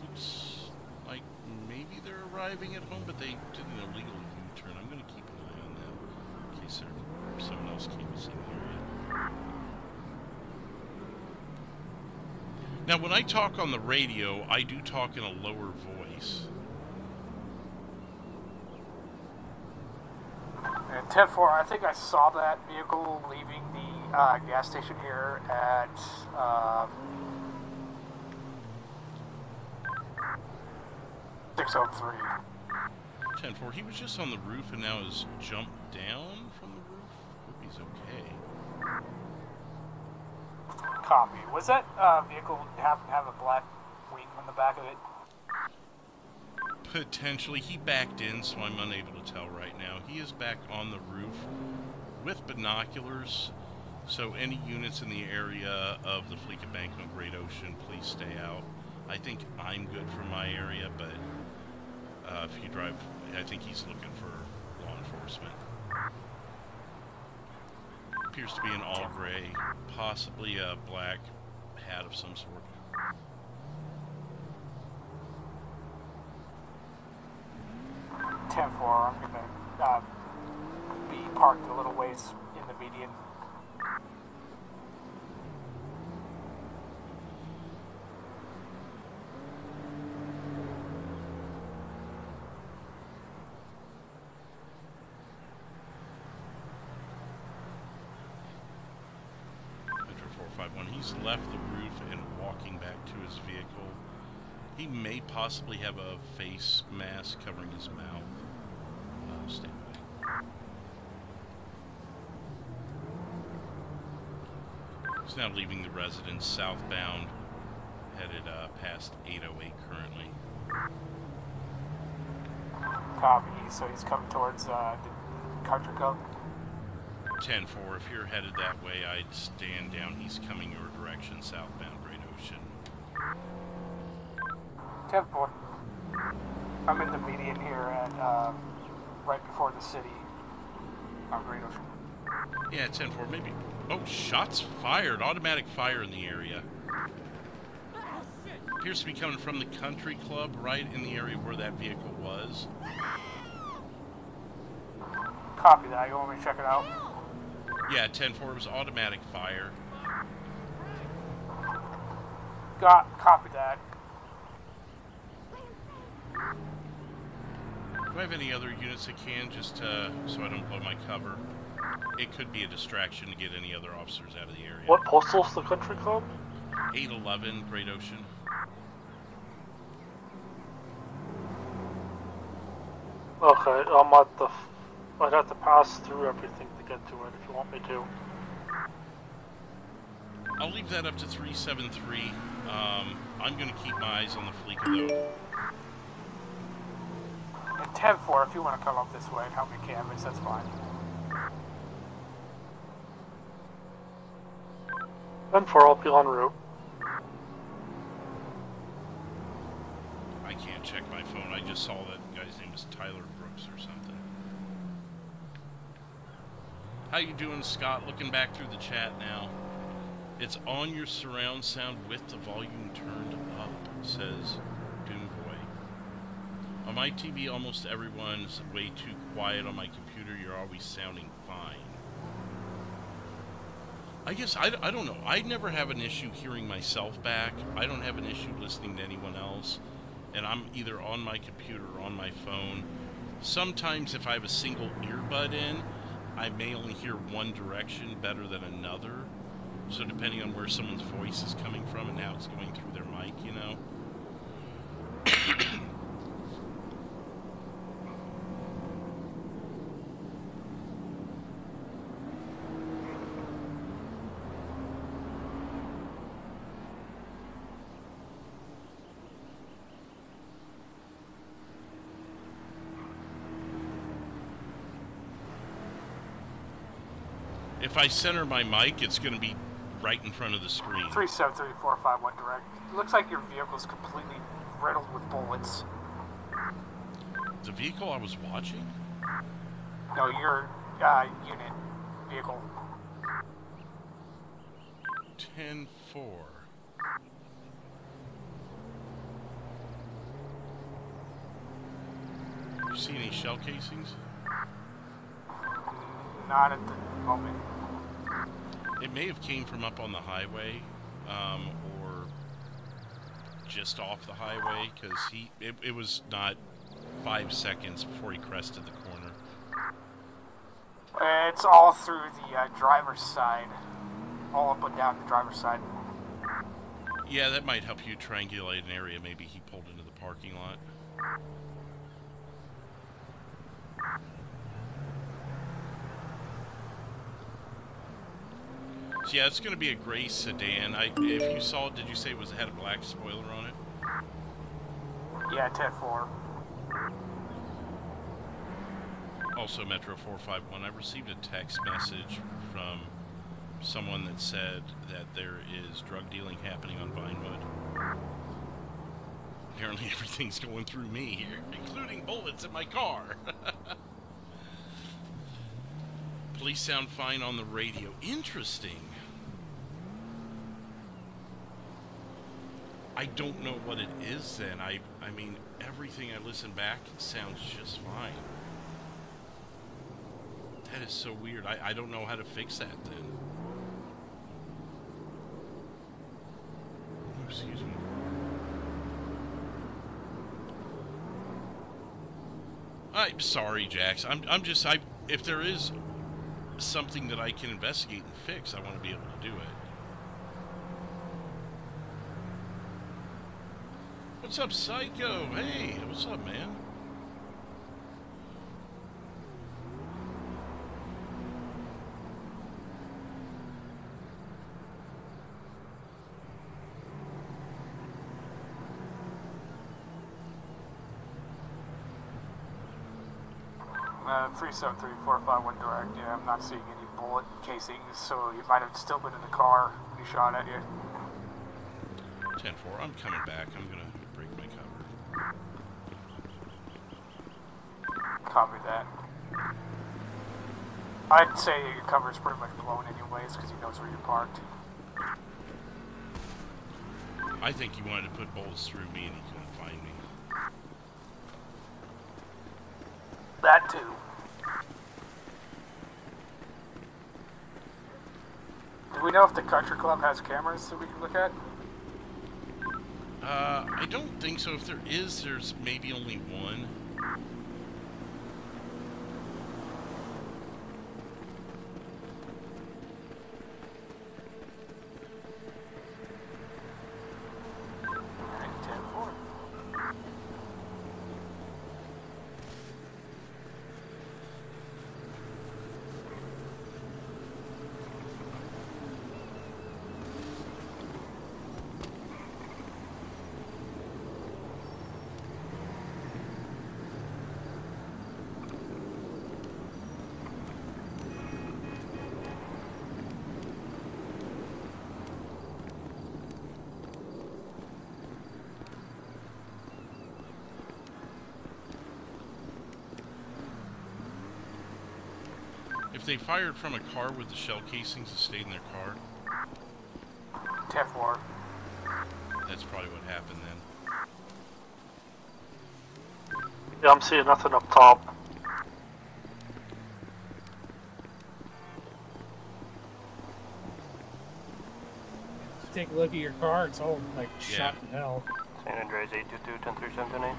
Looks like maybe they're arriving at home, but they did an illegal U-turn. I'm going to keep an eye on them in case someone else came to see the area. Now, when I talk on the radio, I do talk in a lower voice. And 10-4, I think I saw that vehicle leaving the gas station here at 603. 10-4, he was just on the roof and now has jumped down from the roof. Hope he's okay. Copy. Was that vehicle have a black wing on the back of it? Potentially. He backed in, so I'm unable to tell right now. He is back on the roof with binoculars, so any units in the area of the Fleet Embankment Great Ocean, please stay out. I think I'm good for my area, but if you drive, I think he's looking for law enforcement. Appears to be an all gray, possibly a black hat of some sort. I'm gonna be parked a little ways in the median. Metro 451, he's left the roof and walking back to his vehicle. He may possibly have a face mask covering his mouth. Stay away. He's now leaving the residence southbound, headed past 808 currently. Copy. So he's coming towards the country club. 10-4, if you're headed that way, I'd stand down. He's coming your direction, southbound Great Ocean. 10-4. I'm in the median here at right before the city on Great Ocean. Yeah, 10-4, maybe. Oh, shots fired. Automatic fire in the area. Appears to be coming from the country club, right in the area where that vehicle was. Copy that. You want me to check it out? Yeah, 10-4 was automatic fire. Copy that. Do I have any other units that can, just so I don't blow my cover? It could be a distraction to get any other officers out of the area. What postal's the country club? 811 Great Ocean. Okay, I'm at the... I'd have to pass through everything to get to it if you want me to. I'll leave that up to 373. I'm going to keep my eyes on the Fleetwood though. And 10-4, if you want to come up this way and help me canvas, that's fine. 10-4, I'll be en route. I can't check my phone. I just saw that guy's name is Tyler Brooks or something. How you doing, Scott? Looking back through the chat now. It's on your surround sound with the volume turned up, says Doomboy. On my TV, almost everyone's way too quiet. On my computer, you're always sounding fine. I guess, I don't know. I never have an issue hearing myself back. I don't have an issue listening to anyone else. And I'm either on my computer or on my phone. Sometimes if I have a single earbud in, I may only hear one direction better than another. So depending on where someone's voice is coming from and how it's going through their mic, you know. If I center my mic, it's going to be right in front of the screen. 373-451 direct. It looks like your vehicle's completely riddled with bullets. The vehicle I was watching? No, your unit vehicle. 10-4. You see any shell casings? Not at the moment. It may have came from up on the highway, or just off the highway, because it was not 5 seconds before he crested the corner. It's all through the driver's side. All up and down the driver's side. Yeah, that might help you triangulate an area. Maybe he pulled into the parking lot. So yeah, it's going to be a gray sedan. If you saw it, did you say it had a black spoiler on it? Yeah, 10-4. Also, Metro 451, I received a text message from someone that said that there is drug dealing happening on Vinewood. Apparently everything's going through me here, including bullets in my car. Police sound fine on the radio. Interesting. I don't know what it is then. I mean, everything I listen back sounds just fine. That is so weird. I don't know how to fix that then. Excuse me. I'm sorry, Jax. If there is something that I can investigate and fix, I want to be able to do it. What's up, Psycho? Hey, what's up, man? 373-451 direct. Yeah, I'm not seeing any bullet casings, so you might have still been in the car when he shot at you. 10-4, I'm coming back. I'm gonna break my cover. Copy that. I'd say your cover's pretty much blown anyways, because he knows where you're parked. I think he wanted to put bullets through me and he couldn't find me. That too. Do we know if the country club has cameras that we can look at? I don't think so. If there is, there's maybe only one. If they fired from a car, would the shell casings have stayed in their car? 10-4. That's probably what happened then. Yeah, I'm seeing nothing up top. Take a look at your car, it's all like shot to hell. San Andreas 822-103-728.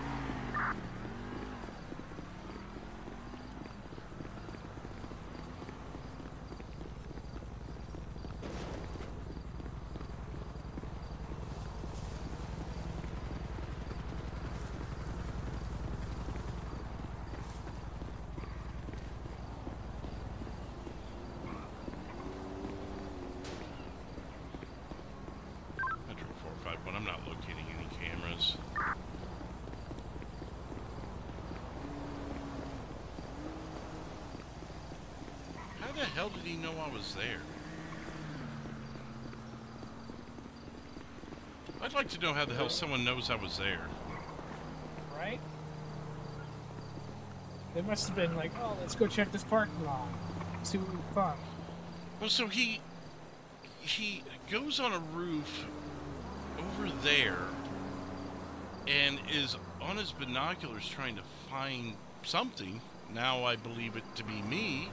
Metro 451, I'm not locating any cameras. How the hell did he know I was there? I'd like to know how the hell someone knows I was there. Right? They must have been like, oh, let's go check this parking lot. See what we can find. Well, so he goes on a roof over there and is on his binoculars trying to find something. Now I believe it to be me,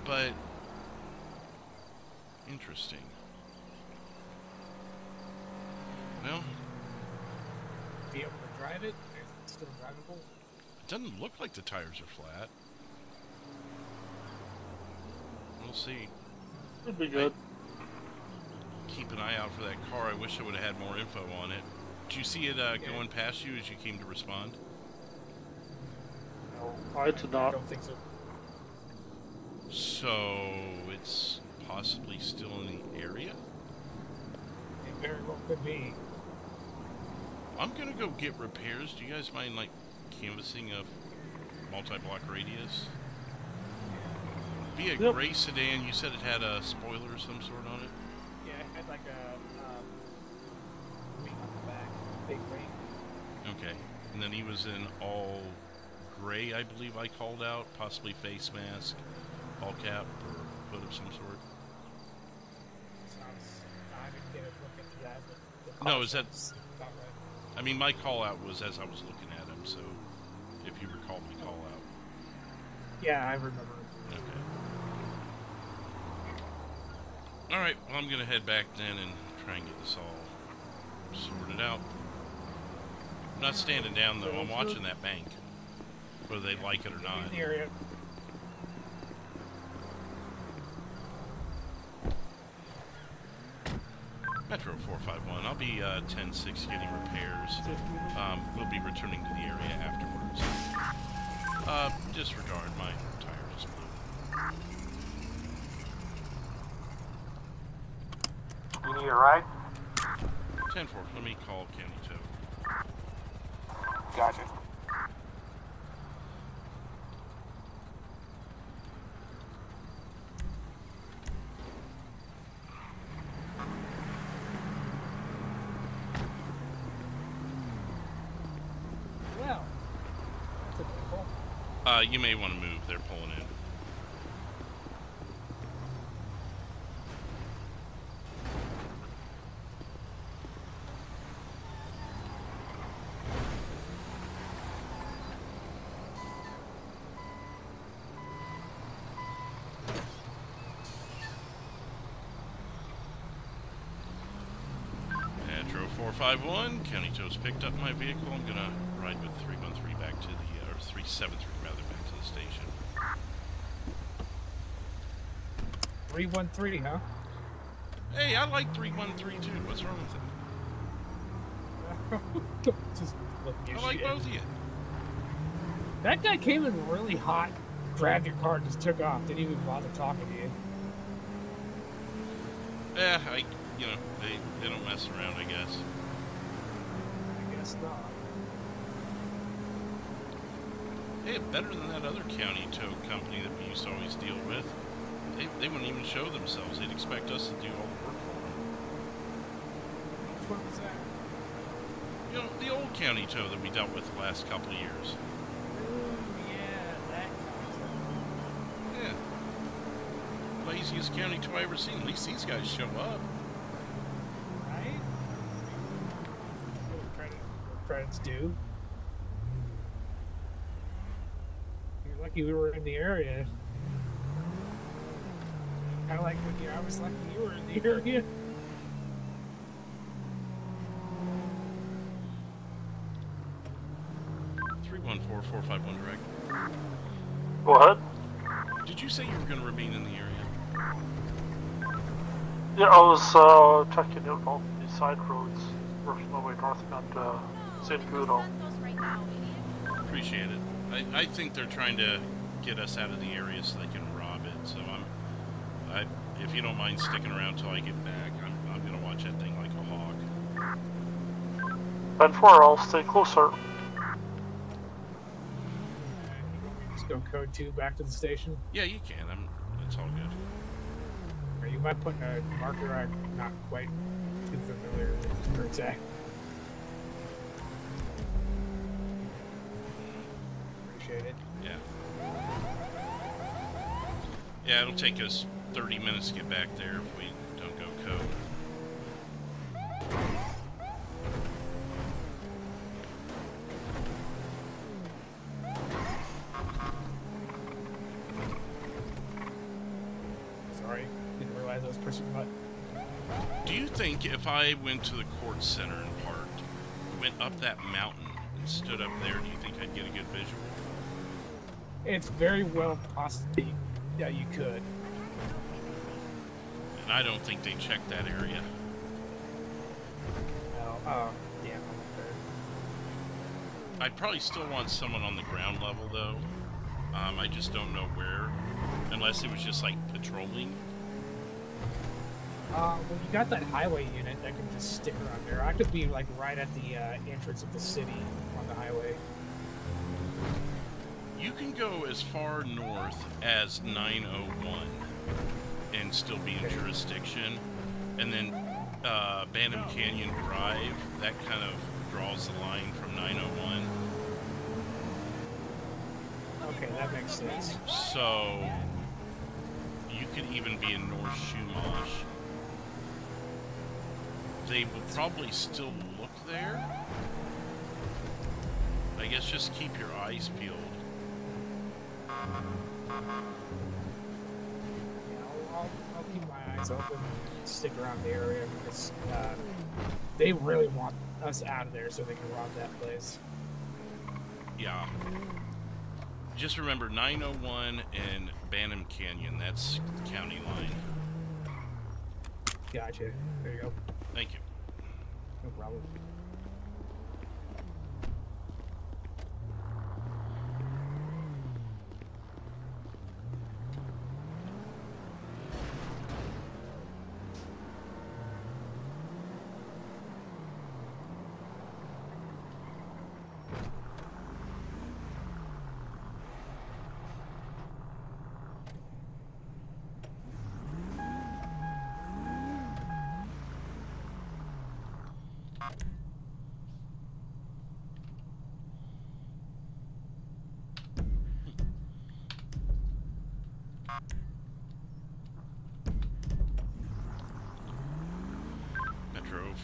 but interesting. Well, Be able to drive it? Is it still drivable? it doesn't look like the tires are flat. We'll see. It'd be good. Keep an eye out for that car. I wish I would have had more info on it. Did you see it going past you as you came to respond? No, I did not. I don't think so. So it's possibly still in the area? It very well could be. I'm gonna go get repairs. Do you guys mind like canvassing a multi-block radius? Be a gray sedan. You said it had a spoiler of some sort on it? Yeah, it had like a wing on the back, big ring. Okay. And then he was in all gray, I believe I called out. Possibly face mask, all cap, or hood of some sort. I didn't get a look into that, but No, is that... about right. I mean, my call out was as I was looking at him, so if you recall my call out. Yeah, I remember. Okay. Alright, well, I'm gonna head back then and try and get this all sorted out. I'm not standing down though, I'm watching that bank. Whether they like it or not. In the area. Metro 451, I'll be 10-6 getting repairs. We'll be returning to the area afterwards. Disregard, my tire just blew. You need a ride? 10-4, let me call County Tow. Gotcha. the vehicle? You may want to move. They're pulling in. Metro 451, County Tows picked up my vehicle. I'm gonna ride with 313 back to the, or 373 rather, back to the station. 313, huh? Hey, I like 313 too. What's wrong with it? Just looking at I like shit. both of you. That guy came in really hot, grabbed your car, and just took off. Didn't even bother talking to you. Yeah, you know, they don't mess around, I guess. I guess not. Hey, better than that other county tow company that we used to always deal with. They wouldn't even show themselves. They'd expect us to do all the work for them. Which one was that? You know, the old county tow that we dealt with the last couple of years. Yeah, that Yeah. Laziest county tow I ever seen. At least these guys show up. right? Credit's due. You're lucky we were in the area. Kind of like when I was lucky you were in the area. Three 451 direct. Go ahead. Did you say you were going to remain in the area? Yeah, I was checking out all the side roads, working my way northbound San Guido. Appreciate it. I think they're trying to get us out of the area so they can rob it. So if you don't mind sticking around till I get back, I'm gonna watch that thing like a hawk. 10-4, I'll stay closer. Just go code 2 back to the station. Yeah, you can. It's all good. Or you might put a marker I'm not quite too familiar with her exact. Appreciate it. Yeah. Yeah, it'll take us 30 minutes to get back there if we don't go code. Sorry, didn't realize I was pushing the button. Do you think if I went to the court center and parked, went up that mountain and stood up there, do you think I'd get a good visual? It's very well possible. Yeah, you could. And I don't think they checked that area. No. Oh, damn. I'd probably still want someone on the ground level, though. I just don't know where. Unless it was just, like, patrolling. Well, you got that highway unit that can just stick around there. I could be, like, right at the entrance of the city on the highway. You can go as far north as 901 and still be in jurisdiction. And then Bantam Canyon Drive, that kind of draws the line from 901. Okay, that makes sense. So you could even be in North Chumash. They will probably still look there. I guess just keep your eyes peeled. I'll keep my eyes open and stick around the area because they really want us out of there so they can rob that place. Yeah. Just remember 901 and Bantam Canyon, that's county line. Gotcha. There you go. Thank you. No problem.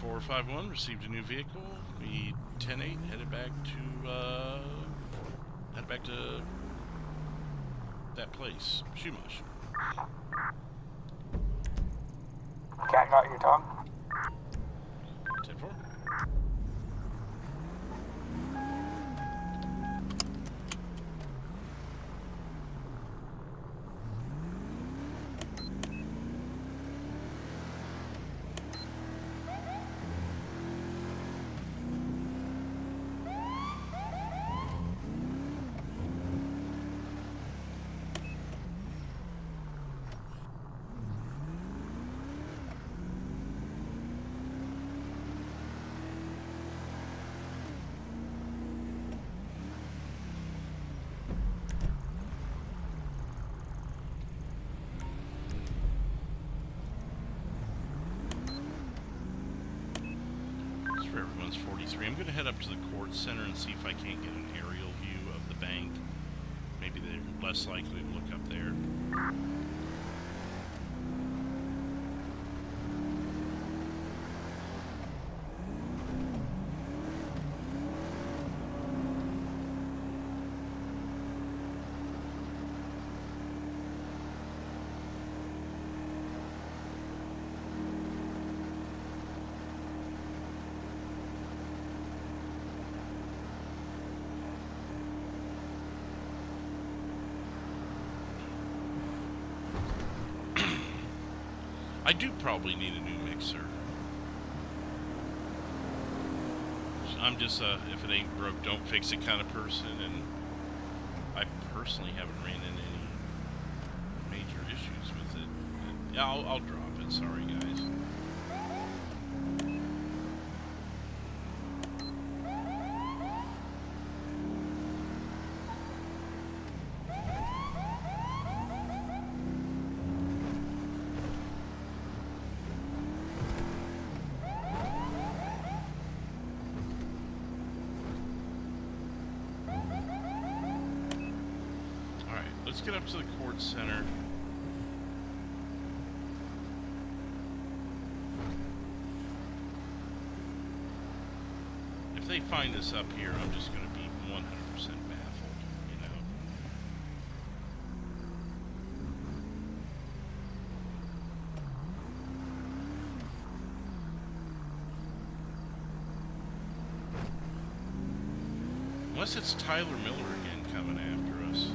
451 received a new vehicle. We 10-8 headed back to that place, Shumash. Cat got your tongue? 10-4. Everyone's 43. I'm going to head up to the court center and see if I can't get an aerial view of the bank. Maybe they're less likely to look up there. I do probably need a new mixer. I'm just if it ain't broke, don't fix it kind of person, and I personally haven't ran into any major issues with it. But yeah, I'll drop it. Sorry, guys. Let's get up to the court center. If they find us up here, I'm just going to be 100% baffled, you know. Unless it's Tyler Miller again coming after us.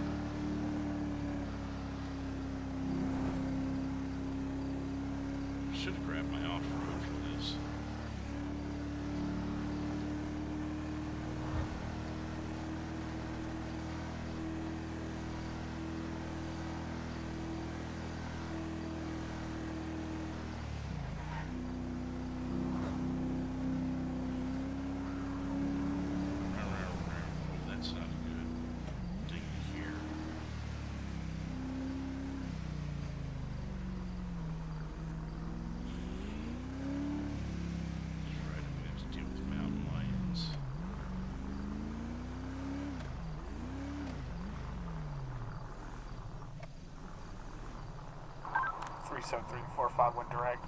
Should have grabbed my off-road for this. Oh, that's not good. Dig it here. So 3451 direct,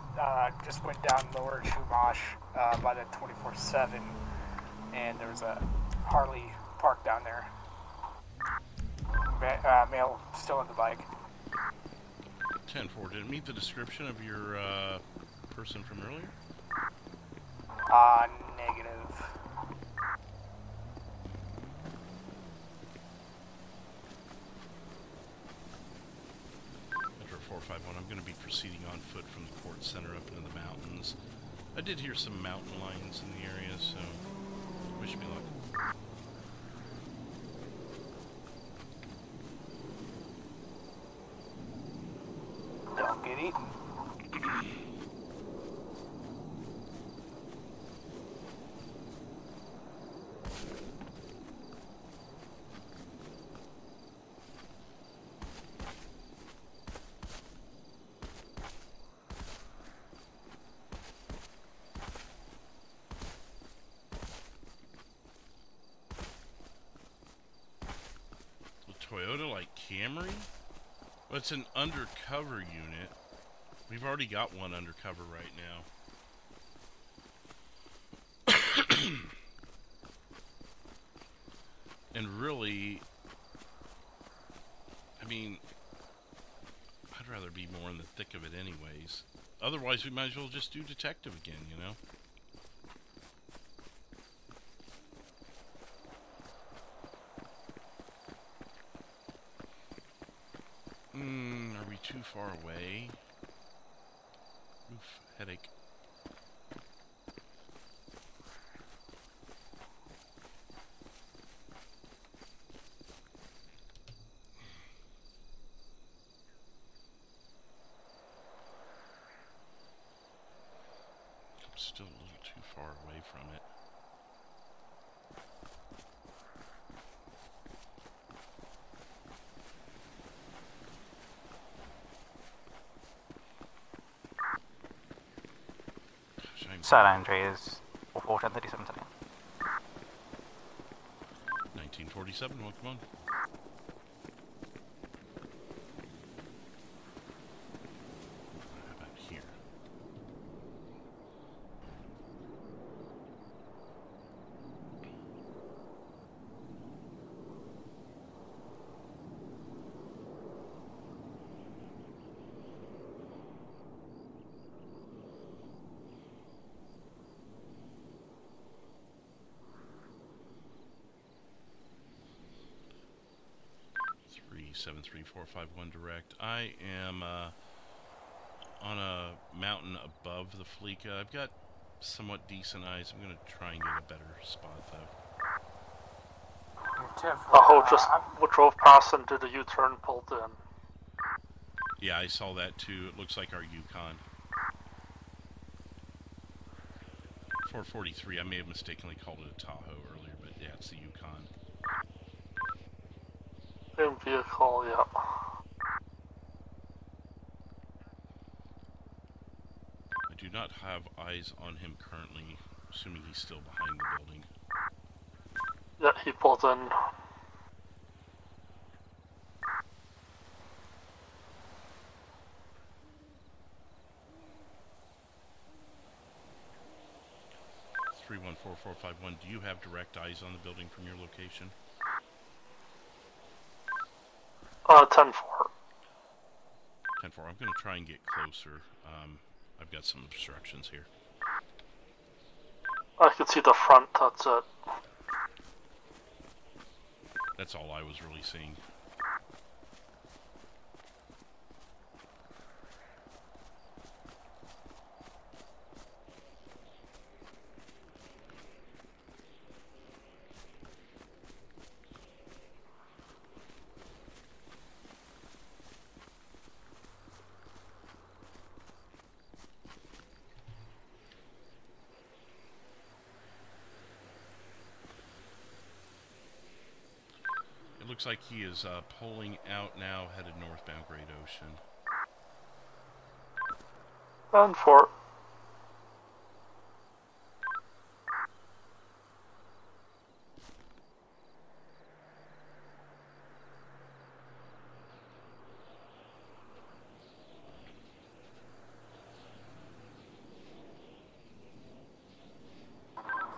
just went down lower Shumash by the 24/7, and there was a Harley parked down there. Male still on the bike. 10-4, did it meet the description of your person from earlier? Negative. Metro 451, I'm going to be proceeding on foot from the court center up into the mountains. I did hear some mountain lions in the area, so wish me luck. Don't get eaten. Toyota like Camry? Well, it's an undercover unit. We've already got one undercover right now. And really, I mean, I'd rather be more in the thick of it anyways. Otherwise, we might as well just do detective again, you know? Are we too far away? Oof, headache. I'm still a little too far away from it. San Andreas, 41037 today. 1947, welcome on. How about here? Three 73451 direct. I am on a mountain above the Fleeka. I've got somewhat decent eyes. I'm going to try and get a better spot though. Tahoe just drove past and did a U-turn, pulled in. Yeah, I saw that too. It looks like our Yukon. 443. I may have mistakenly called it a Tahoe earlier, but yeah, it's the Yukon. In vehicle, yeah. I do not have eyes on him currently, assuming he's still behind the building. Yeah, he pulled in. Three 14451. Do you have direct eyes on the building from your location? 10-4. 10-4. I'm going to try and get closer. I've got some obstructions here. I can see the front, that's it. That's all I was really seeing. Looks like he is pulling out now, headed northbound Great Ocean. 10-4.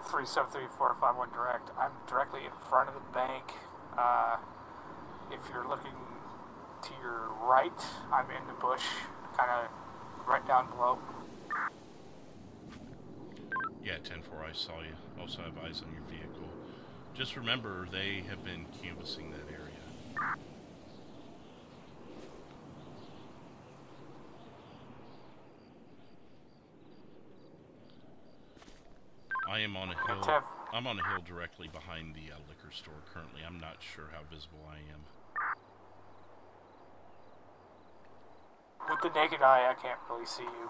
Three 73451 direct. I'm directly in front of the bank. If you're looking to your right, I'm in the bush, kind of right down below. Yeah, 10-4, I saw you. Also have eyes on your vehicle. Just remember, they have been canvassing that area. I am on a hill. I'm on a hill directly behind the liquor store currently. I'm not sure how visible I am. With the naked eye, I can't really see you.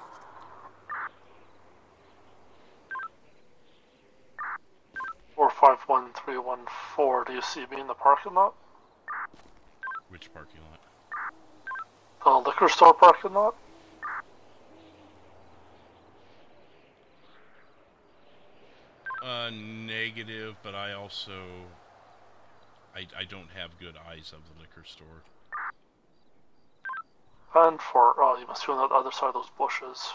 Or 51314. Do you see me in the parking lot? Which parking lot? The liquor store parking lot? Negative, but I also... I don't have good eyes of the liquor store. 10-4. Oh, you must be on the other side of those bushes.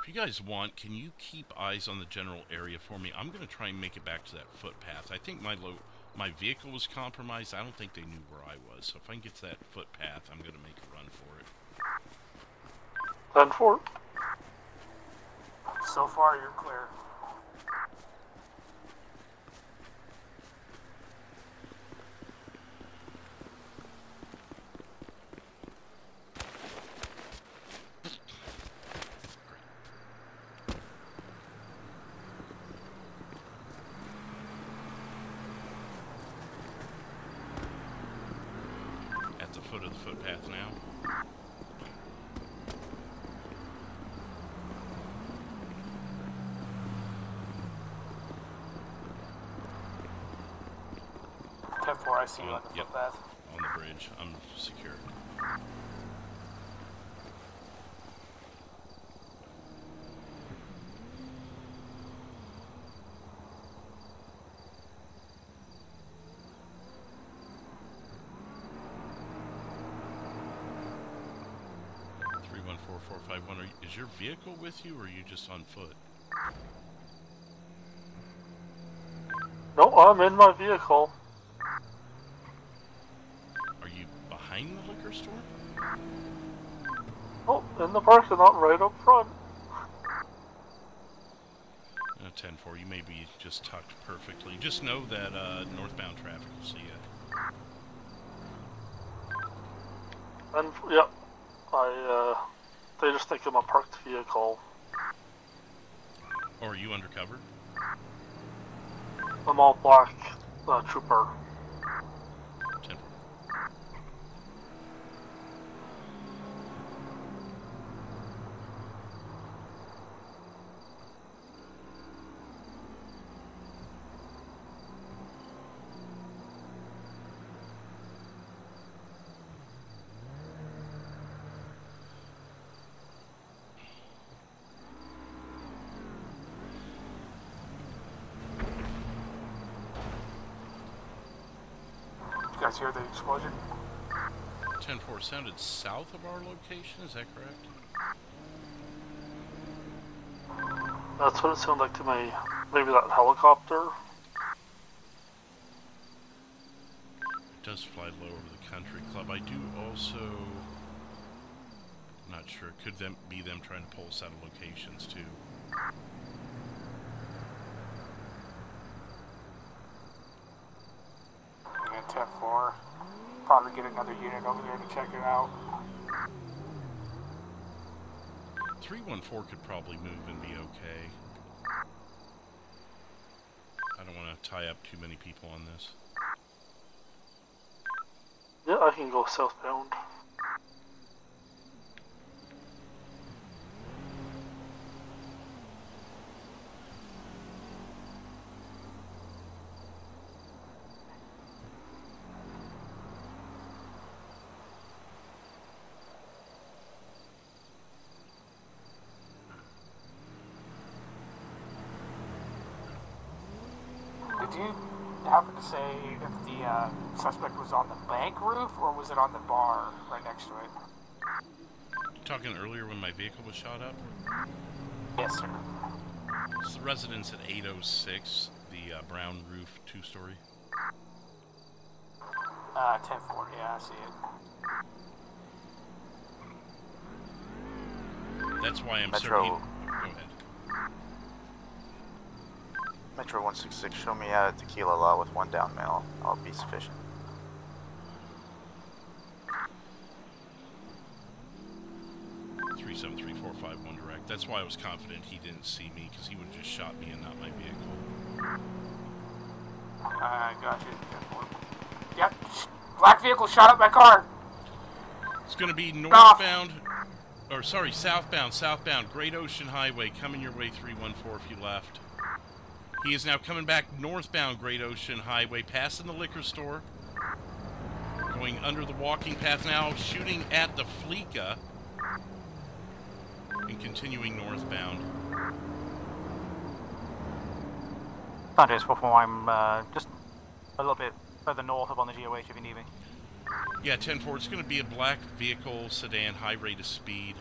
If you guys want, can you keep eyes on the general area for me? I'm going to try and make it back to that footpath. I think my vehicle was compromised. I don't think they knew where I was. So if I can get to that footpath, I'm going to make a run for it. 10-4. So far, you're clear. At the foot of the footpath now. I see you on the footpath. On the bridge. I'm secure. Is your vehicle with you, or are you just on foot? No, I'm in my vehicle. Are you behind the liquor store? Oh, in the parking lot right up front. 10-4, you may be just tucked perfectly. Just know that northbound traffic will see you. And, yep, they just think I'm a parked vehicle. Or are you undercover? I'm all black, trooper. 10-4. You guys hear the explosion? 10-4 sounded south of our location, is that correct? That's what it sounded like to me. Maybe that helicopter? It does fly low over the country club. I do also... I'm not sure. Could be them trying to pull us out of locations, too. Yeah, 10-4. Probably get another unit over there to check it out. 314 could probably move and be okay. I don't want to tie up too many people on this. Yeah, I can go southbound. Did you happen to say if the suspect was on the bank roof or was it on the bar right next to it? Talking earlier when my vehicle was shot up? Yes, sir. It's the residence at 806, the brown roof 2-story. 10-4, yeah, I see it. That's why I'm Metro. certain. Go ahead. Metro 166, show me a tequila lot with 1 down male. I'll be sufficient. $373-451 direct. That's why I was confident he didn't see me, because he would have just shot me and not my vehicle. Got you. 10-4. Yep. Black vehicle shot up my car. It's going to be northbound, or sorry, southbound, Great Ocean Highway, coming your way 314 if you left. He is now coming back northbound Great Ocean Highway, passing the liquor store, going under the walking path now, shooting at the Fleetwood, and continuing northbound. Santos 441, I'm just a little bit further north up on the GOH if you need me. Yeah, 10-4, it's going to be a black vehicle, sedan, high rate of speed,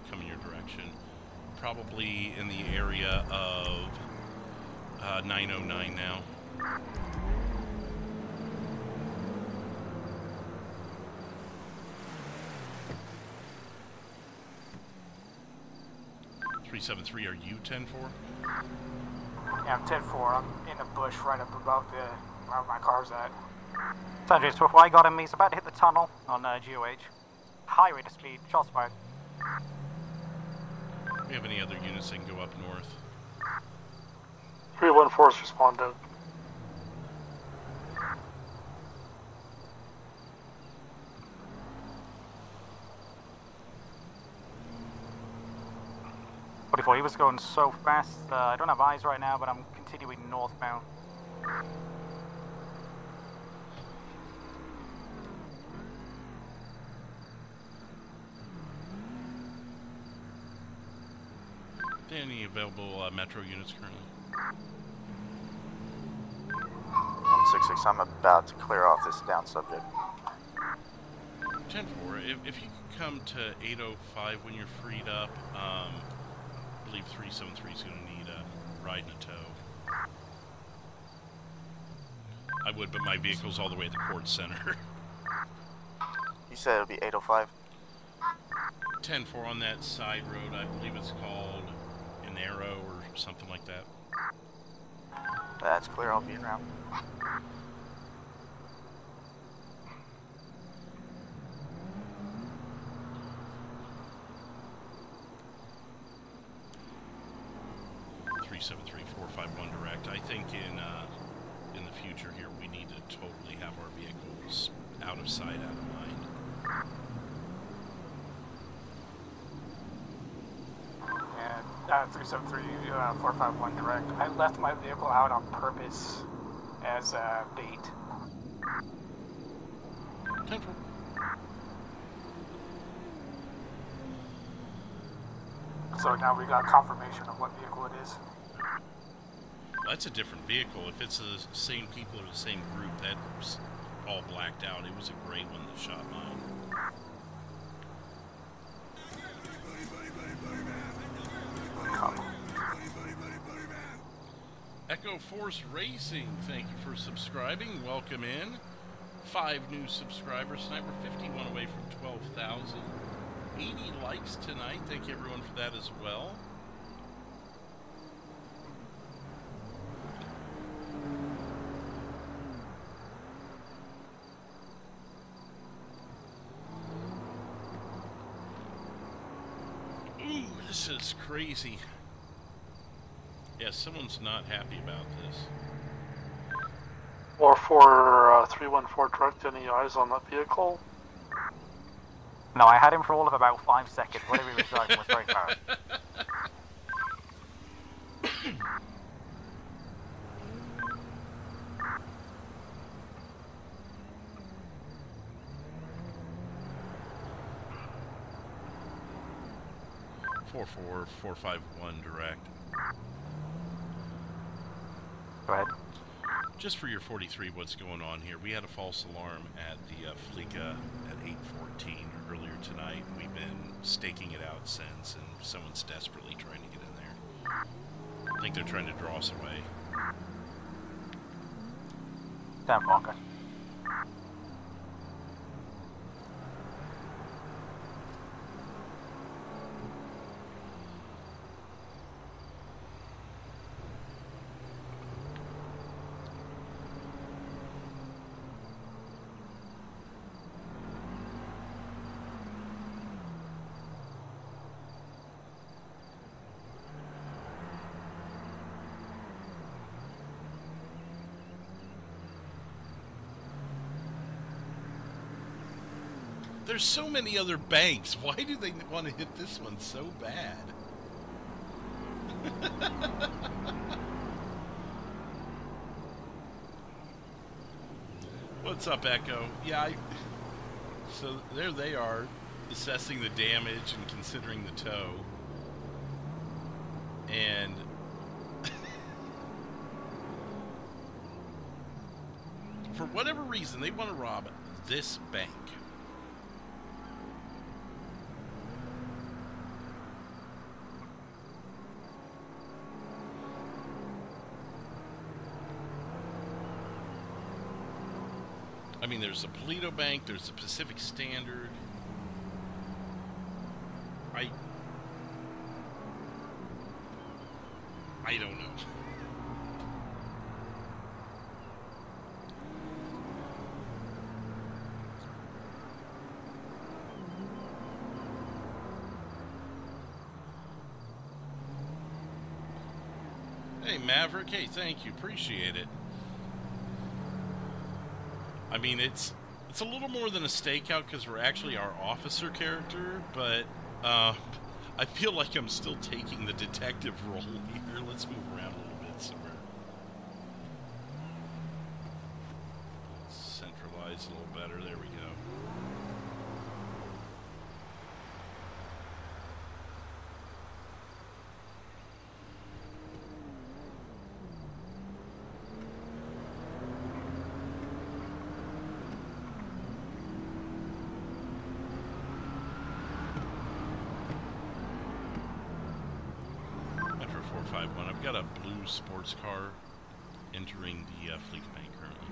coming your direction. probably in the area of 909 now. .373, are you 10-4? Yeah, I'm 10-4. I'm in a bush right up above where my car's at. Sanjay, Swift, I got him. He's about to hit the tunnel on GOH. High rate of speed. Shots fired. Do we have any other units that can go up north? 314 is responding. He was going so fast. I don't have eyes right now, but I'm continuing northbound. Any available Metro units currently? 166, I'm about to clear off this down subject. 10-4, if you could come to 805 when you're freed up, I believe 373 is going to need a ride and a tow. I would, but my vehicle's all the way at the court center. You said it'll be 805? 10-4 on that side road, I believe it's called an Arrow or something like that. That's clear, I'll be in route. Direct. I think in the future here we need to totally have our vehicles out of sight, out of mind. And 373 451 direct. I left my vehicle out on purpose as bait. 10-4. So now we got confirmation of what vehicle it is. That's a different vehicle. If it's the same people or the same group, that's all blacked out. It was a gray one that shot mine. Echo Force Racing, thank you for subscribing. Welcome in. 5 new subscribers tonight. We're 51 away from 12,000. 80 likes tonight. Thank you everyone for that as well. Ooh, this is crazy. Yeah, someone's not happy about this. Or for 314 direct, any eyes on that vehicle? No, I had him for all of about 5 seconds. Whatever he was driving was very fast. Four 451 direct. Go ahead. Just for your 43, what's going on here? We had a false alarm at the Fleetwood at 8:14 earlier tonight. We've been staking it out since, and someone's desperately trying to get in there. I think they're trying to draw us away. Damn, Walker. There's so many other banks. Why do they want to hit this one so bad? What's up, Echo? Yeah, so there they are, assessing the damage and considering the tow. And for whatever reason, they want to rob this bank. I mean, there's the Polito Bank, there's the Pacific Standard. I don't know. Hey, Maverick. Hey, thank you. Appreciate it. I mean, it's a little more than a stakeout because we're actually our officer character, but I feel like I'm still taking the detective role here. Let's move around a little bit somewhere. Centralize a little better. There we go. I've got a blue sports car entering the Fleetwood Bank currently.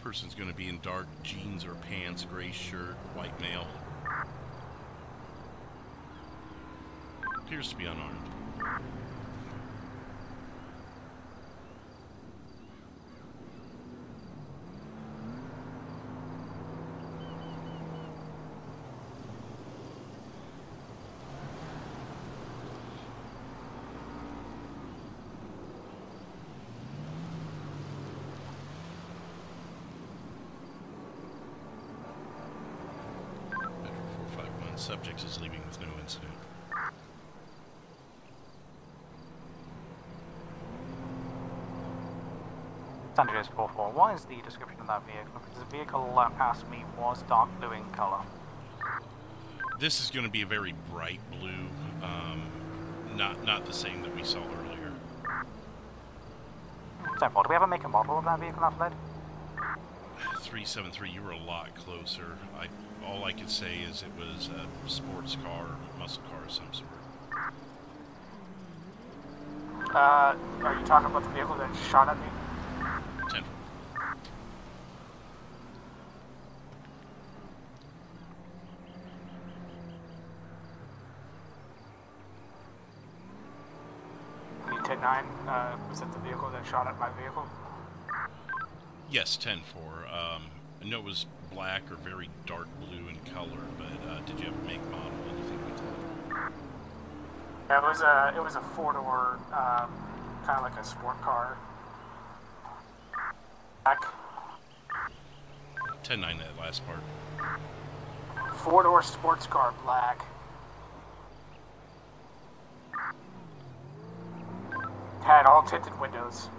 Person's going to be in dark jeans or pants, gray shirt, white male. Appears to be unarmed. Metro 451, subject is leaving with no incident. San Andreas 44, what is the description of that vehicle? Because the vehicle past me was dark blue in color. This is going to be a very bright blue, not the same that we saw earlier. 74, do we have a make and model of that vehicle after that? 373, you were a lot closer. All I could say is it was a sports car, muscle car of some sort. Are you talking about the vehicle that shot at me? 10. The 10-9, was it the vehicle that shot at my vehicle? Yes, 10-4. I know it was black or very dark blue in color, but did you have a make, model, anything like that? It was a four-door, kind of like a sport car. Black. 10-9, that last part. Four-door sports car, black. Had all tinted windows.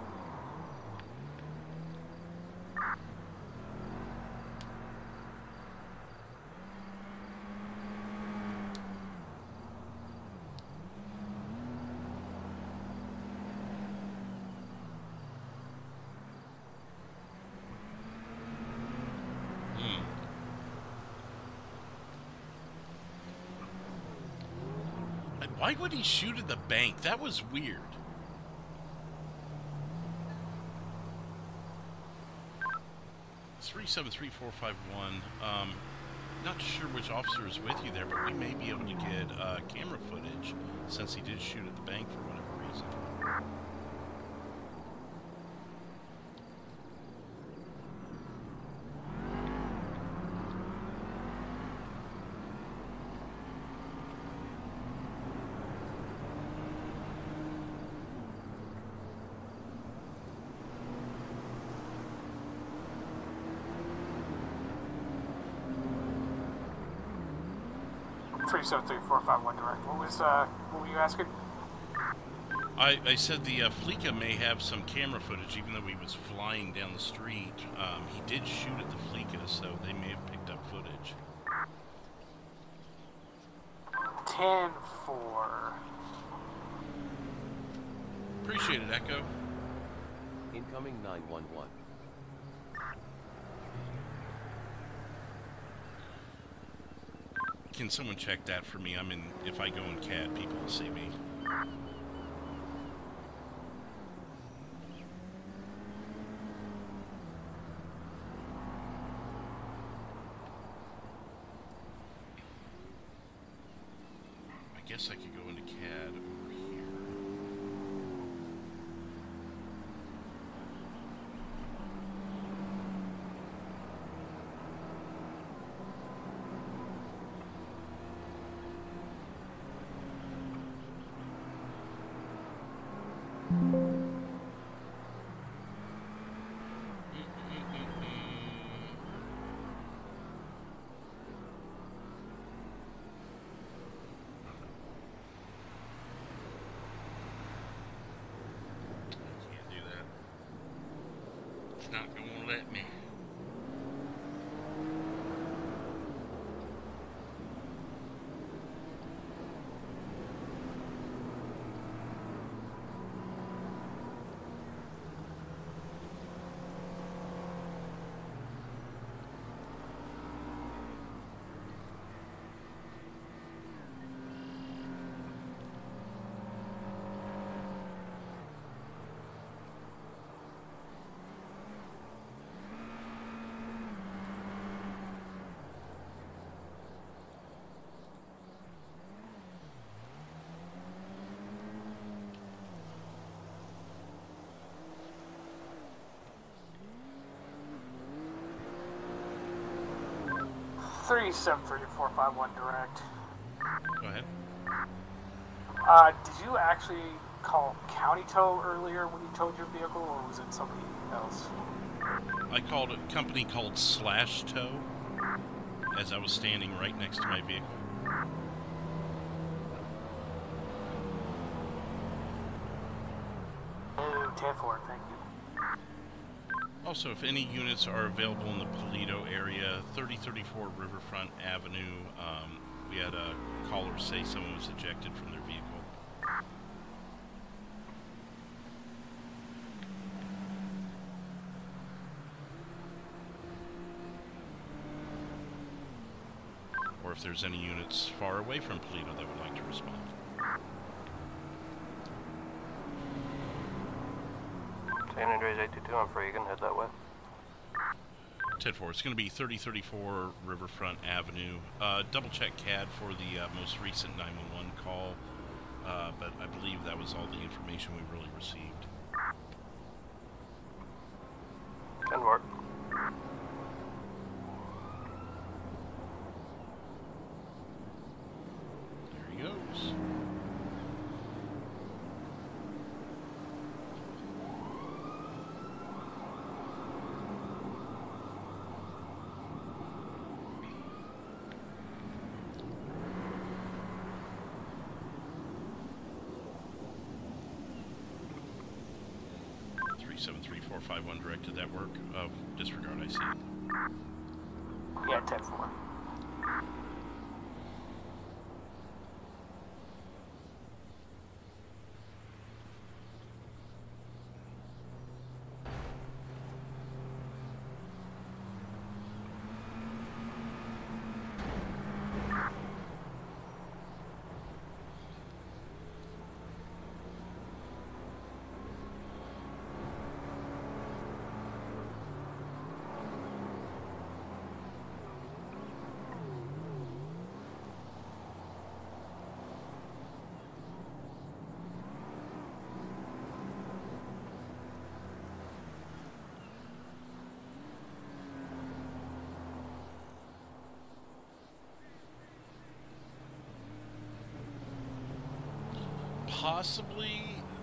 Why would he shoot at the bank? That was weird. It's 373451. Not sure which officer is with you there, but we may be able to get camera footage since he did shoot at the bank for whatever reason. Three 73451 direct. What were you asking? I said the Fleeka may have some camera footage, even though he was flying down the street. He did shoot at the Fleeka, so they may have picked up footage. 10-4. Appreciate it, Echo. Incoming 911. Can someone check that for me? I'm in. If I go in CAD, people will see me. I guess I could go into CAD over here. Not gonna let me. Three 73451 direct. Go ahead. Did you actually call County Tow earlier when you towed your vehicle, or was it somebody else? I called a company called Slash Tow as I was standing right next to my vehicle. Oh, 10-4, thank you. Also, if any units are available in the Paleto area, 3034 Riverfront Avenue, we had a caller say someone was ejected from their vehicle. Or if there's any units far away from Paleto that would like to respond. San Andreas 822, I'm free, you can head that way. 10-4, it's going to be 3034 Riverfront Avenue. Double check CAD for the most recent 911 call, but I believe that was all the information we really received. 10-4. There he goes. One directed that work. Disregard, I see. Yeah, 10-4. Possibly,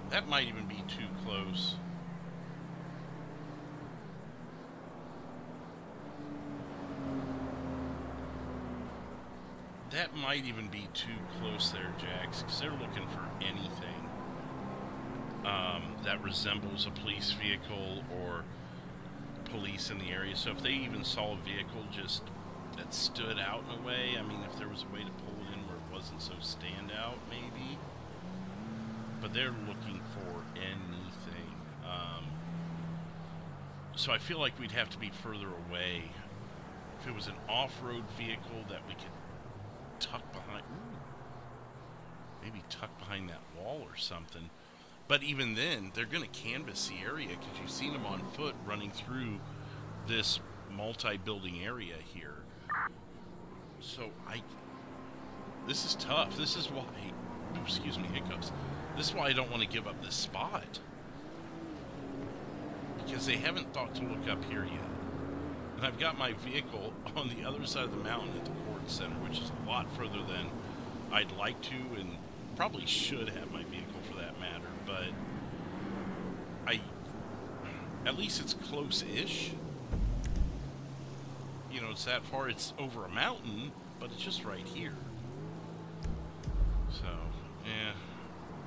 that might even be too close. That might even be too close there, Jax, because they're looking for anything that resembles a police vehicle or police in the area. So if they even saw a vehicle just that stood out in a way, I mean, if there was a way to pull it in where it wasn't so standout, maybe. But they're looking for anything. So I feel like we'd have to be further away. If it was an off-road vehicle that we could tucked behind. Ooh, maybe tucked behind that wall or something. But even then, they're going to canvass the area because you've seen them on foot running through this multi-building area here. So this is tough. This is why, excuse me, hiccups. This is why I don't want to give up this spot. Because they haven't thought to look up here yet. And I've got my vehicle on the other side of the mountain at the court center, which is a lot further than I'd like to and probably should have my vehicle for that matter. But at least it's close-ish. You know, it's that far. It's over a mountain, but it's just right here. So, yeah.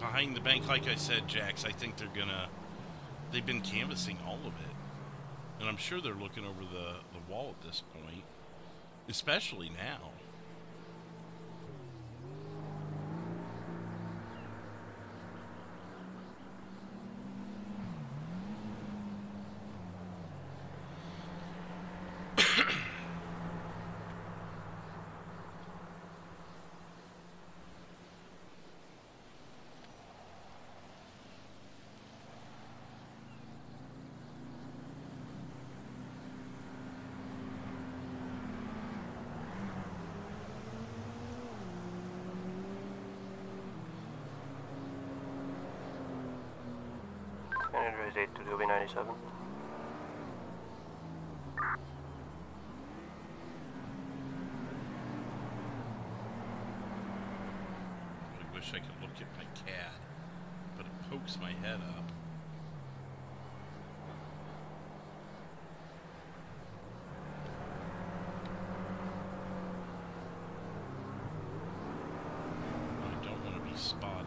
Behind the bank, like I said, Jax, I think they've been canvassing all of it. And I'm sure they're looking over the wall at this point. Especially now. Android 8 to DB97. I wish I could look at my CAD, but it pokes my head up. I don't want to be spotted.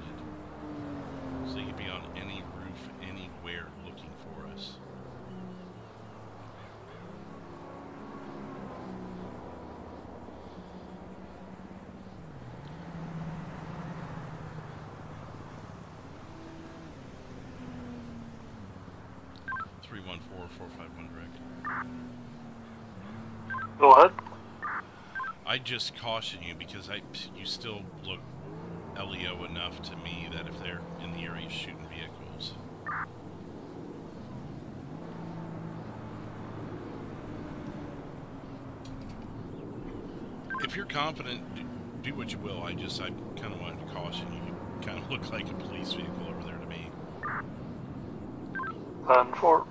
So you could be on any roof, anywhere, looking for us. Three 451 direct. Go ahead. I just caution you because you still look LEO enough to me that if they're in the area shooting vehicles. If you're confident, do what you will. I kind of wanted to caution you. You kind of look like a police vehicle over there to me. 10-4.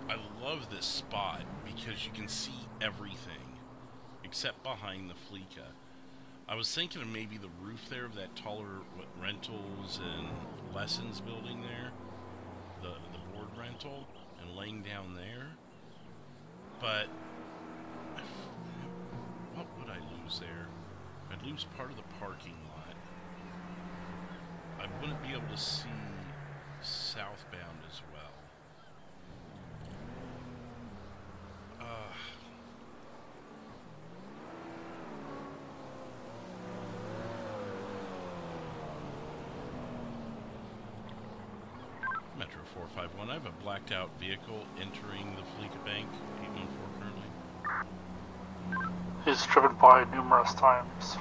I love this spot because you can see everything except behind the Fleetwood. I was thinking of maybe the roof there of that taller rentals and lessons building there, the board rental, and laying down there. But what would I lose there? I'd lose part of the parking lot. I wouldn't be able to see southbound as well. Metro 451, I have a blacked out vehicle entering the Fleetwood Bank, 814 currently. He's driven by numerous times.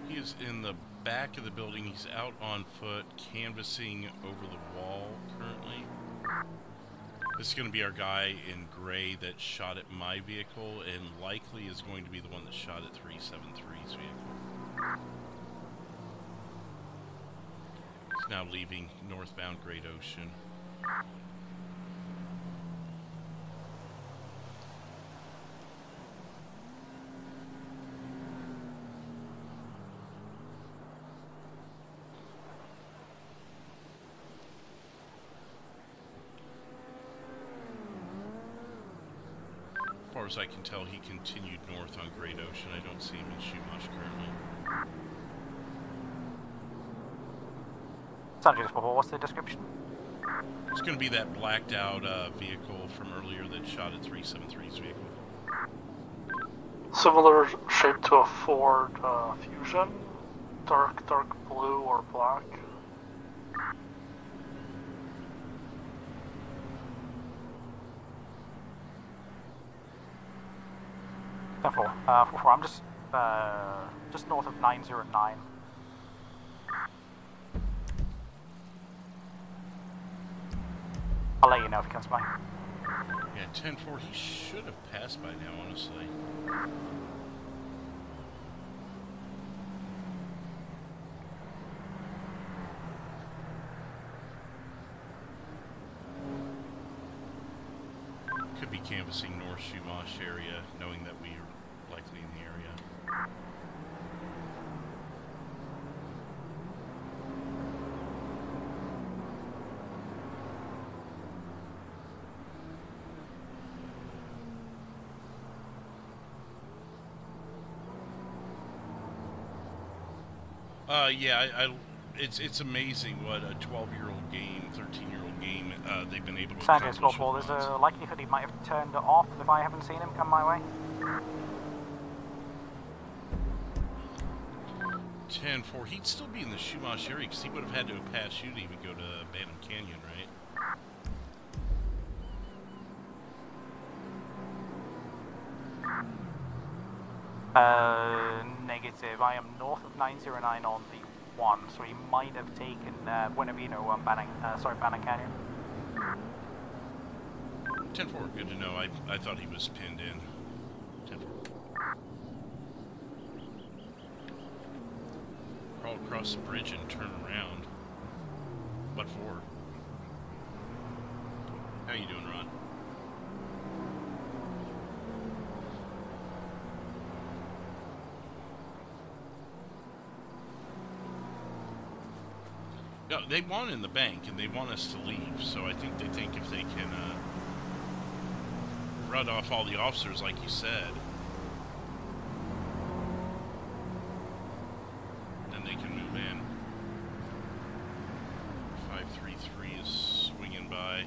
He is in the back of the building. He's out on foot, canvassing over the wall currently. This is going to be our guy in gray that shot at my vehicle, and likely is going to be the one that shot at 373's vehicle. He's now leaving northbound Great Ocean. far as I can tell, he continued north on Great Ocean. I don't see him in Chumash currently. Sanjay's before, what's the description? It's going to be that blacked out vehicle from earlier that shot at 373's vehicle. Similar shape to a Ford Fusion, dark blue or black. Therefore, I'm just north of 909. I'll let you know if he comes by. Yeah, 10-4, he should have passed by now, honestly. Could be canvassing North Chumash area, knowing that we are likely in the area. Yeah, it's amazing what a 12-year-old game, 13-year-old game, they've been able to Sanjay's accomplish. before, there's a likelihood he might have turned it off if I haven't seen him come my way. 10-4, he'd still be in the Chumash area because he would have had to have passed you to even go to Bantam Canyon, right? Negative. I am north of 909 on the 1, so he might have taken Buenavino, Bantam Canyon. 10-4, good to know. I thought he was pinned in. 10-4. Crawl across the bridge and turn around. What for? How you doing, Ron? No, they want in the bank, and they want us to leave, so I think they think if they can run off all the officers, like you said, then they can move in. 533 is swinging by.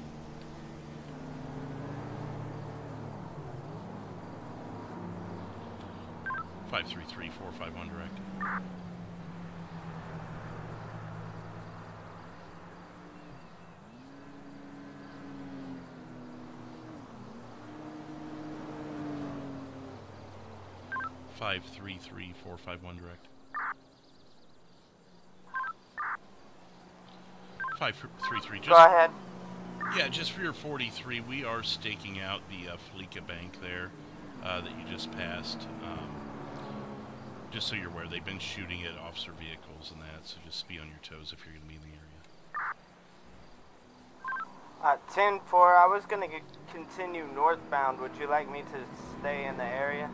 Five, 3, 4, 5, 1 direct. Five, 3, 4, 5, 1 direct. 5, 3, 3. Just, go ahead. Yeah, just for your 43, we are staking out the Fleetwood bank there that you just passed. Just so you're aware, they've been shooting at officer vehicles and that, so just be on your toes if you're going to be in the area. 10-4, I was going to continue northbound. Would you like me to stay in the area?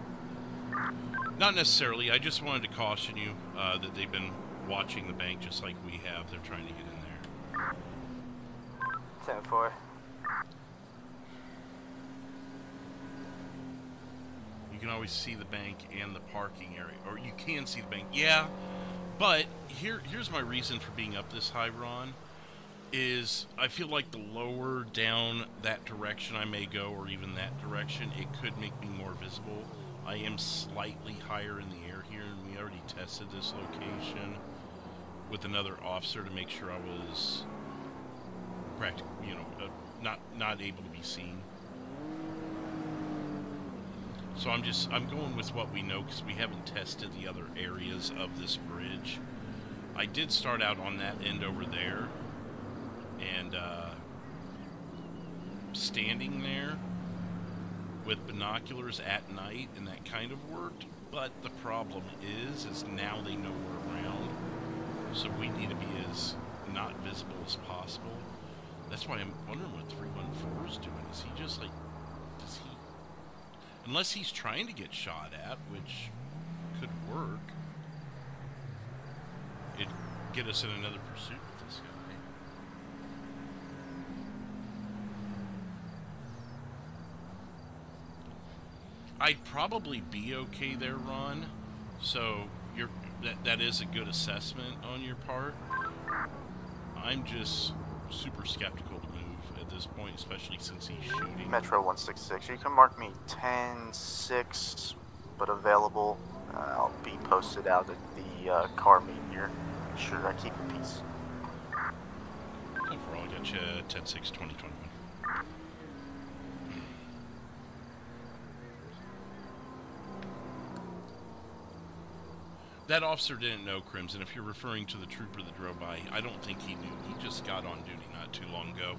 Not necessarily. I just wanted to caution you that they've been watching the bank just like we have. They're trying to get in there. 10-4. You can always see the bank and the parking area, or you can see the bank. Yeah, but here's my reason for being up this high, Ron, is I feel like the lower down that direction I may go, or even that direction, it could make me more visible. I am slightly higher in the air here, and we already tested this location with another officer to make sure I was not able to be seen. So I'm going with what we know because we haven't tested the other areas of this bridge. I did start out on that end over there, and standing there with binoculars at night, and that kind of worked. But the problem is now they know we're around, so we need to be as not visible as possible. That's why I'm wondering what 314 is doing. Is he just like, does he, unless he's trying to get shot at, which could work, it'd get us in another pursuit with this guy. I'd probably be okay there, Ron. So that is a good assessment on your part. I'm just super skeptical to move at this point, especially since he's shooting. Metro 166, you can mark me 10-6, but available. I'll be posted out at the car meet here. Sure, I keep the peace. Overall, I got you 10-6-2021. That officer didn't know, Crimson. If you're referring to the trooper that drove by, I don't think he knew. He just got on duty not too long ago.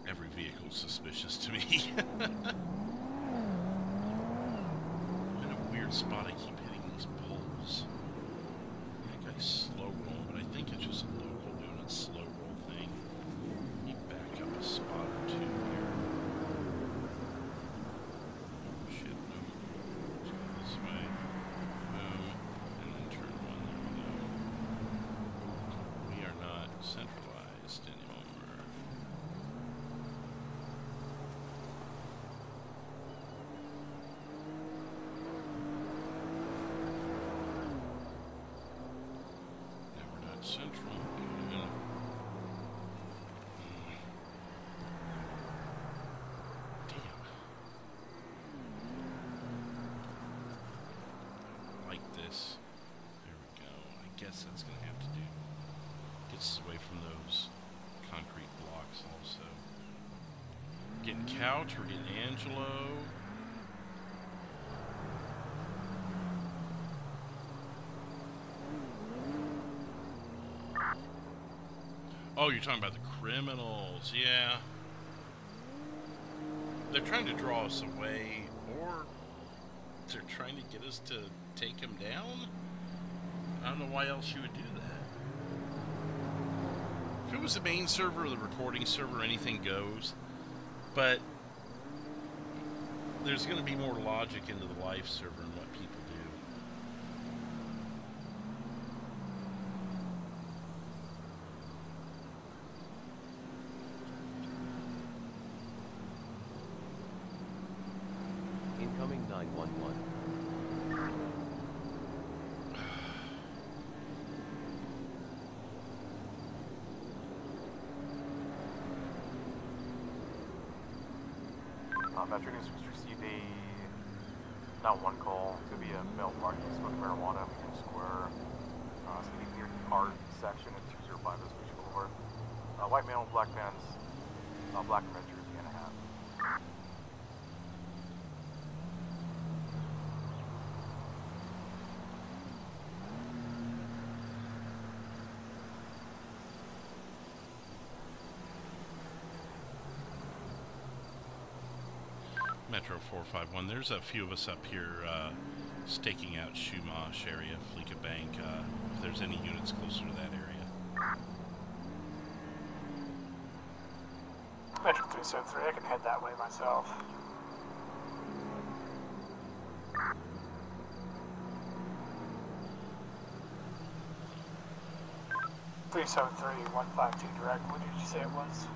Every vehicle's suspicious to me. I'm in a weird spot. I keep hitting these poles. That guy's slow roll, but I think it's just a local doing a slow roll thing. You back up a spot or two here. Oh shit, no. Let's go this way. Boom. And then turn one. There we go. We are not centralized anymore. Central. Damn. Like this. There we go. I guess that's gonna have to do. Gets us away from those concrete blocks also. Getting Couch, we're getting Angelo. Oh, you're talking about the criminals, yeah. They're trying to draw us away, or they're trying to get us to take them down? I don't know why else you would do that. If it was the main server or the recording server, anything goes. But there's going to be more logic into the live server and what people do. Incoming 911. Metro News received not one call, to be a male party smoking marijuana in Union Square, sitting near the art section at 205 Escalation Boulevard. White male, black pants, black red jersey and a hat. Metro 451. There's a few of us up here staking out Shumash area, Fleetwood Bank, if there's any units closer to that area. Metro 373, I can head that way myself. (373) 152 direct. What did you say it was?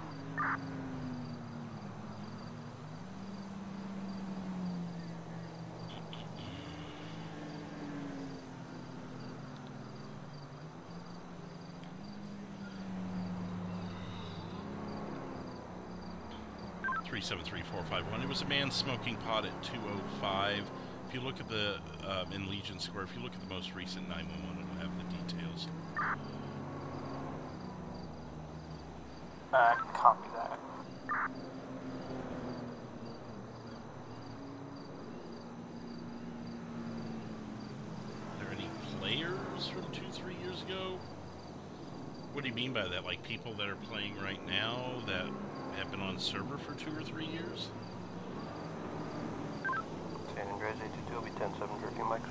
(373-451). It was a man smoking pot at 205. If you look at the in Legion Square, if you look at the most recent 911, it'll have the details. Copy that. games from 2-3 years ago? What do you mean by that? Like people that are playing right now that have been on server for 2 or 3 years? San Andreas 822 will be 10-7 jerking mics.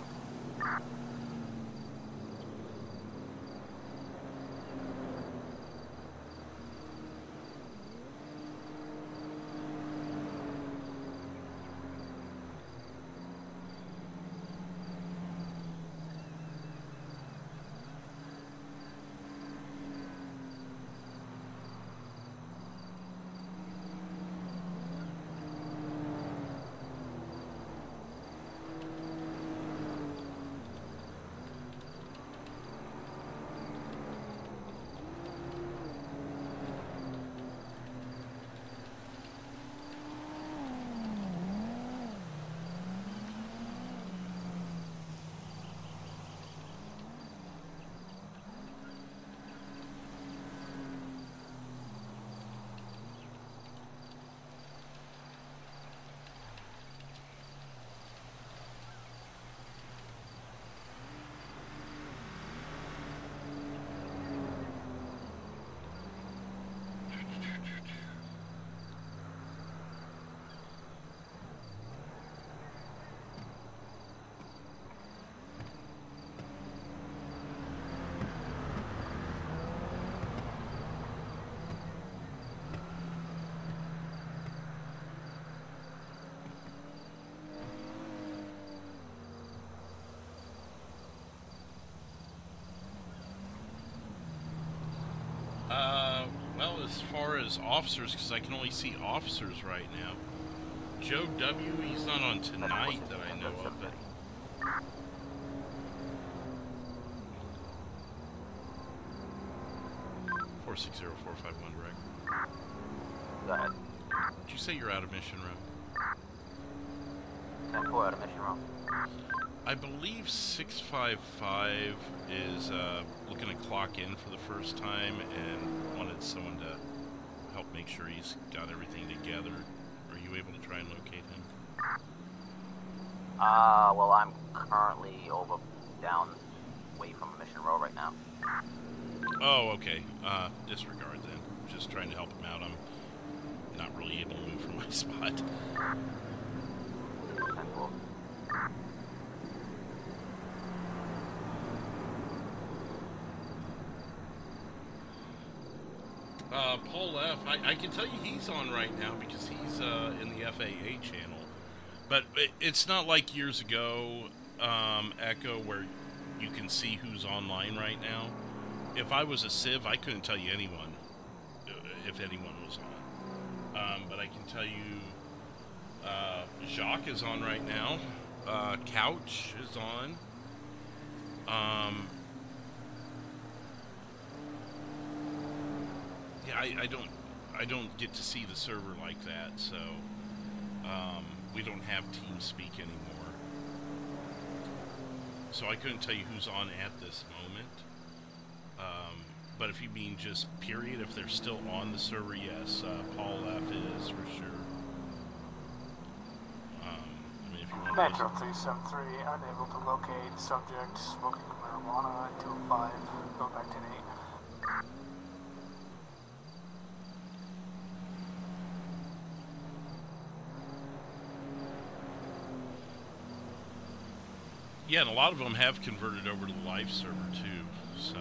Well, as far as officers, because I can only see officers right now. Joe W, he's not on tonight that I know of, but... (460-451) direct. Go ahead. Did you say you're out of mission row? 10-4 out of mission row. I believe 655 is looking to clock in for the first time and wanted someone to help make sure he's got everything together. Are you able to try and locate him? Well, I'm currently down, away from mission row right now. Oh, okay. Disregard then. Just trying to help him out. I'm not really able to move from my spot. 10-4. Paul F, I can tell you he's on right now because he's in the FAA channel. But it's not like years ago, Echo, where you can see who's online right now. If I was a Civ, I couldn't tell you anyone, if anyone was on. But I can tell you Jacques is on right now. Couch is on. Yeah, I don't get to see the server like that, so we don't have TeamSpeak anymore. So I couldn't tell you who's on at this moment. But if you mean just period, if they're still on the server, yes, Paul F is for sure. I mean, if you want to Metro 373, unable to locate subject smoking marijuana at 205. Go back to 8. Yeah, and a lot of them have converted over to the live server too, so.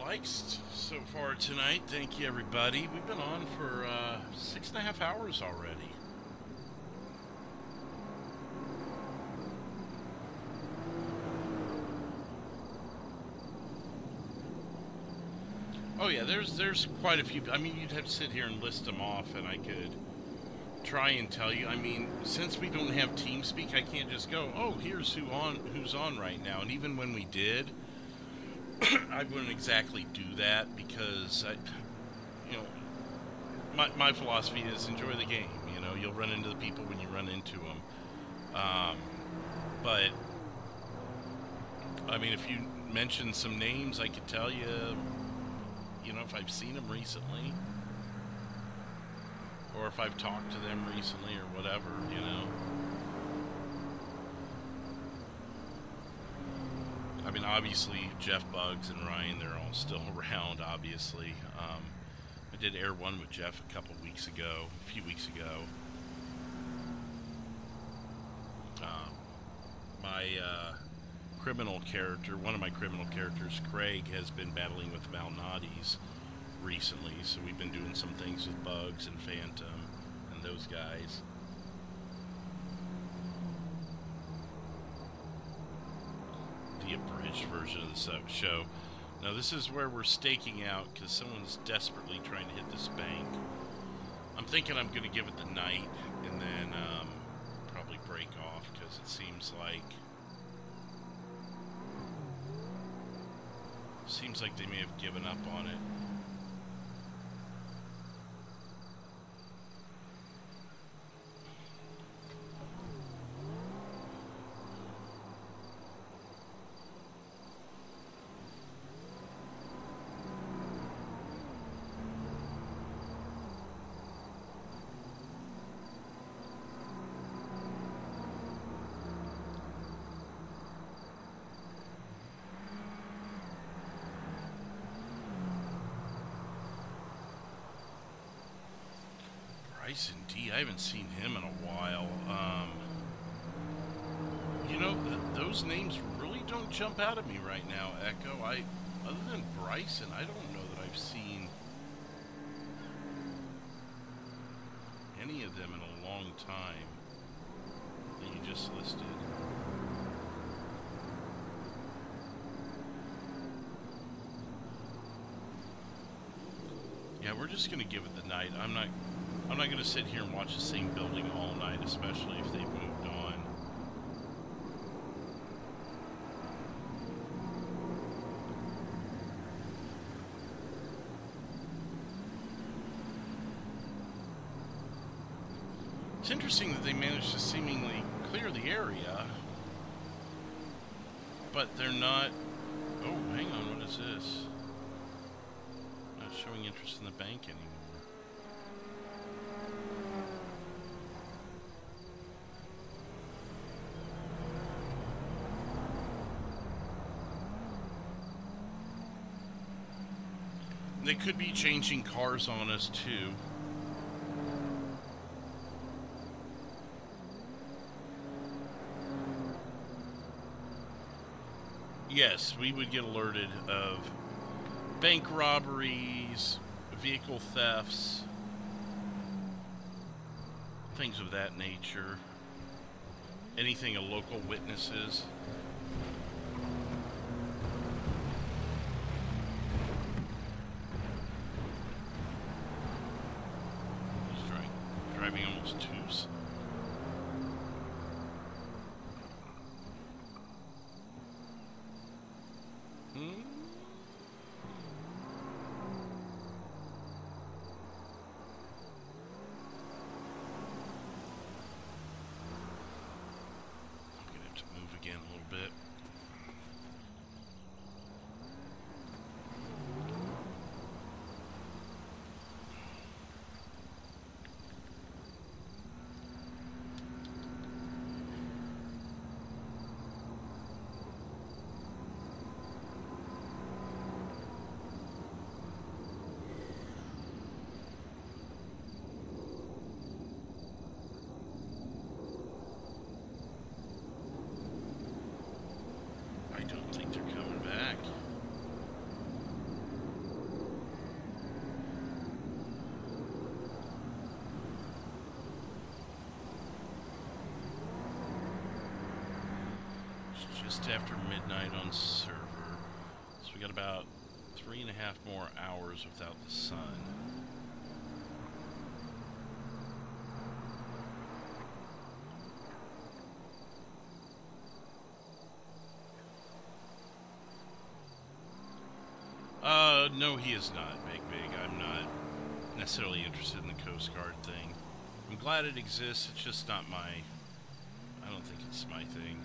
Likes so far tonight. Thank you, everybody. We've been on for 6.5 hours already. yeah, there's quite a few. I mean, you'd have to sit here and list them off, and I could try and tell you. I mean, since we don't have TeamSpeak, I can't just go, oh, here's who's on right now. And even when we did, I wouldn't exactly do that because my philosophy is enjoy the game. You know, you'll run into the people when you run into them. But I mean, if you mention some names, I could tell you, if I've seen them recently, or if I've talked to them recently, or whatever, I mean, obviously, Jeff Bugs and Ryan, they're all still around, obviously. I did air one with Jeff a few weeks ago. My criminal character, one of my criminal characters, Craig, has been battling with Malnati's recently, so we've been doing some things with Bugs and Phantom and those guys. The abridged version of the show. Now this is where we're staking out because someone's desperately trying to hit this bank. I'm thinking I'm going to give it the night and then probably break off because it seems like they may have given up on it. Bryson D, I haven't seen him in a while. Those names really don't jump out at me right now, Echo. Other than Bryson, I don't know that I've seen any of them in a long time that you just listed. Yeah, we're just gonna give it the night. I'm not gonna sit here and watch the same building all night, especially if they've moved on. It's interesting that they managed to seemingly clear the area, but they're not. Oh, hang on, what is this? Not showing interest in the bank anymore. They could be changing cars on us too. Yes, we would get alerted of bank robberies, vehicle thefts, things of that nature. Anything of local witnesses. Driving almost twos. I don't think they're coming back. It's just after midnight on server, so we got about 3.5 more hours without the sun. No, he is not, Big. I'm not necessarily interested in the Coast Guard thing. I'm glad it exists, it's just not my... I don't think it's my thing.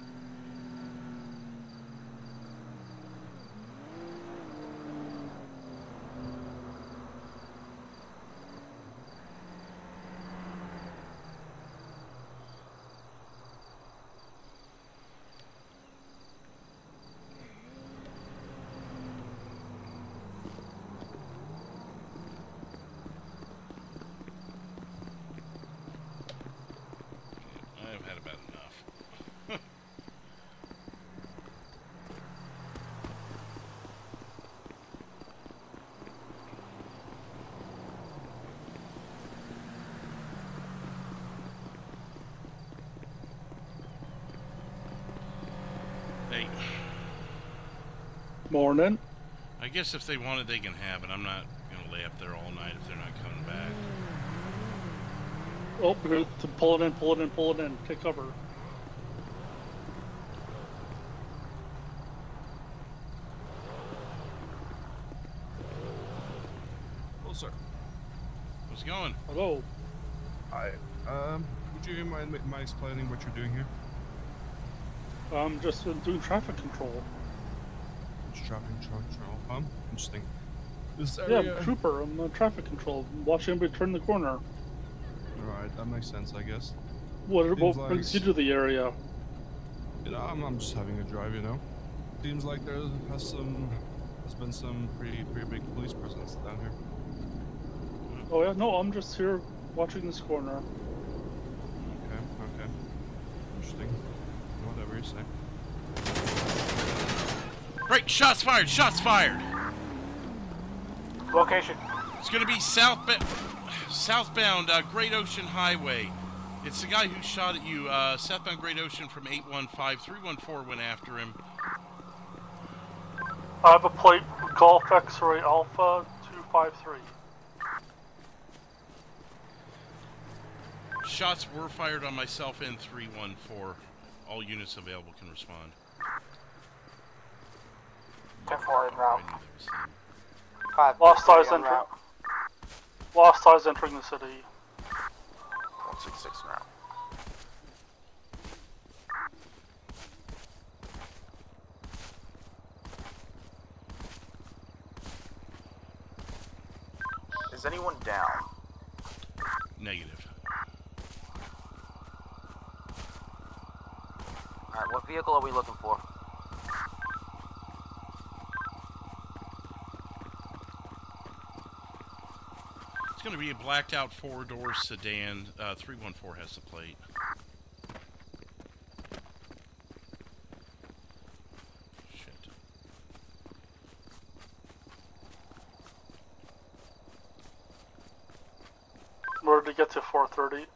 I've had about enough. Hey. Morning. I guess if they want it, they can have it. I'm not going to lay up there all night if they're not coming back. Oh, we're to pull it in. Take cover. Oh, sir. How's it going? Hello. Hi. Would you mind my explaining what you're doing here? I'm just doing traffic control. It's traffic control, interesting. This Yeah, area... I'm a trooper. I'm on traffic control. I'm watching everybody turn the corner. Alright, that makes sense, I guess. What Seems brings you to the area? You know, I'm just having a drive, you know. Seems like there has been some pretty big police presence down here. Oh yeah, no, I'm just here watching this corner. Okay. Interesting. Whatever you say. Right, shots fired! Location. It's gonna be southbound Great Ocean Highway. It's the guy who shot at you, southbound Great Ocean from 815. 314 went after him. I have a plate Golf X-Ray Alpha 253. Shots were fired on myself and 314. All units available can respond. 10-4 en route. Lost eyes entering the city. 166 now. Is anyone down? Negative. Alright, what vehicle are we looking for? It's going to be a blacked out 4-door sedan. 314 has the plate. Shit. Where did it get to 430?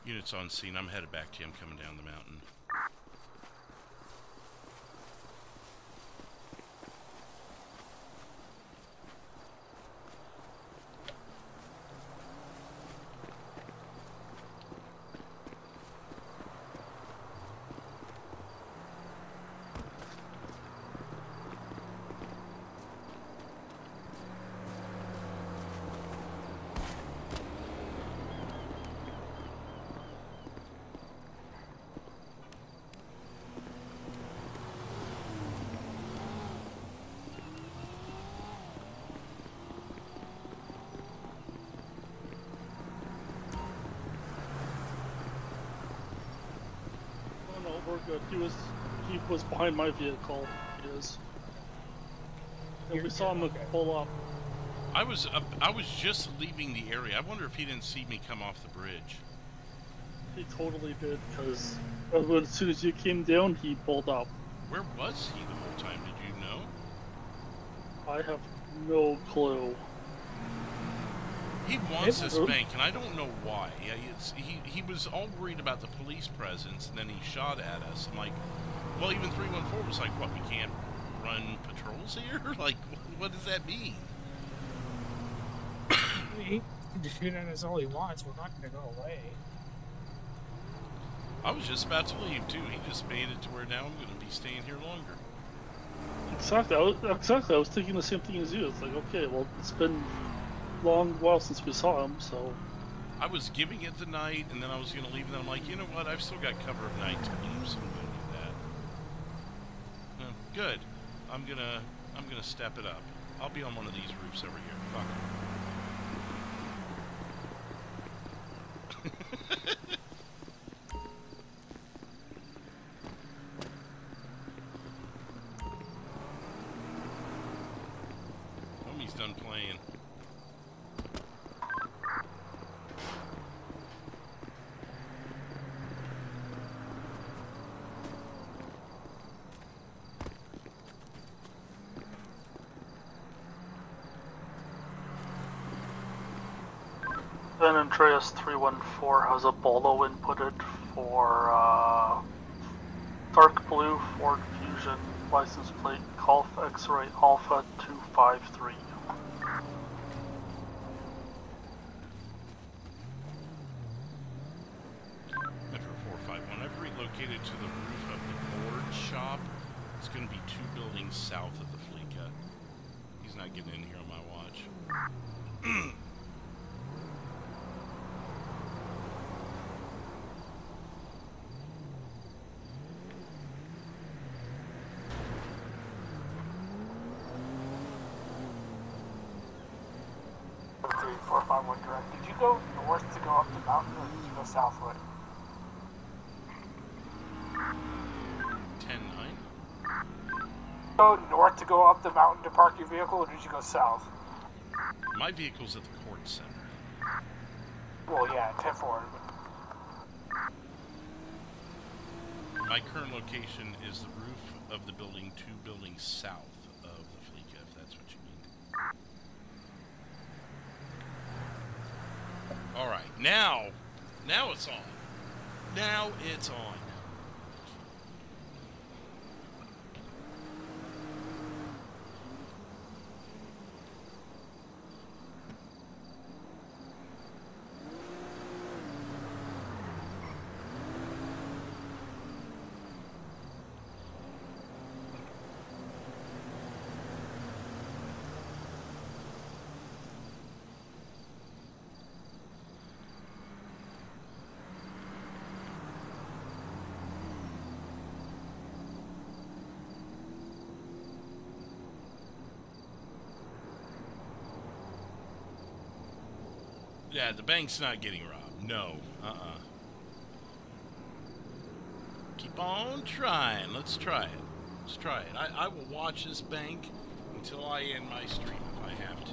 Units on scene. I'm headed back to him coming down the mountain. We're good. He was behind my vehicle. He is. And we saw him pull up. I was just leaving the area. I wonder if he didn't see me come off the bridge. He totally did, because as soon as you came down, he pulled up. Where was he the whole time? Did you know? I have no clue. He wants this bank, and I don't know why. Yeah, he was all worried about the police presence, and then he shot at us. I'm like, well, even 314 was like, what, we can't run patrols here? Like, what does that mean? He can shoot at us all he wants. We're not going to go away. I was just about to leave, too. He just made it to where now I'm going to be staying here longer. Exactly. I was thinking the same thing as you. It's like, okay, well, it's been a long while since we saw him, so... I was giving it the night, and then I was going to leave, and then I'm like, you know what? I've still got cover of night to leave, so I'm going to do that. No, good. I'm gonna step it up. I'll be on one of these roofs over here. Fuck it. Homie's done playing. Then Andreas 314 has a bolo inputted for dark blue Ford Fusion license plate Golf X-Ray Alpha 253. Metro 451. I've relocated to the roof of the board shop. It's going to be 2 buildings south of the Fleetwood. He's not getting in here on my watch. Direct. Did you go north to go up the mountain, or did you go southward? 10-9. Go north to go up the mountain to park your vehicle, or did you go south? My vehicle's at the court center. Well, yeah, 10-4. My current location is the roof of the building 2 buildings south of the Fleetwood, if that's what you mean. Alright, now it's on. Now it's on. Yeah, the bank's not getting robbed. No. Keep on trying. Let's try it. Let's try it. I will watch this bank until I end my stream if I have to.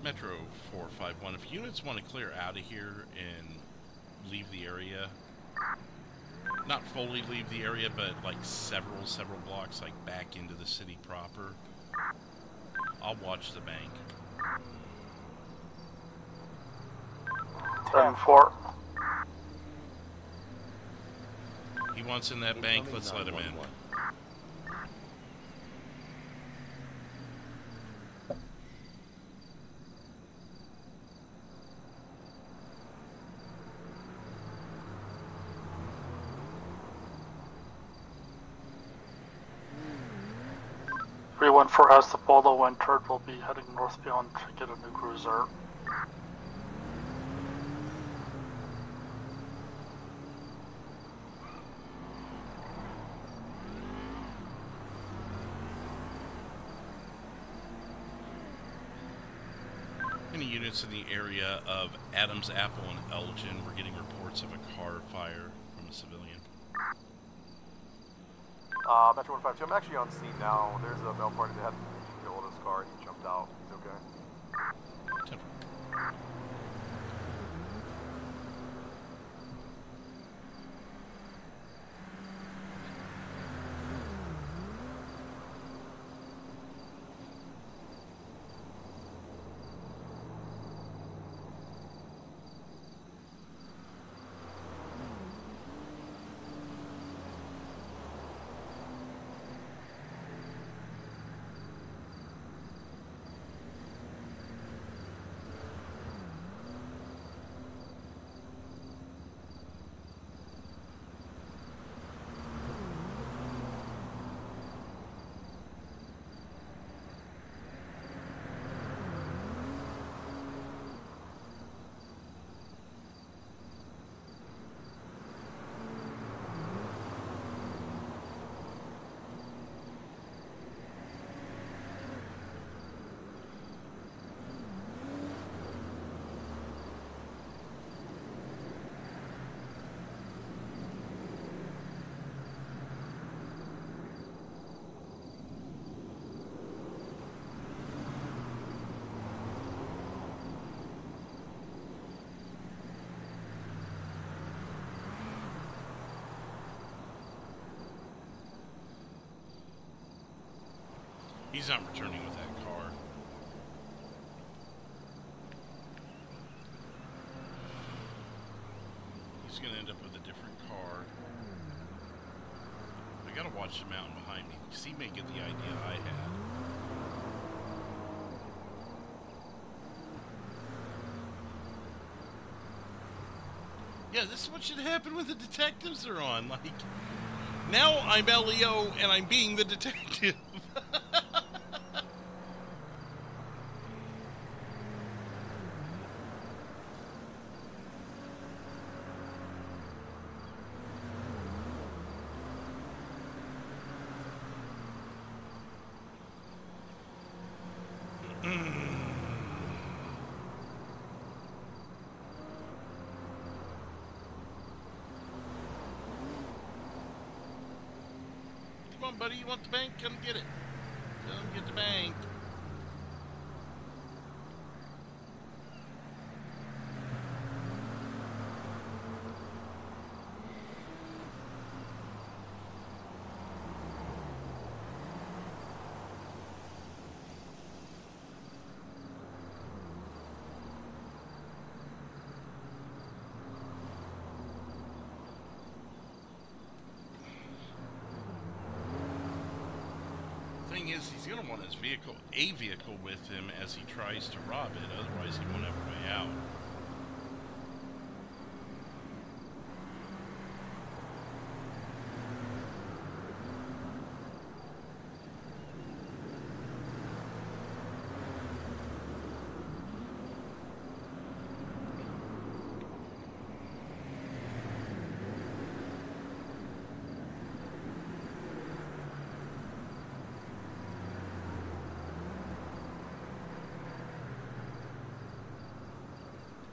Metro 451. If units want to clear out of here and leave the area, not fully leave the area, but like several blocks, like back into the city proper, I'll watch the bank. 10-4. He wants in that bank, let's let him in. 314 has the Polo entered. Will be heading northbound to get a new cruiser. Any units in the area of Adams, Apple, and Elgin? We're getting reports of a car fire from a civilian. Metro 152, I'm actually on scene now. There's a male party that had killed his car. He jumped out. He's okay. He's not returning with that car. He's gonna end up with a different car. I gotta watch the mountain behind me because he may get the idea I had. Yeah, this is what should happen when the detectives are on. Like, now I'm LEO and I'm being the detective. Come on, buddy, you want the bank? Come get it. Come get the bank. Thing is, he's going to want his a vehicle with him as he tries to rob it, otherwise he won't have a way out.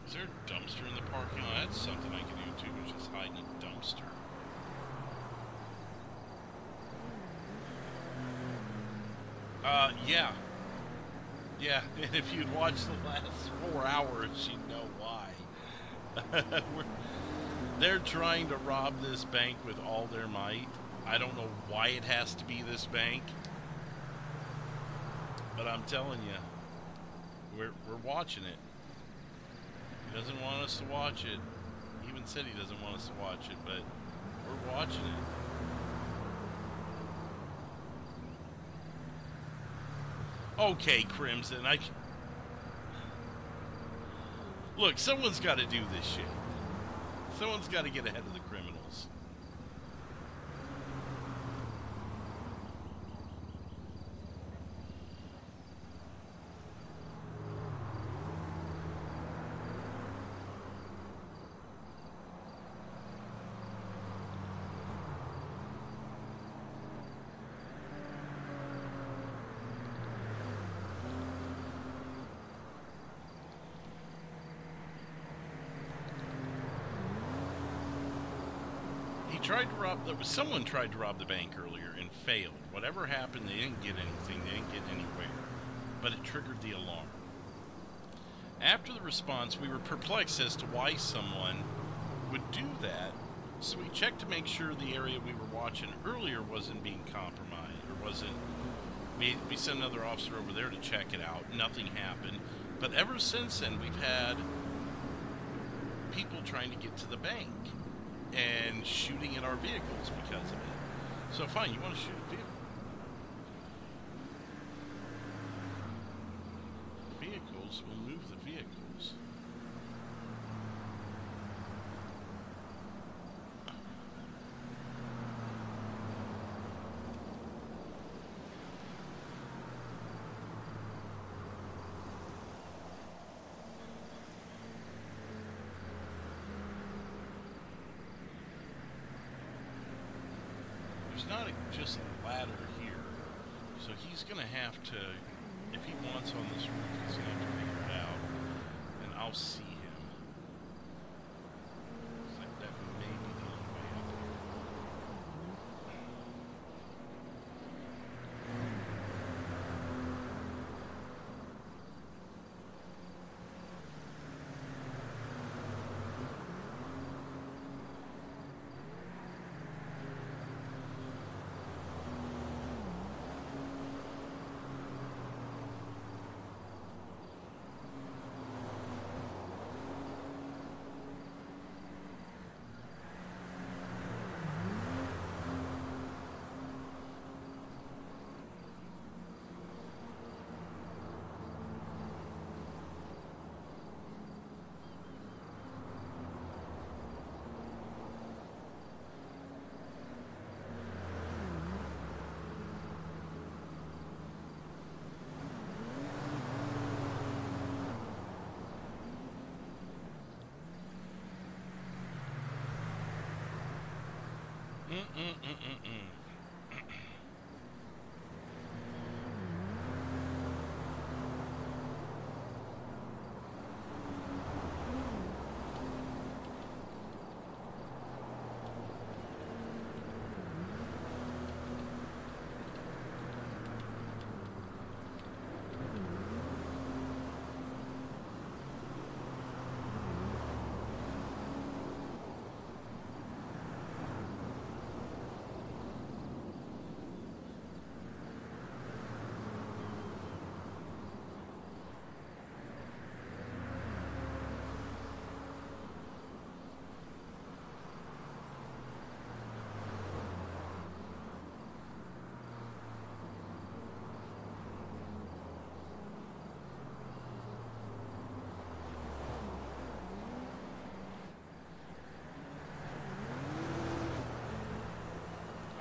Is there a dumpster in the parking lot? That's something I can do too, is just hide in a dumpster. Yeah. Yeah, and if you'd watched the last 4 hours, you'd know why. They're trying to rob this bank with all their might. I don't know why it has to be this bank. But I'm telling you, we're watching it. He doesn't want us to watch it. He even said he doesn't want us to watch it, but we're watching it. Okay, Crimson, Look, someone's got to do this shit. Someone's got to get ahead of the criminals. Someone tried to rob the bank earlier and failed. Whatever happened, they didn't get anything. They didn't get anywhere. But it triggered the alarm. After the response, we were perplexed as to why someone would do that. So we checked to make sure the area we were watching earlier wasn't being compromised or wasn't. We sent another officer over there to check it out. Nothing happened. But ever since then, we've had people trying to get to the bank and shooting at our vehicles because of it. So fine, you want to shoot a vehicle. Vehicles, we'll move the vehicles. There's not just a ladder here, so he's going to have to, if he wants on this roof, he's going to have to figure it out, and I'll see him. So that may be the only way up here.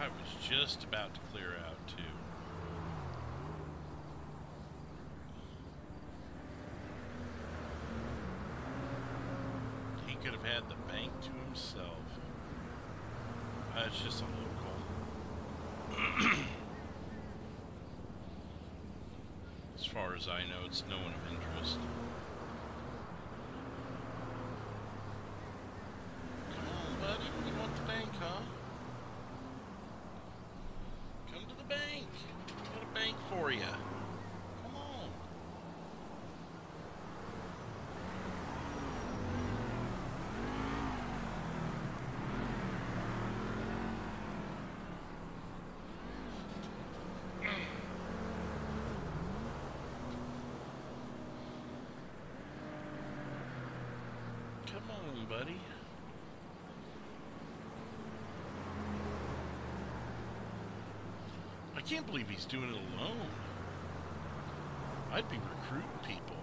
I was just about to clear out, too. He could have had the bank to himself. It's just a local. As far as I know, it's no one of interest. Come on, buddy. You want the bank, huh? Come to the bank. Got a bank for you. Come on. Come on, buddy. I can't believe he's doing it alone. I'd be recruiting people.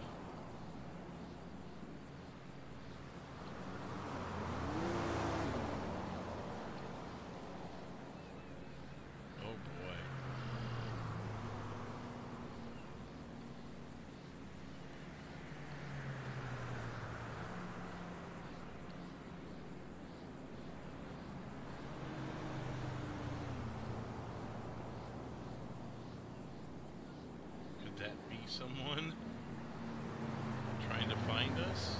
Oh boy. Could that be someone trying to find us?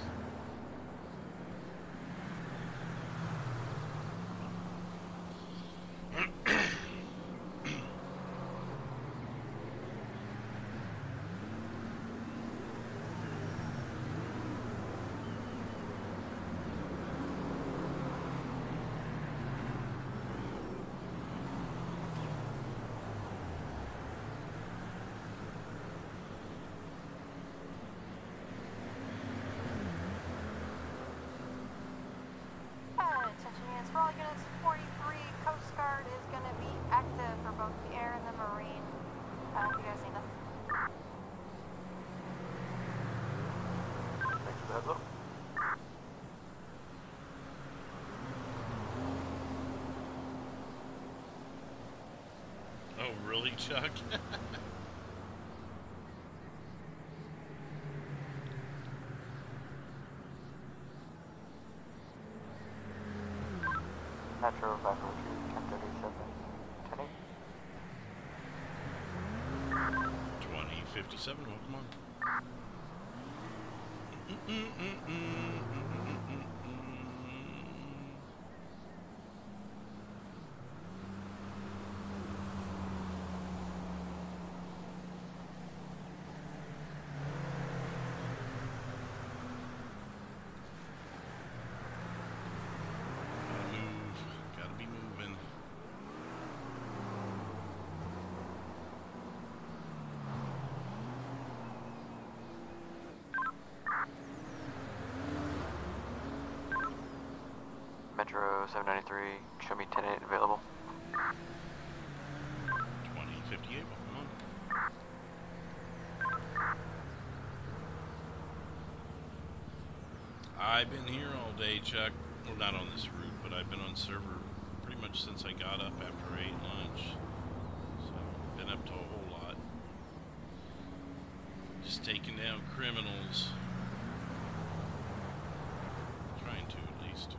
Attention units, for all units, 43 Coast Guard is going to be active for both the air and the marine. If you guys need them. Thanks for the heads up. Oh, really, Chuck? Metro back with you, 1037. 2057, welcome on. Gotta be moving. Metro 793, show me 10-8 available. 2058, welcome on. I've been here all day, Chuck. Well, not on this route, but I've been on server pretty much since I got up after I ate lunch. So, been up to a whole lot. Just taking down criminals. Trying to, at least.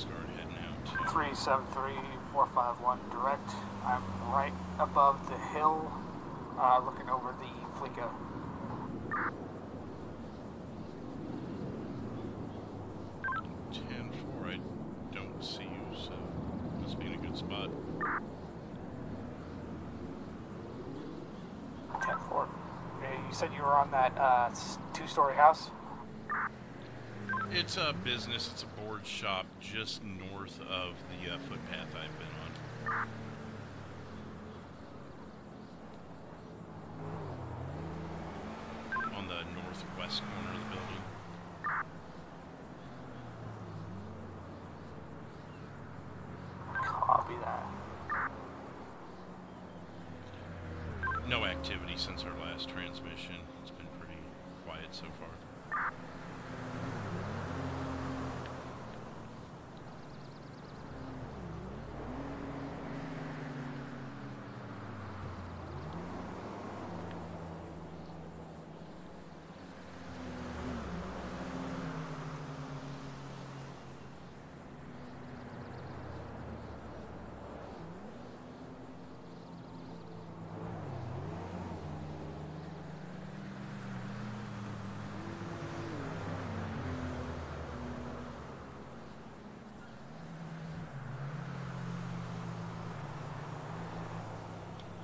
Coast Guard heading out to? 373451 direct. I'm right above the hill, looking over the Fleetwood. I don't see you, so must be in a good spot. 10-4. Okay, you said you were on that two-story house? It's a business, it's a board shop just north of the footpath I've been on. On the northwest corner of the building. Copy that. No activity since our last transmission. It's been pretty quiet so far.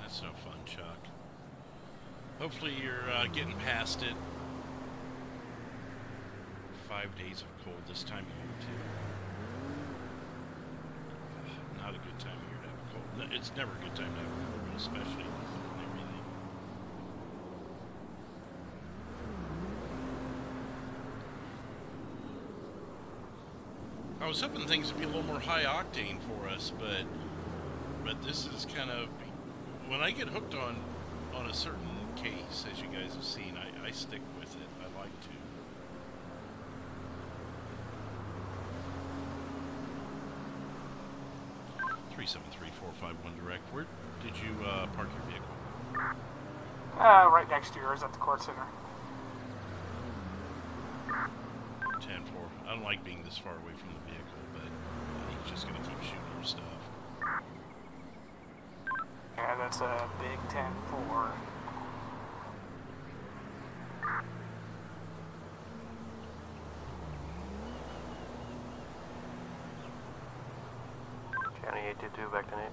That's no fun, Chuck. Hopefully you're getting past it. 5 days of cold this time of year, too. Not a good time of year to have a cold. No, it's never a good time to have a cold, but especially with cold and everything. I was hoping things would be a little more high octane for us, but this is kind of, when I get hooked on a certain case, as you guys have seen, I stick with it. I like to. Direct. Where did you park your vehicle? Right next to yours at the court center. 10-4. I don't like being this far away from the vehicle, but he's just gonna keep shooting your stuff. Yeah, that's a big 10-4. County 822, back to Nate.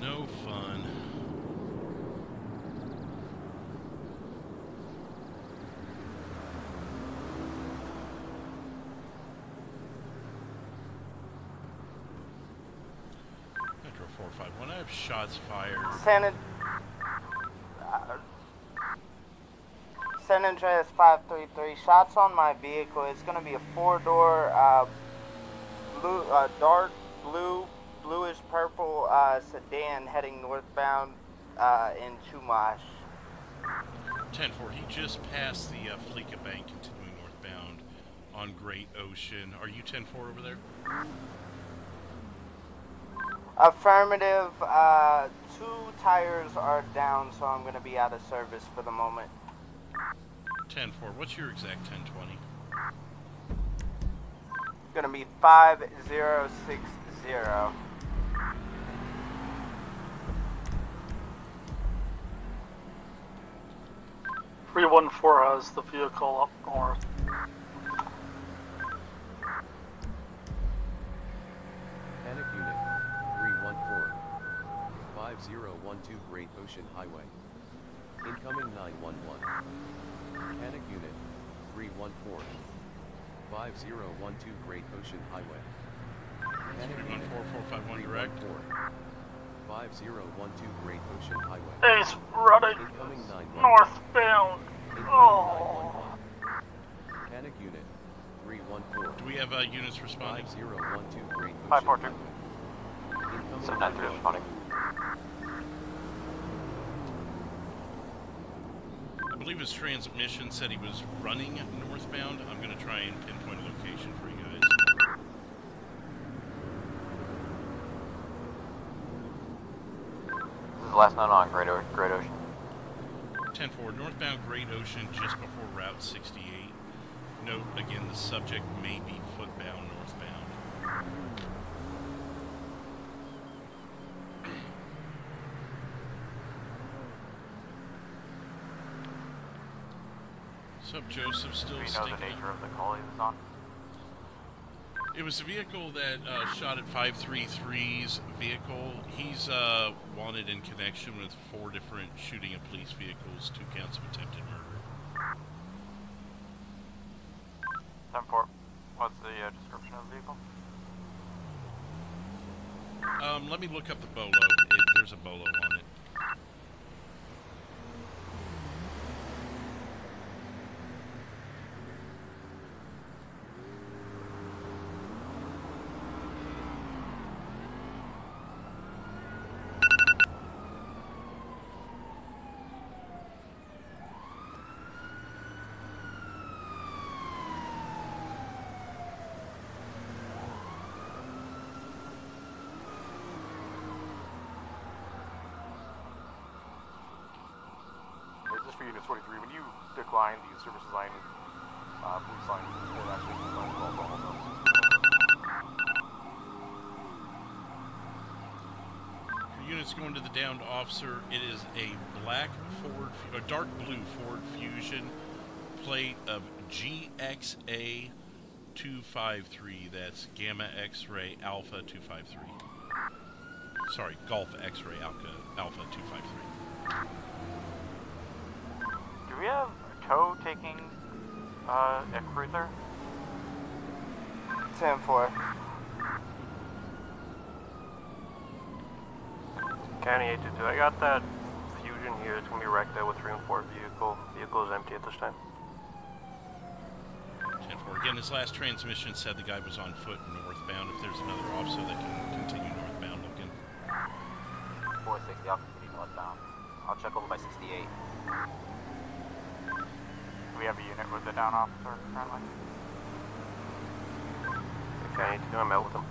No fun. Metro 451, I have shots fired. San Andreas 533, shots on my vehicle. It's going to be a four-door, dark blue, bluish purple sedan heading northbound in Chumash. 10-4, he just passed the Fleetwood Bank continuing northbound on Great Ocean. Are you 10-4 over there? Affirmative. 2 tires are down, so I'm going to be out of service for the moment. 10-4. What's your exact 1020? Going to be 5060. 314 has the vehicle up north. Panic Unit 314. 5012 Great Ocean Highway. Incoming 911. Panic Unit 314. 5012 Great Ocean Highway. Panic Unit 314-451 direct. 5012 Great Ocean Highway. He's running Incoming 911. northbound. Oh. Panic Unit 314. Do we have units responding? 5012 Great Ocean 542. Highway. Incoming 793 responding. I believe his transmission said he was running northbound. I'm going to try and pinpoint a location for you guys. This is the last note on Great Ocean. 10-4, northbound Great Ocean just before Route 68. Note, again, the subject may be footbound northbound. What's up, Joseph? Still Do you know sticking the nature of the call he was on? It was a vehicle that shot at 533's vehicle. He's wanted in connection with 4 different shooting of police vehicles, 2 counts of attempted murder. 10-4. What's the description of the vehicle? Let me look up the bolo. There's a bolo on it. Just for Unit 23, when you decline the services line, police line, it actually declines all the services. For units going to the downed officer, it is a dark blue Ford Fusion plate of GXA 253. That's Gamma X-Ray Alpha 253. Sorry, Golf X-Ray Alpha 253. Do we have a tow taking a cruiser? 10-4. County 822, I got that Fusion here. It's going to be wrecked out with 3 and 4 vehicle. Vehicle is empty at this time. 10-4. Again, his last transmission said the guy was on foot northbound. If there's another officer that can continue northbound looking. 460, I'll continue northbound. I'll check over by 68. Do we have a unit with a down officer currently? Okay, I'm out with him.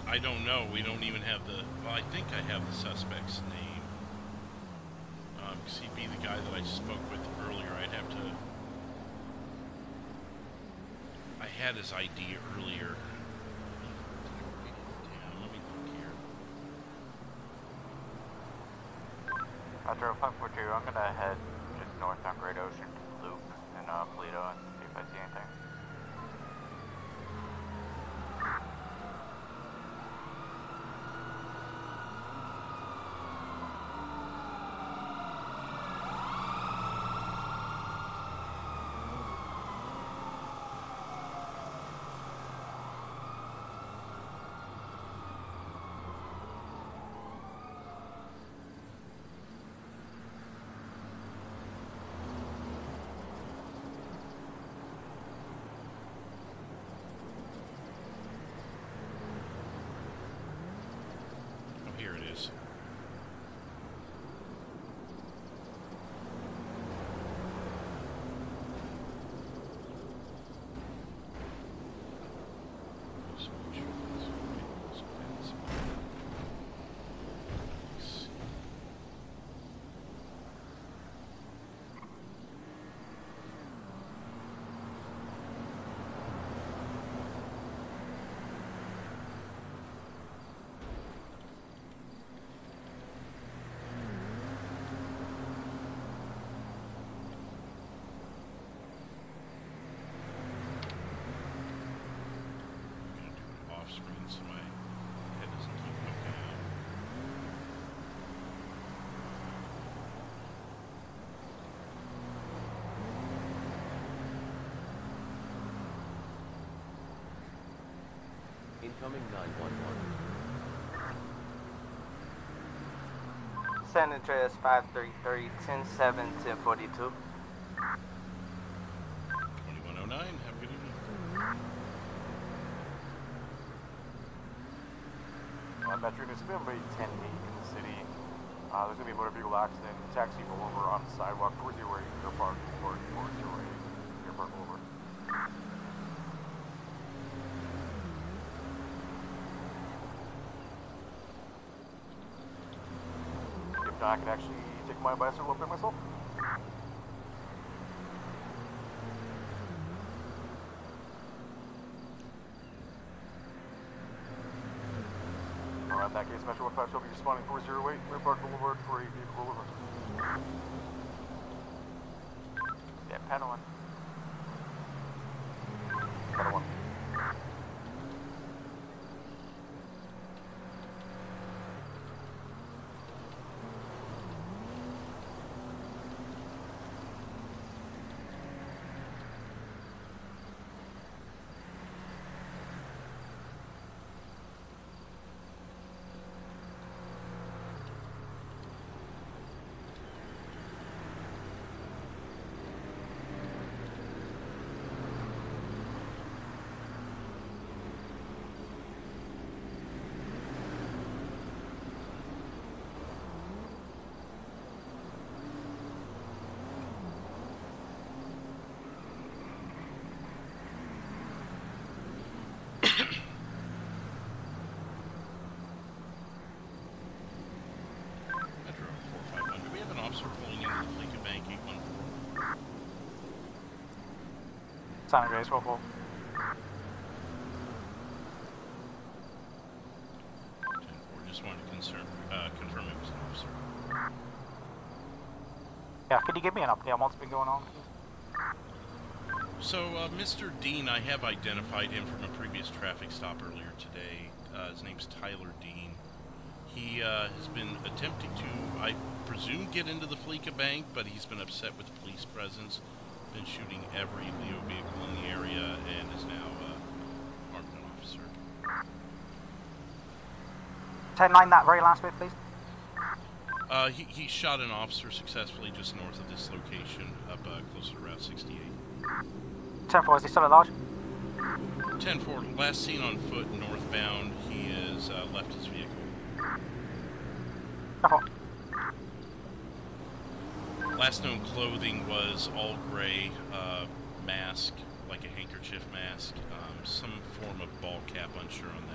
I don't know. We don't even have the... Well, I think I have the suspect's name. Because he'd be the guy that I spoke with earlier. I'd have to... I had his ID earlier. Yeah, let me look here. After 542, I'm gonna head just north on Great Ocean Loop in Toledo and see if I see anything. screen so my head doesn't keep poking out. Incoming 911. San Andreas 533, 10-7, 1042. 2109, have a good evening. Metro, there's going to be 10-8 in the city. There's going to be a motor vehicle accident. Taxi over on the sidewalk. 408 Air Park Boulevard. 408 Air Park Boulevard. If not, I can actually take my advice a little bit myself. In that case, Metro 15 shall be responding 408 Air Park Boulevard for a vehicle over. Yeah, pedaling. Pedal 1. Metro 451, do we have an officer pulling into the Fleetwood Bank 814? San Andreas 44. 10-4, just wanted to confirm it was an officer. Yeah, could you give me an update on what's been going on? So, Mr. Dean, I have identified him from a previous traffic stop earlier today. His name's Tyler Dean. He has been attempting to, I presume, get into the Fleetwood Bank, but he's been upset with the police presence, been shooting every Leo vehicle in the area, and is now armed an officer. 10-9, that very last bit, please. He shot an officer successfully just north of this location, up closer to Route 68. 10-4, is he still at large? 10-4, last seen on foot northbound, he has left his vehicle. 10-4. Last known clothing was all gray, mask, like a handkerchief mask, some form of ball cap, unsure on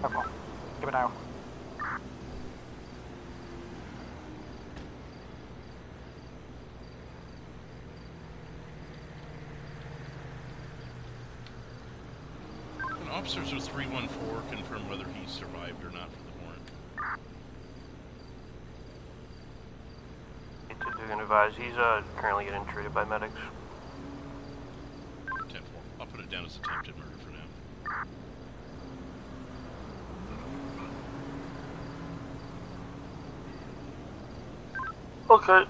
that. 10-4. Give it now. And officers with 314 confirm whether he survived or not for the warrant. You can advise he's currently getting treated by medics. 10-4. I'll put it down as attempted murder for now. Okay.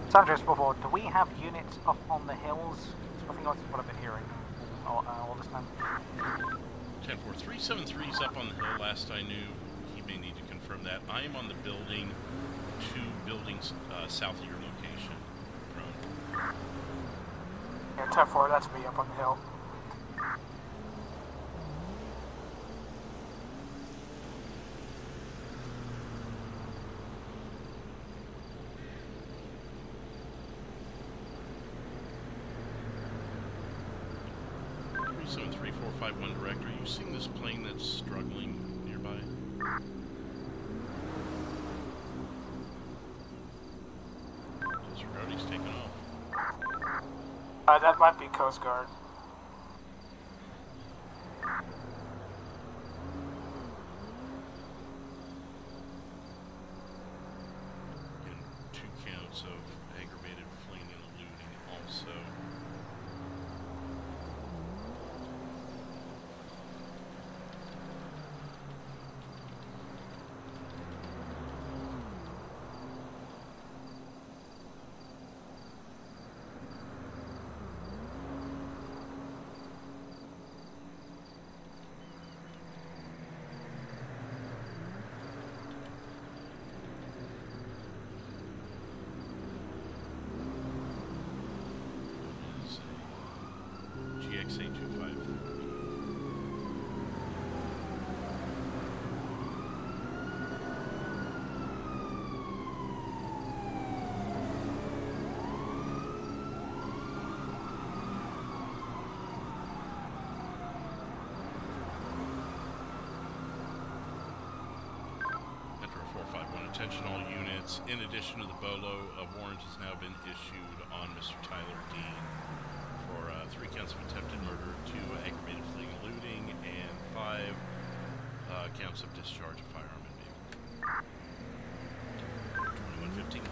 San Andreas 44, do we have units up on the hills? I think that's what I've been hearing all this time. 10-4. 373's up on the hill last I knew. He may need to confirm that. I am on the building, 2 buildings south of your location. Prone. Yeah, 10-4, that's me up on the hill. So 3451 Director, are you seeing this plane that's struggling nearby? Disregard, he's taken off. That might be Coast Guard. Again, 2 counts of aggravated fleeing and eluding also. Attention all units. In addition to the BOLO, a warrant has now been issued on Mr. Tyler Dean for 3 counts of attempted murder, 2 aggravated fleeing and looting, and 5 counts of discharge of firearm in vehicle. 2115.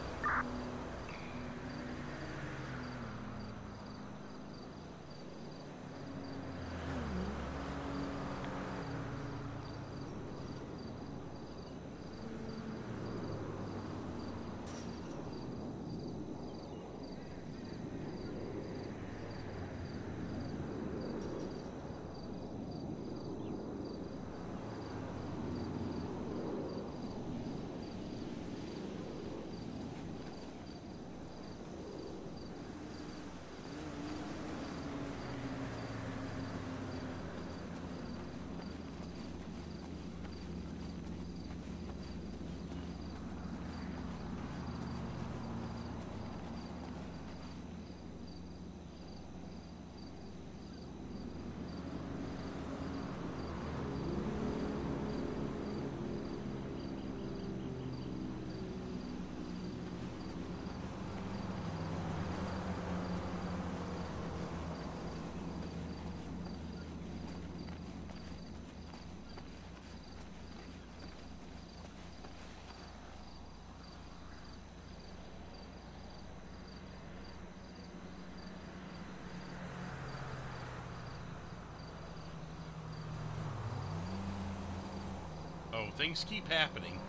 Oh, things keep happening.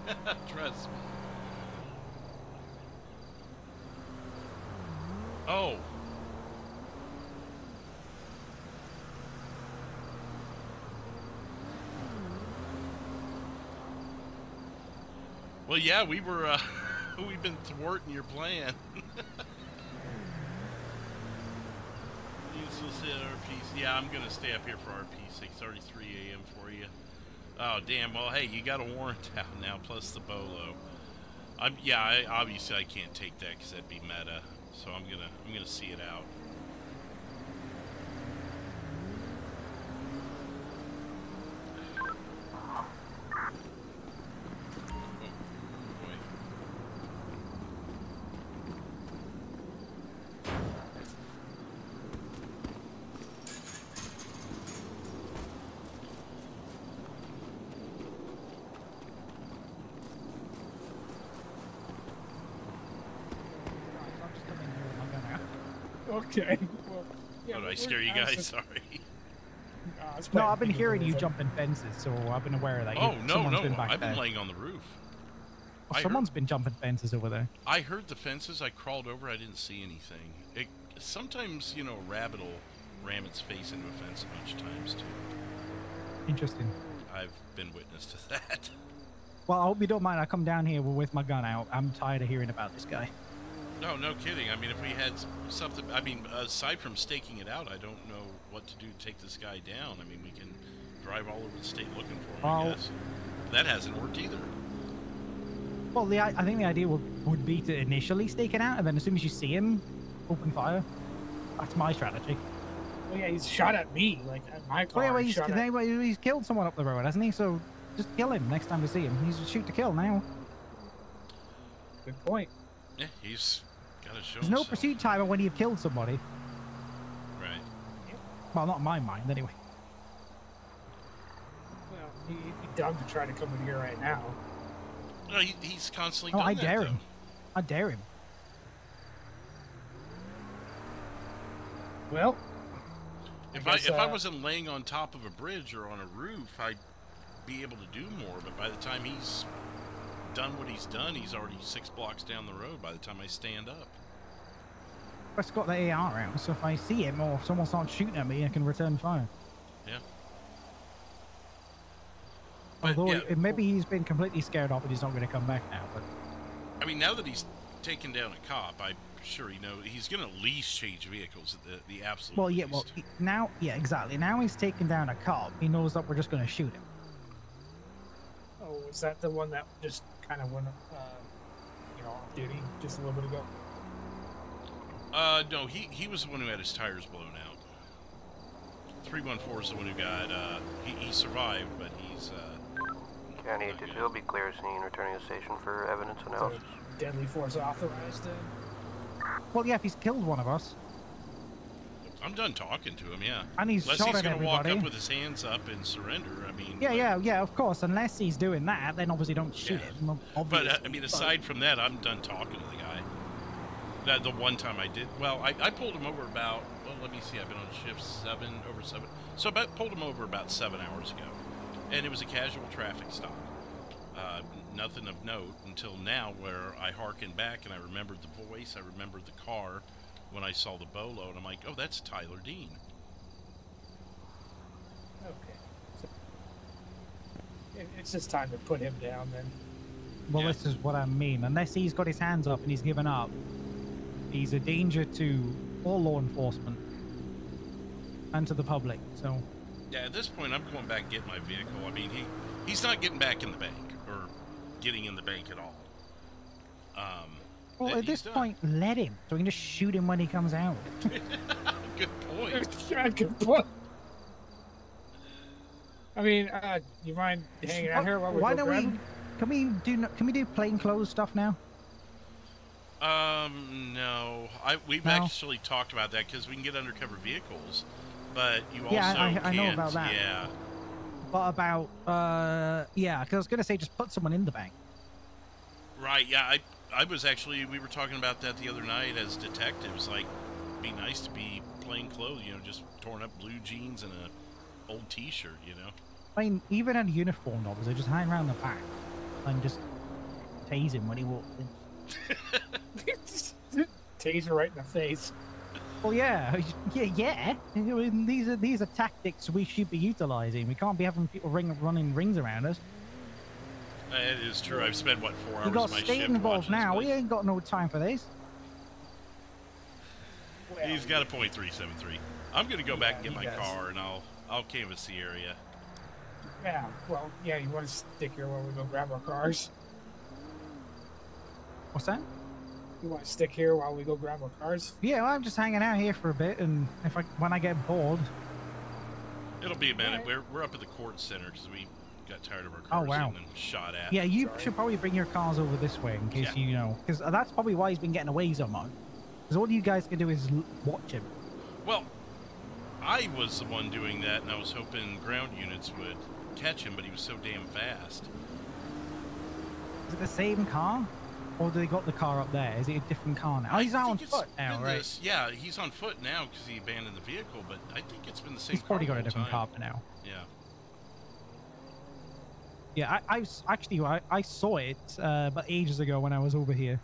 Trust me. Oh. Well, yeah, we were, we've been thwarting your plan. Yeah, I'm gonna stay up here for RP 6:33 a.m. for you. Oh damn! Well, hey, you got a warrant out now, plus the BOLO. Obviously I can't take that because that'd be meta. So I'm gonna see it out. Okay. Well, yeah, did I scare you guys? Sorry. No, I've been hearing you jumping fences, so I've been aware that someone's been back I've been there. laying on the roof. Someone's been jumping fences over there. I heard the fences. I crawled over. I didn't see anything. Sometimes, you know, a rabbit will ram its face into a fence a bunch of times too. Interesting. I've been witness to that. Well, I hope you don't mind. I come down here with my gun out. I'm tired of hearing about this guy. No, no kidding. I mean, if we had something, I mean, aside from staking it out, I don't know what to do to take this guy down. I mean, we can drive all over the state looking for him, I guess. That hasn't worked either. Well, I think the idea would be to initially stake it out, and then as soon as you see him, open fire. That's my strategy. Well, yeah, he's shot at me, like at my car. Well, yeah, he's killed someone up the road, hasn't he? So just kill him next time we see him. He's shoot to kill now. Good point. Yeah, he's got to show There's no himself. pursuit timer when you've killed somebody. Right. Well, not in my mind, anyway. Well, he'd be dumb to try to come in here right now. No, he's constantly Oh, done I that, dare though. him. I dare him. Well, If I wasn't laying on top of a bridge or on a roof, I'd be able to do more. But by the time he's done what he's done, he's already 6 blocks down the road by the time I stand up. I've got the AR out, so if I see him or if someone starts shooting at me, I can return fire. Yeah. Although yeah, maybe he's been completely scared off and he's not going to come back now. But I mean, now that he's taken down a cop, I'm sure he's going to at least change vehicles at the absolute well, yeah, least. now, yeah, exactly. Now he's taken down a cop. He knows that we're just going to shoot him. oh, is that the one that just kind of went, off duty just a little bit ago? No, he was the one who had his tires blown out. 314 is the one who got, he survived, but he's, County 822 will be clear scene, returning to station for evidence analysis. Deadly force authorized. Well, yeah, if he's killed one of us. I'm done talking to him, yeah. And he's Unless shot he's at going to walk everybody. up with his hands up and surrender, I mean... Yeah, of course. Unless he's doing that, then obviously don't shoot him. Obviously. But, I mean, aside from that, I'm done talking to the guy. That the one time I did... Well, I pulled him over about... Well, let me see. I've been on shift over 7. So I pulled him over about 7 hours ago. And it was a casual traffic stop. Nothing of note until now, where I hearkened back and I remembered the voice, I remembered the car when I saw the bolo, and I'm like, oh, that's Tyler Dean. Okay. So, it's just time to put him down then. Well, this is what I mean. Unless he's got his hands up and he's given up, he's a danger to all law enforcement and to the public. So. Yeah, at this point, I'm going back and getting my vehicle. I mean, he's not getting back in the bank or getting in the bank at all. Well, at this point, let him. So we can just shoot him when he comes out. Good point. Good point. I mean, you mind hanging out here while we Why go don't grab we? him? Can we do plainclothes stuff now? No. We've actually talked about that because we can get undercover vehicles, but you also I know about that. Yeah. But about yeah, because I was gonna say just put someone in the bank. Right. Yeah. I was actually, we were talking about that the other night as detectives. Like, be nice to be plain clothes, you know, just torn up blue jeans and a old T-shirt, you know. I mean, even in uniform, obviously, just hang around the back and just tase him when he walks in. Taser right in the face. Well, yeah. I mean, these are tactics we should be utilizing. We can't be having people running rings around us. It is true. I've spent, what, 4 hours We got of my state shift involved watching this now. place. We ain't got no time for this. He's got a .373. I'm going to go back and get my car, and I'll canvass the area. Yeah, well, yeah, you want to stick here while we go grab our cars? What's that? You want to stick here while we go grab our cars? Yeah, well, I'm just hanging out here for a bit, and when I get bored... It'll be a minute. We're up at the court center because we got tired of our cars wow. and shot at. Yeah, you should probably bring your cars over this way in case you know, because that's probably why he's been getting away so much. Because all you guys can do is watch him. Well, I was the one doing that, and I was hoping ground units would catch him, but he was so damn fast. Is it the same car? Or do they got the car up there? Is it a different car now? Oh, he's out on foot now, right? Yeah, he's on foot now because he abandoned the vehicle, but I think it's been the same He's probably car got a the whole different car time. for now. Yeah. Yeah, I saw it, but ages ago when I was over here.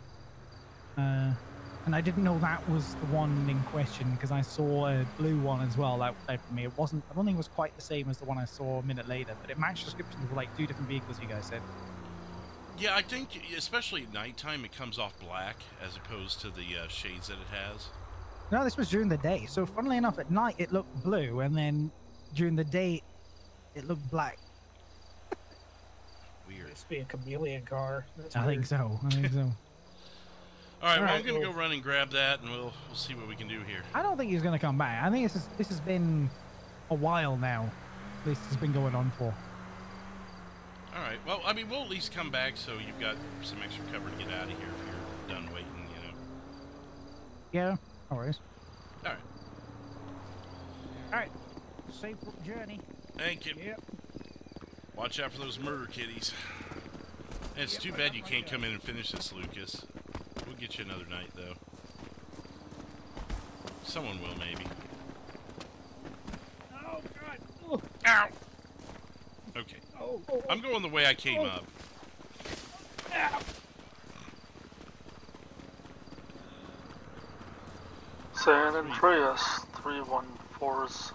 And I didn't know that was the one in question because I saw a blue one as well outside for me. It wasn't, I don't think it was quite the same as the one I saw a minute later, but it matched descriptions of like 2 different vehicles you guys said. Yeah, I think, especially at nighttime, it comes off black as opposed to the shades that it has. No, this was during the day. So funnily enough, at night it looked blue, and then during the day it looked black. Weird. This be a chameleon car. That's I weird. think so. I think so. All right, well, Alright, I'm going to go run and grab that, and we'll see what we can do here. I don't think he's going to come back. I think this has been a while now. This has been going on for. All right. Well, I mean, we'll at least come back so you've got some extra cover to get out of here if you're done waiting, you know. Yeah, no worries. All right. All right. Safe journey. Thank you. Yep. Watch out for those murder kitties. And it's too bad you can't come in and finish this, Lucas. We'll get you another night, though. Someone will, maybe. Oh, God. Oh. Ow! Okay. Oh, I'm going the way I came up. Ow. San Andreas 314's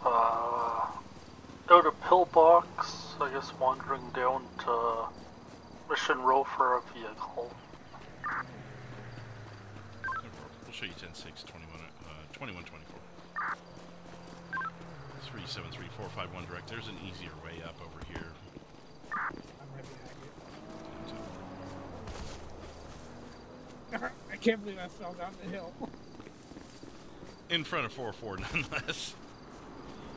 out of pillbox, I guess wandering down to Mission Row for a vehicle. We'll show you 10-6, 21-24. 373-451 direct. There's an easier way up over here. I can't believe I fell down the hill. In front of 4-4, nonetheless.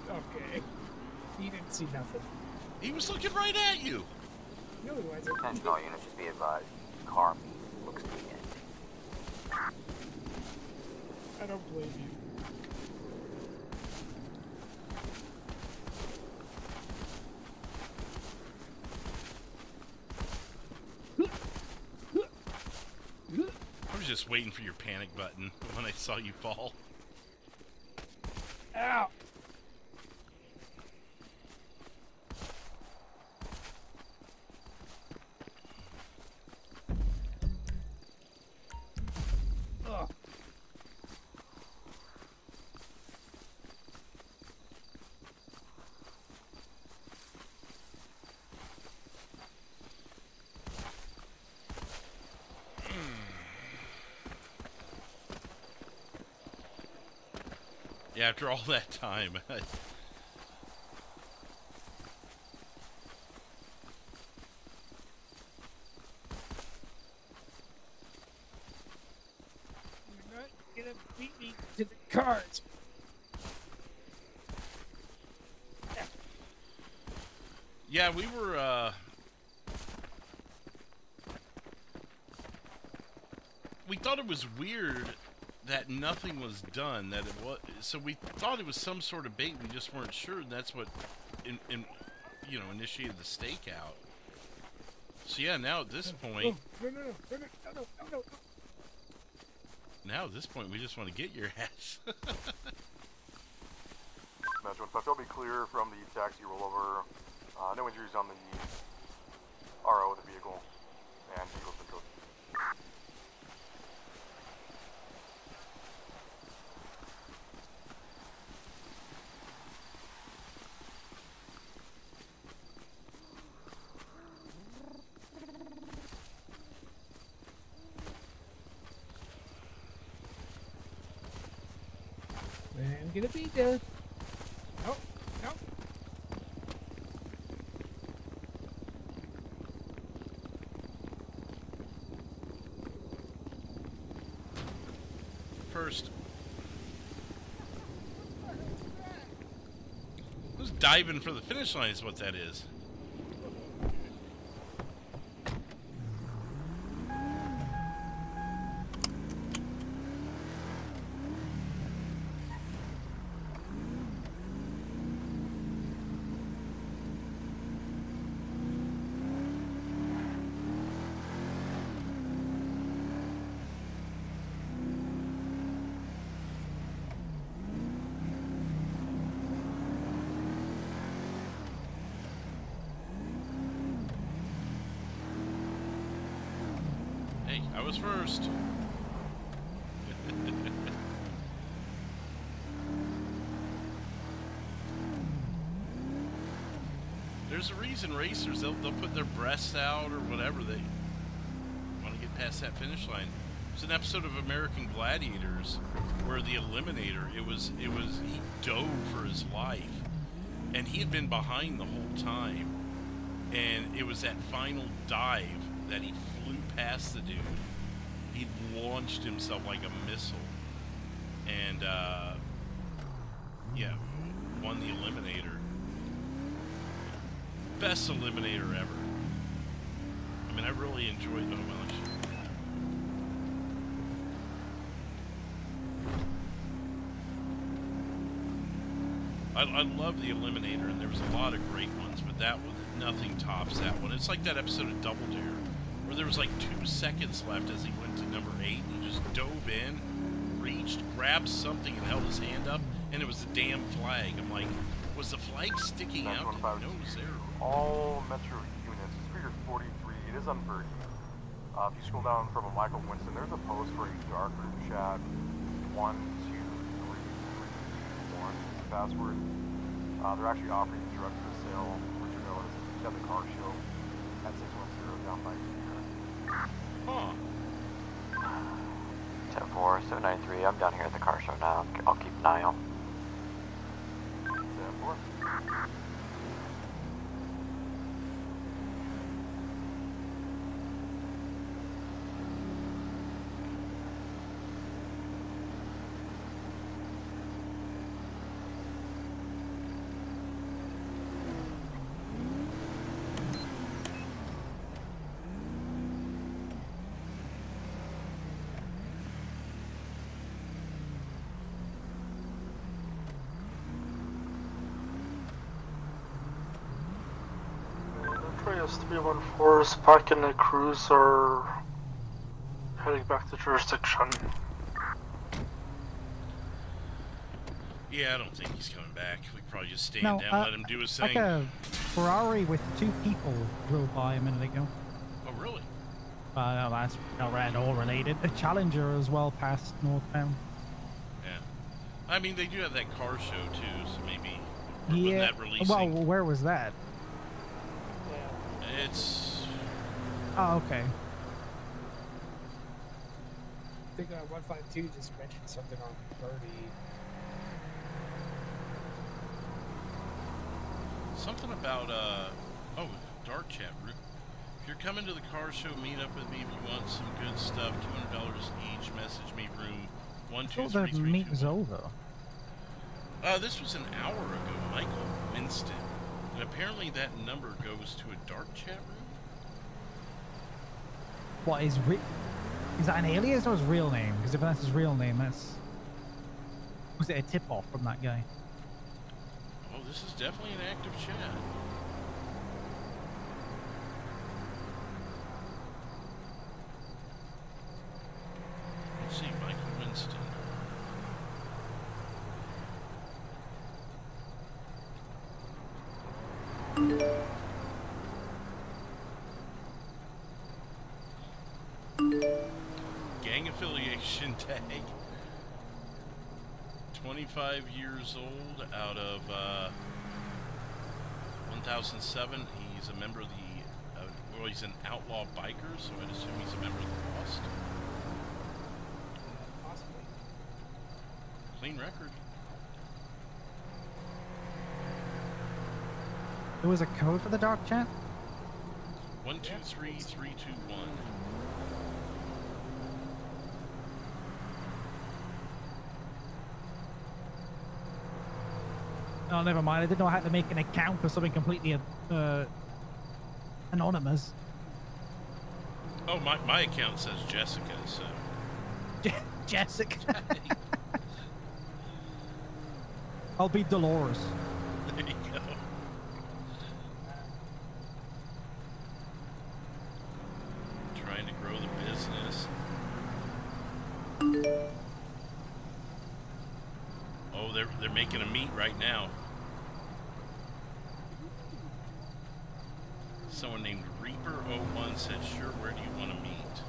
Okay. He didn't see nothing. He was looking right at you. Attention all units, just be advised. Car looks to be in. I don't blame you. I was just waiting for your panic button when I saw you fall. Ow! Ugh. Yeah, after all that time. You're not gonna beat me to the cards. Yeah, we were, we thought it was weird that nothing was done, that it was, so we thought it was some sort of bait, we just weren't sure, and that's what, you know, initiated the stakeout. So yeah, now at this point... No. Now at this point, we just want to get your ass. Metro 5, I'll be clear from the taxi rollover. No injuries on the RO of the vehicle, and vehicle's been towed. I'm gonna be there. Nope. First, who's diving for the finish line is what that is. I was first. There's a reason racers, they'll put their breasts out or whatever, they want to get past that finish line. There's an episode of American Gladiators where the Eliminator, he dove for his life, and he had been behind the whole time, and it was that final dive that he flew past the dude. He launched himself like a missile, and yeah, won the Eliminator. Best Eliminator ever. I mean, I really enjoyed it. I love the Eliminator, and there was a lot of great ones, but that one, nothing tops that one. It's like that episode of Double Dare, where there was like 2 seconds left as he went to number 8, and he just dove in, reached, grabbed something, and held his hand up, and it was the damn flag. I'm like, was the flag sticking out? No, it was there. All Metro units, it's figure 43, it is unbird. If you scroll down from a Michael Winston, there's a post for a dark group chat. 1, 2, 3, 3, 1 is the password. They're actually offering drugs for sale, which you know is at the car show at 610 down by here. 10-4, 793, I'm down here at the car show now. I'll keep an eye out. 10-4. Yes, 314 is back in the cruiser, heading back to jurisdiction. Yeah, I don't think he's coming back. We probably just stand No, down, let him do his like thing. a Ferrari with 2 people drove by a minute ago. Oh, really? No, that's not at all related. A Challenger as well passed northbound. Yeah. I mean, they do have that car show, too, so maybe... Or Yeah. that releasing? Well, where was that? It's... Oh, okay. I think 152 just mentioned something on 30. Something about, oh, dark chat room. If you're coming to the car show, meet up with me if you want some good stuff. $200 each. Message me room I thought the meet was 12332. over. This was an hour ago, Michael Winston. And apparently that number goes to a dark chat room? What is that an alias or his real name? Because if that's his real name, that's... Was it a tip-off from that guy? Oh, this is definitely an active chat. Let's see, Michael Winston. Gang affiliation tag. 25 years old, out of 1007. He's a member of the well, he's an outlaw biker, so I'd assume he's a member of the Lost. Possibly. Clean record. There was a code for the dark chat? 123321. Oh, never mind. I didn't know I had to make an account for something completely anonymous. Oh, my account says Jessica, so. Jessica. I'll be Dolores. There you go. Trying to grow the business. Oh, they're making a meet right now. Someone named Reaper01 said, sure, where do you want to meet?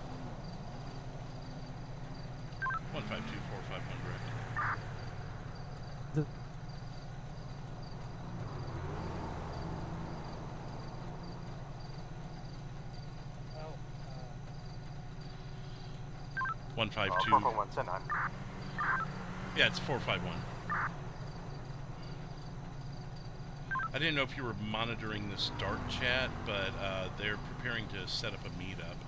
152451 direct. The 152. 441, send on. Yeah, it's 451. I didn't know if you were monitoring this dark chat, but they're preparing to set up a meetup.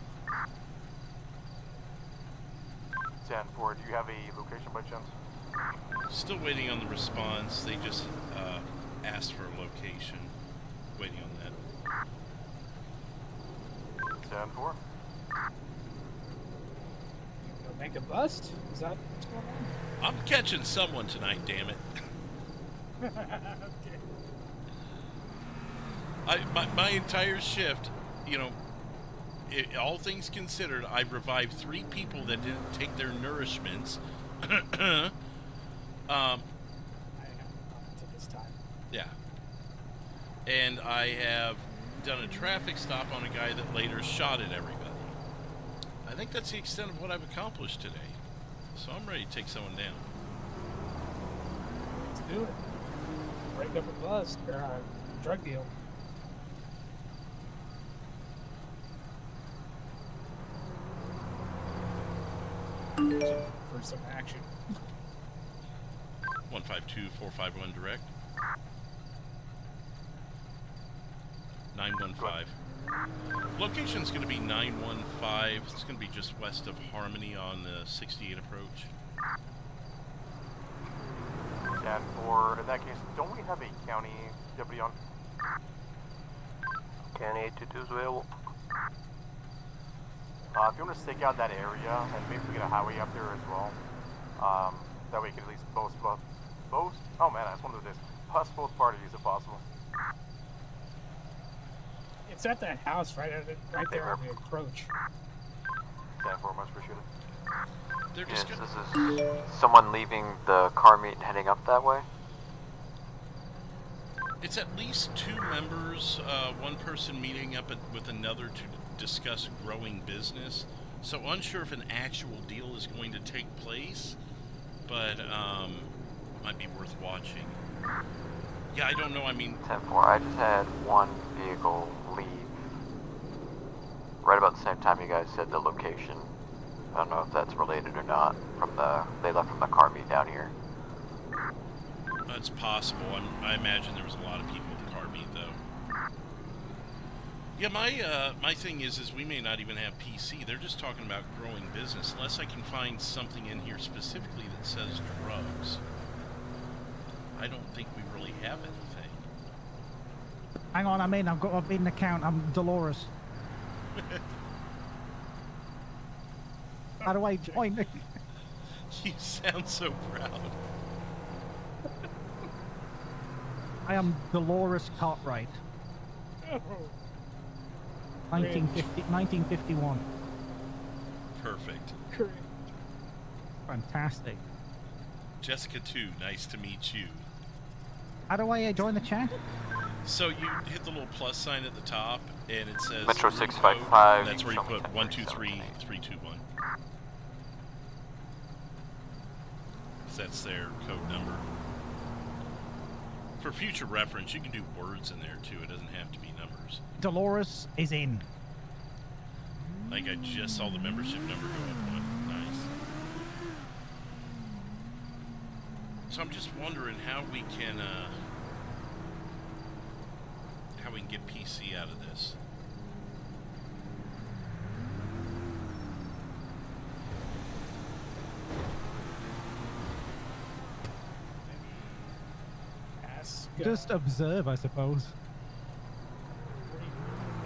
10-4, do you have a location by chance? Still waiting on the response. They just asked for a location. Waiting on that. 10-4. Make a bust? Is that what's going on? I'm catching someone tonight, damn it. Okay. My entire shift, you know, all things considered, I revived 3 people that didn't take their nourishments. I took this time. Yeah. And I have done a traffic stop on a guy that later shot at everybody. I think that's the extent of what I've accomplished today. So I'm ready to take someone down. Let's do it. Break up a bust or a drug deal. For some action. 152451 direct. 915. Location's going to be 915. It's going to be just west of Harmony on the 68 approach. 10-4, in that case, don't we have a county deputy on? County 822 is available. If you want to stake out that area, and maybe we get a highway up there as well. That way we can at least both. Oh man, I just want to do this. Bust both parties if possible. Yeah, It's at that house right there on the approach. 10-4, much appreciated. They're Yes, just this is someone leaving the car meet and heading up that way. It's at least 2 members, one person meeting up with another to discuss growing business. So unsure if an actual deal is going to take place, but might be worth watching. Yeah, I don't know. I mean, 10-4. I just had one vehicle leave right about the same time you guys said the location. I don't know if that's related or not. They left from the car meet down here. It's possible. I imagine there was a lot of people at the car meet, though. Yeah, my thing is we may not even have PC. They're just talking about growing business, unless I can find something in here specifically that says drugs. I don't think we really have anything. Hang on, I've made an account. I'm Dolores. How do I join? You sound so proud. I am Dolores Cartwright. 1951. Perfect. Correct. Fantastic. Jessica 2, nice to meet you. How do I join the chat? So you hit the little plus sign at the top, and it says Metro room 655, code. That's where you show me put 123321. That's their code number. For future reference, you can do words in there too. It doesn't have to be numbers. Dolores is in. Like I just saw the membership number go up one. Nice. So I'm just wondering how we can get PC out of this. Just observe, I suppose.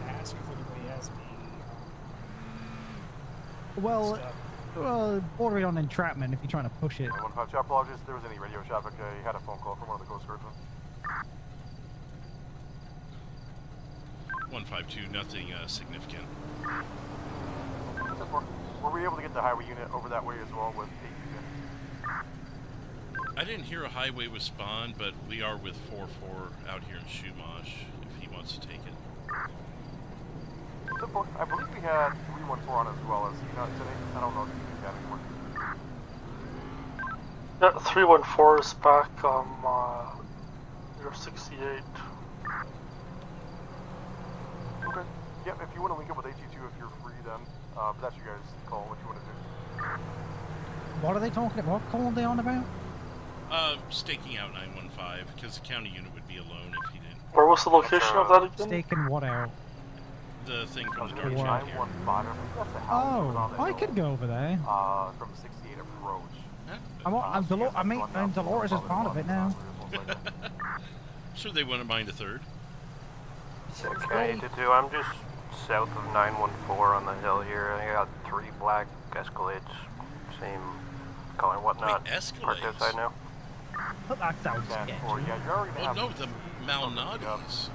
Ask if anybody has any. Well, stuff. bordering on entrapment if you're trying to push it. 1-5, chat apologies. If there was any radio traffic, you had a phone call from one of the Coast Guardsmen. 152, nothing significant. Were we able to get the highway unit over that way as well with 8 units? I didn't hear a highway was spawned, but we are with 4-4 out here in Shumash if he wants to take it. I believe we had 314 on as well as today. I don't know if you have anymore. Yeah, 314 is back your 68. Okay. Yep, if you want to link up with AT2 if you're free then. But that's you guys call what you want to do. What are they talking about? What call are they on about? Staking out 915, because the county unit would be alone if he didn't. Where was the location of that again? Staking what out? The thing from the dark What? chat here. Oh, I could go over there. From 68 approach. I'm Dolores is part of it now. Sure they wouldn't mind a third. Okay, I'm just south of 914 on the hill here. I got 3 black Escalades, same color and whatnot. Wait, Escalades? Parked outside now. But that sounds sketchy. Well, no, the Malnati's.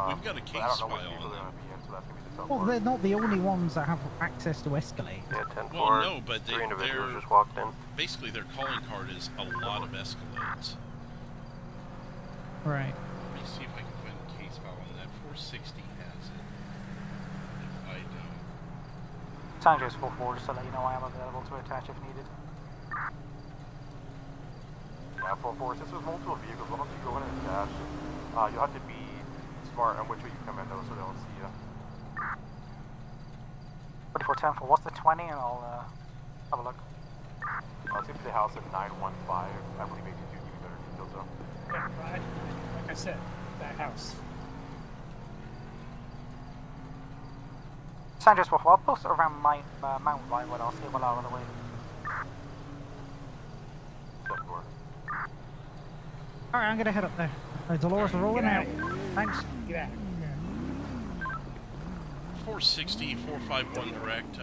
We've got a case file on them. Well, they're not the only ones that have access to Escalate. Yeah, 10-4. Well, no, but 3 individuals they're just walked in. basically their calling card is a lot of Escalades. Right. Let me see if I can find the case file on that. 460 has it. If I don't. San Jose's 4-4, just to let you know I am available to attach if needed. Yeah, 4-4, since there's multiple vehicles, why don't you go in and dash? You'll have to be smart on which way you come in though, so they don't see you. 4410 for what's the 20, and I'll have a look. It's gonna be the house at 915. I believe maybe you give me better details though. Yeah, right. Like I said, that house. San Jose, I'll post it around my Mount Vinewood. I'll see what out of the way. Alright, I'm gonna head up there. Dolores is rolling out. Thanks. Get out. 460, 451 direct.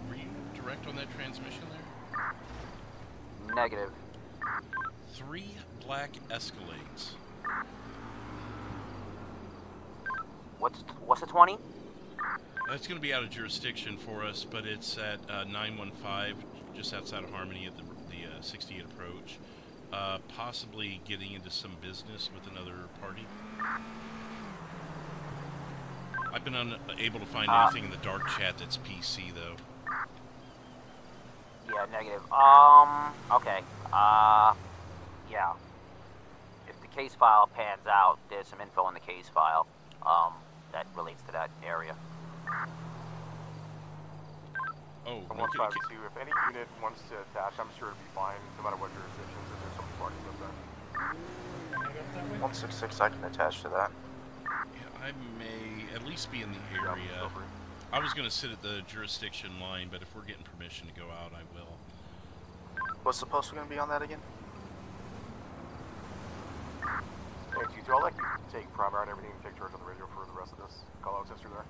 Were you direct on that transmission there? Negative. 3 black Escalades. What's the 20? It's going to be out of jurisdiction for us, but it's at 915, just outside of Harmony at the 68 approach. Possibly getting into some business with another party. I've been unable to find anything in the dark chat that's PC, though. Yeah, negative. Okay. Yeah. If the case file pans out, there's some info in the case file, that relates to that area. Oh, From 152, if any unit wants to attach, I'm sure it'd be fine, no matter what jurisdictions, if there's some parties up there. 166, I can attach to that. Yeah, I may at least be in the area. I was going to sit at the jurisdiction line, but if we're getting permission to go out, I will. What's the post going to be on that again? Hey, G2, I'll let you take primary and everything and take charge on the radio for the rest of this call-out history there.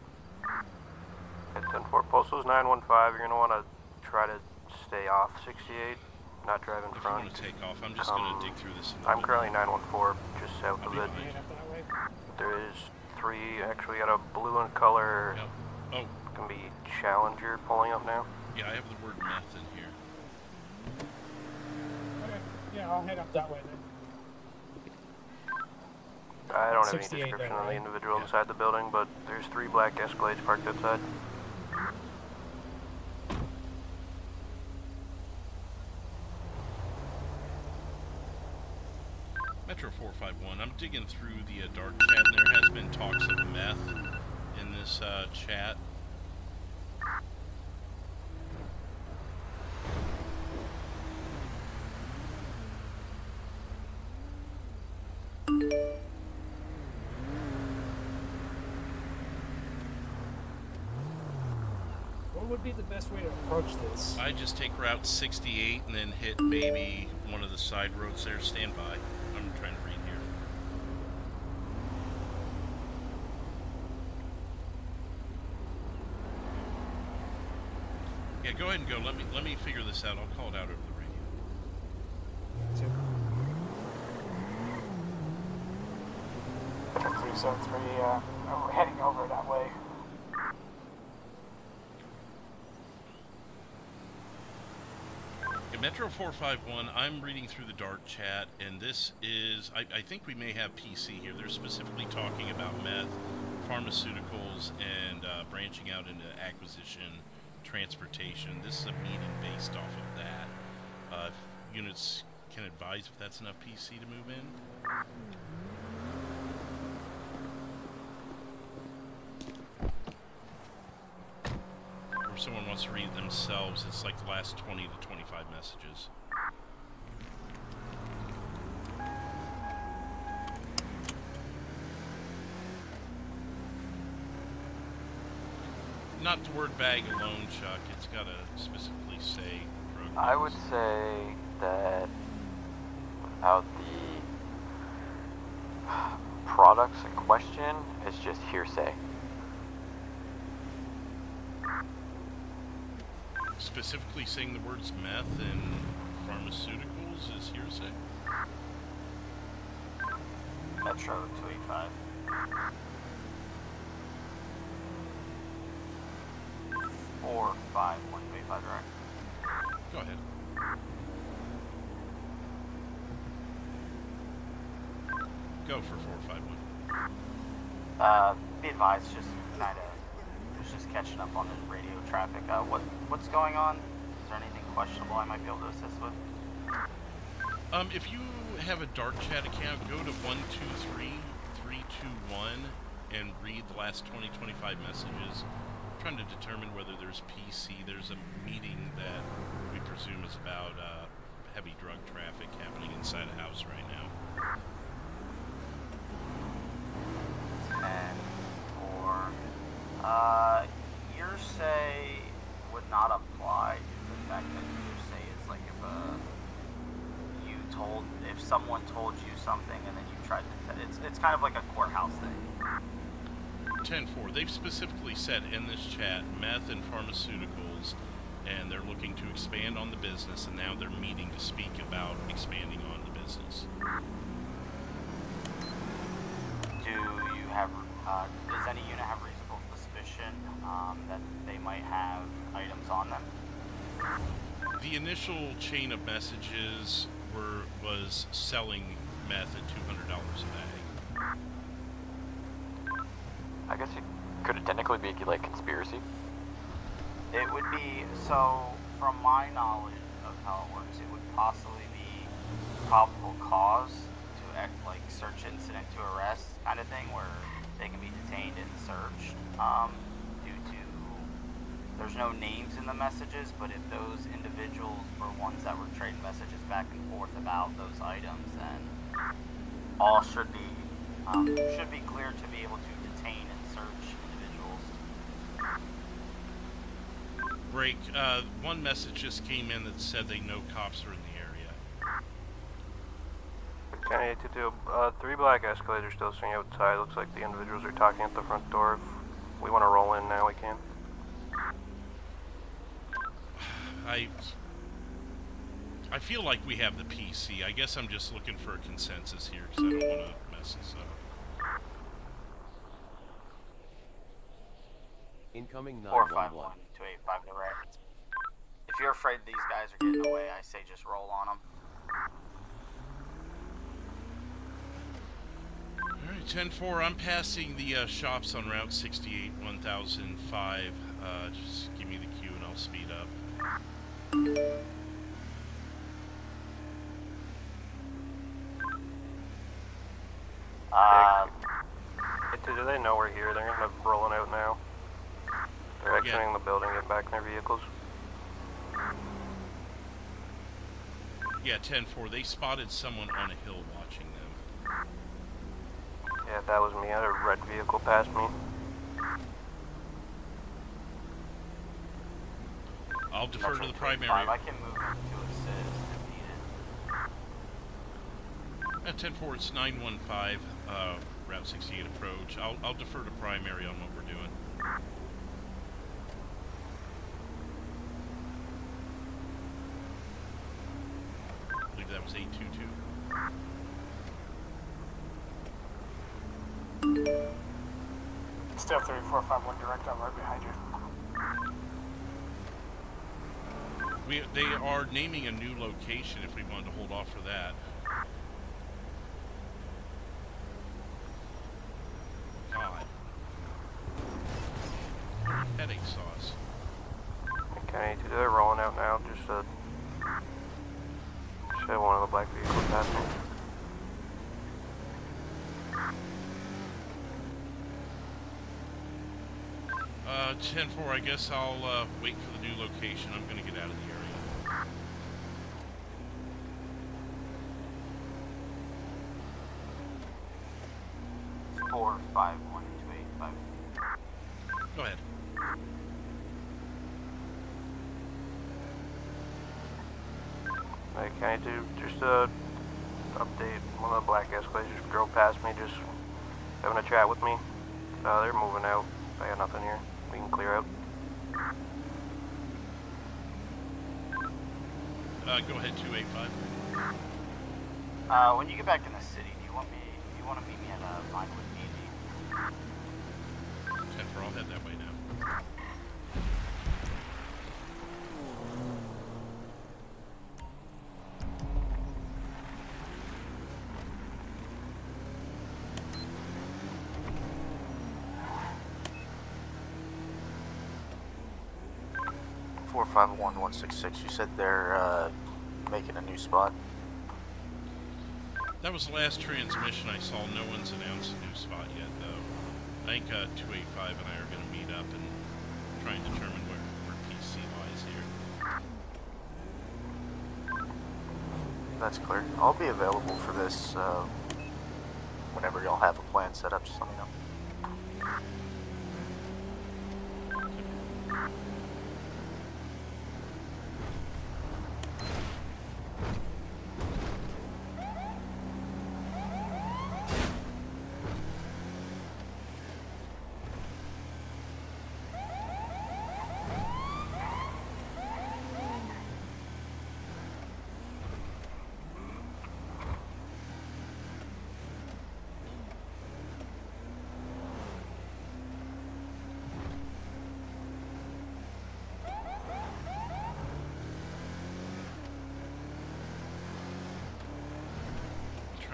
At 10-4, Postal's 915, you're going to want to try to stay off 68, not drive in front. If you want to take off, I'm just going to dig through this. I'm currently 914, just south of it. There is 3, actually got a blue in color. Yep. Oh. Can be Challenger pulling up now. Yeah, I have the word meth in here. Okay. Yeah, I'll head up that way then. I don't have any 68 description then, on the right? individual inside the building, but there's 3 black Escalades parked outside. Metro 451, I'm digging through the dark chat, and there has been talks of meth in this chat. What would be the best way to approach this? I just take Route 68 and then hit maybe one of the side roads there. Stand by. I'm trying to read here. Yeah, go ahead and go. Let me figure this out. I'll call it out over the radio. 373, we're heading over that way. Yeah, Metro 451, I'm reading through the dark chat, and this is, I think we may have PC here. They're specifically talking about meth, pharmaceuticals, and branching out into acquisition, transportation. This is a meeting based off of that. If units can advise if that's enough PC to move in. Or if someone wants to read it themselves, it's like the last 20 to 25 messages. Not the word bag alone, Chuck. It's got to specifically say drug. I would say that without the products in question, it's just hearsay. Specifically saying the words meth and pharmaceuticals is hearsay. Metro 285. 45125 direct. Go ahead. Go for 451. Be advised, just kind of was just catching up on the radio traffic. What's going on? Is there anything questionable I might be able to assist with? If you have a dark chat account, go to 123321 and read the last 20-25 messages. I'm trying to determine whether there's PC. There's a meeting that we presume is about heavy drug traffic happening inside a house right now. 10-4. Hearsay would not apply to the fact that hearsay is like if someone told you something and then you tried to, it's kind of like a courthouse thing. 10-4. They've specifically said in this chat meth and pharmaceuticals, and they're looking to expand on the business, and now they're meeting to speak about expanding on the business. Do you have, does any suspicion that they might have items on them? The initial chain of messages was selling meth at $200 a bag. I guess it could it technically be like conspiracy? It would be, so from my knowledge of how it works, it would possibly be probable cause to act like search incident to arrest kind of thing, where they can be detained and searched due to, there's no names in the messages, but if those individuals were ones that were trading messages back and forth about those items, then all should be clear to be able to detain and search individuals. Break. One message just came in that said they know cops are in the area. County 822, 3 black escalators still sitting outside. Looks like the individuals are talking at the front door. If we want to roll in now, we can. I feel like we have the PC. I guess I'm just looking for a consensus here because I don't want to mess this up. Incoming 451 285 direct. If you're afraid these guys are getting away, I say just roll on them. Alright, 10-4, I'm passing the shops on Route 68, 1005. Just give me the cue and I'll speed up. Do they know we're here? They're gonna be rolling out now. They're exiting the building, get back in their vehicles. Yeah, 10-4, they spotted someone on a hill watching them. Yeah, that was me. I had a red vehicle pass me. I'll defer to the primary. I can move to assist if needed. 10-4, it's 915, Route 68 approach. I'll defer to primary on what we're doing. I believe that was 822. Still 3451 direct, I'm right behind you. They are naming a new location if we wanted to hold off for that. God. Headache sauce. Okay, they're rolling out now. Just had one of the black vehicles pass me. Uh, 10-4, I guess I'll wait for the new location. I'm gonna get out of the area. 451 285. Go ahead. Okay, just update. One of the black escalators just drove past me, just having a chat with me. They're moving out. I got nothing here. We can clear out. Go ahead, 285. When you get back in the city, do you want to meet me at Vinewood PD? 10-4, I'll head that way now. Four 51166. You said they're making a new spot. That was the last transmission I saw. No one's announced a new spot yet, though. I think 285 and I are going to meet up and try and determine where PC lies here. That's clear. I'll be available for this whenever y'all have a plan set up. Just let me know.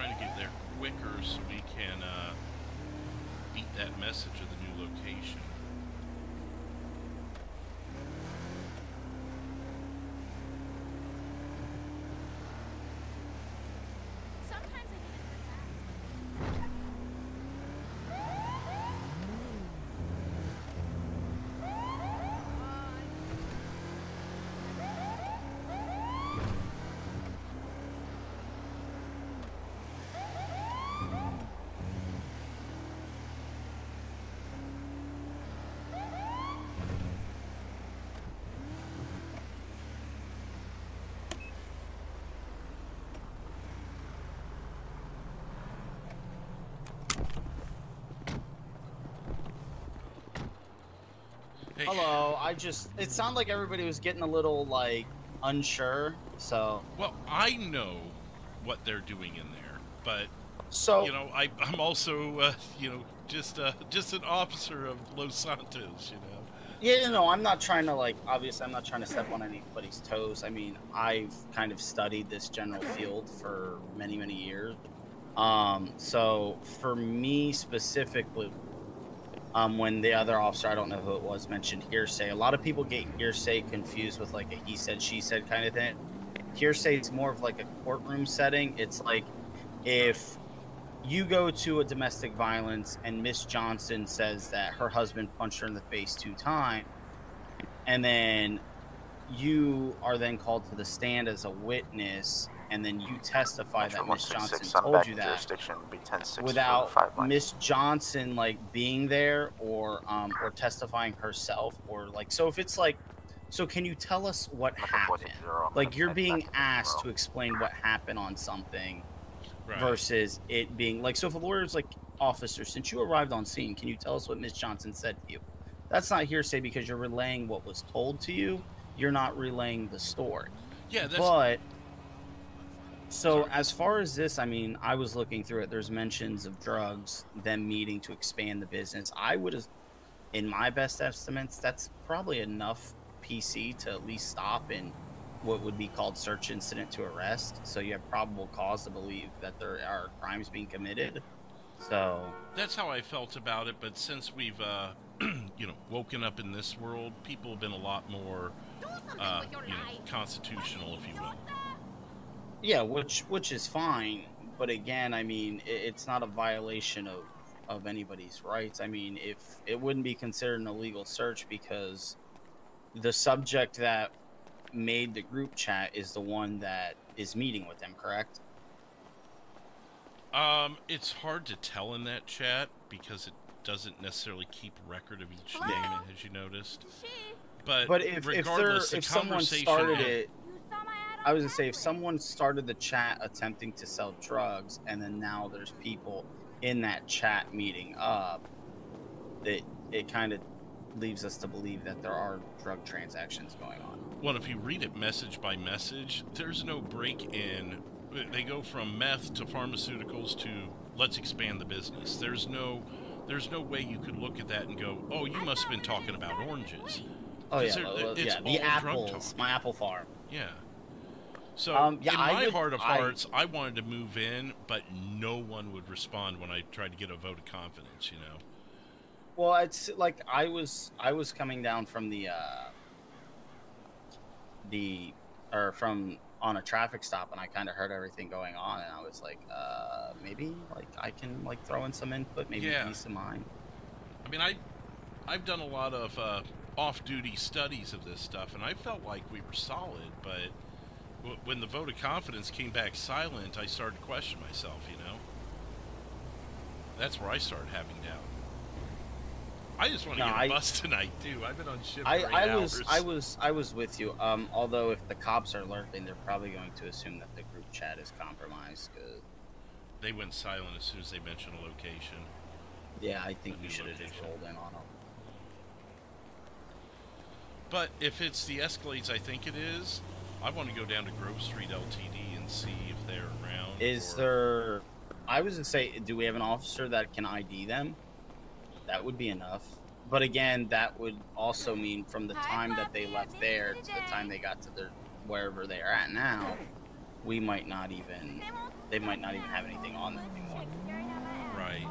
trying to get there quicker so we can beat that message of the new location. Hello, it sounded like everybody was getting a little, like, unsure, so... Well, I know what they're doing in there, but, so, you know, I'm also, you know, just an officer of Los Santos, you know? Yeah, no, I'm not trying to, like, obviously I'm not trying to step on anybody's toes. I mean, I've kind of studied this general field for many, many years. So, for me specifically... when the other officer, I don't know who it was, mentioned hearsay. A lot of people get hearsay confused with like a he said, she said kind of thing. Hearsay is more of like a courtroom setting. It's like if you go to a domestic violence and Miss Johnson says that her husband punched her in the face 2 times, and then you are then called to the stand as a witness, and then you testify that Miss Johnson told you that without Miss Johnson like being there or testifying herself, or like, so if it's like, so can you tell us what happened? Like you're being asked to explain what happened on something versus it being like, so if a lawyer's like, officer, since you arrived on scene, can you tell us what Miss Johnson said to you? That's not hearsay because you're relaying what was told to you. You're not relaying the story. Yeah, that's... But so as far as this, I mean, I was looking through it. There's mentions of drugs, them meeting to expand the business. I would have, in my best estimates, that's probably enough PC to at least stop in what would be called search incident to arrest. So you have probable cause to believe that there are crimes being committed. So that's how I felt about it. But since we've, you know, woken up in this world, people have been a lot more, you know, constitutional, if you will. Yeah, which is fine, but again, I mean, it's not a violation of anybody's rights. I mean, if it wouldn't be considered an illegal search because the subject that made the group chat is the one that is meeting with them, correct? It's hard to tell in that chat because it doesn't necessarily keep record of each name, as you noticed. But if someone started it, I was gonna say, if someone started the chat attempting to sell drugs, and then now there's people in that chat meeting up, that it kind of leaves us to believe that there are drug transactions going on. Well, if you read it message by message, there's no break-in. They go from meth to pharmaceuticals to let's expand the business. There's no way you could look at that and go, oh, you must have been talking about oranges. Oh yeah, yeah, the apples, my apple farm. Yeah. So, in my heart of hearts, I wanted to move in, but no one would respond when I tried to get a vote of confidence, you know? Well, it's like I was coming down from from on a traffic stop, and I kind of heard everything going on, and I was like, maybe, like, I can, like, throw in some input, maybe peace of mind. I mean, I've done a lot of off-duty studies of this stuff, and I felt like we were solid, but when the vote of confidence came back silent, I started to question myself, you know? That's where I started having doubt. I just want to get a bus tonight, too. I've been on shift for 8 hours. I was with you. Although if the cops are lurking, they're probably going to assume that the group chat is compromised. Cause they went silent as soon as they mentioned a location. Yeah, I think we should have just rolled in on them. But if it's the Escalades I think it is, I want to go down to Grove Street LTD and see if they're around. Is there... I was going to say, do we have an officer that can ID them? That would be enough. But again, that would also mean from the time that they left there to the time they got to their wherever they are at now, we might not even, they might not even have anything on them anymore. Right.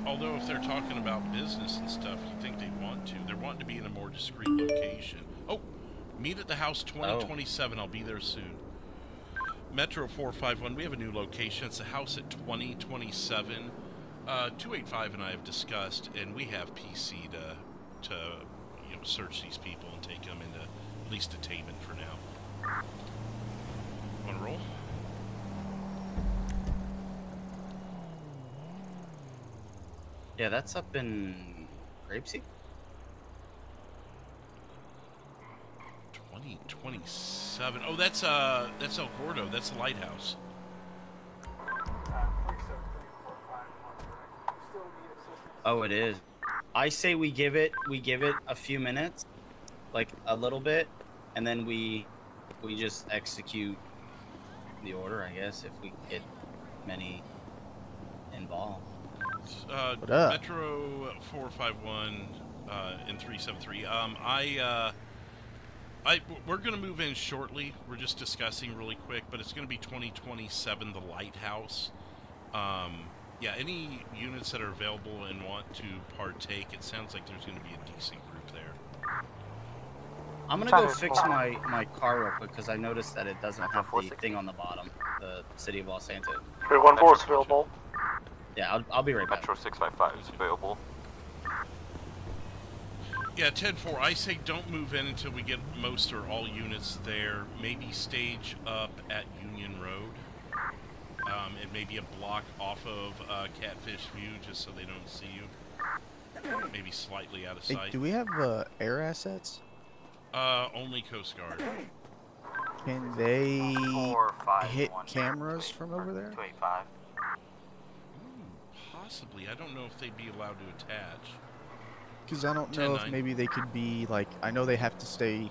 Although if they're talking about business and stuff, you think they want to. They're wanting to be in a more discreet location. Oh, meet at the house 2027. I'll be there soon. Metro 451, we have a new location. It's a house at 2027. 285 and I have discussed, and we have PC to search these people and take them into at least detainment for now. Want to roll? Yeah, that's up in Grapeseed. 2027. Oh, that's El Gordo. That's the lighthouse. Oh, it is. I say we give it a few minutes, like a little bit, and then we just execute the order, I guess, if we get many involved. What up? Metro 451 and 373. We're gonna move in shortly. We're just discussing really quick, but it's gonna be 2027, the lighthouse. Yeah, any units that are available and want to partake, it sounds like there's gonna be a decent group there. I'm gonna go fix my car real quick because I noticed that it doesn't have the thing on the bottom. The City of Los Santos. 314 is available. Yeah, I'll be right back. Metro 655 is available. Yeah, 10-4, I say don't move in until we get most or all units there. Maybe stage up at Union Road. And maybe a block off of Catfish View just so they don't see you. Maybe slightly out of sight. Hey, do we have air assets? Only Coast Guard. Can they 451 hit cameras from over there? 285. Possibly. I don't know if they'd be allowed to attach. Because I don't know if maybe they could be like, I know they have to stay,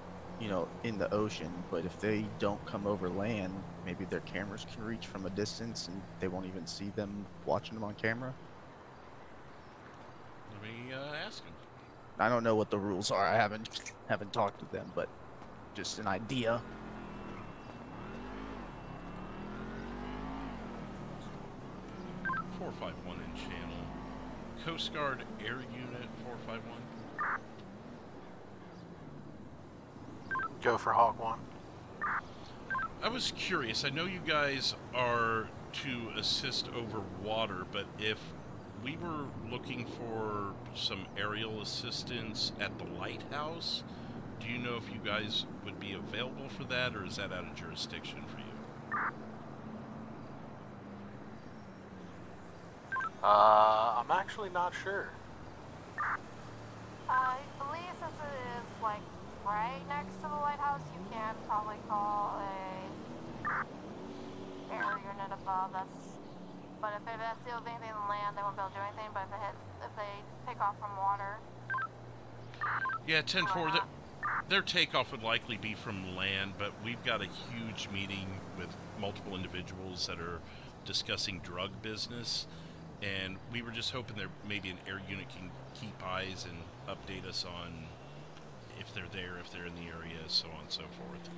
in the ocean, but if they don't come over land, maybe their cameras can reach from a distance and they won't even see them watching them on camera. Let me ask them. I don't know what the rules are. I haven't talked to them, but just an idea. .451 in channel. Coast Guard Air Unit 451. Go for Hawk 1. I was curious. I know you guys are to assist over water, but if we were looking for some aerial assistance at the lighthouse, do you know if you guys would be available for that, or is that out of jurisdiction for you? I'm actually not sure. I believe since it is like right next to the lighthouse, you can probably call a air unit above. But if that's the only thing on land, they won't be able to do anything. But if they take off from water. Yeah, 10-4. Their takeoff would likely be from land, but we've got a huge meeting with multiple individuals that are discussing drug business. And we were just hoping there maybe an air unit can keep eyes and update us on if they're there, if they're in the area, so on and so forth.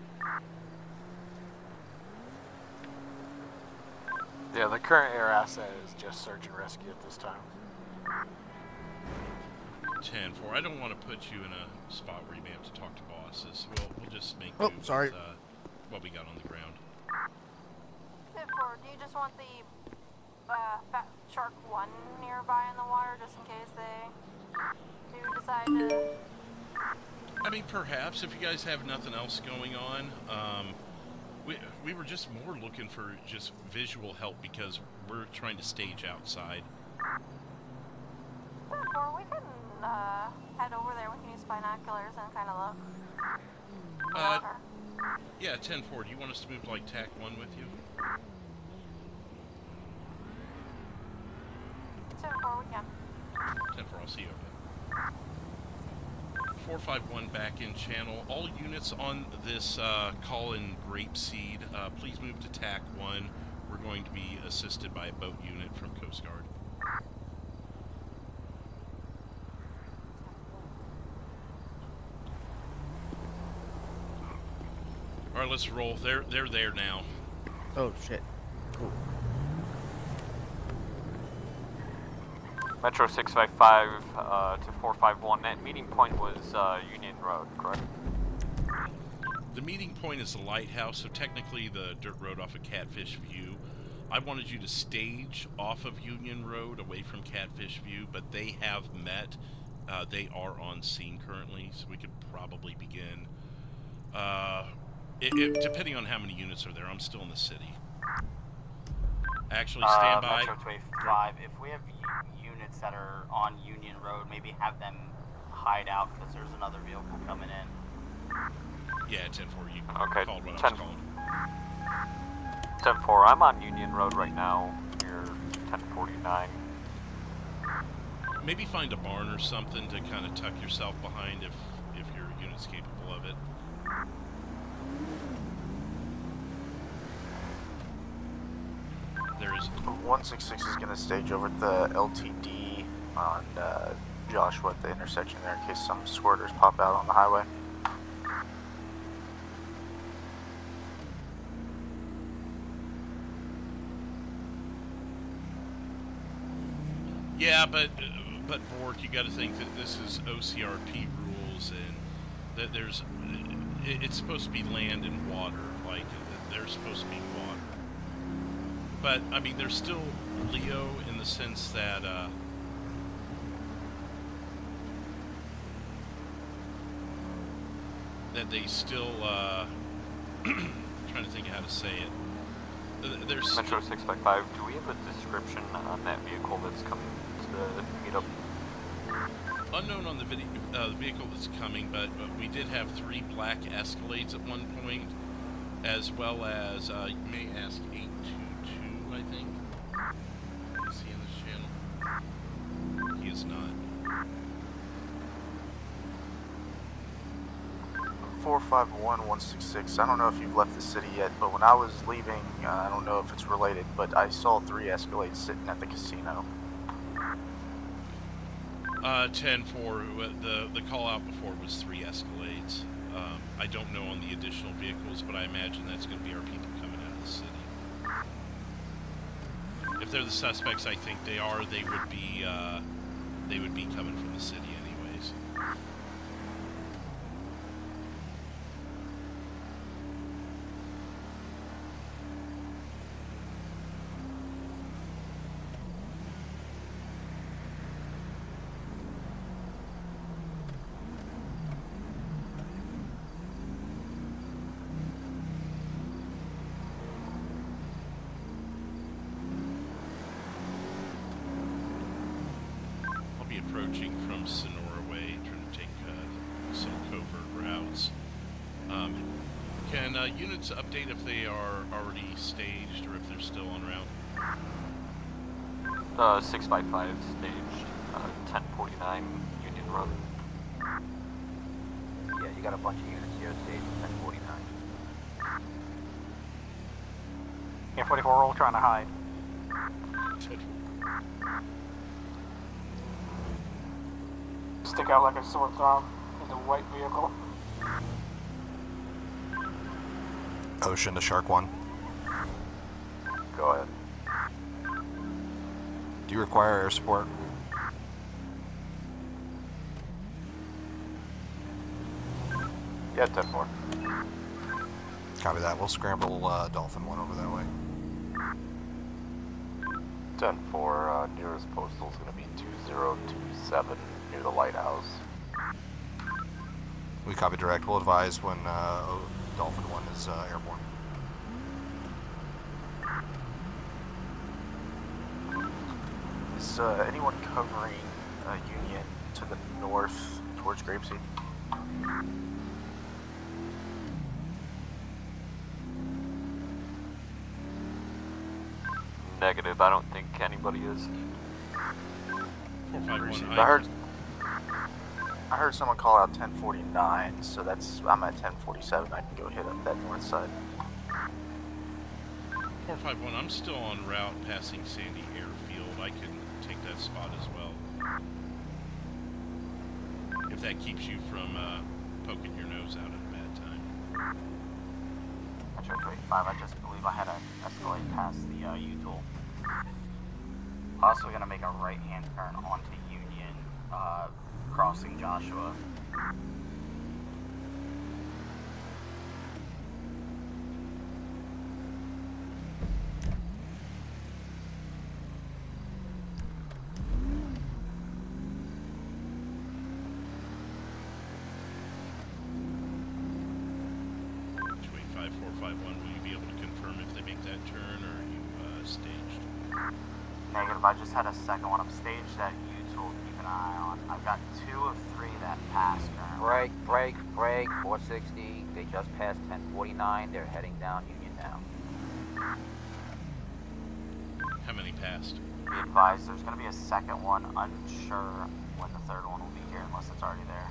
Yeah, the current air asset is just search and rescue at this time. 10-4. I don't want to put you in a spot where you may have to talk to bosses. We'll just make do with what we got on the ground. Tip 4, do you just want the Fat Shark 1 nearby in the water just in case they do decide to... I mean, perhaps, if you guys have nothing else going on. We were just more looking for just visual help because we're trying to stage outside. Or we can head over there. We can use binoculars and kind of look. Yeah, 10-4. Do you want us to move like TAC 1 with you? 10-4, we can. 10-4, I'll see you over there. 451 back in channel. All units on this call in Grapeseed, please move to TAC 1. We're going to be assisted by a boat unit from Coast Guard. Alright, let's roll. They're there now. Oh shit. Cool. Metro 655 to 451. That meeting point was Union Road, correct? The meeting point is the lighthouse, so technically the dirt road off of Catfish View. I wanted you to stage off of Union Road away from Catfish View, but they have met. They are on scene currently, so we could probably begin. Depending on how many units are there, I'm still in the city. Actually, stand by. Metro 25, if we have units that are on Union Road, maybe have them hide out because there's another vehicle coming in. Yeah, 10-4, you Okay, called what I 10 was calling. 10-4, I'm on Union Road right now, near 1049. Maybe find a barn or something to kind of tuck yourself behind if your unit's capable of it. There is 166 is going to stage over at the LTD on Joshua at the intersection there in case some squirters pop out on the highway. Yeah, but Bork, you got to think that this is OCRP rules, and that it's supposed to be land and water, like there's supposed to be water. But I mean, there's still Leo in the sense that that they still trying to think of how to say it. There's Metro 655, do we have a description on that vehicle that's coming to the meetup? Unknown on the vehicle that's coming, but we did have 3 black Escalades at one point, as well as you may ask 822, I think. Is he in this channel? He is not. 451-166. I don't know if you've left the city yet, but when I was leaving, I don't know if it's related, but I saw 3 Escalades sitting at the casino. 10-4. The call out before was 3 Escalades. I don't know on the additional vehicles, but I imagine that's going to be our people coming out of the city. If they're the suspects, I think they are. They would be coming from the city anyways. Approaching from Sonora Way, trying to take some covert routes. Can units update if they are already staged or if they're still en route? 655 staged, 1049 Union Road. Yeah, you got a bunch of units here staged at 1049. Yeah, 44, we're all trying to hide. Stick out like a sore thumb in the white vehicle. Ocean to Shark 1. Go ahead. Do you require air support? Yeah, 10-4. Copy that. We'll scramble Dolphin 1 over that way. 10-4, nearest postal is going to be 2027 near the lighthouse. We copy direct. We'll advise when Dolphin 1 is airborne. Is anyone covering Union to the north towards Grapeseed? Negative, I don't think anybody is. I heard someone call out 1049, so I'm at 1047. I can go hit up that north side. 451, I'm still en route passing Sandy Airfield. I can take that spot as well. If that keeps you from poking your nose out at a bad time. Metro 285, I just believe I had to escalate past the U-tool. Also gonna make a right-hand turn onto Union, crossing Joshua. Negative, I just had a second one upstaged that U-tool, keep an eye on. I've got 2 of 3 that passed currently. Break, 460, they just passed 1049, they're heading down Union now. How many passed? Be advised, there's going to be a second one, unsure when the third one will be here unless it's already there.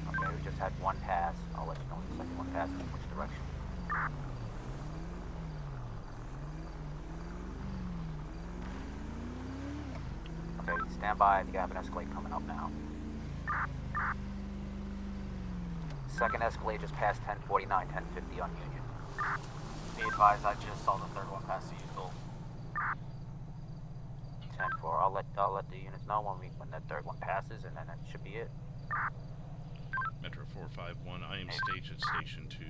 Okay, we just had 1 pass, I'll let you know when the second one passes in which direction. Okay, stand by. I think I have an Escalade coming up now. Second Escalade just passed 1049, 1050 on Union. Be advised, I just saw the third one pass the U-tool. 10-4. I'll let the units know when that third one passes, and then that should be it. Metro 451. I am staged at Station 2.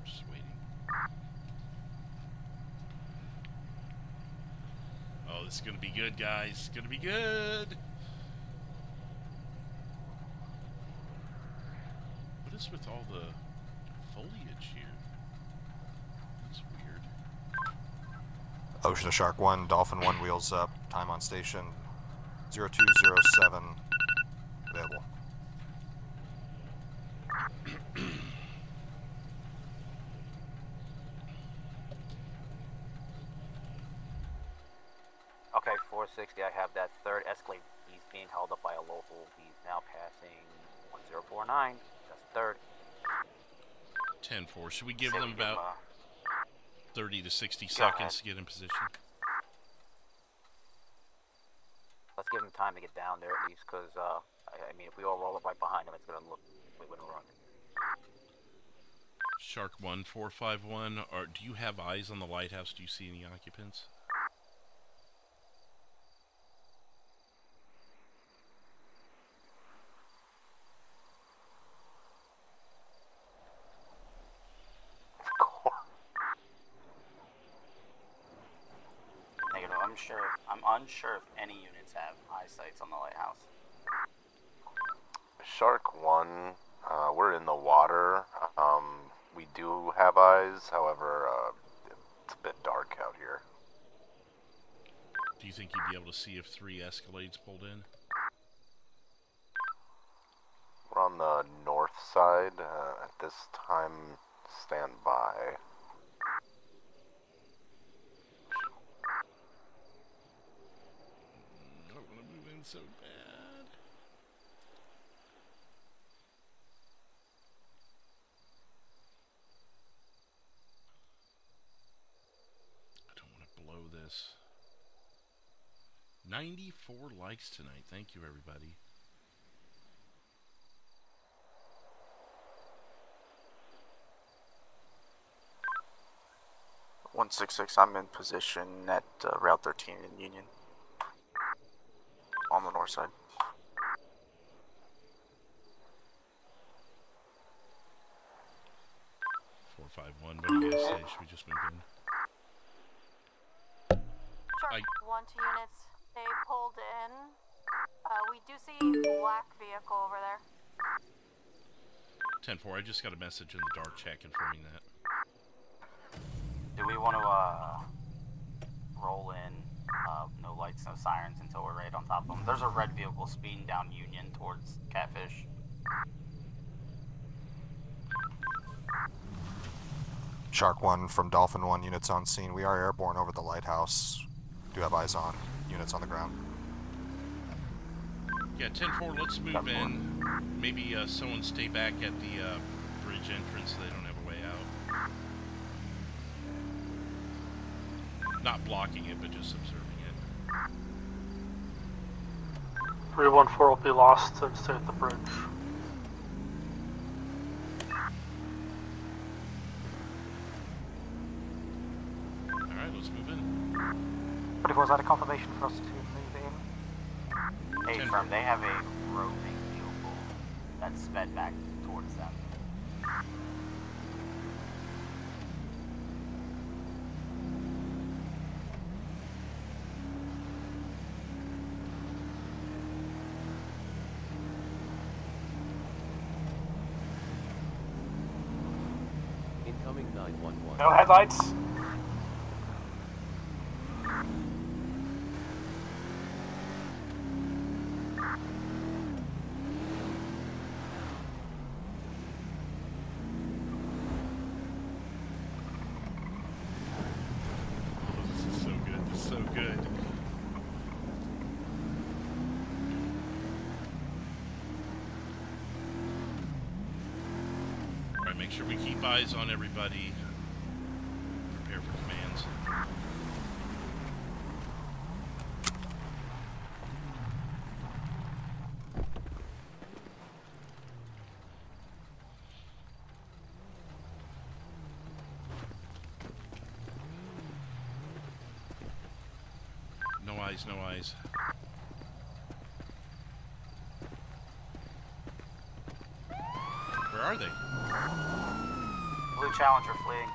Just waiting. Oh, this is gonna be good, guys. It's gonna be good. What is with all the foliage here? That's weird. Ocean to Shark 1, Dolphin 1, wheels up. Time on station 0207. Available. Okay, 460, I have that third Escalade. He's being held up by a local. He's now passing 1049. That's third. 10-4. Should we give them about 30 to 60 seconds to get in position? Let's give him time to get down there at least, because, I mean, if we all roll up right behind him, it's going to look we wouldn't run. Shark 1, 451. Do you have eyes on the lighthouse? Do you see any occupants? Negative. I'm unsure if any units have eyesights on the lighthouse. Shark 1, we're in the water. We do have eyes, however, it's a bit dark out here. Do you think you'd be able to see if 3 Escalades pulled in? We're on the north side. At this time, stand by. I don't want to move in so bad. I don't want to blow this. 94 likes tonight. Thank you, everybody. I'm in position at Route 13 in Union. On the north side. What do you guys say? Should we just move in? Shark 1 to units. They pulled in. We do see a black vehicle over there. 10-4, I just got a message in the dark chat confirming that. Do we want to roll in no lights, no sirens until we're right on top of them? There's a red vehicle speeding down Union towards Catfish. Shark 1 from Dolphin 1, units on scene. We are airborne over the lighthouse. Do have eyes on. Units on the ground. Yeah, 10-4, let's move in. Maybe someone stay back at the bridge entrance so they don't have a way out. Not blocking it, but just observing it. 314 will be lost and stay at the bridge. was that a confirmation for us to move in? Hey, firm, they have a roving vehicle that's sped back towards them. Incoming 911. No headlights. This is so good. This is so good. Alright, make sure we keep eyes on everybody. Prepare for commands. No eyes, no eyes. Where are they? Blue Challenger fleeing.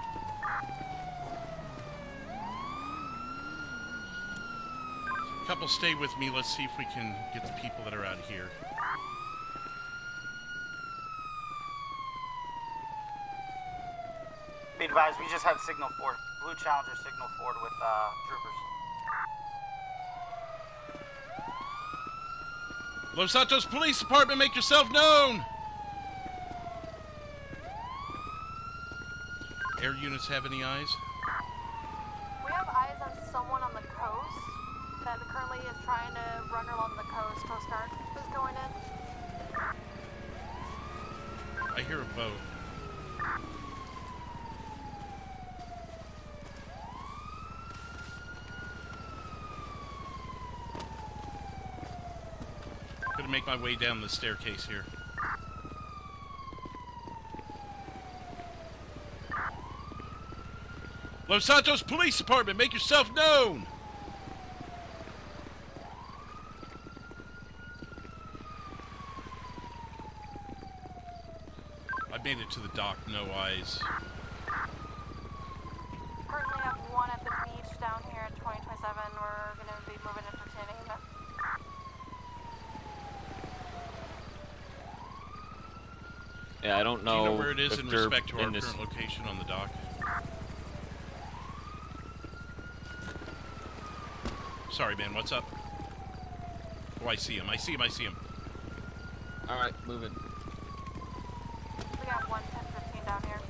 Couple, stay with me. Let's see if we can get the people that are out here. Be advised, we just had signal forward. Blue Challenger signal forward with troopers. Los Santos Police Department, make yourself known! Air units have any eyes? We have eyes on someone on the coast that currently is trying to run along the coast. Coast Guard is going in. I hear a boat. Gonna make my way down the staircase here. Los Santos Police Department, make yourself known! I made it to the dock, no eyes. Currently have one at the beach down here at 2027. We're going to be moving entertaining them. Yeah, I don't know. Do you know where it is if in they're respect to our in this- current location on the dock? Sorry, man, what's up? Oh, I see him, I see him, I see him. Alright, moving. We got 11015 down here.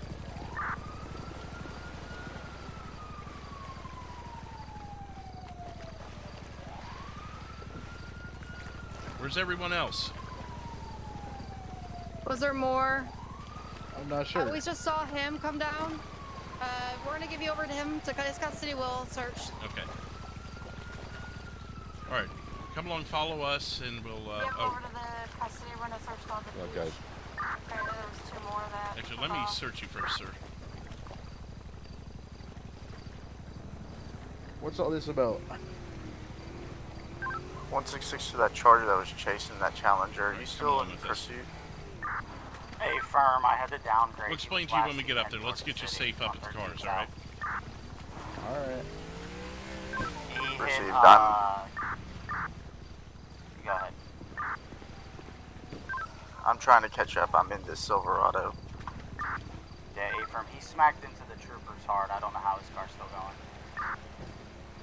Where's everyone else? Was there more? I'm not sure. We just saw him come down. We're gonna give you over to him to his custody. We'll search. Okay. Alright, come along, follow us, and we'll, Yep, over to the custody. We're going to search on the beach. guys. Okay, there was two more that. Actually, let me search you first, sir. What's all this about? 166 to that Charger that was chasing that Challenger. Are you still in pursuit? Hey, firm, I had to downgrade. We'll explain to you when we get up there. Let's get you safe up at the cars, alright? Alright. Received. Go ahead. I'm trying to catch up. I'm in this Silverado. Yeah, A-firm, he smacked into the troopers hard. I don't know how his car's still going.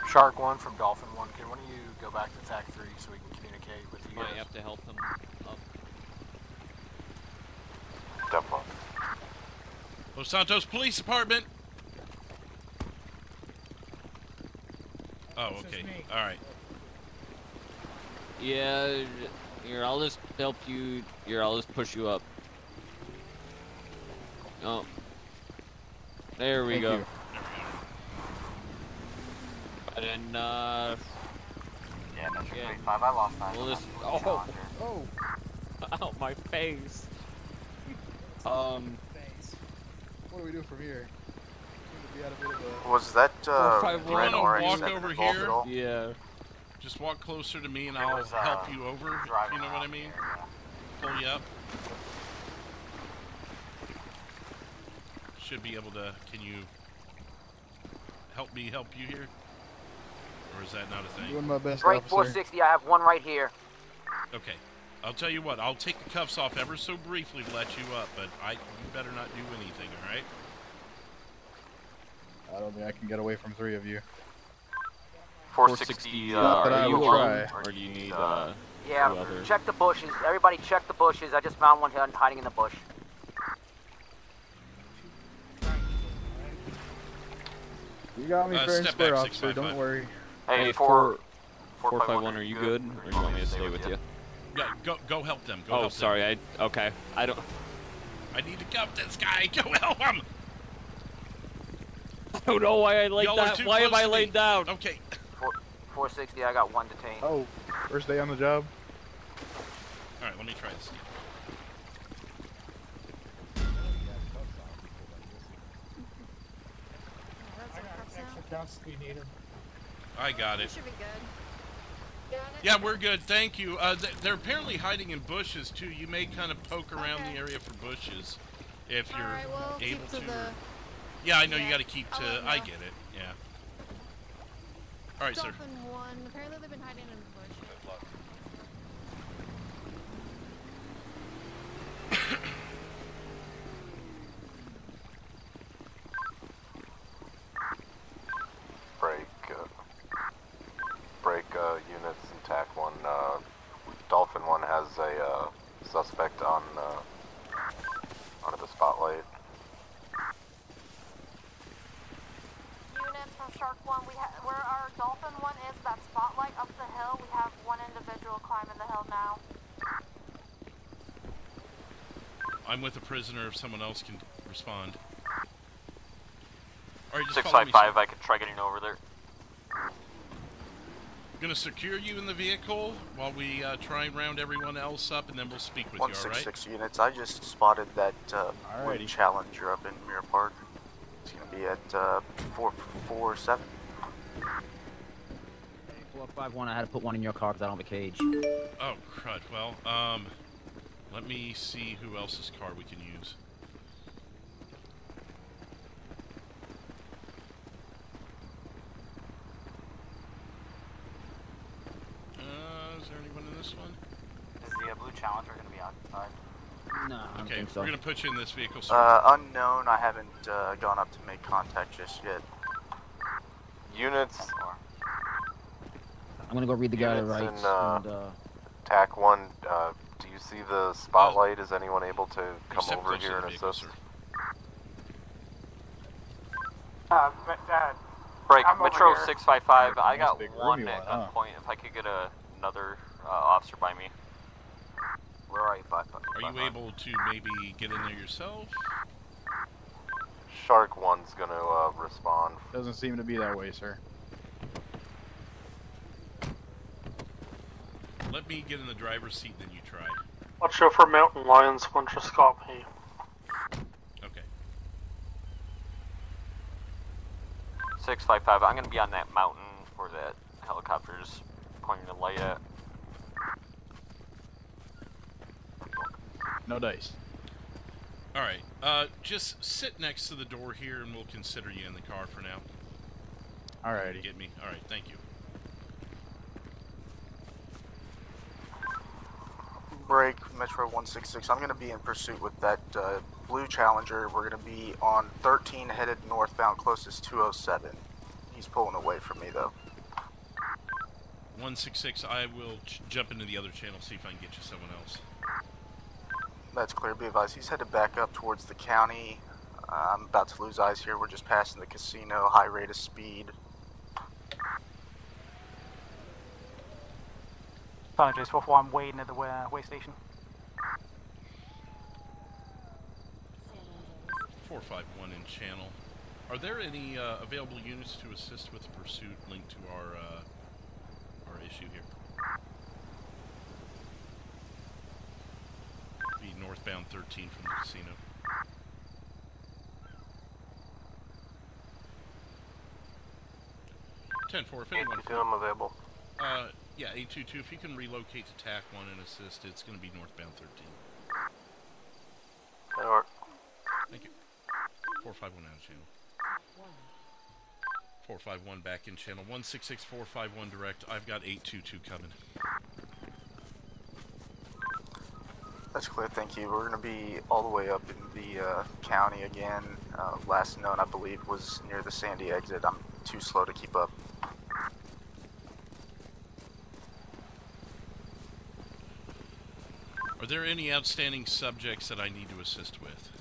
Shark 1 from Dolphin 1, can one of you go back to TAC 3 so we can communicate with you guys? Might have to help them up. Definitely. Los Santos Police Department! Oh, okay. Alright. Yeah, here, I'll just help you. Here, I'll just push you up. Oh. There we go. And then, yeah, no, 35, I lost that. We'll just, Oh. Ow, my face. What do we do from here? Was that You Ren want to or walk X7 over involved here? at all? Yeah. Just walk closer to me and I'll help you over. You know what I mean? Pull you up. Should be able to. Can you help me help you here? Or is that not a thing? Doing my best, Break officer. 460, I have one right here. Okay. I'll tell you what, I'll take the cuffs off ever so briefly to let you up, but you better not do anything, alright? I don't think I can get away from 3 of you. 460, are you alone, try. or do you need, Yeah, two others? check the bushes. Everybody check the bushes. I just found one hiding in the bush. You got me fair and step square, back, officer. Don't 655. worry. Hey, 451, are you good? Or do you want me to stay with you? Yeah, go help them. Go Oh, help sorry, them. I don't... I need to cuff this guy. Go help him! I don't know why I laid Y'all are down. too Why am close I to me. laying down? Okay. 460, I got one detained. Oh, first day on the job. Alright, let me try this again. Extra counts if you need 'em. I got it. Should be good. Yeah, we're good. Thank you. They're apparently hiding in bushes too. You may kind of poke around the area for bushes if you're Alright, we'll able keep to the... Yeah, I know you got to keep to. I'll let I you know. get it. Yeah. All right, sir. Dolphin 1. Apparently they've been hiding in the bush. Break units and TAC 1. Dolphin 1 has a suspect on under the spotlight. Units from Shark 1, where our Dolphin 1 is, that spotlight up the hill, we have one individual climbing the hill now. I'm with a prisoner. If someone else can respond. All right, just follow me, 655, sir. I could try getting over there. Gonna secure you in the vehicle while we try and round everyone else up, and then we'll speak with you. All right? 166 units. I just spotted that Alrighty. Challenger up in Mirror Park. It's gonna be at 447. 451, I had to put one in your car because I don't have a cage. Oh crud. Well, let me see who else's car we can use. Is there anyone in this one? Is the blue Challenger going to be occupied? No, I don't Okay, think so. we're gonna put you in this vehicle, sir. Unknown. I haven't gone up to make contact just yet. Units. I'm going to go read the guy to the right. Units in TAC 1. Do you see the spotlight? Is anyone able to come step over closer here to the and vehicle, assist? Break, I'm over Metro here. 655, I got big one roomy at one, huh? gunpoint. If I could get another officer by me. Where are you, 5? Are you able to maybe get in there yourself? Shark 1's gonna respond. Doesn't seem to be that way, sir. Let me get in the driver's seat, then you try. Watch out for mountain lions, one just got me. Okay. 655, I'm gonna be on that mountain where that helicopter's pointing the light at. No dice. All right. Just sit next to the door here, and we'll consider you in the car for now. Alrighty. Get me? All right. Thank you. Break, Metro 166. I'm going to be in pursuit with that blue Challenger. We're going to be on 13 headed northbound, closest 207. He's pulling away from me, though. 166. I will jump into the other channel, see if I can get you someone else. That's clear. Be advised, he's headed back up towards the county. I'm about to lose eyes here. We're just passing the casino, high rate of speed. Apologies, 441, I'm waiting at the way station. 451 in channel. Are there any available units to assist with the pursuit linked to our issue here? Be northbound 13 from the casino. 10-4, if anyone... 822, I'm available. Yeah, 822, if you can relocate to TAC 1 and assist, it's going to be northbound 13. That'll work. Thank you. 451 out of channel. 451 back in channel. 166451 direct. I've got 822 coming. That's clear, thank you. We're going to be all the way up in the county again. Last known, I believe, was near the Sandy exit. I'm too slow to keep up. Are there any outstanding subjects that I need to assist with?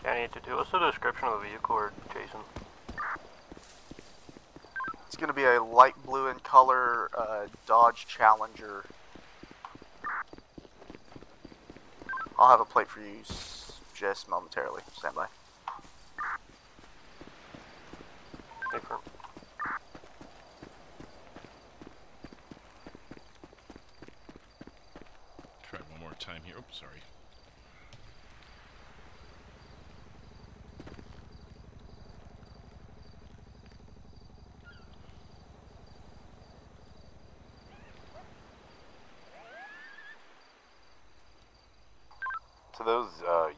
I need to do. What's the description of the vehicle or Jason? It's going to be a light blue in color Dodge Challenger. I'll have a plate for you just momentarily. Stand by. Different. Try one more time here. Oops, sorry. To those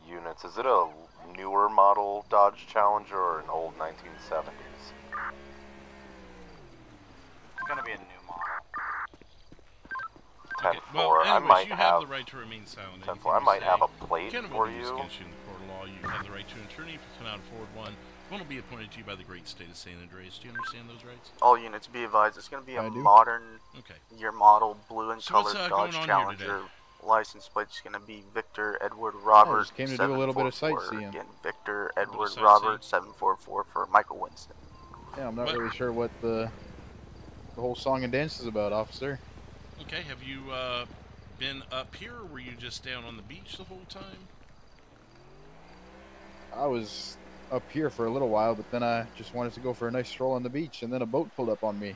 units, is it a newer model Dodge Challenger or an old 1970s? It's gonna be a new model. 10-4, Okay. Well, anyways, I might you have the right to remain silent. 10-4, I might have a plate Canada for will be you. against you in the court of law. You have the right to an attorney if you come out forward one. One will be appointed to you by the great state of San Andreas. Do you understand those rights? All units be advised, it's going to be a I do. modern Okay. year model blue and So colored what's, Dodge going on here Challenger. today? License plate is going to be Victor Edward Robert. just came to do a little bit of 744. sightseeing. Again, Victor bit of Edward sightseeing. Robert 744 for Michael Winston. Yeah, I'm not really sure what the whole song and dance is about, officer. Okay, have you been up here, or were you just down on the beach the whole time? I was up here for a little while, but then I just wanted to go for a nice stroll on the beach, and then a boat pulled up on me.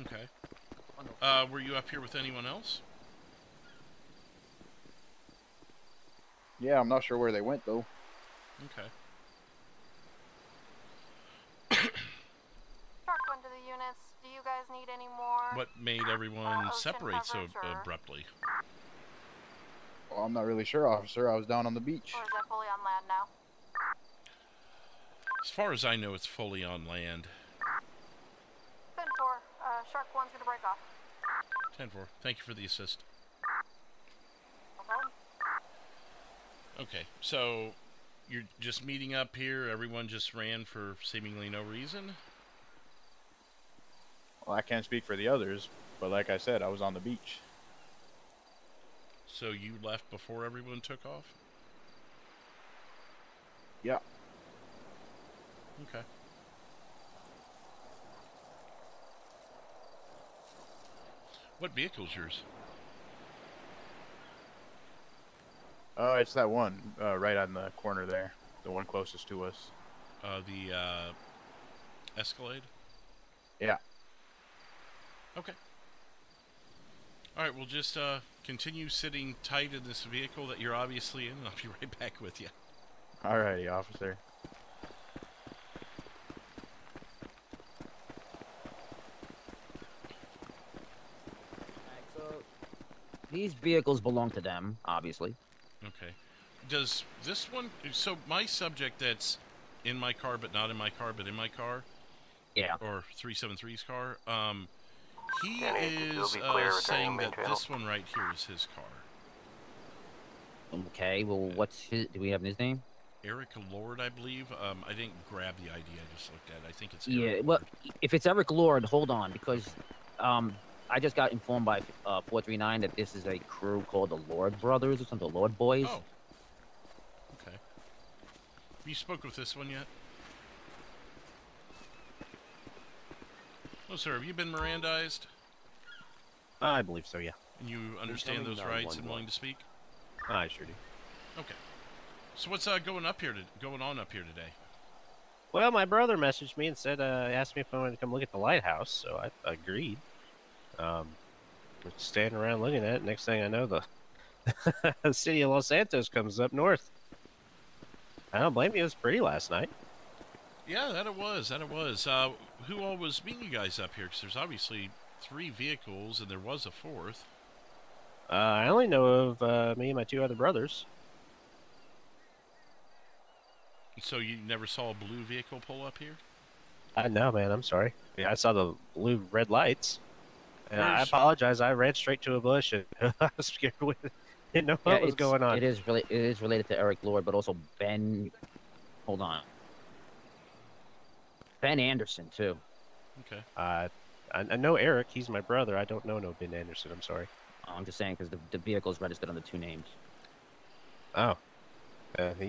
Okay. Were you up here with anyone else? Yeah, I'm not sure where they went, though. Okay. Shark one to the units. Do you guys need any more? What made everyone ocean separate so coverage, or- abruptly? Well, I'm not really sure, officer. I was down on the beach. Or is that fully on land now? As far as I know, it's fully on land. 10-4. Shark one's gonna break off. 10-4. Thank you for the assist. No problem. Okay, so you're just meeting up here. Everyone just ran for seemingly no reason. Well, I can't speak for the others, but like I said, I was on the beach. So you left before everyone took off? Yeah. Okay. What vehicle's yours? Oh, it's that one right on the corner there. The one closest to us. The Escalade? Yeah. Okay. Alright, we'll just continue sitting tight in this vehicle that you're obviously in, and I'll be right back with you. Alrighty, officer. So these vehicles belong to them, obviously. Okay. Does this one... So my subject that's in my car, but not in my car, but in my car... Yeah. Or 373's car, he Yeah, it'll is be clear saying returning that main this channel. one right here is his car. Okay, well, what's his... Do we have his name? Eric Lord, I believe. I didn't grab the ID, I just looked at it. I think it's Yeah, Eric well, Lord. if it's Eric Lord, hold on, because I just got informed by 439 that this is a crew called the Lord Brothers or something, the Lord Boys. Oh. Okay. You spoke with this one yet? Oh, sir, have you been Mirandized? I believe so, yeah. And you understand those rights and willing to speak? I sure do. Okay. So what's going on up here today? Well, my brother messaged me and said, asked me if I wanted to come look at the lighthouse, so I agreed. We're standing around looking at it. Next thing I know, the the city of Los Santos comes up north. I don't blame you. It was pretty last night. Yeah, that it was. Who all was meeting you guys up here? Because there's obviously 3 vehicles, and there was a 4th. I only know of me and my 2 other brothers. So you never saw a blue vehicle pull up here? No, man. I'm sorry. Yeah, I saw the blue red lights, and I apologize. I ran straight to a bush, and I was scared. Didn't know what was going on. It is related to Eric Lord, but also Ben. Hold on. Ben Anderson too. Okay. I know Eric. He's my brother. I don't know no Ben Anderson. I'm sorry. I'm just saying because the vehicle is registered under 2 names. Oh.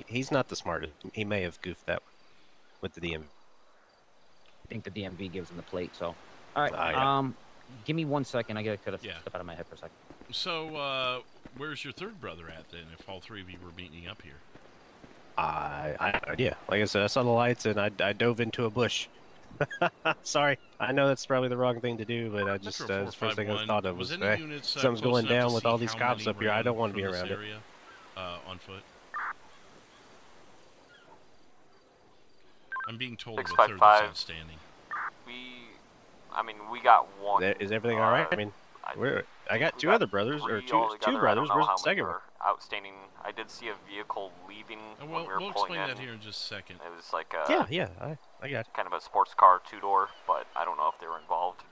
He's not the smartest. He may have goofed that with the DMV. I think the DMV gives him the plate. So, all right. Yeah. Give me 1 second. I gotta step out of my head for a second. So, where's your 3rd brother at then? If all 3 of you were meeting up here? I have no idea. Like I said, I saw the lights and I dove into a bush. Sorry, I know that's probably the wrong thing to do, but I just the first thing I thought of was something's going down with all these cops up here. I don't want to be around it. On foot. I'm being told the 3rd is outstanding. We got 1. Is everything all right? I mean, I got 2 other brothers, or two brothers. Where's the second one? Outstanding. I did see a vehicle leaving when we were we'll pulling explain in. that here in just a second. It was like I got it. kind of a sports car 2-door, but I don't know if they were involved.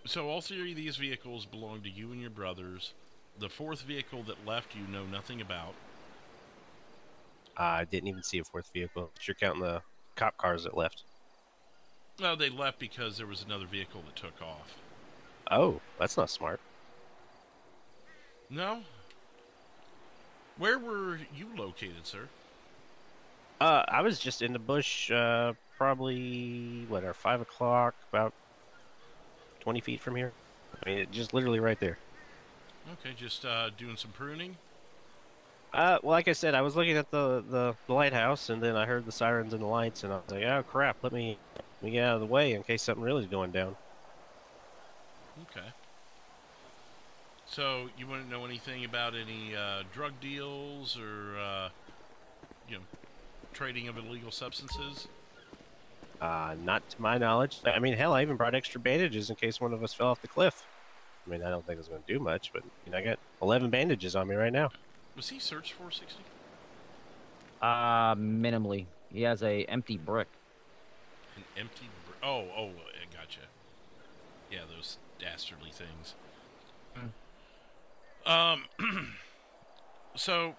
So all 3 of these vehicles belong to you and your brothers. The 4th vehicle that left you know nothing about. I didn't even see a 4th vehicle. You're counting the cop cars that left. No, they left because there was another vehicle that took off. Oh, that's not smart. No? Where were you located, sir? I was just in the bush, probably, 5 o'clock, about 20 feet from here. I mean, just literally right there. Okay, just doing some pruning? Well, like I said, I was looking at the lighthouse, and then I heard the sirens and the lights, and I was like, oh, crap, let me get out of the way in case something really is going down. Okay. So, you wouldn't know anything about any drug deals or, trading of illegal substances? Not to my knowledge. I mean, hell, I even brought extra bandages in case one of us fell off the cliff. I mean, I don't think it's going to do much, but, I got 11 bandages on me right now. Was he searched 460? Minimally. He has a empty brick. An empty brick? Oh, I gotcha. Yeah, those dastardly things. So,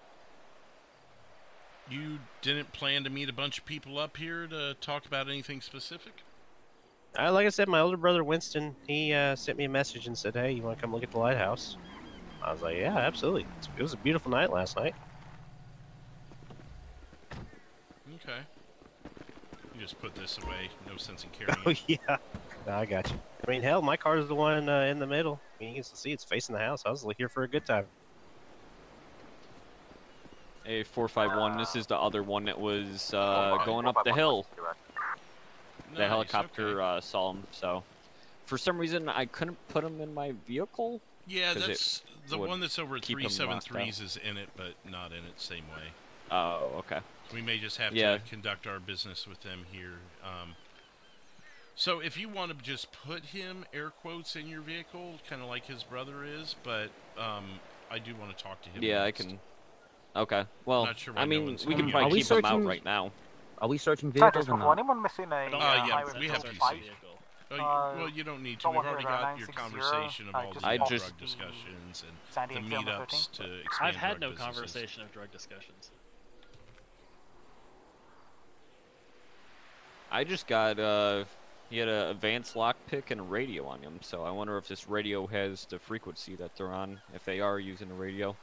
you didn't plan to meet a bunch of people up here to talk about anything specific? Like I said, my older brother Winston, he sent me a message and said, hey, you want to come look at the lighthouse? I was like, yeah, absolutely. It was a beautiful night last night. Okay. You just put this away. No sense in carrying Oh, it. yeah. No, I got you. I mean, hell, my car's the one in the middle. I mean, you can see it's facing the house. I was here for a good time. Hey, 451, this is the other one that was going up the hill. The Nice, helicopter saw him, so... For some reason, I couldn't put him in my vehicle. Yeah, that's the one that's over at 373s is in it, but not in it same way. Oh, okay. We may just have to conduct our business with them here. So if you want to just put him, air quotes, in your vehicle, kind of like his brother is, but I do want to talk to him. Yeah, next. I can... Okay, well, Not sure why I no mean, one's we can coming probably out. keep him out right now. Are we searching vehicles or before not? anyone missing a yeah, highway we have patrol PC. bike? Well, you don't need to. We've already got your conversation of all the drug discussions and the meetups to expand I've had drug no businesses. conversation of drug discussions. I just got, he had an advanced lockpick and a radio on him, so I wonder if this radio has the frequency that they're on, if they are using the radio.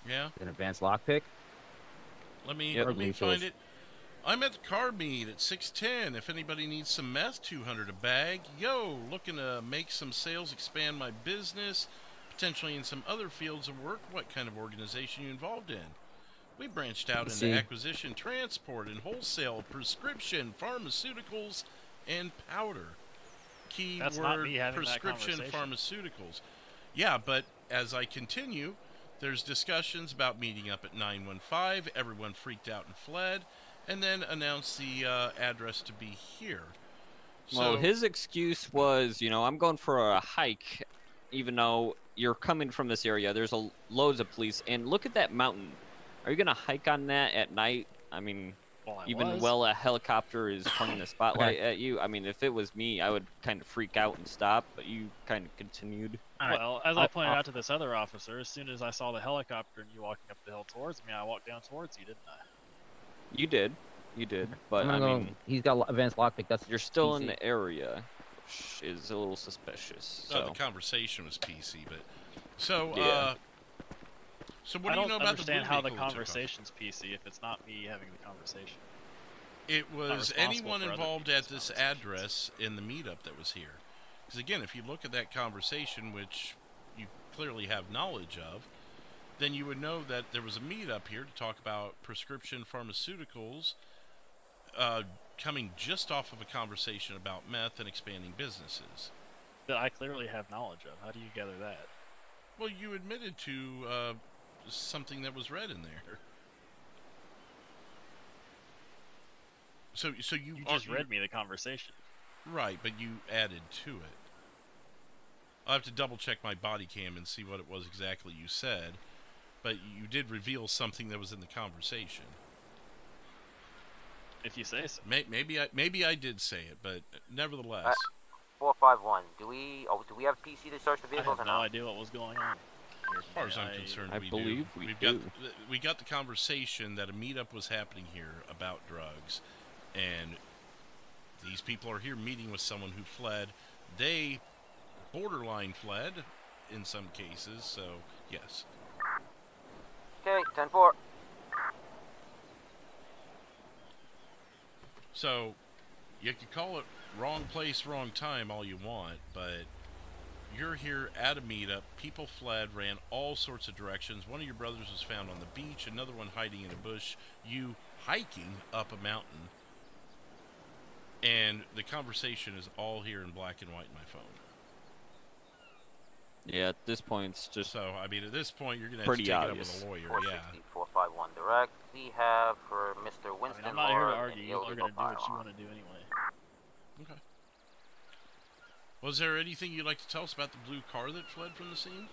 Yeah. An advanced lockpick? Let me find it. I'm at the car meet at 610. If anybody needs some meth, $200 a bag. Yo, looking to make some sales, expand my business. potentially in some other fields of work, what kind of organization are you involved in? We branched out into See. acquisition, transport, and wholesale, prescription, pharmaceuticals, and powder. That's not Keyword me having that prescription conversation. pharmaceuticals. Yeah, but as I continue, there's discussions about meeting up at 915. Everyone freaked out and fled, and then announced the address to be here. Well, So, his excuse was, you know, I'm going for a hike, even though you're coming from this area. There's loads of police, and look at that mountain. Are you gonna hike on that at night? I mean, a helicopter is pointing the spotlight at you. I mean, if it was me, I would kind of freak out and stop, but you kind of continued. Well, as I pointed out to this other officer, as soon as I saw the helicopter and you walking up the hill towards me, I walked down towards you, didn't I? You did, but I mean, he's got advanced lockpick. That's you're still PC. in the area, which is a little suspicious. So. the conversation was PC, but so Yeah. So what I do you don't know about the blue understand how the vehicle that took off? conversation's PC if it's not me having the conversation. It Not was responsible anyone for other involved people's at this address in the meetup that was here. Because again, if you look at that conversation, which you clearly have knowledge of, then you would know that there was a meetup here to talk about prescription pharmaceuticals, coming just off of a conversation about meth and expanding businesses. That I clearly have knowledge of. How do you gather that? Well, you admitted to something that was read in there. So you just read me the conversation. Right, but you added to it. I'll have to double check my body cam and see what it was exactly you said, but you did reveal something that was in the conversation. If you say so. Maybe I did say it, but nevertheless. 451. Do we have PC to search the I vehicles have or no not? idea what was going on. As far as I'm concerned, I we believe do. we We got the conversation that a meetup was happening here about drugs, and these people are here meeting with someone who fled. They borderline fled in some cases, so yes. Okay, 10-4. So you could call it wrong place, wrong time all you want, but you're here at a meetup. People fled, ran all sorts of directions. One of your brothers was found on the beach, another one hiding in a bush, you hiking up a mountain. And the conversation is all here in black and white in my phone. Yeah, at this point, it's just so. I mean, at this point, you're gonna have to pretty take obvious. it up with a lawyer. 460, 451 direct. We have for Mr. Winston. I'm not here to Moore, argue. an You are illegal going to do what you firearm. want to do anyway. Okay. Was there anything you'd like to tell us about the blue car that fled from the scene?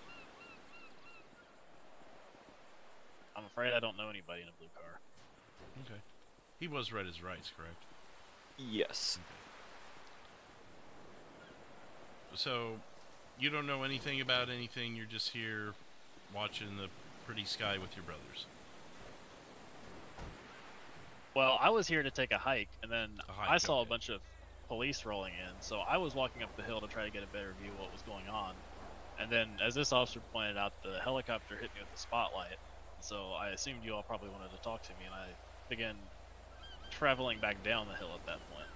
I'm afraid I don't know anybody in a blue car. Okay. He was read his rights, correct? Yes. So, you don't know anything about anything. You're just here watching the pretty sky with your brothers. Well, I was here to take a hike, and then hike, I saw okay. a bunch of police rolling in, so I was walking up the hill to try to get a better view of what was going on. And then, as this officer pointed out, the helicopter hit me with the spotlight, so I assumed you all probably wanted to talk to me, and I began traveling back down the hill at that point.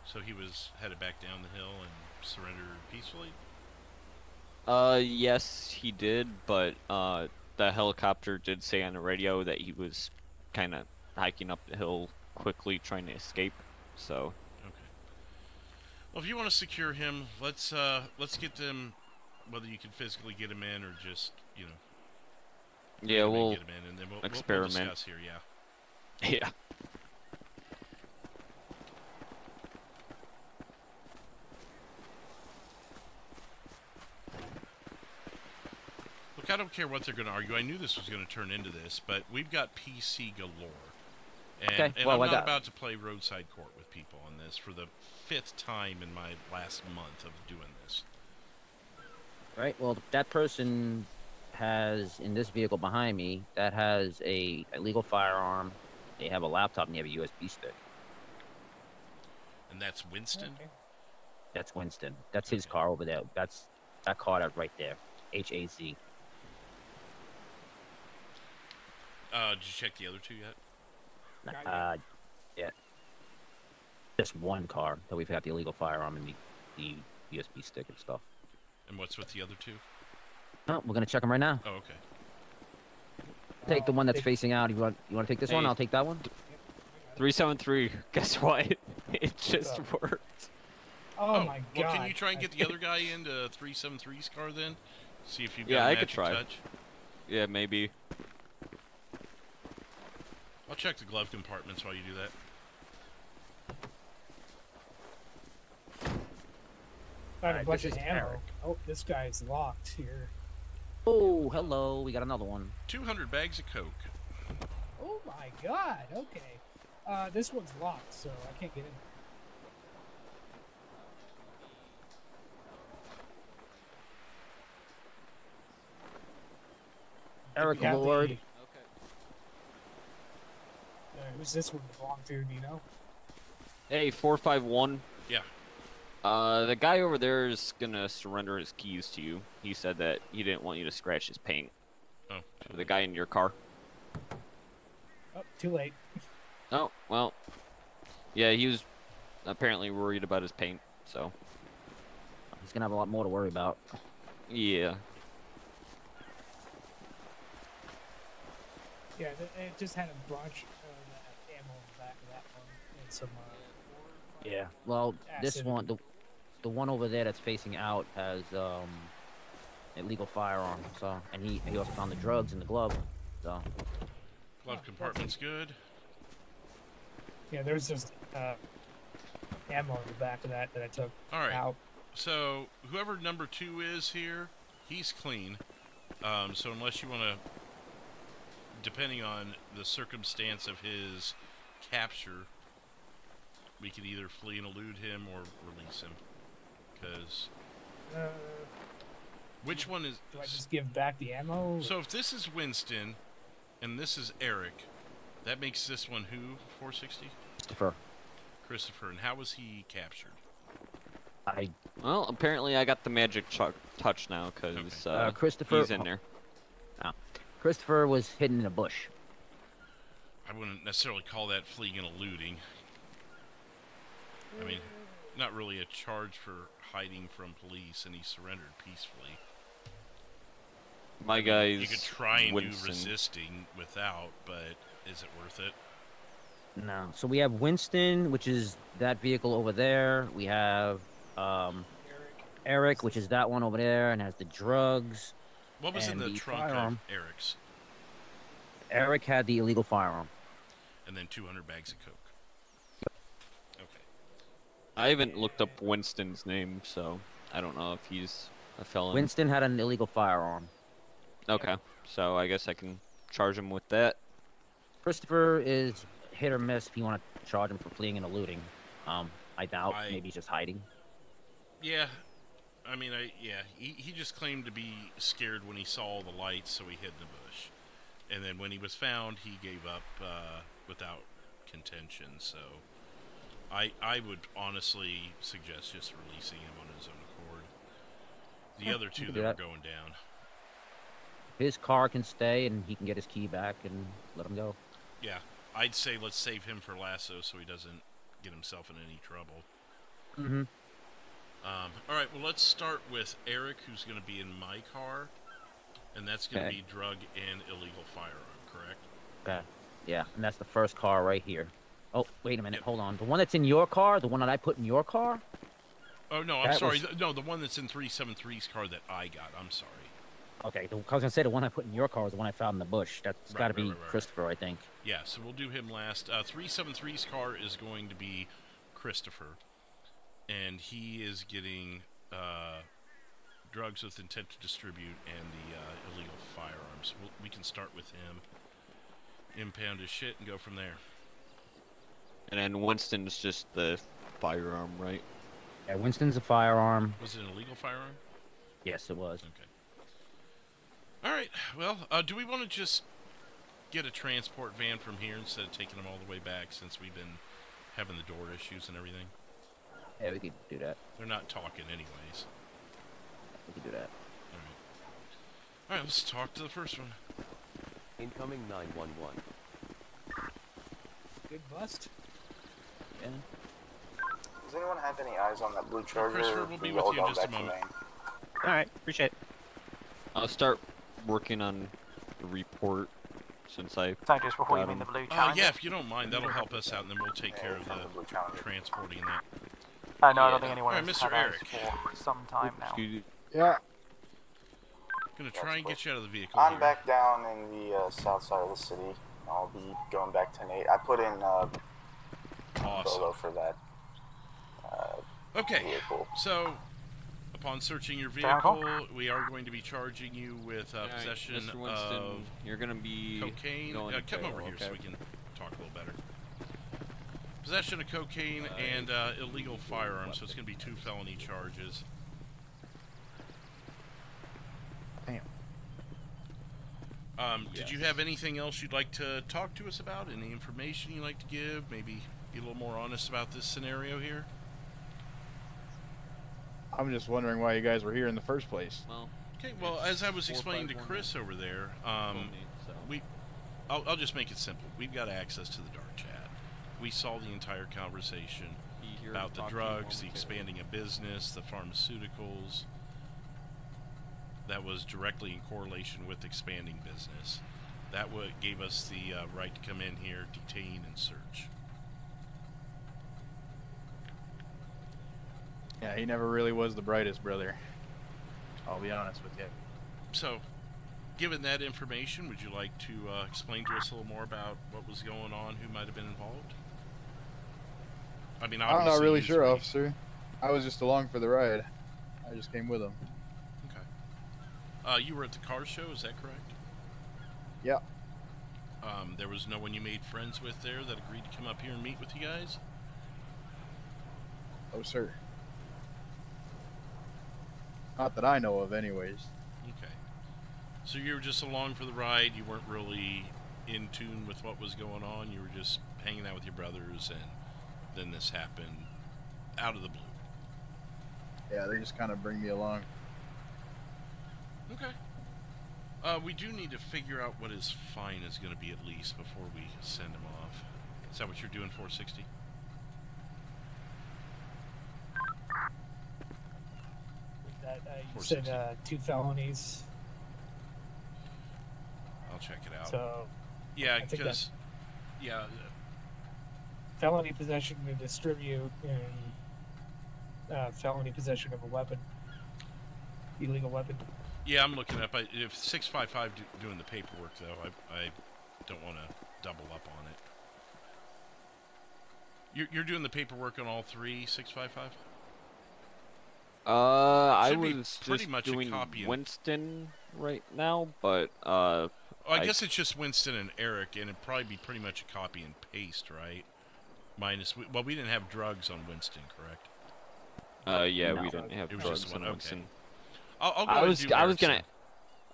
So he was headed back down the hill and surrendered peacefully? Yes, he did, but the helicopter did say on the radio that he was kind of hiking up the hill quickly, trying to escape. So. Okay. Well, if you want to secure him, let's get them. Whether you can physically get him in or just Yeah, we'll get him in, and then we'll experiment. discuss here. Yeah. Yeah. Look, I don't care what they're going to argue. I knew this was going to turn into this, but we've got PC galore. And, Okay, and well, I'm I not got- about to play roadside court with people on this for the 5th time in my last month of doing this. Right. Well, that person has in this vehicle behind me that has a illegal firearm. They have a laptop and they have a USB stick. And that's Winston? That's Winston. That's his car over there. That's that car that's right there. HAZ. Did you check the other two yet? Yeah. Just one car that we've got the illegal firearm and the USB stick and stuff. And what's with the other two? Oh, we're gonna check them right now. Oh, okay. Take the one that's facing out. You want to take this one? Hey. I'll take that one. 373. Guess what? It just worked. Oh, my god. Well, can you try and get the other guy into 373's car then? See if you've got Yeah, a I could magic try. touch. Yeah, maybe. I'll check the glove compartments while you do that. Got a Alright, bunch this of is ammo. Eric. Oh, this guy's locked here. Oh, hello. We got another one. 200 bags of Coke. Oh my god. Okay. This one's locked, so I can't get in. Eric We have Lord. the- who's this one belong to? Do you know? Hey, 451. Yeah. The guy over there is gonna surrender his keys to you. He said that he didn't want you to scratch his paint. Oh. The guy in your car. Oh, too late. Oh, well. Yeah, he was apparently worried about his paint, so. He's gonna have a lot more to worry about. Yeah. Yeah, it just had a bunch of ammo in the back of that one and some. Yeah. Well, this acid. one, the one over there that's facing out has illegal firearm. So, and he also found the drugs in the glove. So. Glove compartment's good. Yeah, there's just ammo in the back of that I took All right. out. So whoever number 2 is here, he's clean. So unless you want to, depending on the circumstance of his capture, we could either flee and elude him or release him. Because which one is? Do I just give back the ammo? So if this is Winston, and this is Eric, that makes this one who? 460. Christopher. Christopher, and how was he captured? Well, apparently I got the magic touch now, because Christopher. he's in there. Oh. Christopher was hidden in a bush. I wouldn't necessarily call that fleeing and eluding. I mean, not really a charge for hiding from police, and he surrendered peacefully. My guy's You could try and Winston. do resisting without, but is it worth it? No. So we have Winston, which is that vehicle over there. We have Eric, which is that one over there, and has the drugs. What was in and the trunk firearm. of Eric's? Eric had the illegal firearm. And then 200 bags of Coke. I haven't looked up Winston's name, so I don't know if he's a felon. Winston had an illegal firearm. Okay, so I guess I can charge him with that. Christopher is hit or miss if you want to charge him for fleeing and eluding. I doubt. Maybe he's just hiding. Yeah. I mean, he just claimed to be scared when he saw the lights, so he hid in the bush. And then when he was found, he gave up without contention, so I would honestly suggest just releasing him on his own accord. The other two that are going down. His car can stay, and he can get his key back and let him go. Yeah, I'd say let's save him for Lasso so he doesn't get himself in any trouble. Mm-hmm. All right, well, let's start with Eric, who's going to be in my car, and that's going to be drug and illegal firearm, correct? Okay. Yeah, and that's the first car right here. Oh, wait a minute. Hold on. The one that's in your car, the one that I put in your car? Oh, no, I'm That sorry. was- No, the one that's in 373's car that I got. I'm sorry. Okay, I was going to say the one I put in your car was the one I found in the bush. That's Right, got to right, be right, right. Christopher, I think. Yeah, so we'll do him last. 373's car is going to be Christopher, and he is getting drugs with intent to distribute and the illegal firearms. We can start with him, impound his shit, and go from there. And then Winston's just the firearm, right? Yeah, Winston's a firearm. Was it an illegal firearm? Yes, it was. Okay. All right. Well, do we want to just get a transport van from here instead of taking them all the way back, since we've been having the door issues and everything? Yeah, we could do that. They're not talking anyways. We could do that. All right, let's talk to the first one. Incoming 911. Good bust. Yeah. Does anyone have any eyes on that blue Charger? Christopher, we'll be We with all you in gone just a back to moment. Maine. All right, appreciate it. I'll start working on the report since I. So just before you got mean the him. blue challenge? Yeah, if you don't mind, that'll help us out, and then we'll take care of the transporting and that. No, I don't think anyone Alright, has Mr. had eyes Eric. for some time now. Yeah. Gonna try and get you out of the vehicle. I'm here. back down in the south side of the city. I'll be going back to Nate. I put in Bolo for that. Okay, vehicle. so upon searching your Vehicle? vehicle, we are going to be charging you with possession Mr. Winston, of you're gonna be cocaine. going to Come jail, over here so okay? we can talk a little better. Possession of cocaine and illegal firearms, so it's going to be 2 felony charges. Damn. Did you have anything else you'd like to talk to us about? Any information you'd like to give? Maybe be a little more honest about this scenario here? I'm just wondering why you guys were here in the first place. Well, okay, well, as I was explaining to Chris over there, I'll just make it simple. We've got access to the dark chat. We saw the entire conversation about the drugs, the expanding of business, the pharmaceuticals. That was directly in correlation with expanding business. That what gave us the right to come in here, detain, and search. Yeah, he never really was the brightest brother. I'll be honest with you. So, given that information, would you like to explain to us a little more about what was going on, who might have been involved? I mean, I'm not really sure, usually- officer. I was just along for the ride. I just came with him. Okay. You were at the car show, is that correct? Yeah. There was no one you made friends with there that agreed to come up here and meet with you guys? Oh, sir. Not that I know of, anyways. Okay. So you were just along for the ride, you weren't really in tune with what was going on, you were just hanging out with your brothers, and then this happened out of the blue. Yeah, they just kind of bring me along. Okay. We do need to figure out what his fine is going to be at least before we send him off. Is that what you're doing, 460? That, you said 2 felonies. I'll check it out. So, yeah, I think because felony possession to distribute and felony possession of a weapon, illegal weapon. yeah, I'm looking up. If 655 doing the paperwork though, I don't want to double up on it. You're doing the paperwork on all 3, 655? I Should be was pretty just much a doing copy of- Winston right now, but Oh, I guess it's just Winston and Eric, and it'd probably be pretty much a copy and paste, right? Minus, well, we didn't have drugs on Winston, correct? yeah, No. we didn't have It was drugs just on one, okay. Winston. I'll go I and was do gonna. Erickson.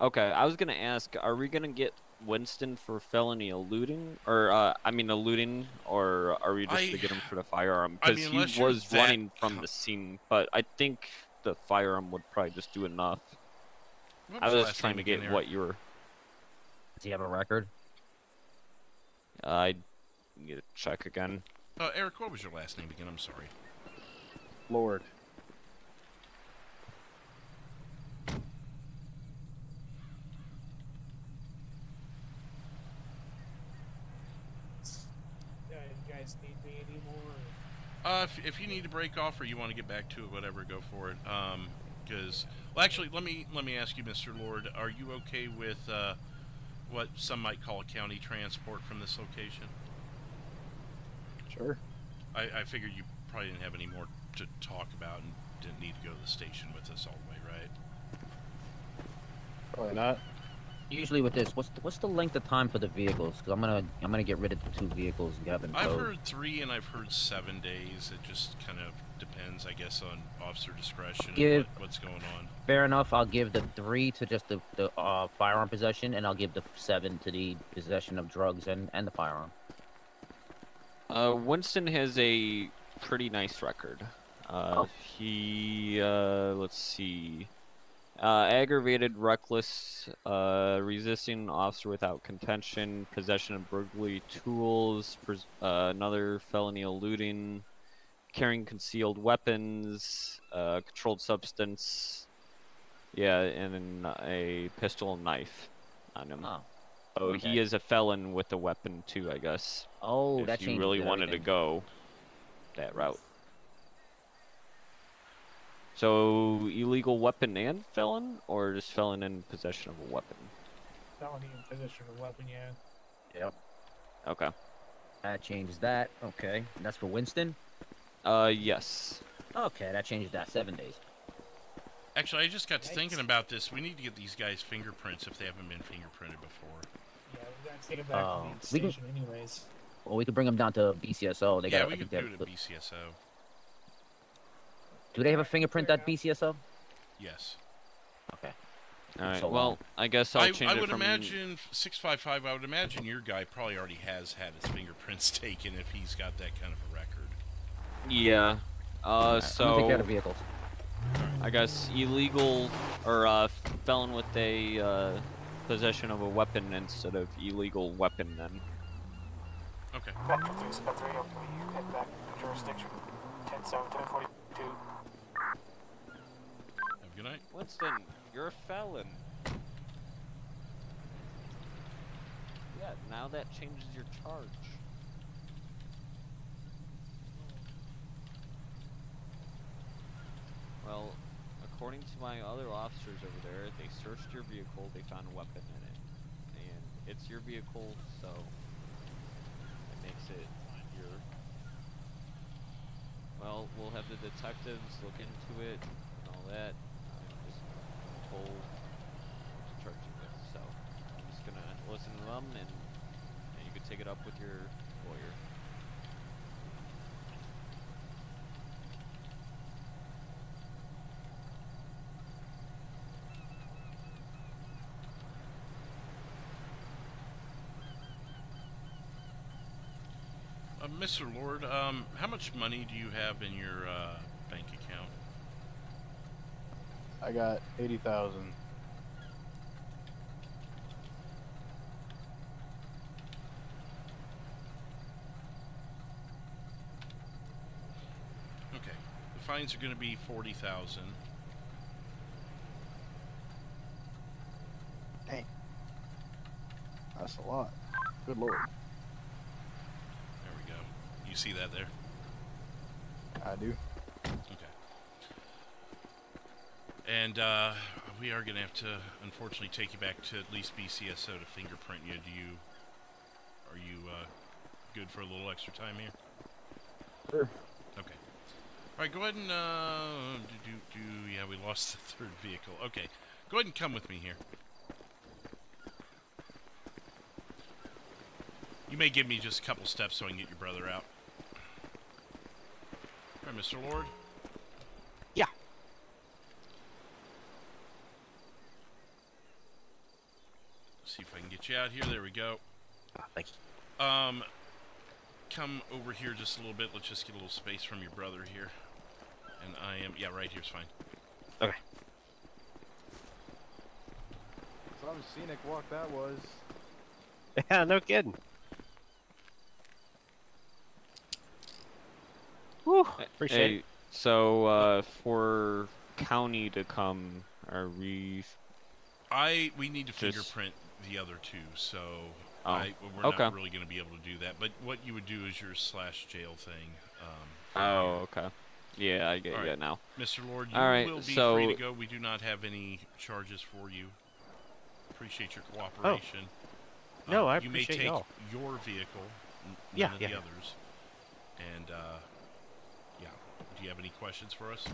I was gonna ask, are we gonna get Winston for felony eluding, or eluding, or are we just gonna get him for the firearm? I Because mean, unless he you're was that running from the scene, but I think the firearm would probably just do enough. What I was your was last trying name to again, get Eric? what you were. Does he have a record? I need to check again. Eric, what was your last name again? I'm sorry. Lord. You guys need me anymore? If you need to break off or you want to get back to it, whatever, go for it. Because, well, actually, let me ask you, Mr. Lord, are you okay with what some might call a county transport from this location? Sure. I figured you probably didn't have any more to talk about and didn't need to go to the station with us all the way, right? Probably not. Usually with this, what's the length of time for the vehicles? Because I'm gonna get rid of the 2 vehicles and have them I've towed. heard 3 and I've heard 7 days. It just kind of depends, I guess, on officer discretion and what's going on. Fair enough. I'll give the 3 to just the firearm possession, and I'll give the 7 to the possession of drugs and the firearm. Winston has a pretty nice record. He, let's see, aggravated reckless, resisting an officer without contention, possession of burglary tools, another felony eluding, carrying concealed weapons, controlled substance. Yeah, and a pistol and knife on him. Oh. Oh, Okay. he is a felon with a weapon too, I guess. Oh, if that you changes really it, wanted to everything. go that route. So, illegal weapon and felon, or just felon in possession of a weapon? Felony in possession of a weapon, yeah. Yep. Okay. That changes that. Okay. And that's for Winston? Yes. Okay, that changes that. 7 days. Actually, I just got to thinking about this. We need to get these guys' fingerprints if they haven't been fingerprinted before. Yeah, we're gonna take it back to the We can- station anyways. Well, we could bring them down to BCSO. They Yeah, got. we could do it at BCSO. Do they have a fingerprint at BCSO? Yes. Okay. All right. So well, long. I guess I'll change I it would from... imagine 655. I would imagine your guy probably already has had his fingerprints taken if he's got that kind of a record. Yeah. I'm gonna So... take care of vehicles. I guess illegal or felon with a possession of a weapon instead of illegal weapon then. Okay. Vector 3, Spec 3, okay, you head back to jurisdiction. 10-7, 10-42. Have a good night. Winston, you're a felon. Yeah, now that changes your charge. Well, according to my other officers over there, they searched your vehicle, they found a weapon in it. And it's your vehicle, so it makes it your... Well, we'll have the detectives look into it and all that. I'm just told to charge you with, so I'm just gonna listen to them and you can take it up with your lawyer. Mr. Lord, how much money do you have in your bank account? I got 80,000. Okay. The fines are going to be 40,000. Dang. That's a lot. Good lord. There we go. You see that there? I do. Okay. And we are going to have to, unfortunately, take you back to at least BCSO to fingerprint you. Are you good for a little extra time here? Sure. Okay. All right, go ahead and yeah, we lost the third vehicle. Okay, go ahead and come with me here. You may give me just a couple steps so I can get your brother out. All right, Mr. Lord. Yeah. See if I can get you out here. There we go. Thank you. Come over here just a little bit. Let's just get a little space from your brother here. And yeah, right here's fine. Okay. Some scenic walk that was. Yeah, no kidding. Whew, appreciate it. So, for county to come, are we... We need to fingerprint the other two, so we're not really going to be able to do that. But what you would do is your /jail thing. okay. Yeah, I get it now. Mr. Lord, you will be free to go. We do not have any charges for you. Appreciate your cooperation. No, I you may appreciate take y'all. your vehicle, none Yeah, of the others. And yeah, do you have any questions for us?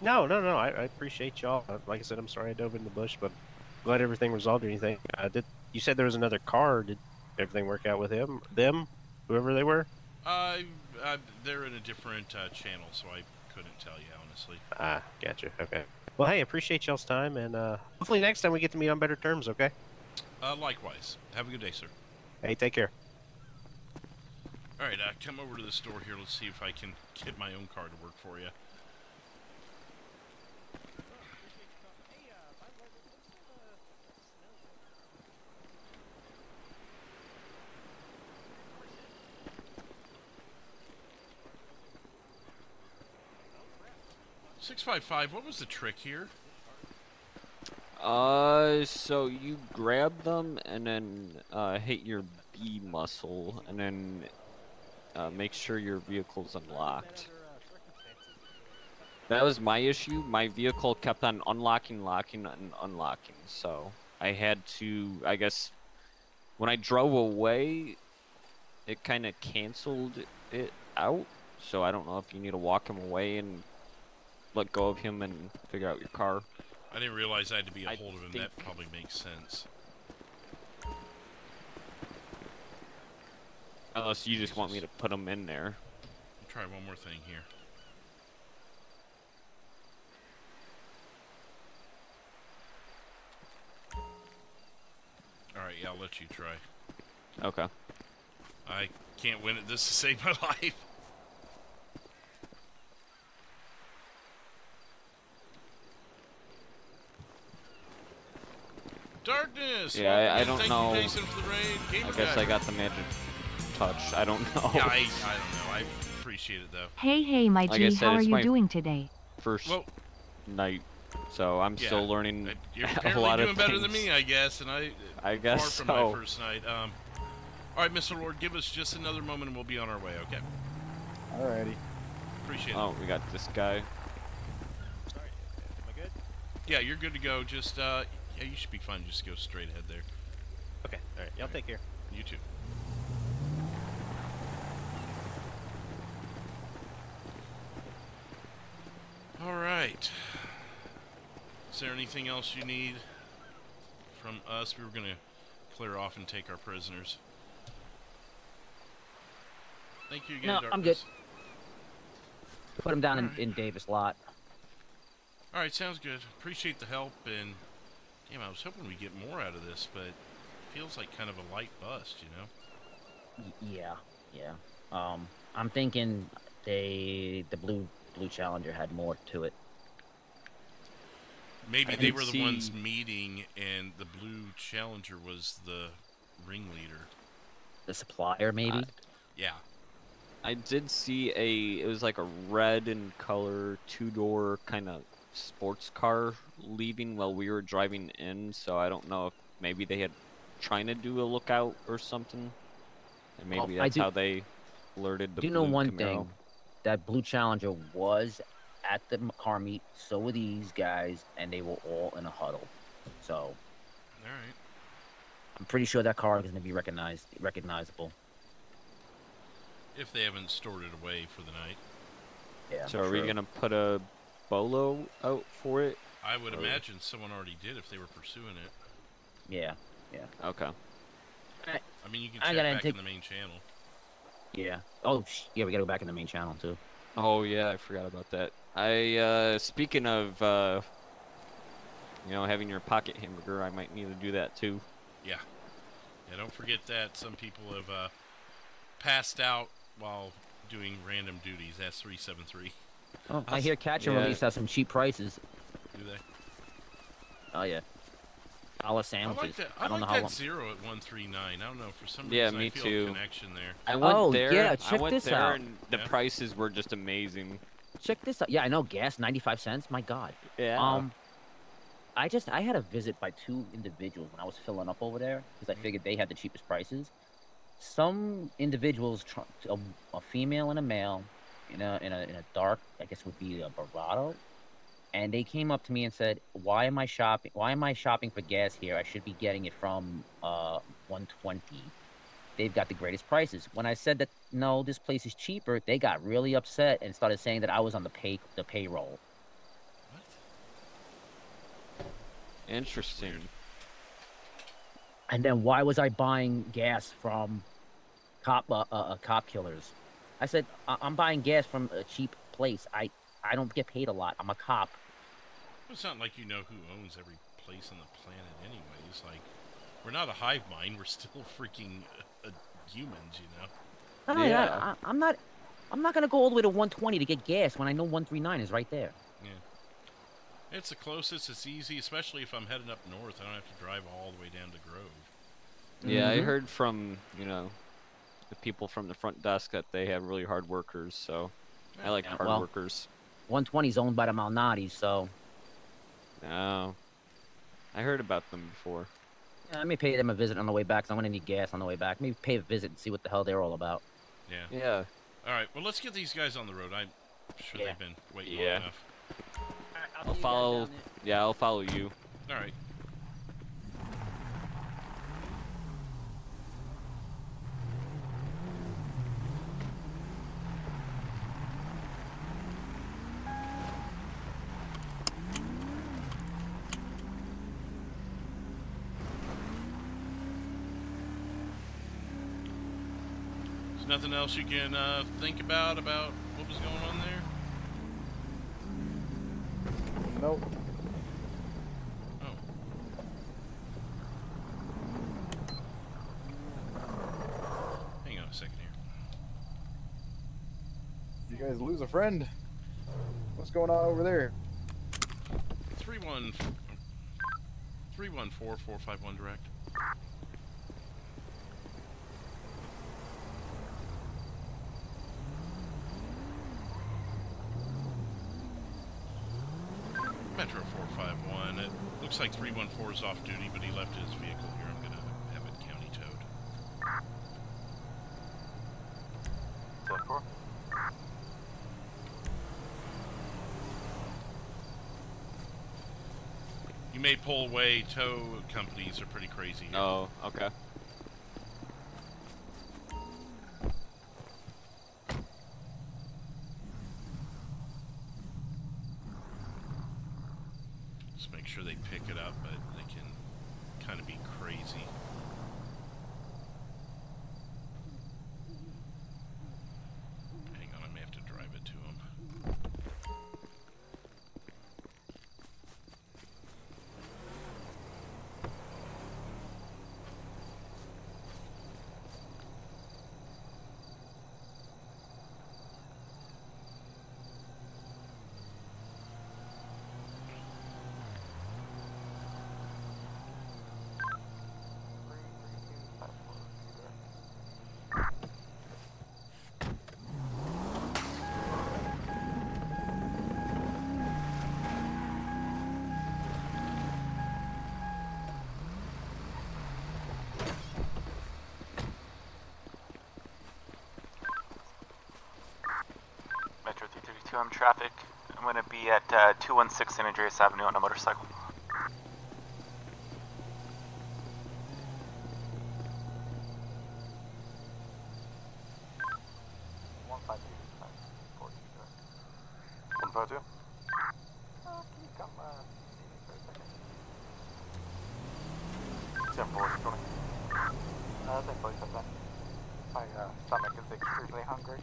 No. I appreciate y'all. Like I said, I'm sorry I dove in the bush, but glad everything resolved. Anything? You said there was another car? Did everything work out with them, whoever they were? They're in a different channel, so I couldn't tell you honestly. Gotcha. Okay. Well, hey, appreciate y'all's time, and hopefully next time we get to meet on better terms. Okay. Likewise. Have a good day, sir. Hey, take care. All right, come over to the store here. Let's see if I can get my own car to work for you. $655. What was the trick here? So you grab them and then hit your B muscle, and then make sure your vehicle's unlocked. That was my issue. My vehicle kept on unlocking, locking, and unlocking. So I had to, I guess, when I drove away, it kind of canceled it out. So I don't know if you need to walk him away and let go of him and figure out your car. I didn't realize I had to be a hold of him. That probably makes sense. Unless you just want me to put him in there. I'll try one more thing here. Alright, yeah, I'll let you try. Okay. I can't win at this to save my life. Darkness! Yeah, I don't Thank know. you, Jason, for the raid. I guess I got the magic touch. I don't know. Yeah, I don't know. I appreciate it, though. Hey, my Like I G, said, how are it's you my doing today? First night, so I'm still learning You're a apparently lot doing of better things. than me, I guess, and I guess far from so. my first night. All right, Mr. Lord, give us just another moment and we'll be on our way, okay? Alrighty. Appreciate it. Oh, we got this guy. Sorry, am I good? Yeah, you're good to go. Just, yeah, you should be fine. Just go straight ahead there. Okay, alright, y'all take care. You too. Alright. Is there anything else you need from us? We were going to clear off and take our prisoners. Thank you again, No, Darkness. I'm good. Put him down in Davis lot. Alright, sounds good. Appreciate the help, and damn, I was hoping we'd get more out of this, but it feels like kind of a light bust, you know? Yeah. I'm thinking the blue Challenger had more to it. Maybe I they did were the see- ones meeting, and the blue Challenger was the ringleader. The supplier, maybe? Yeah. I did see it was like a red in color, two-door kind of sports car leaving while we were driving in, so I don't know if maybe they had trying to do a lookout or something. And maybe Well, that's how they alerted the Do you know blue one Camaro. thing? That blue Challenger was at the car meet, so were these guys, and they were all in a huddle. So, Alright. I'm pretty sure that car is going to be recognizable. If they haven't stored it away for the night. Yeah. So are we gonna put a bolo out for it? I would Or- imagine someone already did if they were pursuing it. Yeah. Okay. I mean, you can I check gotta back take- in the main channel. Yeah. Oh, yeah, we got to go back in the main channel, too. Oh yeah, I forgot about that. Speaking of having your pocket hamburger, I might need to do that too. Yeah. Yeah, don't forget that. Some people have passed out while doing random duties. That's 373. Oh, I hear Catch and Release has some cheap prices. Do they? Oh, yeah. Dollar I sandwiches. like that. I don't know like how that long. 0 at 139. I don't know. For some Yeah, reason, me I feel too. a connection there. I went Oh, there. yeah, I check went this there, out. and the prices were just amazing. Check this out. Yeah, I know. Gas, 95 cents. My God. Yeah. I had a visit by two individuals when I was filling up over there because I figured they had the cheapest prices. Some individuals, a female and a male, in a dark, I guess would be a Bravado, and they came up to me and said, "Why am I shopping? Why am I shopping for gas here? I should be getting it from 120. They've got the greatest prices." When I said that no, this place is cheaper, they got really upset and started saying that I was on the payroll. Interesting. And then why was I buying gas from cop killers? I said I'm buying gas from a cheap place. I don't get paid a lot. I'm a cop. It's not like you know who owns every place on the planet anyways. Like, we're not a hive mind. We're still freaking humans, you know? Yeah. I'm not gonna go all the way to 120 to get gas when I know 139 is right there. Yeah. It's the closest. It's easy, especially if I'm heading up north. I don't have to drive all the way down to Grove. Yeah, I heard from the people from the front desk that they have really hard workers. So I like hard well, workers. 120 is owned by the Malnati's, so. No. I heard about them before. Yeah, I may pay them a visit on the way back, because I'm going to need gas on the way back. Maybe pay a visit and see what the hell they're all about. Yeah. Yeah. All right. Well, let's get these guys on the road. I'm sure they've been waiting long Yeah. enough. I'll follow. Yeah, I'll follow you. All right. Nothing else you can think about what was going on there? Nope. Oh. Hang on a second here. You guys lose a friend? What's going on over there? 314-451 direct. Metro 451. It looks like 314 is off duty, but he left his vehicle here. I'm gonna have it county towed. 10-4. You may pull away. Tow companies are pretty crazy here. Oh, okay. Just make sure they pick it up, but they can kind of be crazy. Hang on, I may have to drive it to them. Metro 332, I'm traffic. I'm going to be at 216 San Andreas Avenue on a motorcycle. Can you come see me for a second? 10-4, 20. Thank you, said that. My stomach is extremely hungry.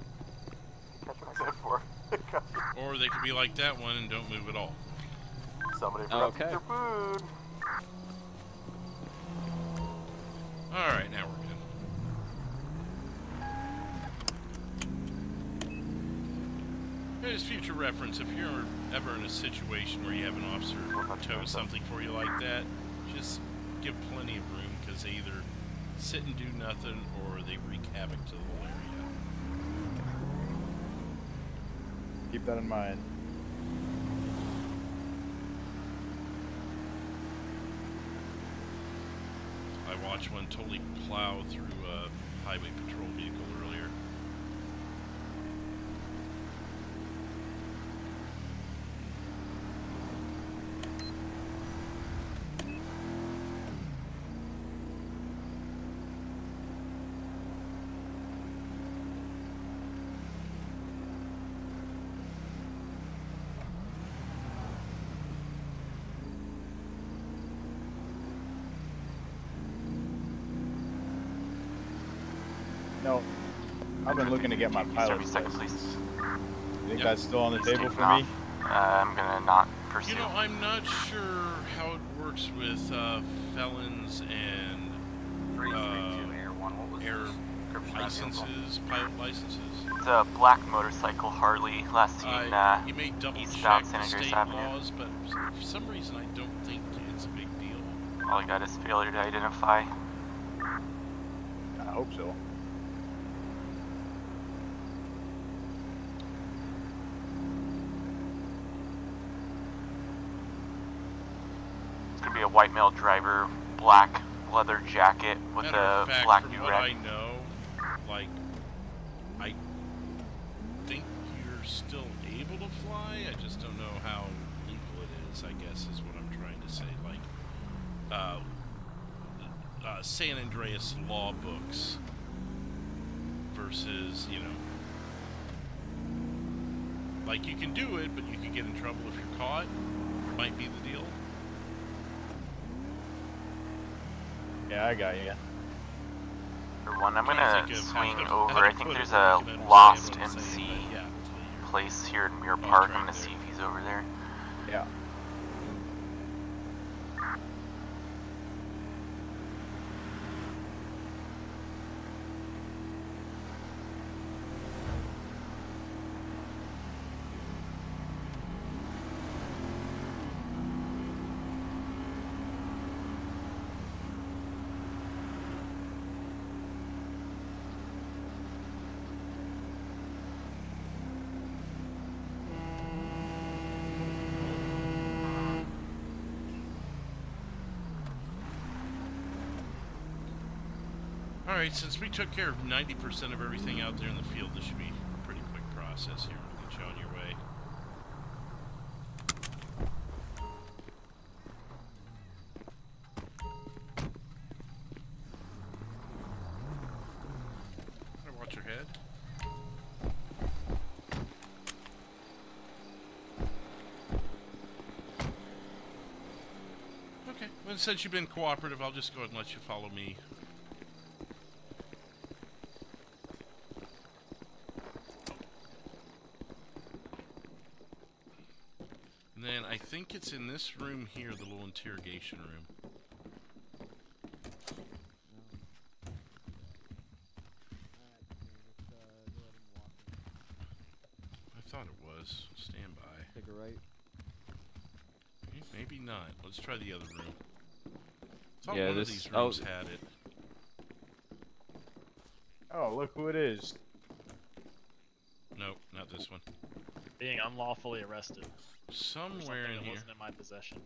Catch my 10-4. Or they could be like that one and don't move at all. Somebody forgot to eat their food. Alright, now we're good. As future reference, if you're ever in a situation where you have an officer tow something for you like that, just give plenty of room, because they either sit and do nothing or they wreak havoc to the whole area. Keep that in mind. I watched one totally plow through a highway patrol vehicle earlier. No, I've been looking to get my pilot's license. You think that's still on the table for me? I'm going to not pursue. You know, I'm not sure how it works with felons and air licenses, pilot licenses. It's a black motorcycle Harley, last seen you may double eastbound check San the Andreas state Avenue. laws, but for some reason I don't think it's a big deal. All I got is failure to identify. I hope so. It's going to be a white male driver, black leather jacket with Matter a of fact, black from do what rag. I know, like, I think you're still able to fly. I just don't know how legal it is, I guess, is what I'm trying to say. Like, San Andreas law books versus, you know, like, you can do it, but you can get in trouble if you're caught. Might be the deal. Yeah, I got you. One, I'm Trying gonna to think of swing how to over. I put think it there's where a you can understand lost what I'm MC saying, but yeah, place here in Mirror I'll Park. try I'm gonna there. see if he's over there. Yeah. Alright, since we took care of 90% of everything out there in the field, this should be a pretty quick process here. We'll get you on your way. Better watch your head. Okay, well, since you've been cooperative, I'll just go ahead and let you follow me. And then I think it's in this room here, the little interrogation room. I thought it was. Stand by. Take a right. Maybe not. Let's try the other room. I thought Yeah, one this- of these rooms had it. Oh, look who it is. Nope, not this one. Being unlawfully arrested. Somewhere in that here. wasn't in my possession.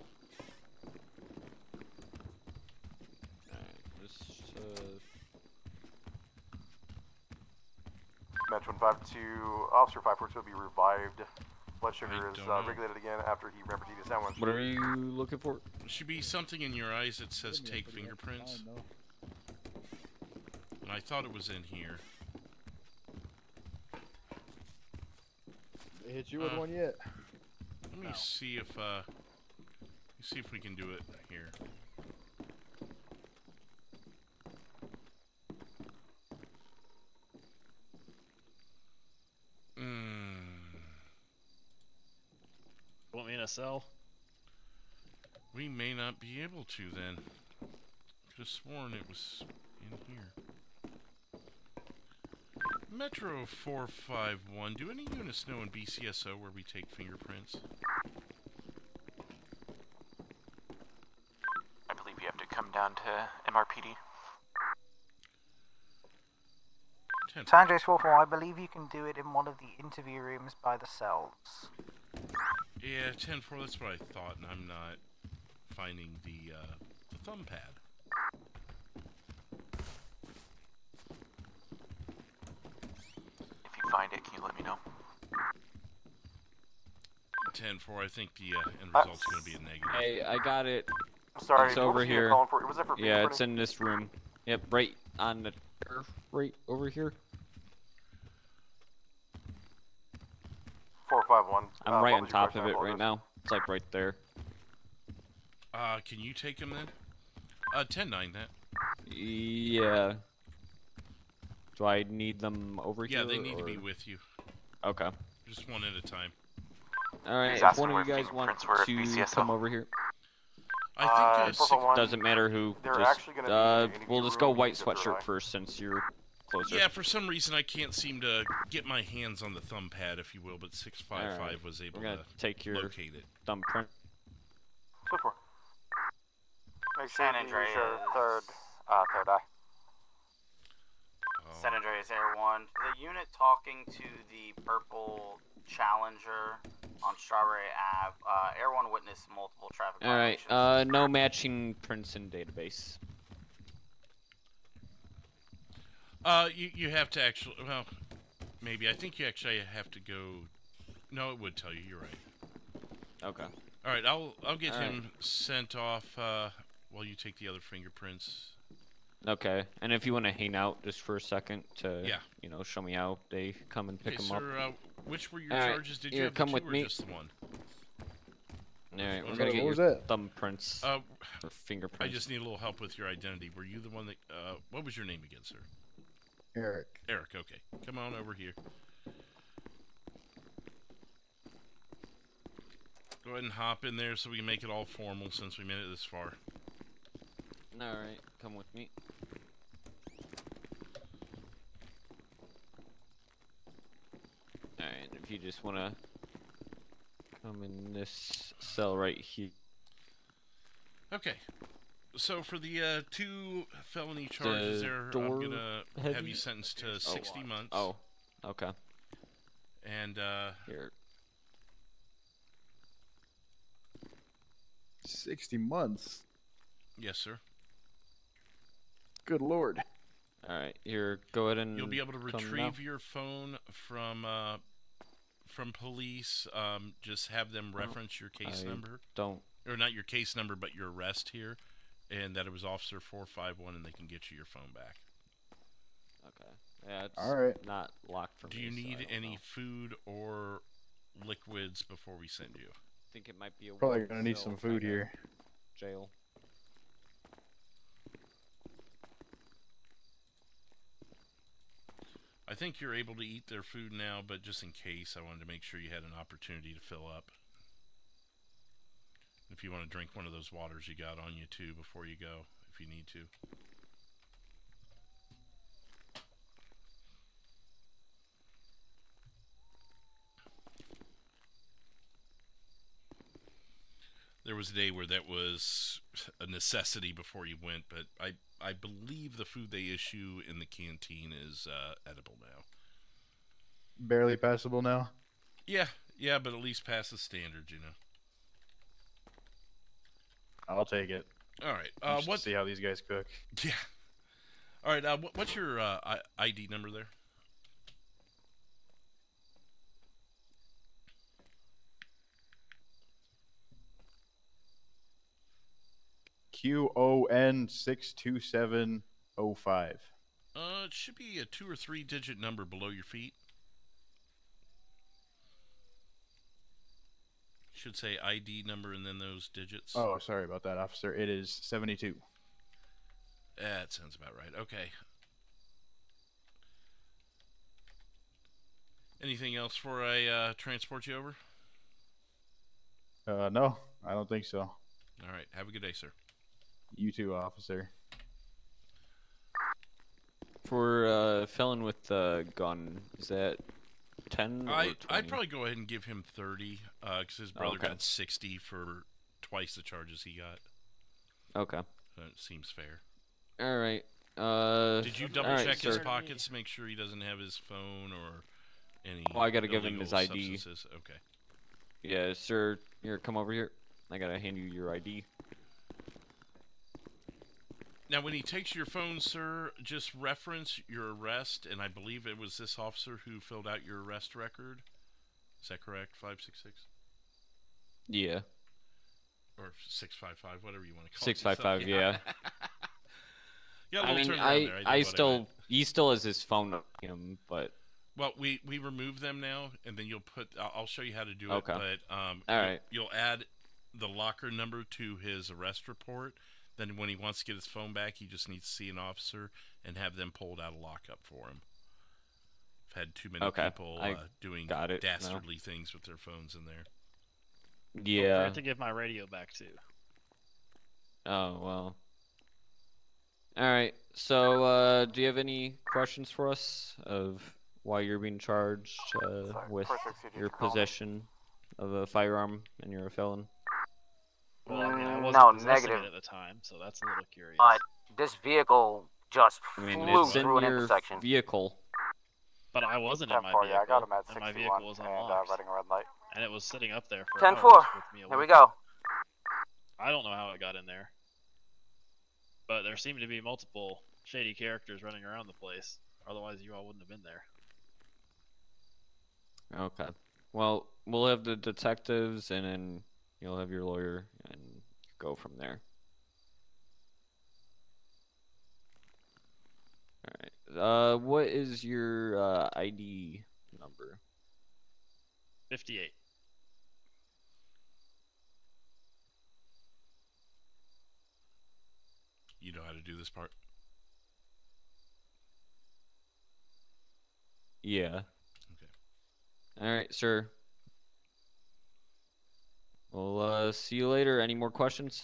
Metro 152, Officer 542 will be revived. Blood sugar is don't know. regulated again after he remembered to eat a sandwich. What are you looking for? There should be something in your eyes that says take fingerprints. And I thought it was in here. They hit you with one yet? Let me see if we can do it here. Want me in a cell? We may not be able to then. Could have sworn it was in here. Metro 451. Do any units know in BCSO where we take fingerprints? I believe you have to come down to MRPD. San Andreas Wolfham, I believe you can do it in one of the interview rooms by the cells. Yeah, 10-4, that's what I thought, and I'm not finding the thumb pad. If you find it, can you let me know? 10-4, I think the end result's going to be a negative. Hey, I got it. Sorry, it's what over was you here. calling for? Was that for Yeah, it's fingerprinting? in this room. Yep, right on the turf, right over here. 451. I'm right on top of it right now. It's like right there. Can you take him then? 10-9 that. Yeah. Do I need them over here? Yeah, they need to or- be with you. Okay. Just one at a time. Alright, He's if asking one of where you guys want fingerprints were at to BCSO. come over here. I think Doesn't matter who. They're Just, actually gonna be in the we'll interview just go room, white except for sweatshirt I. first since you're closer. Yeah, for some reason I can't seem to get my hands on the thumb pad, if you will, but 655 Alright, was able we're gonna to take your locate it. thumbprint. Split 4. Make San sure you use Andreas. your third eye. San Andreas Air 1. The unit talking to the purple Challenger on Strawberry Ave. Air 1 witnessed multiple traffic All right. violations. No matching prints in database. You have to actually. Well, maybe I think you actually have to go. No, it would tell you. You're right. Okay. All right. I'll get All him sent off while you take the other fingerprints. Okay. And if you want to hang out just for a second to, Yeah. you know, show me how they come and pick Okay, them up. sir. Which were your All right, charges? Did you here, have come the two with or me. just the one? All right, we're What gonna get was your that? thumbprints. Or fingerprints. I just need a little help with your identity. Were you the one that? What was your name again, sir? Eric. Eric. Okay. Come on over here. Go ahead and hop in there so we can make it all formal since we made it this far. All right, come with me. All right, if you just wanna come in this cell right here. Okay. So for the 2 felony charges there, I'm door gonna have heavy? you sentenced to 60 months. Oh, okay. And here. 60 months. Yes, sir. Good lord. All right, here. Go ahead and You'll be able to come retrieve now. your phone from police. Just have them reference your case I number. don't. Or not your case number, but your arrest here, and that it was Officer 451, and they can get you your phone back. Okay. Yeah, it's All right. not locked for Do me. you so I need don't any know. food or liquids before we send you? I think it might be a Probably one gonna need cell some food kinda here. Jail. I think you're able to eat their food now, but just in case, I wanted to make sure you had an opportunity to fill up. If you want to drink one of those waters you got on you too before you go, if you need to. There was a day where that was a necessity before you went, but I believe the food they issue in the canteen is edible now. Barely passable now. Yeah, but at least past the standards, you know. I'll take it. All right. You should see how these guys cook. Yeah. All right. What's your ID number there? QON62705. It should be a 2 or 3 digit number below your feet. Should say ID number and then those digits. Oh, sorry about that, officer. It is 72. That sounds about right. Okay. Anything else before I transport you over? No, I don't think so. All right. Have a good day, sir. You too, officer. For felon with the gun, is that 10 or 20? I'd probably go ahead and give him 30, because his brother Okay. got 60 for twice the charges he got. Okay. That seems fair. All right. Did you double check his pockets to make sure he doesn't have his phone or any? Oh, I gotta give him illegal his ID. substances? Okay. Yeah, sir. Here, come over here. I gotta hand you your ID. Now, when he takes your phone, sir, just reference your arrest, and I believe it was this officer who filled out your arrest record. Is that correct? 566? Yeah. Or 655, whatever you want to call 655, it. yeah. Yeah, I mean, he still has his phone on him, but. Well, we remove them now, and then you'll put. I'll show you how to do Okay. it. But All right. you'll add the locker number to his arrest report. Then when he wants to get his phone back, he just needs to see an officer and have them pulled out of lockup for him. I've had too many people doing dastardly things with their phones in there. I have to give my radio back too. Oh, well. Alright, so do you have any questions for us of why you're being charged with your possession of a firearm and you're a felon? Well, I mean, I wasn't No, possessing negative. it at the time, so that's a little curious. But this vehicle just I mean, flew it's in through an your intersection. vehicle. But I wasn't in my 10-4, vehicle, yeah, I got him at and my 61 vehicle was and unlocked. running a red light. And it was sitting up there for 10-4. hours with me Here we awake. go. I don't know how it got in there. But there seemed to be multiple shady characters running around the place. Otherwise, you all wouldn't have been there. Okay. Well, we'll have the detectives, and then you'll have your lawyer, and go from there. Alright. What is your ID number? 58. You know how to do this part? Yeah. Okay. Alright, sir. We'll see you later. Any more questions?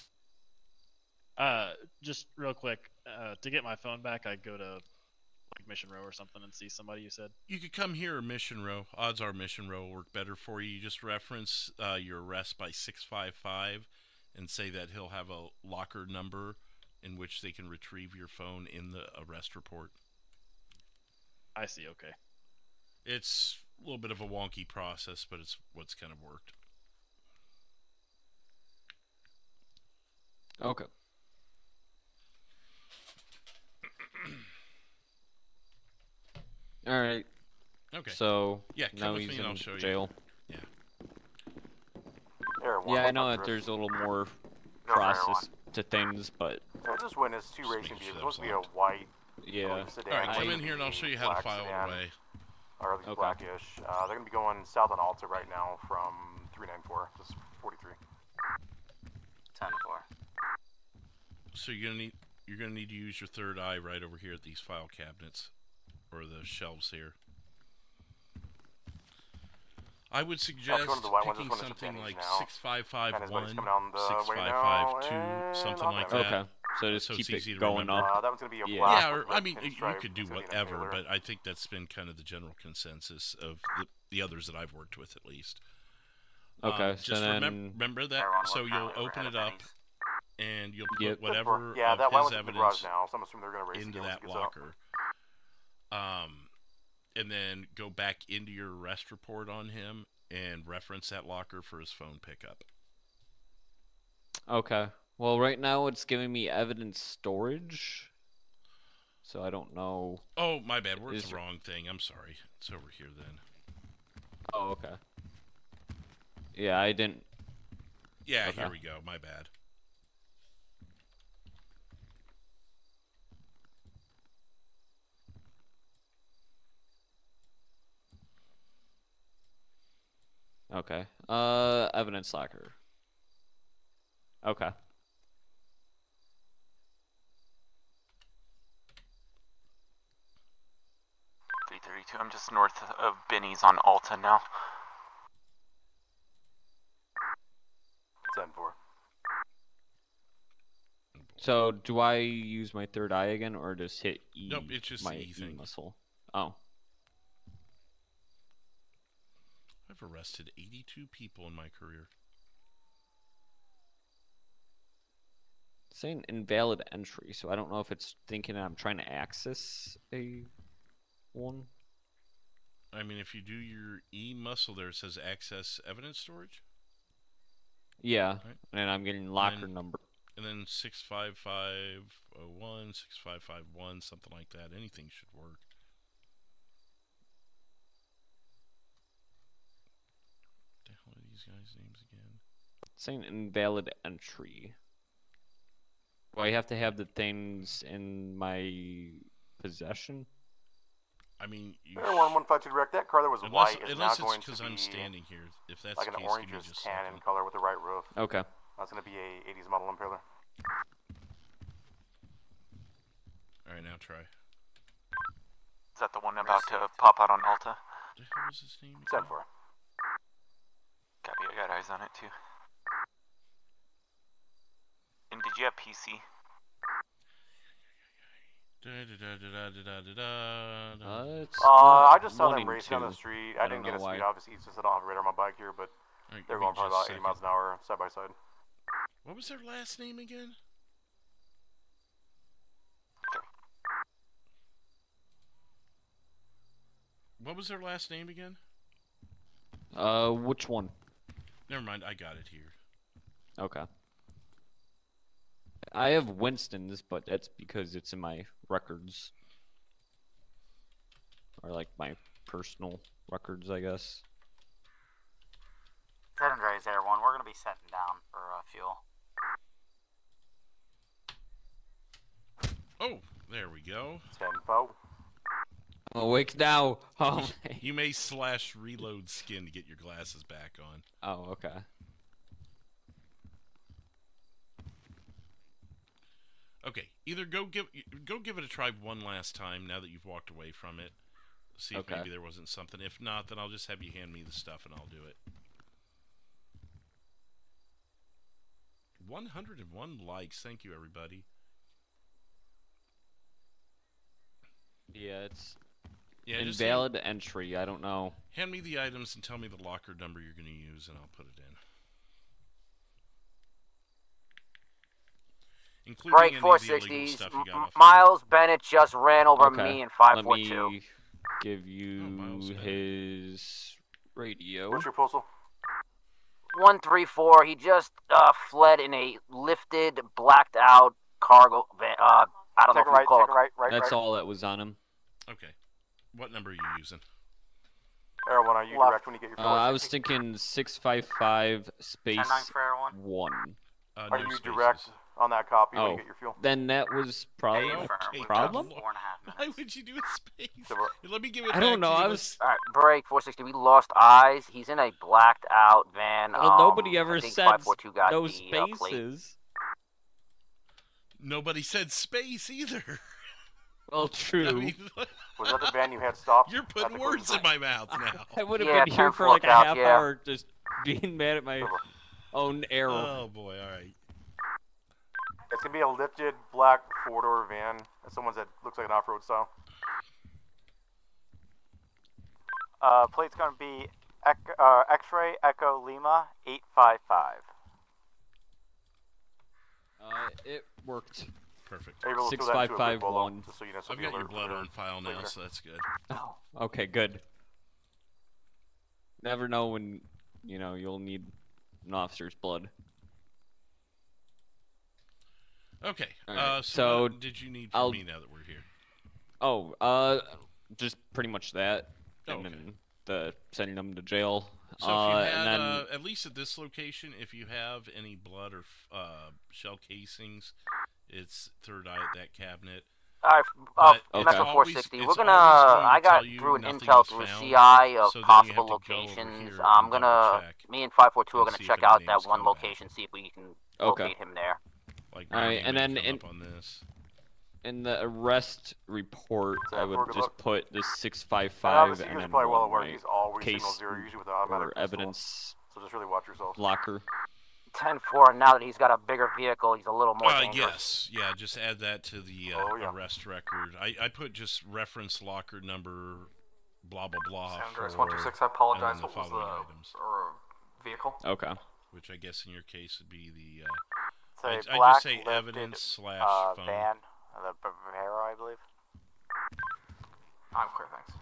Just real quick, to get my phone back, I'd go to like Mission Row or something and see somebody, you said? You could come here or Mission Row. Odds are Mission Row will work better for you. You just reference your arrest by 655 and say that he'll have a locker number in which they can retrieve your phone in the arrest report. I see, okay. It's a little bit of a wonky process, but it's what's kind of worked. Okay. All right. Okay. So yeah, now come with he's me in and I'll show jail. you. Yeah, I know that there's a little more process to things, but I just witnessed two racing vehicles. Supposed to be a white yeah. sedan. All right, come in here and I'll show you how to file it away. Or at least blackish. They're going to be going south on Alta right now from 394, just 43. 10-4. So you're gonna need to use your third eye right over here at these file cabinets or the shelves here. I would suggest picking something like 6551, 6552, something like that. Okay. So just keep it going remember. up. That one's going to be a Yeah, black or, with I red mean, you pinstripe, could do City and whatever, Taylor. but I think that's been kind of the general consensus of the others that I've worked with, at least. Okay, just so then remember that. So you'll open it up, and you'll put whatever Yeah, of that one his was in the garage evidence now, so I'm assuming they're going to race into again that once it gets up. locker. And then go back into your arrest report on him and reference that locker for his phone pickup. Okay. Well, right now it's giving me evidence storage, so I don't know. Oh, my bad. We're the wrong thing. I'm sorry. It's over here then. Oh, okay. Yeah, I didn't. Yeah, Okay. here we go. My bad. Okay. Evidence locker. Okay. 332. I'm just north of Benny's on Alta now. 10-4. So, do I use my third eye again, or just hit E? Nope, it's just my the E thing. muscle. Oh. I've arrested 82 people in my career. It's saying invalid entry, so I don't know if it's thinking I'm trying to access a one. I mean, if you do your E muscle there, it says access evidence storage. Yeah, Right. and I'm getting locker number. And then 65501, 6551, something like that. Anything should work. What the hell are these guys' names again? It's saying invalid entry. Do I have to have the things in my possession? I mean, you Air 1152 direct. That car that was white is now unless going it's to because be I'm standing here. If that's like the an case, give me orangish just a tan second. in color with the right roof. Okay. That's going to be a 80s model Impaler. All right, now try. Is that the one about to pop out on Alta? What the hell was his name? 10-4. Copy, I got eyes on it too. And did you have PC? I just saw them racing on the street. I didn't get a speed, obviously, since I don't have a radar on my bike here, but they're going probably about 80 miles an hour side by side. What was their last name again? What was their last name again? Which one? Never mind, I got it here. Okay. I have Winston's, but that's because it's in my records. Or like my personal records, I guess. San Andreas Air 1, we're going to be setting down for fuel. Oh, there we go. Tempo. Awake now. Oh, you may / reload skin to get your glasses back on. Oh, okay. Okay, either go give it a try one last time now that you've walked away from it. See if maybe there wasn't something. If not, then I'll just have you hand me the stuff and I'll do it. 101 likes. Thank you, everybody. Yeah, it's just invalid entry. I don't know. Hand me the items and tell me the locker number you're going to use, and I'll put it in. Including Break any 460s. of the illegal stuff you got off Miles Bennett just ran over me in 542. Let me give you his radio. What's your postal? 134. He just fled in a lifted, blacked out cargo van. I don't know if you call it. That's all that was on him. Okay. What number are you using? Air 1, are you direct when you get your fuel? I was thinking 655 space 10-9 for Air 1. 1. Are you direct on that copy when you get your fuel? Then that was probably a problem. 4.5 minutes. Why would you do a space? Let me give it I don't know. I was. Alright, break 460. We lost eyes. He's in a blacked out van. Well, nobody ever I think said 542 got no the, plate. spaces. Nobody said space either. Well, true. I mean, was that the van you had stopped? You're putting words in my mouth now. I would have been here for like a half hour just being mad at my own error. Oh boy, alright. It's going to be a lifted black 4-door van. Someone's that looks like an off-road style. Plate's going to be X-Ray Echo Lima 855. It worked. Perfect. 6551. I've got your blood on file now, so that's good. Oh, okay, good. Never know when, you'll need an officer's blood. Okay. Right. So what did you need from me now that we're here? Oh, just pretty much that. Oh, and then sending them to jail. So if you had, and then, at least at this location, if you have any blood or shell casings, it's third eye at that cabinet. Alright, Metro 460. We're gonna. I got through an intel through CI of possible locations. I'm gonna. Me and 542 are gonna check out that one location, see if we can locate him there. Like, all right, and then in the arrest report, I would just put the 655 obviously, and then probably well aware my he's always case single-0 usually with the automatic or evidence so just really watch yourself. locker. 10-4. Now that he's got a bigger vehicle, he's a little more dangerous. Yes, yeah. Just add that to the arrest record. I put just reference locker number, blah blah blah. San Andreas 126. I apologize. What was the vehicle? Okay. Which I guess in your case would be the. I just say evidence / phone. Van, the Bavaro, I believe. I'm clear, thanks.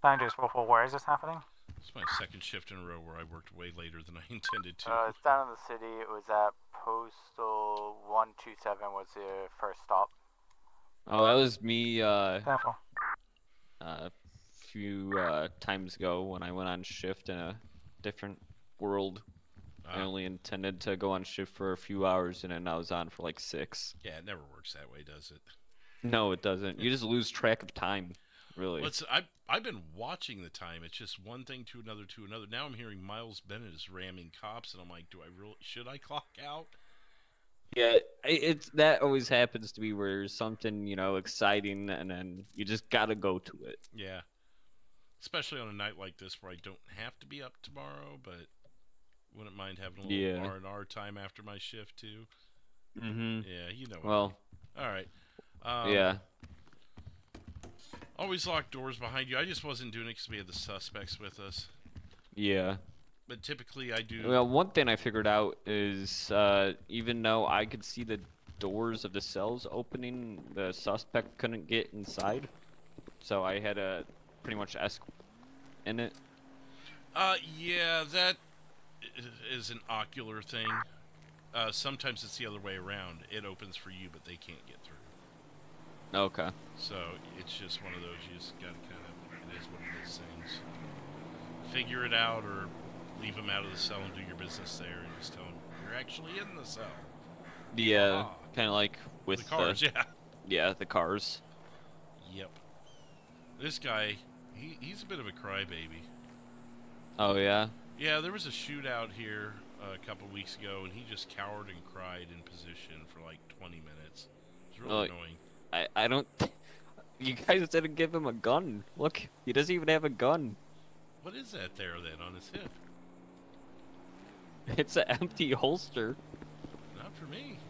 San Andreas, where is this happening? It's my second shift in a row where I worked way later than I intended to. It's down in the city. It was at Postal 127 was the first stop. Oh, that was me. A few times ago when I went on shift in a different world. I only intended to go on shift for a few hours, and then I was on for like 6. Yeah, it never works that way, does it? No, it doesn't. You just lose track of time, really. Well, I've been watching the time. It's just one thing to another to another. Now I'm hearing Miles Bennett is ramming cops, and I'm like, should I clock out? Yeah, that always happens to me where there's something, exciting, and then you just gotta go to it. Yeah. Especially on a night like this where I don't have to be up tomorrow, but wouldn't mind having a little R&R time after my shift, too. Mm-hmm. Yeah, you know what Well. I mean. All right. Yeah. Always lock doors behind you. I just wasn't doing it because we had the suspects with us. Yeah. But typically I do... Well, one thing I figured out is even though I could see the doors of the cells opening, the suspect couldn't get inside. so I had a pretty much in it. Yeah, that is an ocular thing. Sometimes it's the other way around. It opens for you, but they can't get through. Okay. So it's just one of those. You just gotta kind of. It is one of those things. Figure it out, or leave them out of the cell and do your business there, and just tell them you're actually in the cell. Yeah, kind of like with the cars. Yeah. Yeah, the cars. Yep. This guy, he's a bit of a crybaby. Oh yeah. Yeah, there was a shootout here a couple weeks ago, and he just cowered and cried in position for like 20 minutes. It's really annoying. I don't. You guys didn't give him a gun. Look, he doesn't even have a gun. What is that there then on his hip? It's an empty holster. Not for me.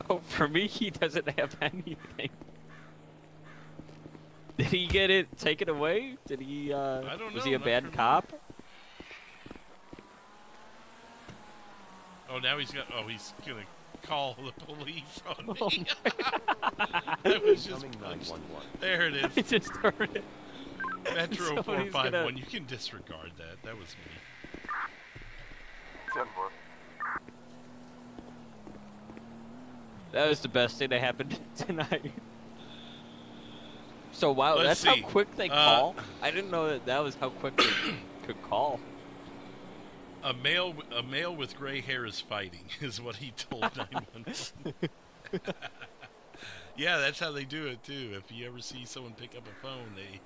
Oh, for me, he doesn't have anything. Did he get it taken away? Did he? I don't know. Was he a bad cop? Oh, now he's got. Oh, he's gonna call the police on me. That was just punched. There it is. I just heard it. Metro Somebody's 451. gonna- You can disregard that. That was me. 10-4. That was the best thing that happened tonight. So wow, Let's that's see. how quick they call. I didn't know that was how quick they could call. A male with gray hair is fighting, is what he told 911. Yeah, that's how they do it too. If you ever see someone pick up a phone, they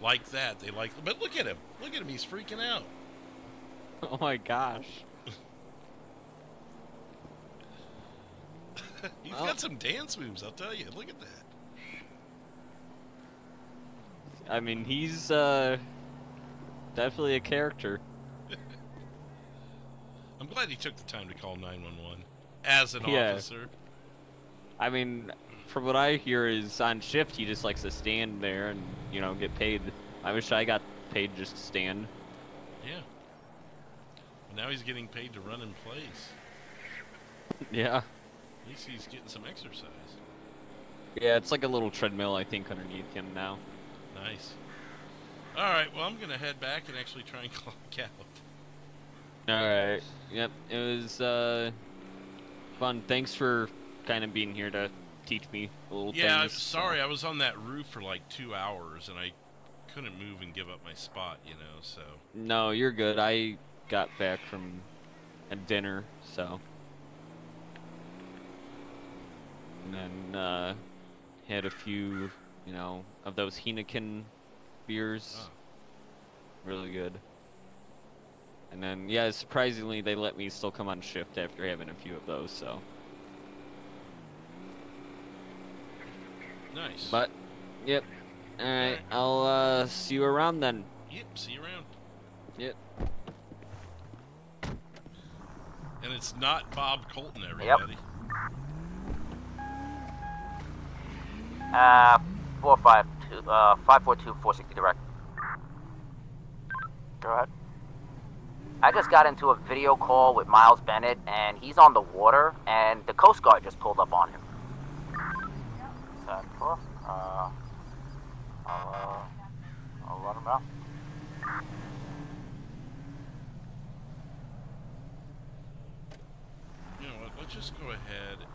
like that. They like. But look at him. Look at him. He's freaking out. Oh my gosh. He's got some dance moves, I'll tell you. Look at that. I mean, he's definitely a character. I'm glad he took the time to call 911 as an Yeah. officer. I mean, from what I hear is on shift he just likes to stand there and, you know, get paid. I wish I got paid just to stand. Yeah. Now he's getting paid to run in place. Yeah. At least he's getting some exercise. Yeah, it's like a little treadmill, I think, underneath him now. Nice. Alright, well, I'm going to head back and actually try and clock out. Alright. Yep, it was fun. Thanks for kind of being here to teach me a little Yeah, I'm things. sorry. I was on that roof for like 2 hours, and I couldn't move and give up my spot, you know, so... No, you're good. I got back from a dinner, so... And then, had a few, you know, of those Heineken beers. Oh. Really good. And then, yeah, surprisingly, they let me still come on shift after having a few of those, so... Nice. But, yep. Alright, I'll, see you around then. Yep, see you around. Yep. And it's not Bob Colton, everybody. 452, 542, 460 direct. Go ahead. I just got into a video call with Miles Bennett, and he's on the water, and the Coast Guard just pulled up on him. 10-4. I'll let him know. You know what, let's just go ahead and...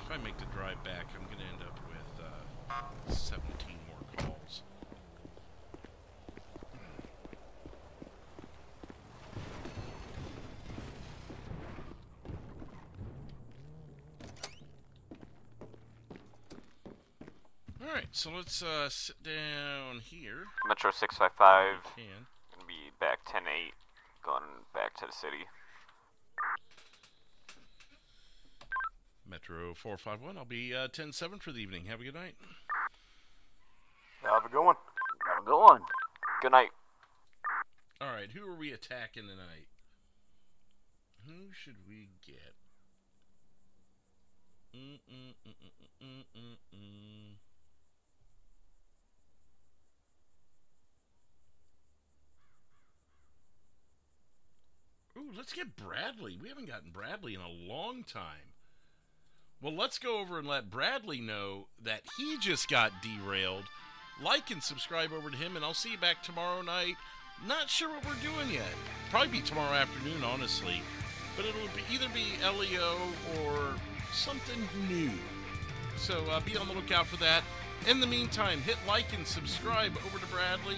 If I make the drive back, I'm going to end up with 17 more calls. Alright, so let's sit down here. Metro 655. Can. Gonna be back 10-8. Going back to the city. Metro 451, I'll be 10-7 for the evening. Have a good night. Have a good one. Have a good one. Good night. Alright, who are we attacking tonight? Who should we get? Ooh, let's get Bradley. We haven't gotten Bradley in a long time. Well, let's go over and let Bradley know that he just got derailed. Like and subscribe over to him, and I'll see you back tomorrow night. Not sure what we're doing yet. Probably be tomorrow afternoon, honestly. But it'll either be LEO or something new. So be on the lookout for that. In the meantime, hit like and subscribe over to Bradley.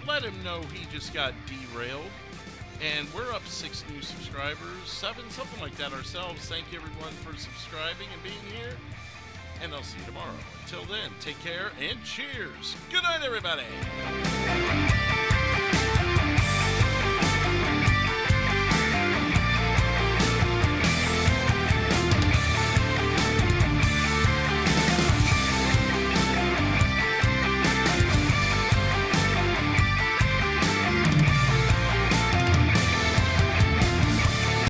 Let him know he just got derailed. And we're up 6 new subscribers, 7, something like that ourselves. Thank you everyone for subscribing and being here. And I'll see you tomorrow. Until then, take care and cheers. Good night, everybody.